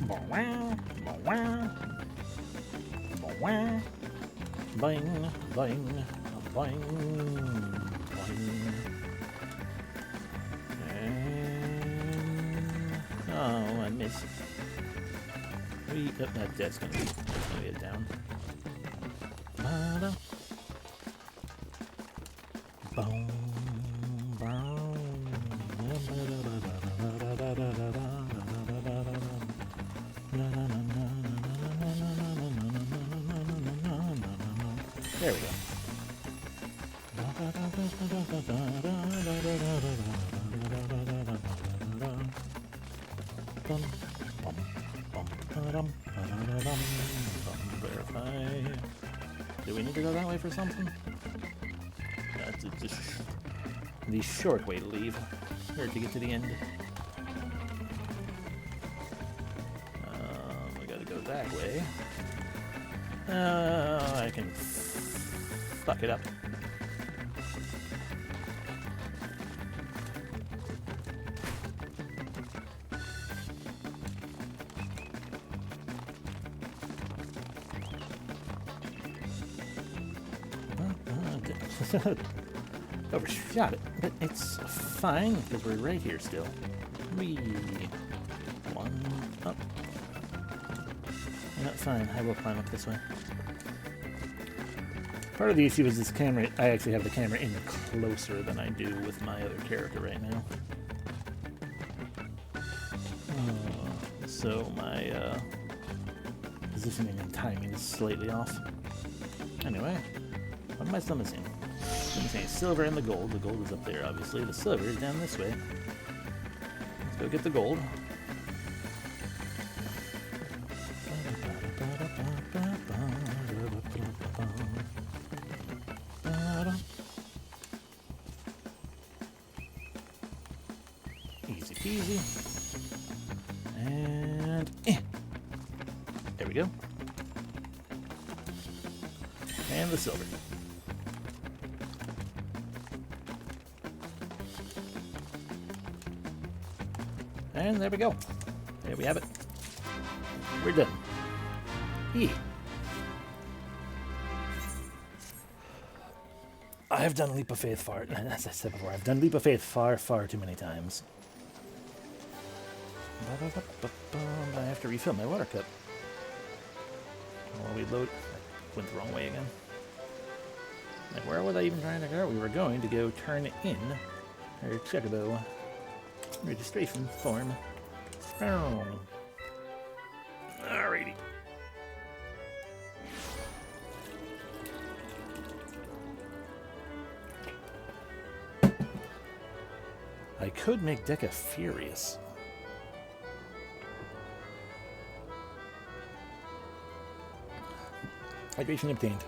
Boing, boing, boing, boing. Oh, I missed. That's gonna be a down. Boom, there we go. Verify. Do we need to go that way for something? That's just the short way to leave, or to get to the end. We gotta go that way. I can fuck it up. Overshot it, but it's fine because we're right here still. Whee! One up. Not fine. I will climb up this way. Part of the issue is this camera. I actually have the camera in closer than I do with my other character right now. So my positioning and timing is slightly off. Anyway, what am I still missing? I'm missing silver and the gold. The gold is up there, obviously. The silver is down this way. Let's go get the gold. Easy peasy. And there we go. And the silver. And there we go. There we have it. We're done. I have done Leap of Faith far, as I said before, I've done Leap of Faith far, far too many times. I have to refill my water cup. While we load, I went the wrong way again. Like, where was I even trying to go? We were going to go turn in our Chocobo registration form. Oh. Alrighty. I could make Rhjkkah furious. Hydration obtained.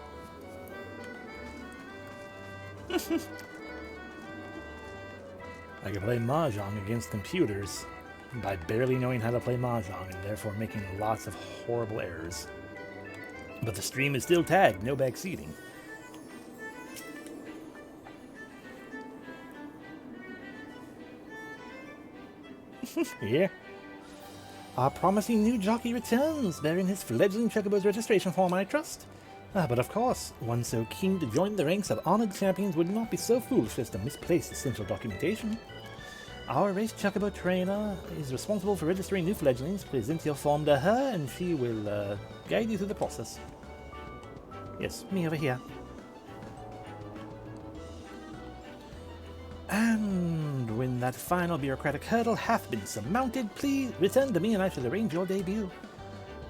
I can play Mahjong against computers by barely knowing how to play Mahjong and therefore making lots of horrible errors. But the stream is still tagged, no backseating. Yeah. Our promising new jockey returns, bearing his fledgling Chocobo's registration form, I trust. But of course, one so keen to join the ranks of honored champions would not be so foolish as to misplace essential documentation. Our race Chocobo trainer is responsible for registering new fledglings. Present your form to her and she will guide you through the process. Yes, me over here. And when that final bureaucratic hurdle hath been surmounted, please return to me and I shall arrange your debut.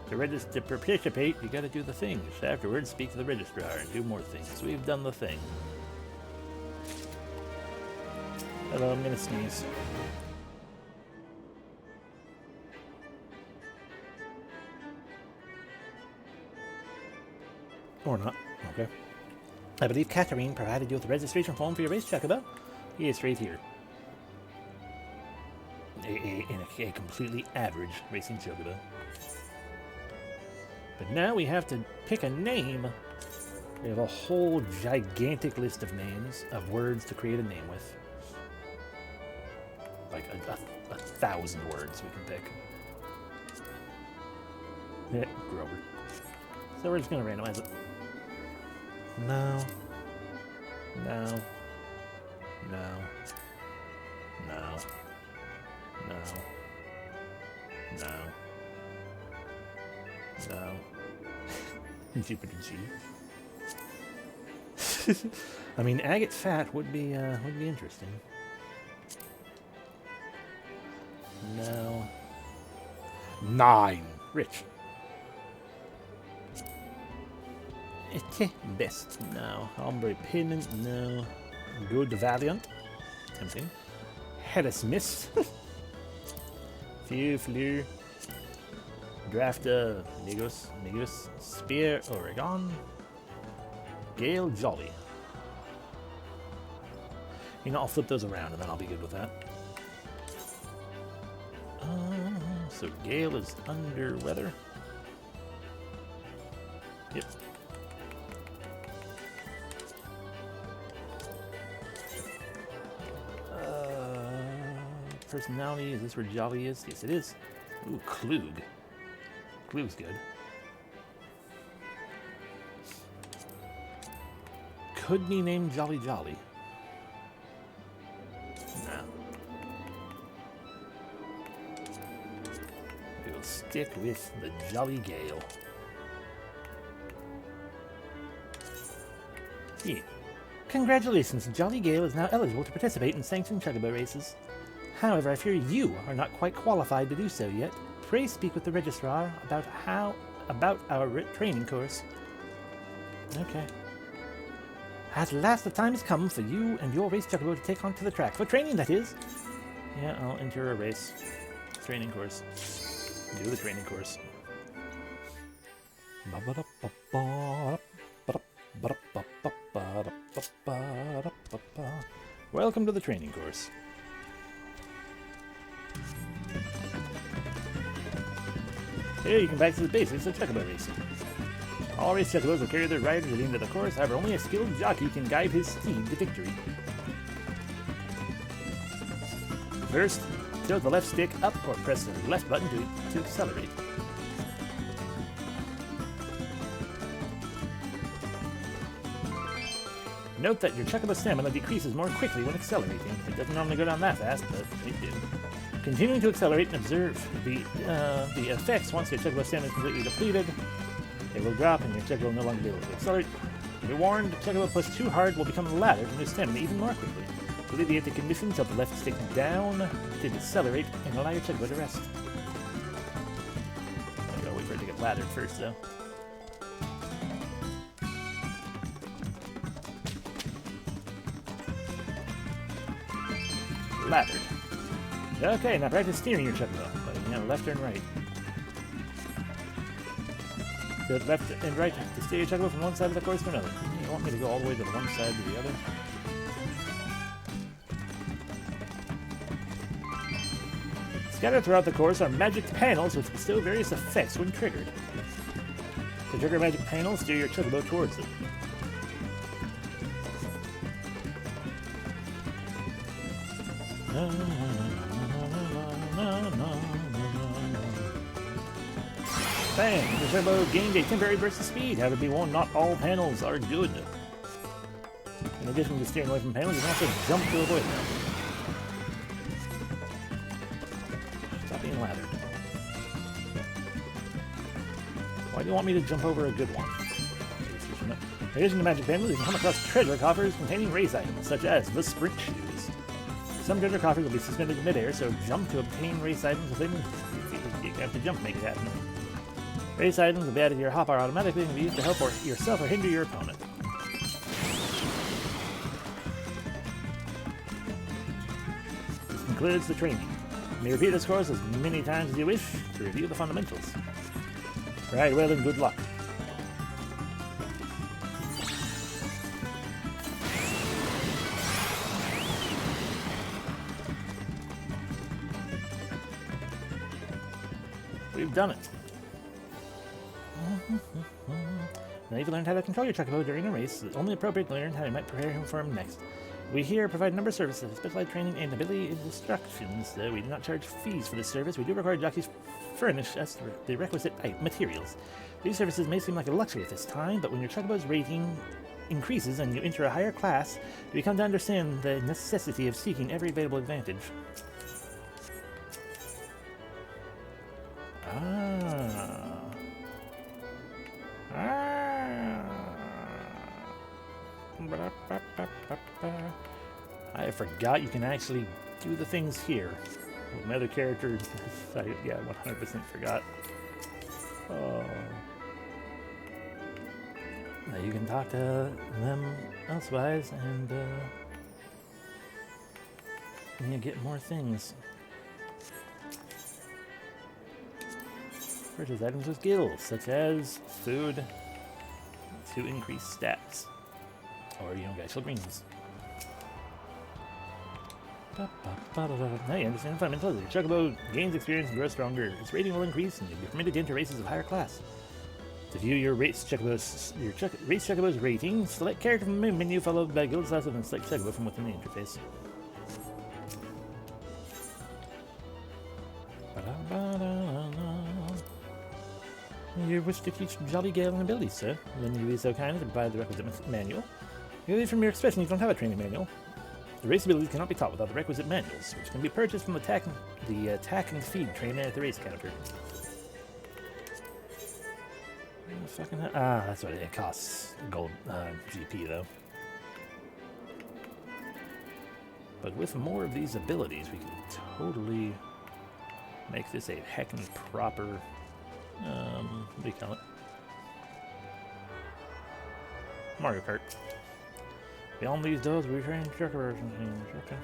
To participate, you gotta do the things. Afterwards, speak to the registrar and do more things. We've done the thing. Hello, I'm gonna sneeze. Or not. Okay. I believe Catherine provided you with the registration form for your race, Chocobo. Yes, right here. A completely average racing Chocobo. But now we have to pick a name. We have a whole gigantic list of names, of words to create a name with. Like a 1,000 words we can pick. Yeah, Grover. So we're just gonna randomize it. No. No. No. No. No. No. No. Jupiter G. I mean, agate fat would be interesting. No. 9. Rich. Best. No. Ombre Payment. No. Good Valiant. Tempting. Hellas Mist. Few Fleur. Draft Negus. Spear Oregon. Gale Jolly. You know, I'll flip those around and then I'll be good with that. So Gale is under weather. Yep. Personality, is this where Jolly is? Yes, it is. Ooh, Klug. Klug's good. Could be named Jolly Jolly. No. We'll stick with the Jolly Gale. Yeah. Congratulations, Jolly Gale is now eligible to participate in sanctioned Chocobo races. However, I fear you are not quite qualified to do so yet. Pray speak with the registrar about our training course. Okay. At last the time has come for you and your race Chocobo to take onto the track. For training, that is. Yeah, I'll enter a race. Training course. Do the training course. Welcome to the training course. Here you can practice the basics of Chocobo racing. All race Chocobos will carry their riders at the end of the course, however only a skilled jockey can guide his steed to victory. First, tilt the left stick up or press the left button to accelerate. Note that your Chocobo stamina decreases more quickly when accelerating. It doesn't normally go down that fast, but it did. Continuing to accelerate and observe the effects once your Chocobo stamina is completely depleted. It will drop and your Chocobo will no longer be able to accelerate. Be warned, Chocobo pushed too hard will become laddered and lose stamina even more quickly. To alleviate the condition, tilt the left stick down to decelerate and allow your Chocobo to rest. I gotta wait for it to get laddered first, though. Laddered. Okay, now practice steering your Chocobo, left and right. So left and right to steer your Chocobo from one side of the course to another. You want me to go all the way to the one side to the other? Scattered throughout the course are magic panels which bestow various effects when triggered. To trigger magic panels, steer your chocobo towards them. Bang! The chocobo gained a temporary burst of speed. However, be warned, not all panels are good. In addition to steering away from panels, you can also jump to avoid them. Stop being lathered. Why do you want me to jump over a good one? In addition to magic panels, you can come across treasure coffers containing race items, such as the sprint shoes. Some treasure coffers will be suspended in midair, so jump to obtain race items within. You have to jump to make it happen. Race items will be added to your hopper automatically and can be used to help yourself or hinder your opponent. This concludes the training. You may repeat this course as many times as you wish to review the fundamentals. Right, well then, good luck. We've done it. Now you've learned how to control your chocobo during a race. It's only appropriate to learn how you might prepare him for him next. We here provide a number of services, specialized training and ability instructions. We do not charge fees for this service. We do require jockeys furnish us the requisite materials. These services may seem like a luxury at this time, but when your chocobo's rating increases and you enter a higher class, you become to understand the necessity of seeking every available advantage. I forgot you can actually do the things here. With my other character, yeah, 100% forgot. Oh. Now you can talk to them elsewise, and you get more things. Purchase items with gills, such as food to increase stats, or actual greens. Now you understand the fundamentals. Your chocobo gains experience and grows stronger. Its rating will increase, and you'll be permitted to enter races of higher class. To view your race chocobo's rating, select character from the main menu, followed by guild class, and select chocobo from within the interface. You wish to teach Jolly Gale an ability, sir? Then you be so kind as to provide the requisite manual. From your expression, you don't have a training manual. The race abilities cannot be taught without the requisite manuals, which can be purchased from the attack and feed trainer at the race counter. That's what it costs. Gold GP, though. But with more of these abilities, we can totally make this a heckin' proper, what do you call it? Mario Kart. Beyond these doors, we train truckers. Okay.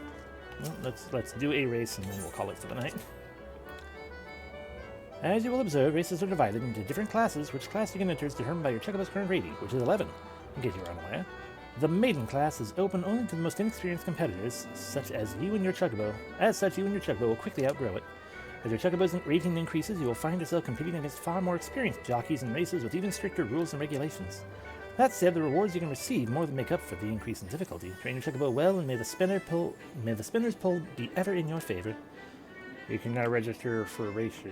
Well, let's do a race and then we'll call it for the night. As you will observe, races are divided into different classes. Which class you can enter is determined by your chocobo's current rating, which is 11, in case you're unaware. The maiden class is open only to the most inexperienced competitors, such as you and your chocobo. As such, you and your chocobo will quickly outgrow it. As your chocobo's rating increases, you will find yourself competing against far more experienced jockeys in races with even stricter rules and regulations. That said, the rewards you can receive more than make up for the increase in difficulty. Train your chocobo well, and may the spinner's pull be ever in your favor. You can now register for races.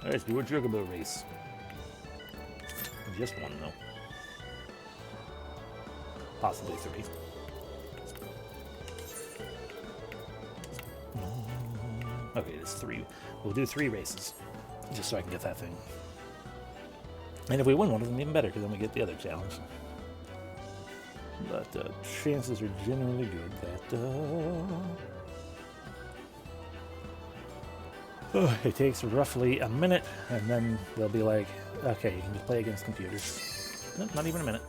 Let's do a chocobo race. Just one, though. Possibly 3. Okay, it's 3. We'll do 3 races, just so I can get that thing. And if we win one of them, even better, because then we get the other challenge. But chances are generally good that it takes roughly a minute, and then they'll be like, okay, you can just play against computers. Nope, not even a minute.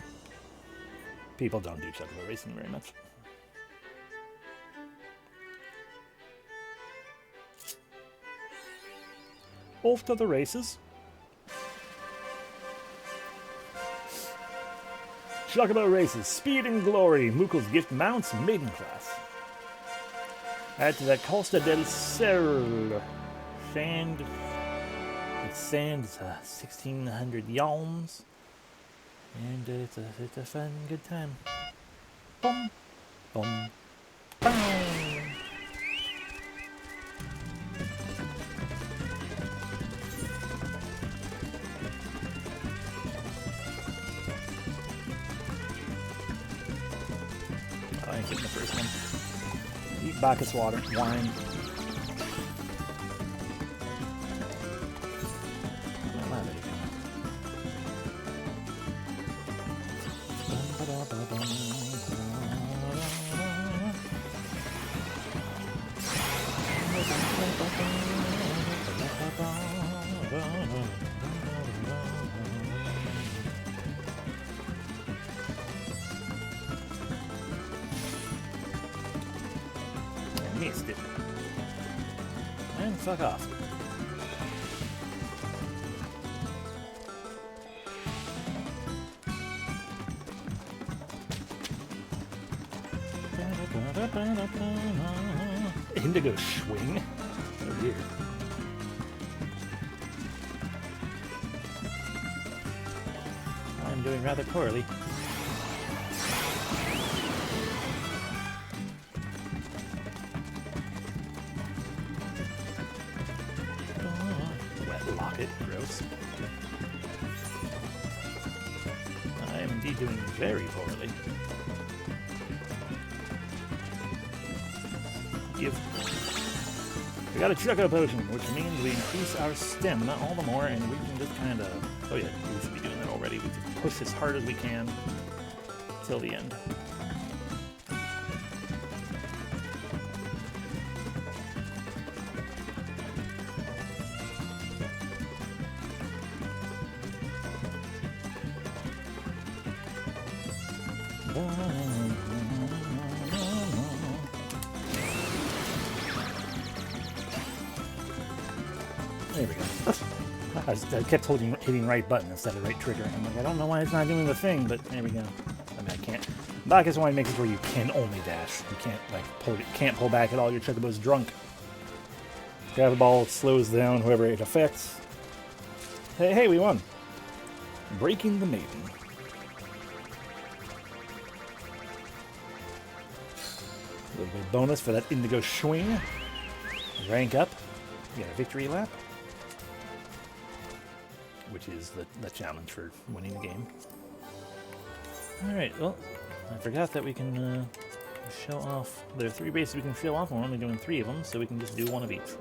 People don't do chocobo racing very much. Off to the races. Chocobo races, speed and glory, Mookel's gift mounts, maiden class. Add to that Costa del Cerro. Sand. It's sand, it's 1,600 yalms. And it's a fun, good time. Boom, boom, boom. I ain't getting the first one. Eat Bacchus water, wine. Missed it. And fuck off. Indigo swing? Oh dear. I'm doing rather poorly. Wet locket, gross. I am indeed doing very poorly. We got a Rhjkkah potion, which means we increase our stamina all the more, and we can just kind of... Oh yeah, we should be doing that already. We just push as hard as we can till the end. There we go. I kept hitting right button instead of right trigger. I'm like, I don't know why it's not doing the thing, but there we go. I mean, I can't. Bacchus wine makes it where you can only dash. You can't like pull back at all. Your Chocobo's drunk. Grab the ball, slows down whoever it affects. Hey, we won. Breaking the maiden. A little bit of bonus for that indigo swing. Rank up. You got a victory lap, which is the challenge for winning the game. Alright, well, I forgot that we can show off. There are 3 bases we can show off, and we're only doing 3 of them, so we can just do 1 of each.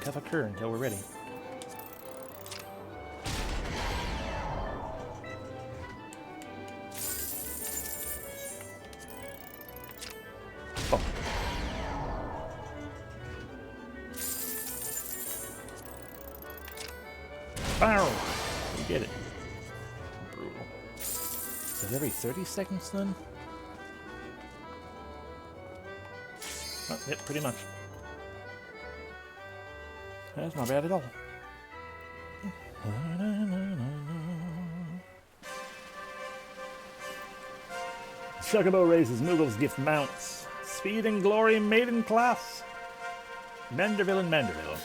Cuff occur until we're ready. Bow! We did it. Brutal. Is that every 30 seconds then? Oh, yep, pretty much. That's not bad at all. Chocobo raises, Moogle's gift mounts. Speed and glory, maiden class. Manderville and Manderville.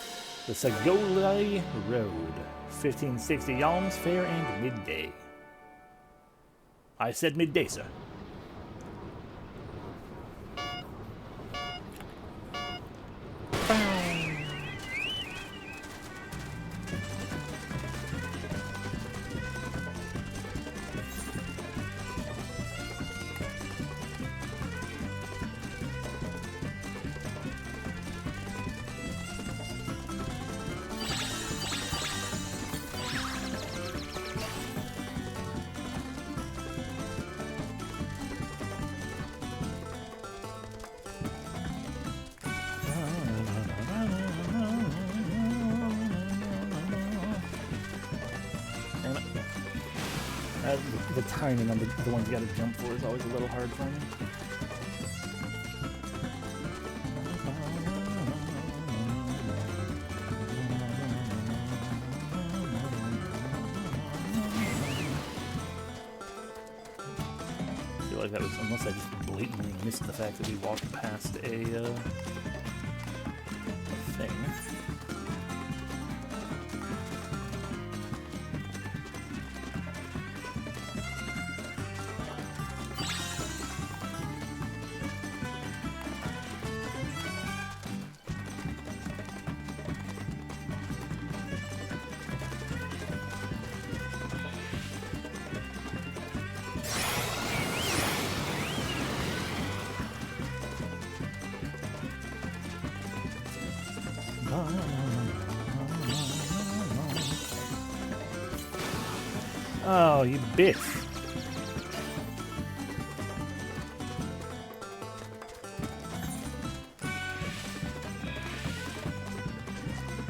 The Sagolai Road. 1560 Yalms, fair and midday. I said midday, sir. The timing on the ones you gotta jump for is always a little hard for me. feel like that was, unless I just blatantly missed the fact that we walked past a thing. Oh, you bitch.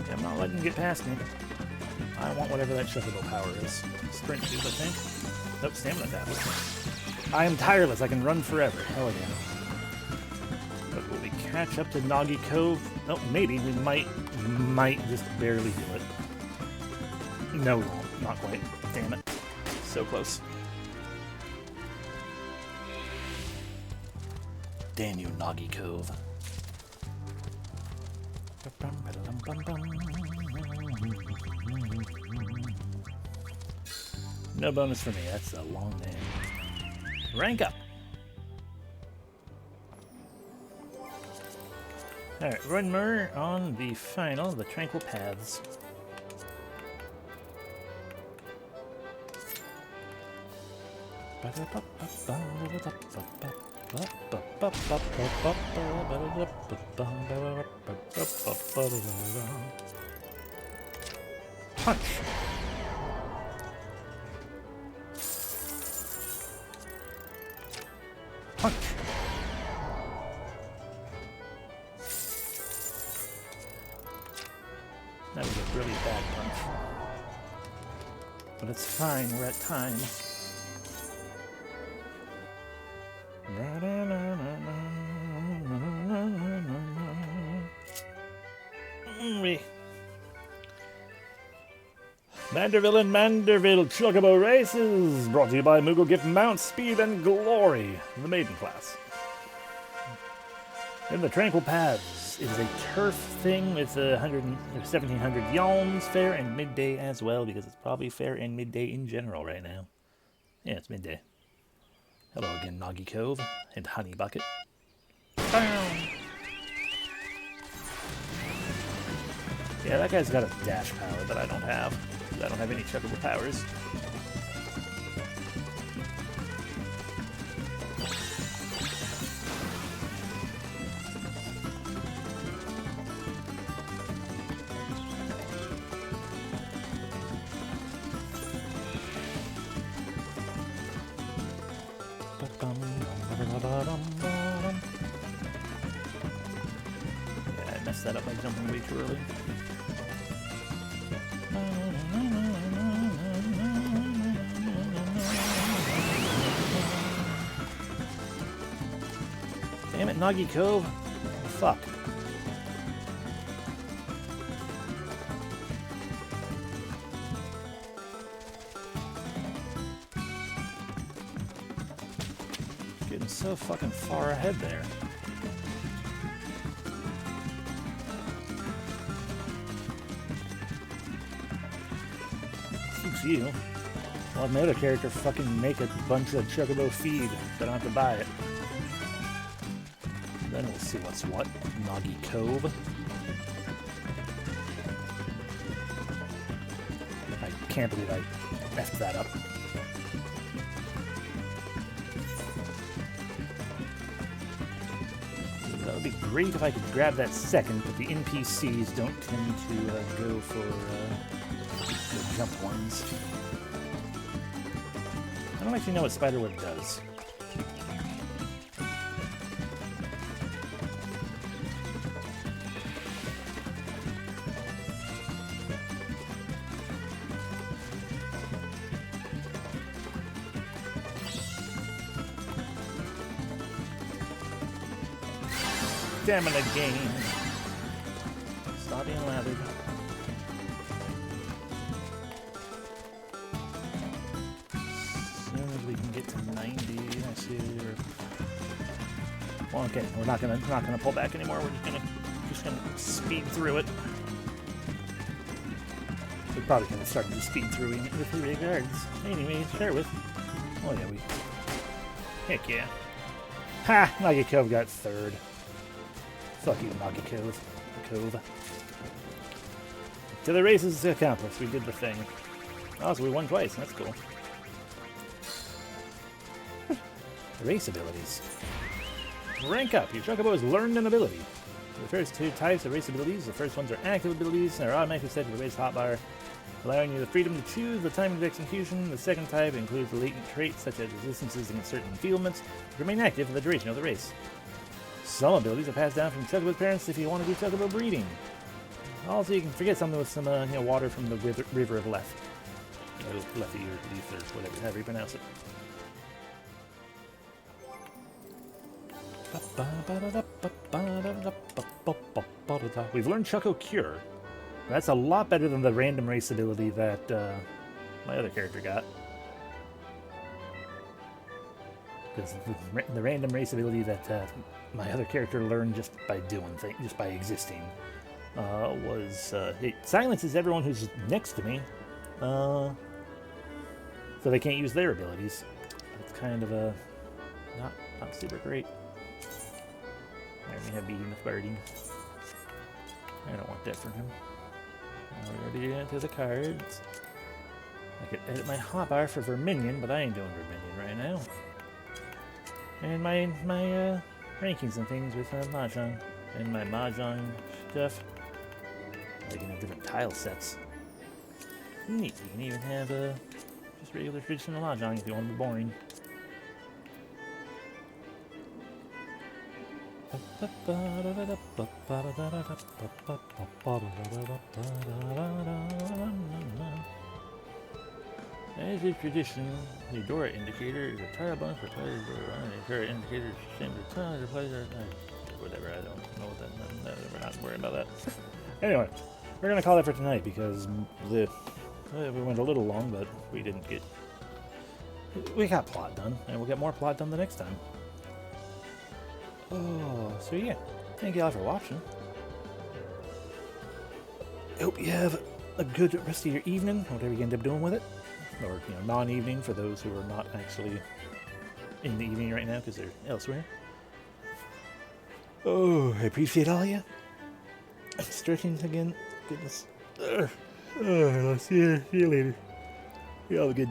Yeah, I'm not letting you get past me. I want whatever that shuffleable power is. Sprint tube, I think. Nope, stamina tablet. I am tireless. I can run forever. Hell yeah. But will we catch up to Noggy Cove? Oh, maybe. We might just barely do it. No, we won't. Not quite. Damn it. So close. Damn you, Noggy Cove. No bonus for me. That's a long name. Rank up. Alright, run more on the final, the Tranquil Paths. Punch! Punch! That was a really bad punch. But it's fine, we're at time. Manderville and Manderville Chocobo Races, brought to you by Moogle Gift Mount Speed and Glory, the maiden class. In the Tranquil Paths, it is a turf thing with 1,700 yalms, fair and midday as well, because it's probably fair and midday in general right now. Yeah, it's midday. Hello again, Noggy Cove and Honey Bucket. Yeah, that guy's got a dash power that I don't have. I don't have any chuckable powers. Yeah, I messed that up by jumping way too early. Damn it, Noggy Cove. Fuck. Getting so fucking far ahead there. Suits you. I'll have my other character fucking make a bunch of Chocobo feed, so I don't have to buy it. Then we'll see what's what. Noggy Cove. I can't believe I effed that up. That would be great if I could grab that second, but the NPCs don't tend to go for the jump ones. I don't actually know what Spiderweb does. Stamina gain. Stop being lathered. As soon as we can get to 90, I see Well, okay, we're not gonna pull back anymore. We're just gonna speed through it. We're probably gonna start to speed through it with the regards. Anyway, start with. Oh yeah, we. Heck yeah. Ha! Rhjkkah got third. Fuck you, Rhjkkah. Cove. So the race is accomplished. We did the thing. Oh, so we won twice. That's cool. Race abilities. Rank up. Your Chocobo has learned an ability. The first two types of race abilities. The first ones are active abilities and are automatically set to the race hotbar, allowing you the freedom to choose the time of execution. The second type includes latent traits such as resistances against certain enfeeblements, which remain active for the duration of the race. Some abilities are passed down from Chocobo's parents if you want to do Chocobo breeding. Also, you can forget something with some water from the river of Leth. Or Lethy or Leith or whatever, however you pronounce it. We've learned Choco Cure. That's a lot better than the random race ability that my other character got. Because the random race ability that my other character learned just by doing things, just by existing, was it silences everyone who's next to me, so they can't use their abilities. It's kind of a not super great. There we have beating with birding. I don't want that for him. We already into the cards. I could edit my hotbar for Verminion, but I ain't doing Verminion right now. And my rankings and things with Mahjong. And my Mahjong stuff. I can have different tile sets. Neat. You can even have just regular traditional Mahjong if you want to be boring. As is tradition, the Dora indicator is a tile bonus for players who are on the Dora indicator is the same as tile players. Whatever, I don't know what that. We're not worried about that. Anyway, we're gonna call it for tonight because we went a little long, but we got plot done, and we'll get more plot done the next time. Oh, so yeah, thank you all for watching. I hope you have a good rest of your evening, whatever you end up doing with it. Or, non-evening for those who are not actually in the evening right now because they're elsewhere. Oh, I appreciate all of you. I'm stretching again. Goodness. I'll see you later. You have a good day.